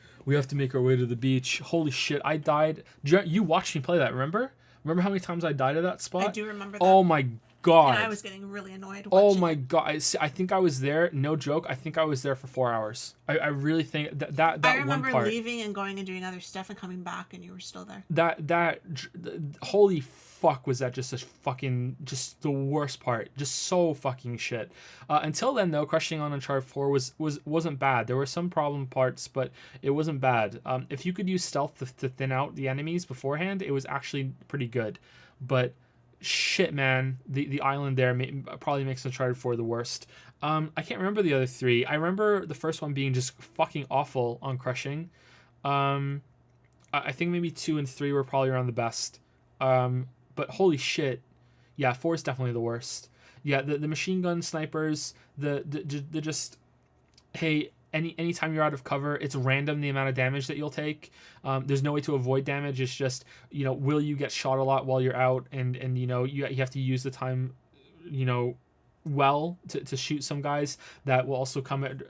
Holy shit, I died. You watched me play that, remember? Remember how many times I died at that spot? I do remember that. Oh my god. And I was getting really annoyed watching. Oh my god. I think I was there, no joke, I think I was there for 4 hours. I really think that I one part. I remember leaving and going and doing other stuff and coming back and you were still there. That holy fuck, was that just the worst part. Just so fucking shit. Until then though, Crushing on Uncharted 4 wasn't bad. There were some problem parts, but it wasn't bad. If you could use stealth to thin out the enemies beforehand, it was actually pretty good. But shit, man, the island there probably makes Uncharted 4 the worst. I can't remember the other 3. I remember the first one being just fucking awful on Crushing. I think maybe 2 and 3 were probably around the best. But holy shit, Yeah, 4 is definitely the worst. Yeah, the machine gun snipers, the just, hey, anytime you're out of cover, it's random the amount of damage that you'll take. There's no way to avoid damage. It's just, will you get shot a lot while you're out, and you have to use the time, you know, well to shoot some guys that will also come at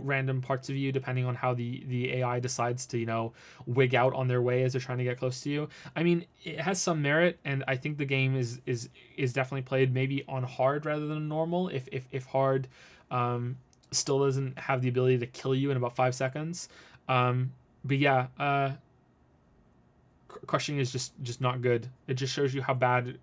random parts of you, depending on how the AI decides to wig out on their way as they're trying to get close to you. I mean, it has some merit, and I think the game is definitely played maybe on hard rather than normal, if hard still doesn't have the ability to kill you in about 5 seconds. But yeah, crushing is just not good. It just shows you how bad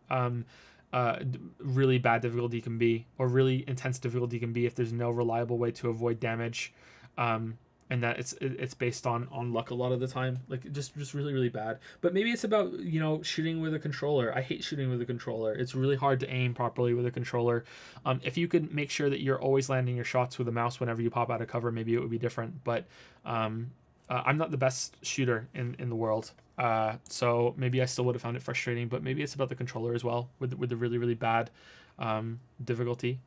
really bad difficulty can be, or really intense difficulty can be, if there's no reliable way to avoid damage, and that it's based on luck a lot of the time. Like, just really really bad. But maybe it's about shooting with a controller. I hate shooting with a controller. It's really hard to aim properly with a controller. If you could make sure that you're always landing your shots with a mouse whenever you pop out of cover, maybe it would be different. But I'm not the best shooter in the world. So maybe I still would have found it frustrating, but maybe it's about the controller as well, with the really really bad difficulty.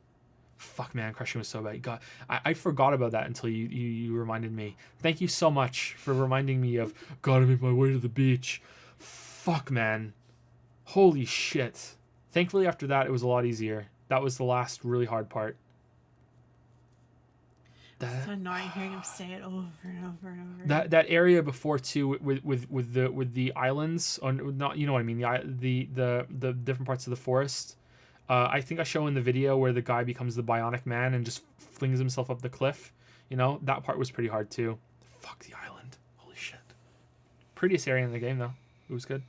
Fuck, man, crushing was so bad. God, I forgot about that until you reminded me. Thank you so much for reminding me of gotta make my way to the beach. Fuck, man, holy shit. Thankfully after that it was a lot easier. That was the last really hard part. It's so annoying hearing him say it over and over and over. That area before too, with the islands, or not, you know what I mean, the different parts of the forest. I think I show in the video where the guy becomes the Bionic Man and just flings himself up the cliff. That part was pretty hard too. Fuck the island. Holy shit. Prettiest area in the game though. It was good.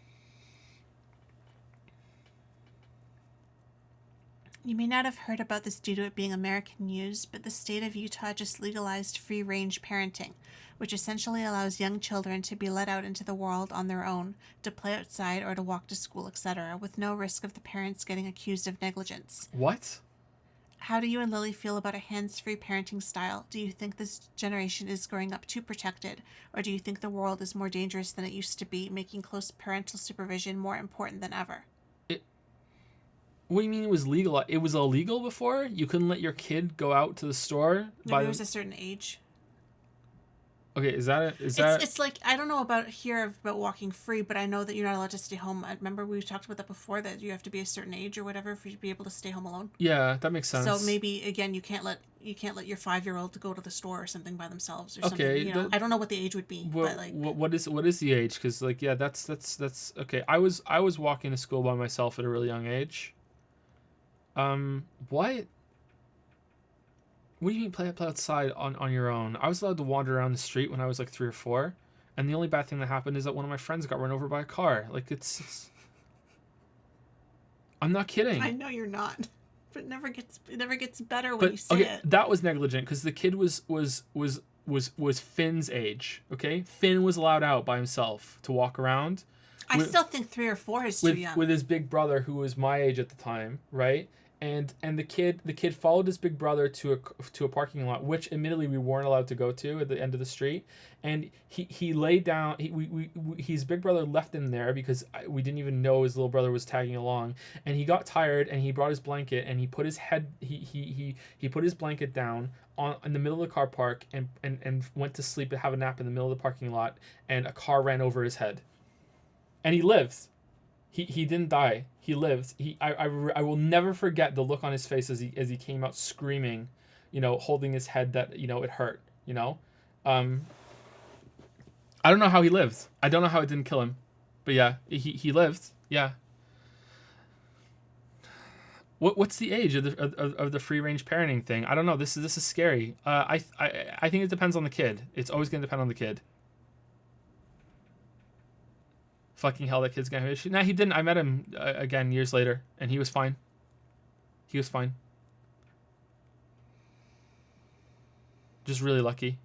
You may not have heard about this due to it being American news, but the state of Utah just legalized free-range parenting, which essentially allows young children to be let out into the world on their own, to play outside or to walk to school, etc., with no risk of the parents getting accused of negligence. What? How do you and Lily feel about a hands-free parenting style? Do you think this generation is growing up too protected, or do you think the world is more dangerous than it used to be, making close parental supervision more important than ever? What do you mean it was legal? It was illegal before? You couldn't let your kid go out to the store? No, there was a certain age. Okay, is that It's like, I don't know about walking free, but I know that you're not allowed to stay home. I remember we talked about that before, that you have to be a certain age or whatever for you to be able to stay home alone. Yeah, that makes sense. So maybe again, you can't let your 5-year-old go to the store or something by themselves or something. Okay, I don't know what the age would be, but like, what is the age? Because like, yeah, that's okay. I was walking to school by myself at a really young age. What? What do you mean play outside on your own? I was allowed to wander around the street when I was like 3 or 4, and the only bad thing that happened is that one of my friends got run over by a car. Like, it's I'm not kidding. I know you're not, but it never gets better when you say it. That was negligent because the kid was Finn's age. Okay, Finn was allowed out by himself to walk around. I still think 3 or 4 is too young. With his big brother, who was my age at the time, right? And the kid followed his big brother to a parking lot, which admittedly we weren't allowed to go to at the end of the street. And he laid down. His big brother left him there because we didn't even know his little brother was tagging along. And he got tired and he brought his blanket and he put his head he put his blanket down in the middle of the car park and went to sleep and have a nap in the middle of the parking lot. And a car ran over his head. And he lived. He didn't die. He lived. I will never forget the look on his face as he came out screaming, holding his head that it hurt. I don't know how he lived. I don't know how it didn't kill him, but yeah, he lived. Yeah. What's the age of the free range parenting thing? I don't know. This is scary. I think it depends on the kid. It's always gonna depend on the kid. Fucking hell, that kid's gonna have issues. Nah, he didn't. I met him again years later, and he was fine. He was fine. Just really lucky.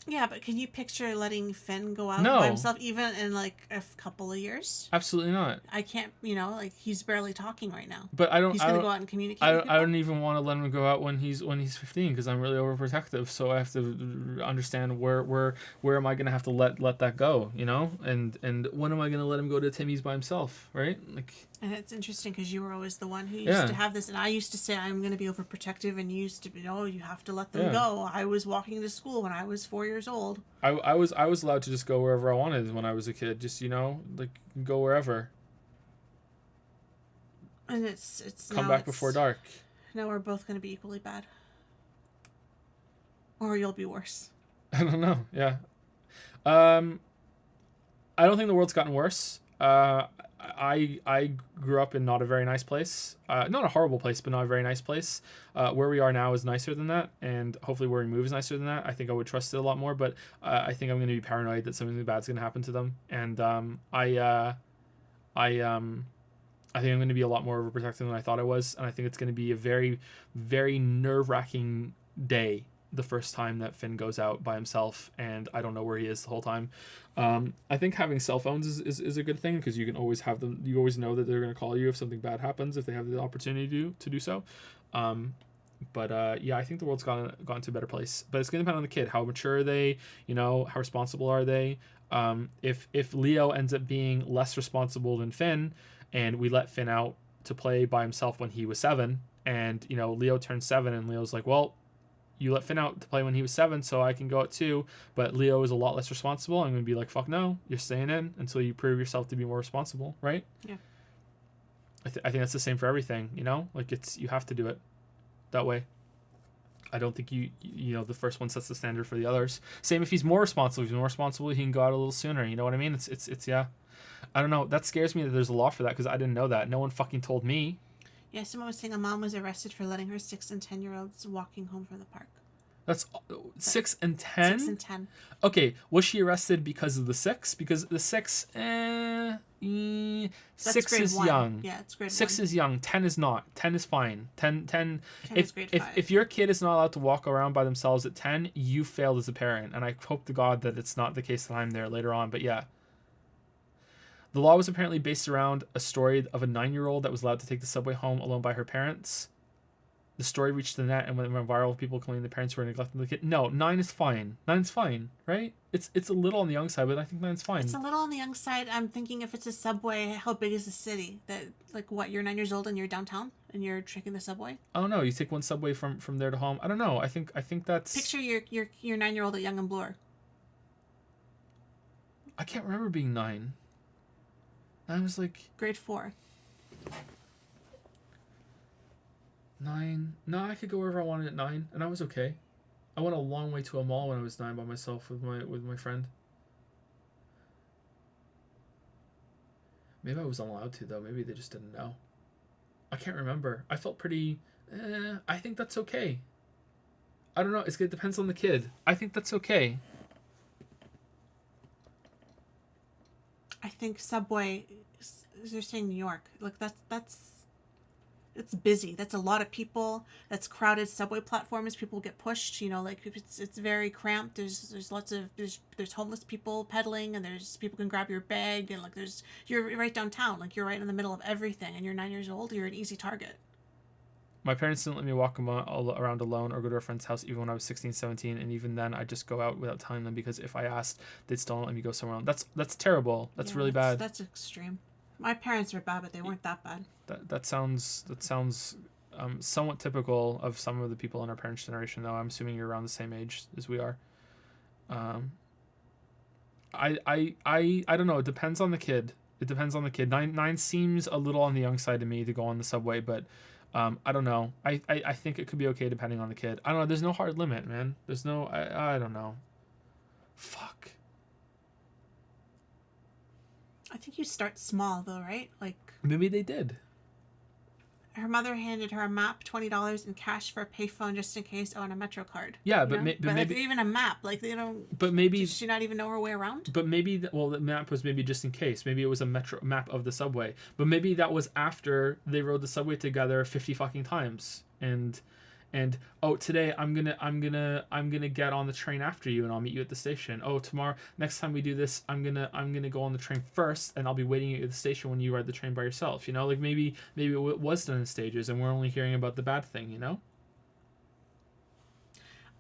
Yeah, but can you picture letting Finn go out by No, himself even in like a couple of years? absolutely not. I can't, like he's barely talking right now. But I don't He's I gonna don't go out and communicate with I people. don't even want to let him go out when he's 15 because I'm really overprotective. So I have to understand where am I gonna have to let that go, you know? And when am I gonna let him go to Timmy's by himself, right? Like, And it's interesting because you were always the one who used to yeah, have this, and I used to say I'm going to be overprotective, and you used to be, no, you have to let them yeah. go. I was walking to school when I was 4 years old, I was allowed to just go wherever I wanted when I was a kid. Just like go wherever. and it's Come now back before it's dark. now we're both going to be equally bad, or you'll be worse. I don't know. Yeah. Um, I don't think the world's gotten worse. I grew up in not a very nice place. Not a horrible place, but not a very nice place. Where we are now is nicer than that, and hopefully where we move is nicer than that. I think I would trust it a lot more, but I think I'm going to be paranoid that something bad's going to happen to them, and I I think I'm going to be a lot more overprotective than I thought I was, and I think it's going to be a very, very nerve-wracking day the first time that Finn goes out by himself, and I don't know where he is the whole time. I think having cell phones is a good thing because you can always have them. You always know that they're going to call you if something bad happens if they have the opportunity to do so. But yeah, I think the world's gone to a better place. But it's going to depend on the kid. How mature are they? How responsible are they? If Leo ends up being less responsible than Finn, and we let Finn out to play by himself when he was 7, and Leo turned 7, and Leo's like, well, you let Finn out to play when he was 7, so I can go out too. But Leo is a lot less responsible. I'm gonna be like, fuck no, you're staying in until you prove yourself to be more responsible, right? Yeah. I think that's the same for everything. Like you have to do it that way. I don't think the first one sets the standard for the others. Same if he's more responsible. If he's more responsible, he can go out a little sooner. You know what I mean? It's yeah. I don't know. That scares me that there's a law for that because I didn't know that. No one fucking told me. Yeah, someone was saying a mom was arrested for letting her 6 and 10-year-olds walking home from the park. That's 6 and 6 10. and 10. Okay, was she arrested because of the 6? Because the 6, That's 6 grade is 1. young. Yeah, it's grade 6 1. is young. 10 is not. 10 is fine. 10. 10 If is grade if 5. if your kid is not allowed to walk around by themselves at 10, you failed as a parent. And I hope to God that it's not the case that I'm there later on. But yeah. The law was apparently based around a story of a 9-year-old that was allowed to take the subway home alone by her parents. The story reached the net and went viral. People claiming the parents were neglecting the kid. No, 9 is fine. 9's fine, right? It's a little on the young side, but I think 9's fine. It's a little on the young side. I'm thinking if it's a subway, how big is the city? That like what? You're 9 years old and you're downtown and you're taking the subway. I don't know. You take one subway from there to home. I don't know. I think that's. Picture your 9-year-old at Young and Bloor. I can't remember being 9. 9 was like Grade 4. 9. No, I could go wherever I wanted at 9, and I was okay. I went a long way to a mall when I was 9 by myself with my friend. Maybe I was allowed to though. Maybe they just didn't know. I can't remember. I felt pretty. I think that's okay. I don't know. It depends on the kid. I think that's okay. I think subway. They're saying New York. Like that's. It's busy. That's a lot of people. That's crowded subway platforms. People get pushed. Like it's very cramped. There's lots of there's homeless people pedaling, and there's people can grab your bag, and like you're right downtown. Like you're right in the middle of everything, and you're 9 years old. You're an easy target. My parents didn't let me walk around alone or go to a friend's house even when I was 16, 17, and even then I'd just go out without telling them because if I asked, they'd still not let me go somewhere else. That's terrible. That's really bad. That's extreme. My parents were bad, but they weren't that bad. That sounds somewhat typical of some of the people in our parents' generation, though. I'm assuming you're around the same age as we are. I don't know. It depends on the kid. It depends on the kid. 9 seems a little on the young side to me to go on the subway, but I don't know. I think it could be okay depending on the kid. I don't know. There's no hard limit, man. There's no. I don't know. Fuck. I think you start small though, right? Like Maybe they did. her mother handed her a map, $20 in cash for a payphone just in case, on a Metro card. Yeah, but maybe. like, even a map, like they don't. But maybe. Does she not even know her way around? But maybe the map was maybe just in case. Maybe it was a metro map of the subway. But maybe that was after they rode the subway together 50 fucking times, and And oh, today I'm gonna get on the train after you, and I'll meet you at the station. Oh, tomorrow, next time we do this, I'm gonna go on the train first, and I'll be waiting at the station when you ride the train by yourself. You know, like maybe it was done in stages, and we're only hearing about the bad thing. You know.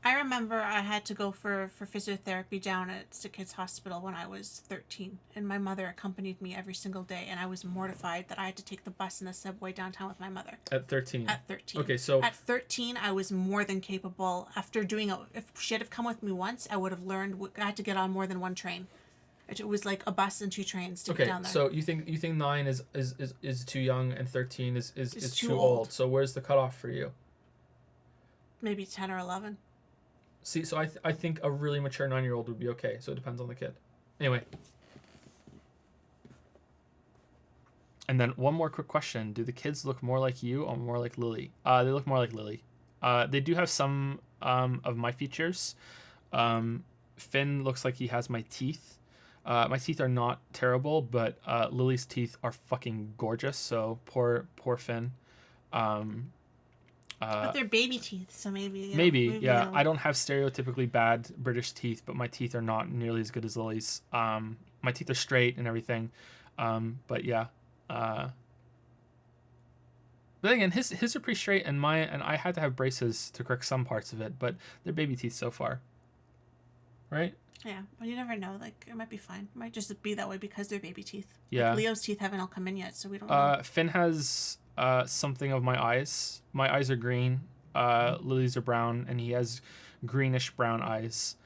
I remember I had to go for physiotherapy down at Sick Kids Hospital when I was 13, and my mother accompanied me every single day, and I was mortified that I had to take the bus and the subway downtown with my mother. At 13. At 13. Okay, so at 13, I was more than capable. After doing if she had come with me once, I would have learned. I had to get on more than one train. It was like a bus and two trains to get down there. So you think 9 is too young and 13 is too old. old. So where's the cutoff for you? Maybe 10 or 11. See, so I think a really mature 9-year-old would be okay. So it depends on the kid. Anyway. And then one more quick question: do the kids look more like you or more like Lily? They look more like Lily. They do have some of my features. Finn looks like he has my teeth. My teeth are not terrible, but Lily's teeth are fucking gorgeous. So poor Finn. But they're baby teeth, so maybe. Maybe, yeah. I don't have stereotypically bad British teeth, but my teeth are not nearly as good as Lily's. My teeth are straight and everything, but yeah. But again, his are pretty straight, and I had to have braces to correct some parts of it, but they're baby teeth so far. Right? Yeah, but you never know. Like, it might be fine. It might just be that way because they're baby teeth. Yeah. Like, Leo's teeth haven't all come in yet, so we don't know. Finn has something of my eyes. My eyes are green. Lily's are brown, and he has greenish brown eyes.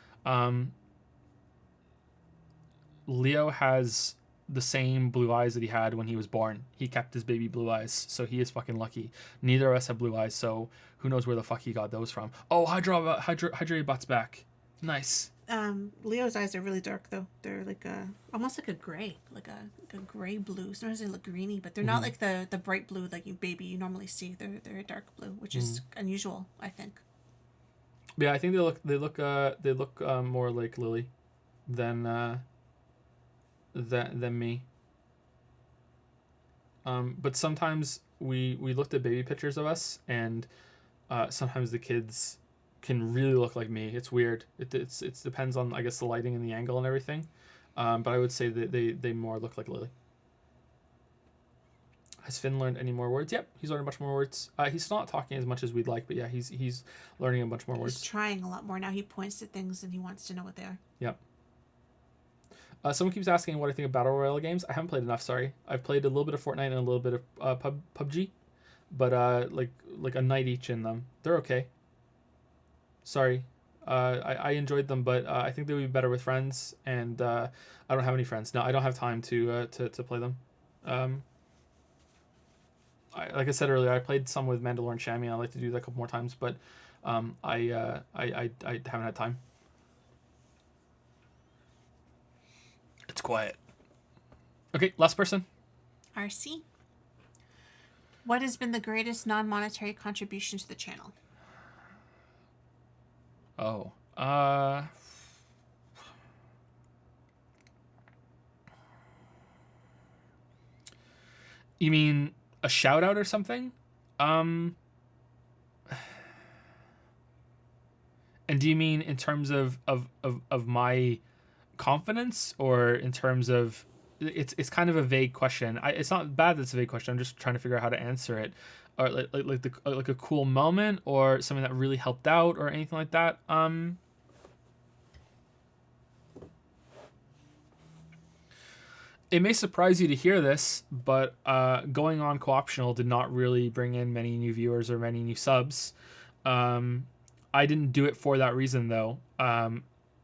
Leo has the same blue eyes that he had when he was born. He kept his baby blue eyes, so he is fucking lucky. Neither of us have blue eyes, so who knows where the fuck he got those from. Oh, hydrated butt's back. Nice. Leo's eyes are really dark though. They're like almost like a gray, like a gray blue. Sometimes they look greeny, but they're not like the bright blue like you normally see. They're a dark blue, which is unusual, I think. Yeah, I think they look more like Lily than me. But sometimes we looked at baby pictures of us, and sometimes the kids can really look like me. It's weird. It depends on, I guess, the lighting and the angle and everything. But I would say that they more look like Lily. Has Finn learned any more words? Yep, he's learned a bunch more words. He's not talking as much as we'd like, but yeah, he's learning a bunch more words. He's trying a lot more now. He points at things and he wants to know what they are. Yep. Someone keeps asking what I think of Battle Royale games. I haven't played enough, sorry. I've played a little bit of Fortnite and a little bit of PUBG, but like a night each in them. They're okay. Sorry. I enjoyed them, but I think they would be better with friends, and I don't have any friends. No, I don't have time to play them. Like I said earlier, I played some with Mandalore and Shammy. I'd like to do that a couple more times, but I haven't had time. It's quiet. Okay, last person. RC. What has been the greatest non-monetary contribution to the channel? Oh. You mean a shout out or something? And do you mean in terms of my confidence, or in terms of it's kind of a vague question. It's not bad that it's a vague question. I'm just trying to figure out how to answer it. Or like a cool moment, or something that really helped out, or anything like that. It may surprise you to hear this, but going on co-optional did not really bring in many new viewers or many new subs. I didn't do it for that reason though.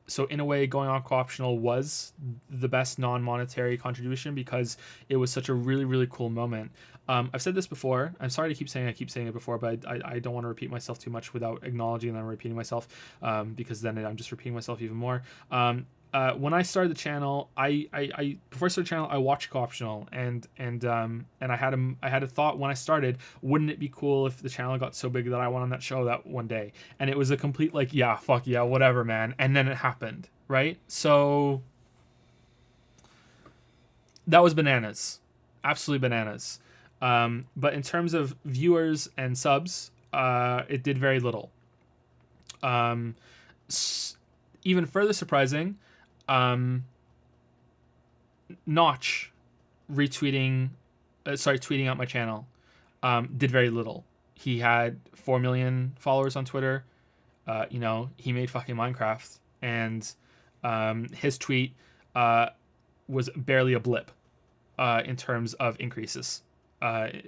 So in a way, going on co-optional was the best non-monetary contribution because it was such a really, really cool moment. I've said this before. I'm sorry to keep saying it before, but I don't want to repeat myself too much without acknowledging that I'm repeating myself, because then I'm just repeating myself even more. When I started the channel, I before I started the channel, I watched co-optional, and I had a thought when I started, wouldn't it be cool if the channel got so big that I went on that show that one day? And it was a complete like, yeah, fuck yeah, whatever, man. And then it happened, right? So that was bananas, absolutely bananas. But in terms of viewers and subs, it did very little. Um, Even further surprising, Notch retweeting, tweeting out my channel, did very little. He had 4 million followers on Twitter. He made fucking Minecraft, and his tweet was barely a blip in terms of increases.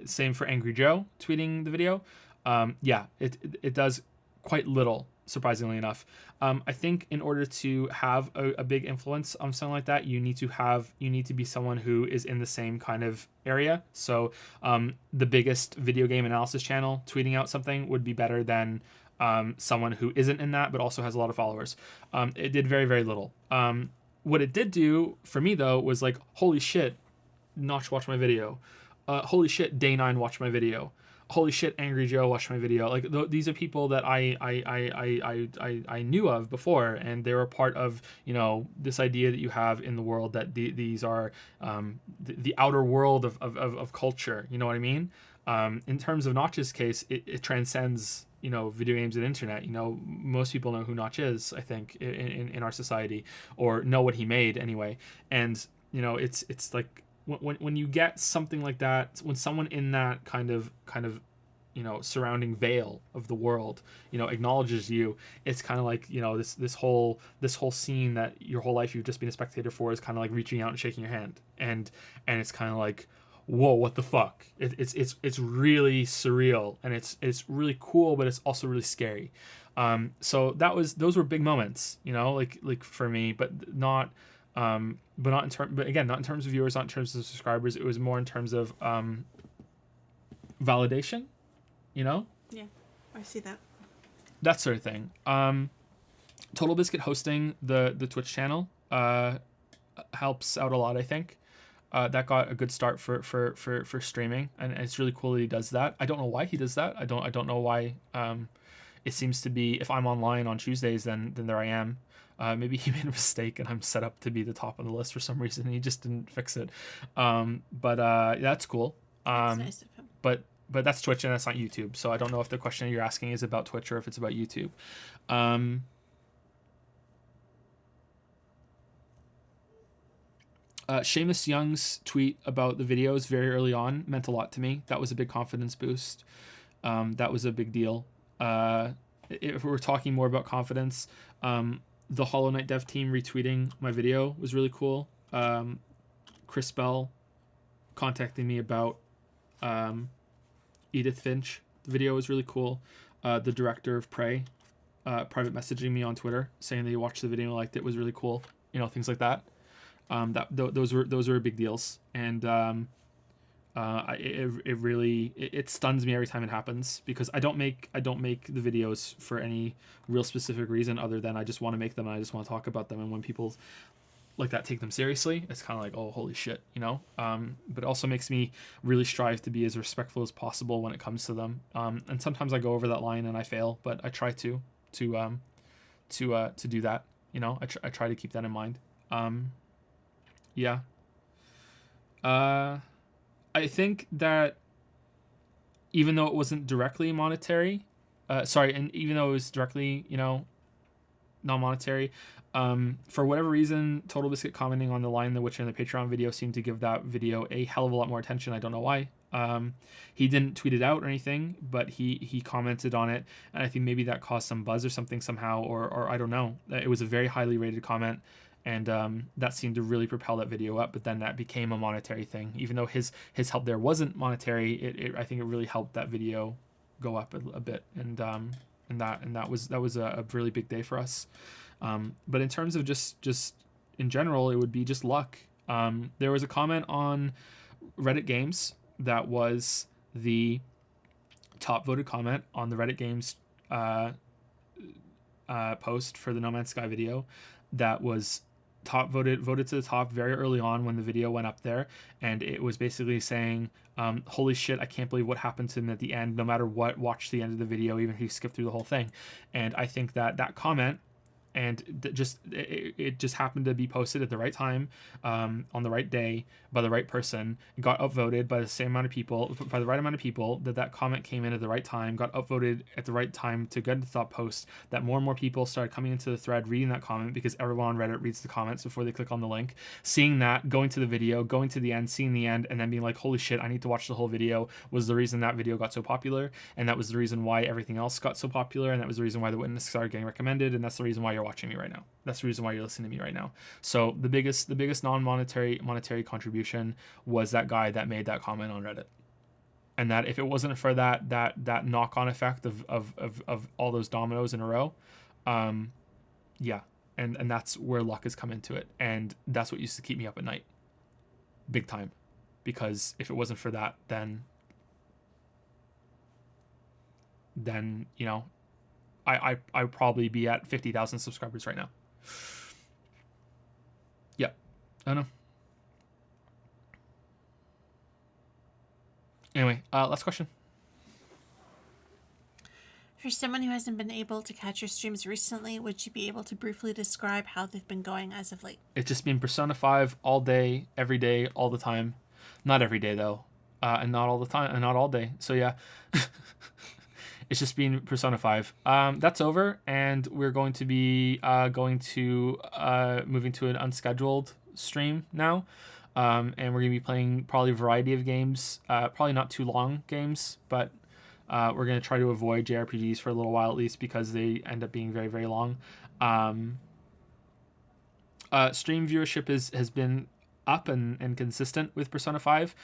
Same for Angry Joe tweeting the video. It does quite little, surprisingly enough. I think in order to have a big influence on something like that, you need to be someone who is in the same kind of area. So the biggest video game analysis channel tweeting out something would be better than someone who isn't in that but also has a lot of followers. It did very, very little. What it did do for me though was like, holy shit, Notch watched my video. Holy shit, Day9 watched my video. Holy shit, Angry Joe watched my video. Like these are people that I knew of before, and they were part of this idea that you have in the world that these are the outer world of culture. You know what I mean? In terms of Notch's case, it transcends video games and internet. Most people know who Notch is, I think, in our society, or know what he made anyway. And it's like when you get something like that, when someone in that kind of surrounding veil of the world acknowledges you, it's kind of like this whole scene that your whole life you've just been a spectator for is kind of like reaching out and shaking your hand, and it's kind of like, whoa, what the fuck. It's really surreal, and it's really cool, but it's also really scary. So those were big moments, like for me, but not not in terms of viewers, not in terms of subscribers. It was more in terms of validation, Yeah, I see that sort of thing. Total Biscuit hosting the Twitch channel helps out a lot, I think. That got a good start for streaming, and it's really cool that he does that. I don't know why he does that. I don't know why. It seems to be, if I'm online on Tuesdays, then there I am. Maybe he made a mistake and I'm set up to be the top on the list for some reason, and he just didn't fix it. But that's cool. that's nice of him. But that's Twitch and that's not YouTube. So I don't know if the question you're asking is about Twitch or if it's about YouTube. Seamus Young's tweet about the videos very early on meant a lot to me. That was a big confidence boost. That was a big deal. If we're talking more about confidence, the Hollow Knight dev team retweeting my video was really cool. Chris Bell contacting me about Edith Finch. The video was really cool. The director of Prey private messaging me on Twitter saying that he watched the video and liked it was really cool. Things like that. Those were big deals, and it really stuns me every time it happens, because I don't make the videos for any real specific reason other than I just want to make them and I just want to talk about them. And when people like that take them seriously, it's kind of like, oh, holy shit, but it also makes me really strive to be as respectful as possible when it comes to them. And sometimes I go over that line and I fail, but I try to do that. I try to keep that in mind. I think that even though it wasn't directly monetary, and even though it was directly, non-monetary, for whatever reason, Total Biscuit commenting on the Line in the Witcher in the Patreon video seemed to give that video a hell of a lot more attention. I don't know why. He didn't tweet it out or anything, but he commented on it, and I think maybe that caused some buzz or something somehow, or I don't know. It was a very highly rated comment, and that seemed to really propel that video up. But then that became a monetary thing, even though his help there wasn't monetary. I think it really helped that video go up a bit, and that was a really big day for us. But in terms of just in general, it would be just luck. There was a comment on Reddit Games that was the top voted comment on the Reddit Games post for the No Man's Sky video, that was voted to the top very early on when the video went up there, and it was basically saying, holy shit, I can't believe what happened to him at the end. No matter what, watch the end of the video, even if you skip through the whole thing. And I think that comment and it just happened to be posted at the right time, on the right day by the right person. It got upvoted by the same amount of people, by the right amount of people. That comment came in at the right time, got upvoted at the right time to get into the top post. That more and more people started coming into the thread, reading that comment, because everyone on Reddit reads the comments before they click on the link. Seeing that, going to the video, going to the end, seeing the end, and then being like, holy shit, I need to watch the whole video, was the reason that video got so popular, and that was the reason why everything else got so popular, and that was the reason why The Witness started getting recommended, and that's the reason why you're watching me right now. That's the reason why you're listening to me right now. So the biggest monetary contribution was that guy that made that comment on Reddit. And that if it wasn't for that knock-on effect of all those dominoes in a row, yeah, and that's where luck has come into it, and that's what used to keep me up at night, big time, because if it wasn't for that, then you know, I'd probably be at 50,000 subscribers right now. Yeah, I don't know. Anyway, last question. For someone who hasn't been able to catch your streams recently, would you be able to briefly describe how they've been going as of late? It's just been Persona 5 all day, every day, all the time. Not every day though, and not all the time, and not all day. So yeah, it's just been Persona 5. That's over, and we're going to be moving to an unscheduled stream now. And we're going to be playing probably a variety of games, probably not too long games, but we're going to try to avoid JRPGs for a little while at least, because they end up being very, very long. Stream viewership has been up and consistent with Persona 5.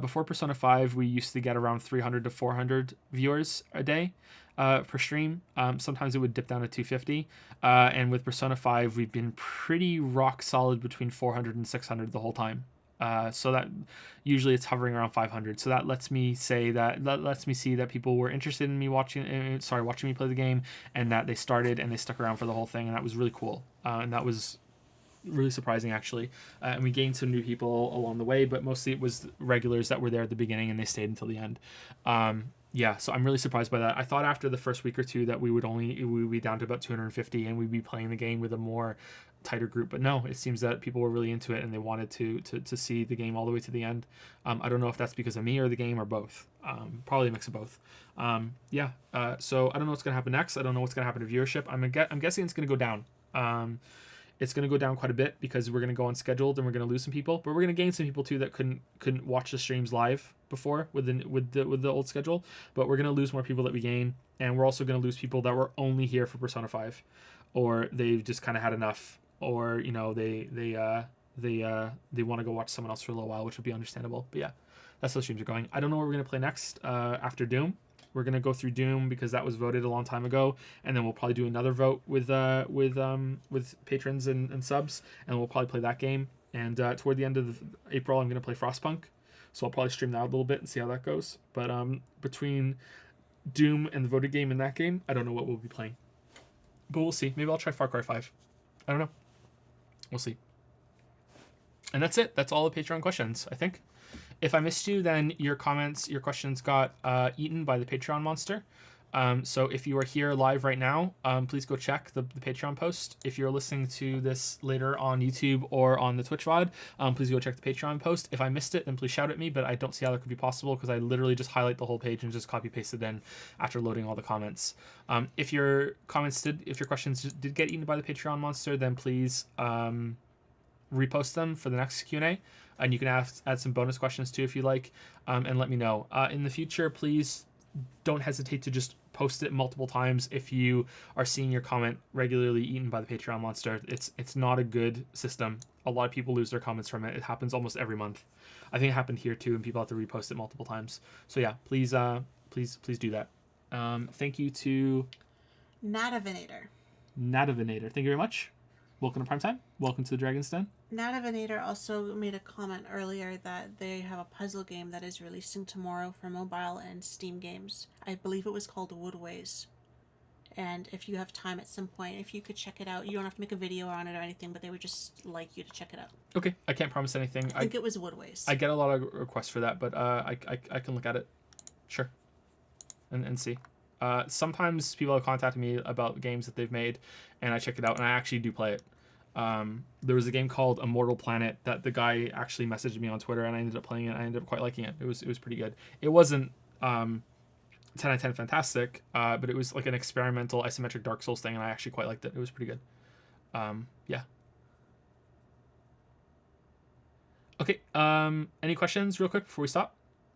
Before Persona 5, we used to get around 300 to 400 viewers a day per stream. Sometimes it would dip down to 250. And with Persona 5, we've been pretty rock solid between 400 and 600 the whole time. So that usually it's hovering around 500. So that lets me see that people were interested in me watching me play the game, and that they started and they stuck around for the whole thing, and that was really cool. And that was really surprising actually. And we gained some new people along the way, but mostly it was regulars that were there at the beginning and they stayed until the end. Yeah, so I'm really surprised by that. I thought after the first week or two that we would be down to about 250 and we'd be playing the game with a more tighter group, but no, it seems that people were really into it and they wanted to see the game all the way to the end. I don't know if that's because of me or the game or both. Probably a mix of both. Yeah, so I don't know what's gonna happen next. I don't know what's gonna happen to viewership. I'm guessing it's gonna go down. It's going to go down quite a bit because we're going to go unscheduled and we're going to lose some people, but we're going to gain some people too that couldn't watch the streams live before with the old schedule. But we're going to lose more people that we gain, and we're also going to lose people that were only here for Persona 5, or they've just kind of had enough, or you know they want to go watch someone else for a little while, which would be understandable. But yeah, that's how streams are going. I don't know what we're going to play next after Doom. We're going to go through Doom because that was voted a long time ago, and then we'll probably do another vote with patrons and subs, and we'll probably play that game. And toward the end of April, I'm going to play Frostpunk, so I'll probably stream that a little bit and see how that goes. But between Doom and the voted game and that game, I don't know what we'll be playing, but we'll see. Maybe I'll try Far Cry 5. I don't know. We'll see. And that's it. That's all the Patreon questions, I think. If I missed you, then your questions got eaten by the Patreon monster. So if you are here live right now, please go check the Patreon post. If you're listening to this later on YouTube or on the Twitch VOD, please go check the Patreon post. If I missed it, then please shout at me, but I don't see how that could be possible because I literally just highlight the whole page and just copy paste it in after loading all the comments. If your questions did get eaten by the Patreon monster, then please repost them for the next Q&A. And you can add some bonus questions too if you like, and let me know. In the future, please don't hesitate to just post it multiple times if you are seeing your comment regularly eaten by the Patreon monster. It's not a good system. A lot of people lose their comments from it. It happens almost every month. I think it happened here too, and people have to repost it multiple times. So yeah, please do that. Thank you to Natavinator. Thank you very much. Welcome to Primetime. Welcome to the Dragon's Den. Natavinator also made a comment earlier that they have a puzzle game that is releasing tomorrow for mobile and Steam games. I believe it was called Woodways. And if you have time at some point, if you could check it out, you don't have to make a video on it or anything, but they would just like you to check it out. Okay, I can't promise anything. I think it was Woodways. I get a lot of requests for that, but I can look at it. Sure. And see. Sometimes people have contacted me about games that they've made, and I checked it out, and I actually do play it. There was a game called Immortal Planet that the guy actually messaged me on Twitter, and I ended up playing it. I ended up quite liking it. It was pretty good. It wasn't 10 out of 10 fantastic, but it was like an experimental isometric Dark Souls thing, and I actually quite liked it. It was pretty good. Yeah. Okay. Any questions real quick before we stop?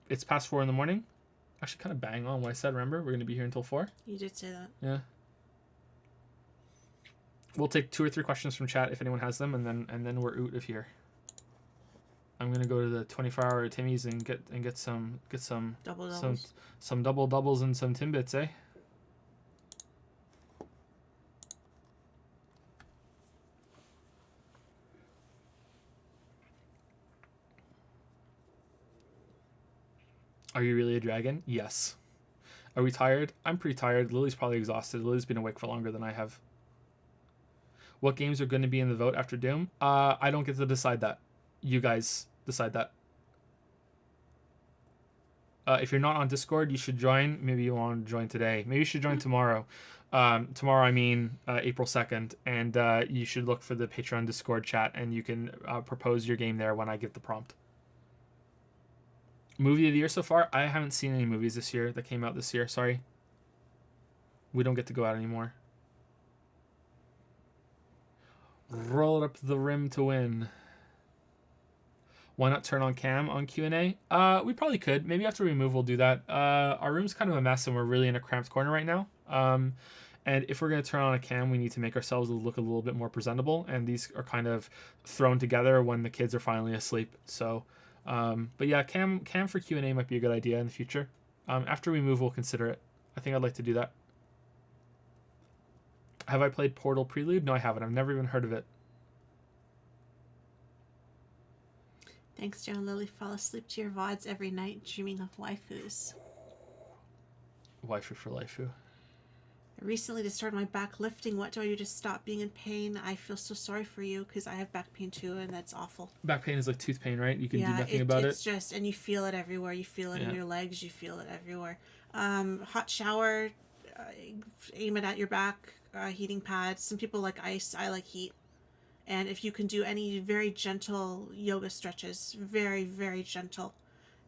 It's past 4 in the morning. Actually, kind of bang on what I said. Remember, we're going to be here until 4. You did say that. Yeah. We'll take 2 or 3 questions from chat if anyone has them, and then we're out of here. I'm gonna go to the 24-hour Timmy's and get some Double doubles. some double doubles and some Timbits, eh? Are you really a dragon? Yes. Are we tired? I'm pretty tired. Lily's probably exhausted. Lily's been awake for longer than I have. What games are going to be in the vote after Doom? I don't get to decide that. You guys decide that. If you're not on Discord, you should join. Maybe you want to join today. Maybe you should join tomorrow. Tomorrow, I mean April 2nd. And you should look for the Patreon Discord chat, and you can propose your game there when I give the prompt. Movie of the year so far? I haven't seen any movies this year that came out this year. Sorry. We don't get to go out anymore. Roll it up the rim to win. Why not turn on cam on Q&A? We probably could. Maybe after we move, we'll do that. Our room's kind of a mess, and we're really in a cramped corner right now. And if we're going to turn on a cam, we need to make ourselves look a little bit more presentable. And these are kind of thrown together when the kids are finally asleep. So, but yeah, cam for Q&A might be a good idea in the future. After we move, we'll consider it. I think I'd like to do that. Have I played Portal Prelude? No, I haven't. I've never even heard of it. Thanks, John Lily. Fall asleep to your VODs every night, dreaming of waifus. Waifu for life. I recently distorted my back lifting. What do I do to stop being in pain? I feel so sorry for you because I have back pain too, and that's awful. Back pain is like tooth pain, right? You can do nothing about it. It's just, and you feel it everywhere. You feel it in your legs. You feel it everywhere. Hot shower, aim it at your back, heating pad. Some people like ice. I like heat. And if you can do any very gentle yoga stretches, very, very gentle,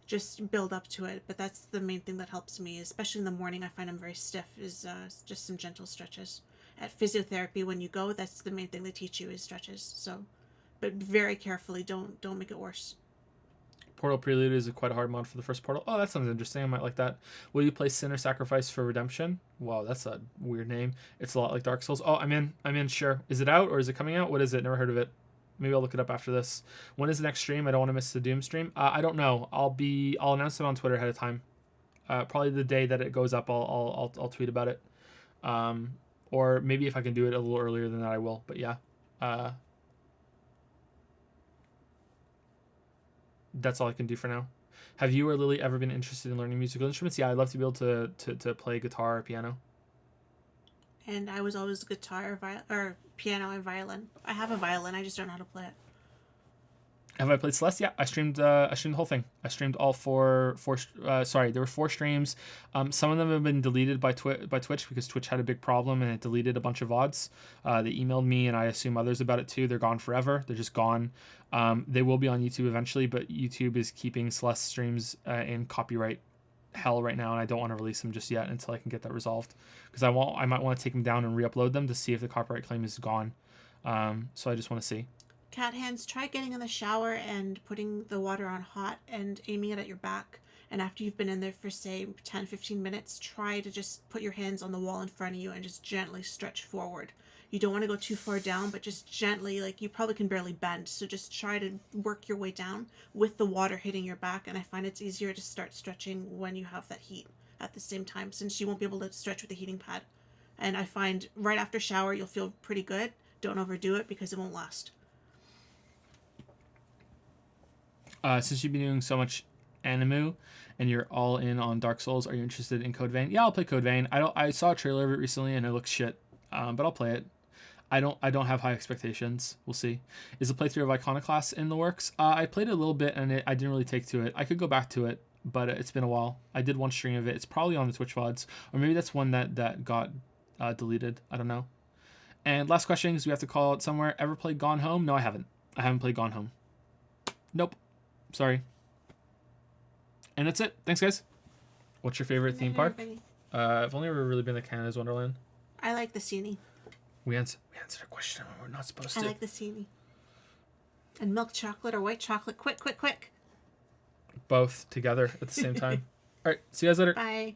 just build up to it. But that's the main thing that helps me, especially in the morning. I find I'm very stiff, is just some gentle stretches. At physiotherapy, when you go, that's the main thing they teach you is stretches. So, but very carefully, don't make it worse. Portal Prelude is quite a hard mod for the first Portal. Oh, that sounds interesting. I might like that. Will you play Sinner Sacrifice for Redemption? Wow, that's a weird name. It's a lot like Dark Souls. Oh, I'm in, sure. Is it out or is it coming out? What is it? Never heard of it. Maybe I'll look it up after this. When is the next stream? I don't want to miss the Doom stream. I don't know. I'll announce it on Twitter ahead of time. Probably the day that it goes up, I'll tweet about it. Or maybe if I can do it a little earlier than that, I will. But yeah. That's all I can do for now. Have you or Lily ever been interested in learning musical instruments? Yeah, I'd love to be able to play guitar or piano. And I was always guitar or piano and violin. I have a violin. I just don't know how to play it. Have I played Celeste? Yeah, I streamed the whole thing. I streamed all four. Sorry, there were 4 streams. Some of them have been deleted by Twitch because Twitch had a big problem and it deleted a bunch of VODs. They emailed me and I assume others about it too. They're gone forever. They're just gone. They will be on YouTube eventually, but YouTube is keeping Celeste streams in copyright hell right now, and I don't want to release them just yet until I can get that resolved. Because I might want to take them down and re-upload them to see if the copyright claim is gone. So I just want to see. Cat hands, try getting in the shower and putting the water on hot and aiming it at your back. And after you've been in there for, say, 10-15 minutes, try to just put your hands on the wall in front of you and just gently stretch forward. You don't want to go too far down, but just gently, like you probably can barely bend. So just try to work your way down with the water hitting your back. And I find it's easier to start stretching when you have that heat at the same time, since you won't be able to stretch with the heating pad. And I find right after shower, you'll feel pretty good. Don't overdo it because it won't last. Since you've been doing so much Animu and you're all in on Dark Souls, are you interested in Code Vein? Yeah, I'll play Code Vein. I saw a trailer of it recently and it looks shit. But I'll play it. I don't have high expectations. We'll see. Is the playthrough of Iconoclast in the works? I played it a little bit and I didn't really take to it. I could go back to it, but it's been a while. I did one stream of it. It's probably on the Twitch VODs, or maybe that's one that got deleted. I don't know. And last question, because we have to call it somewhere. Ever played Gone Home? No, I haven't. I haven't played Gone Home. Nope. Sorry. And that's it. Thanks, guys. What's your favorite theme park? I've only ever really been to Canada's Wonderland. I like the Seanie. We answered a question when we're not supposed to. I like the Seanie. And milk chocolate or white chocolate. Quick, quick, quick. Both together at the same time. All right. See you guys later. Bye.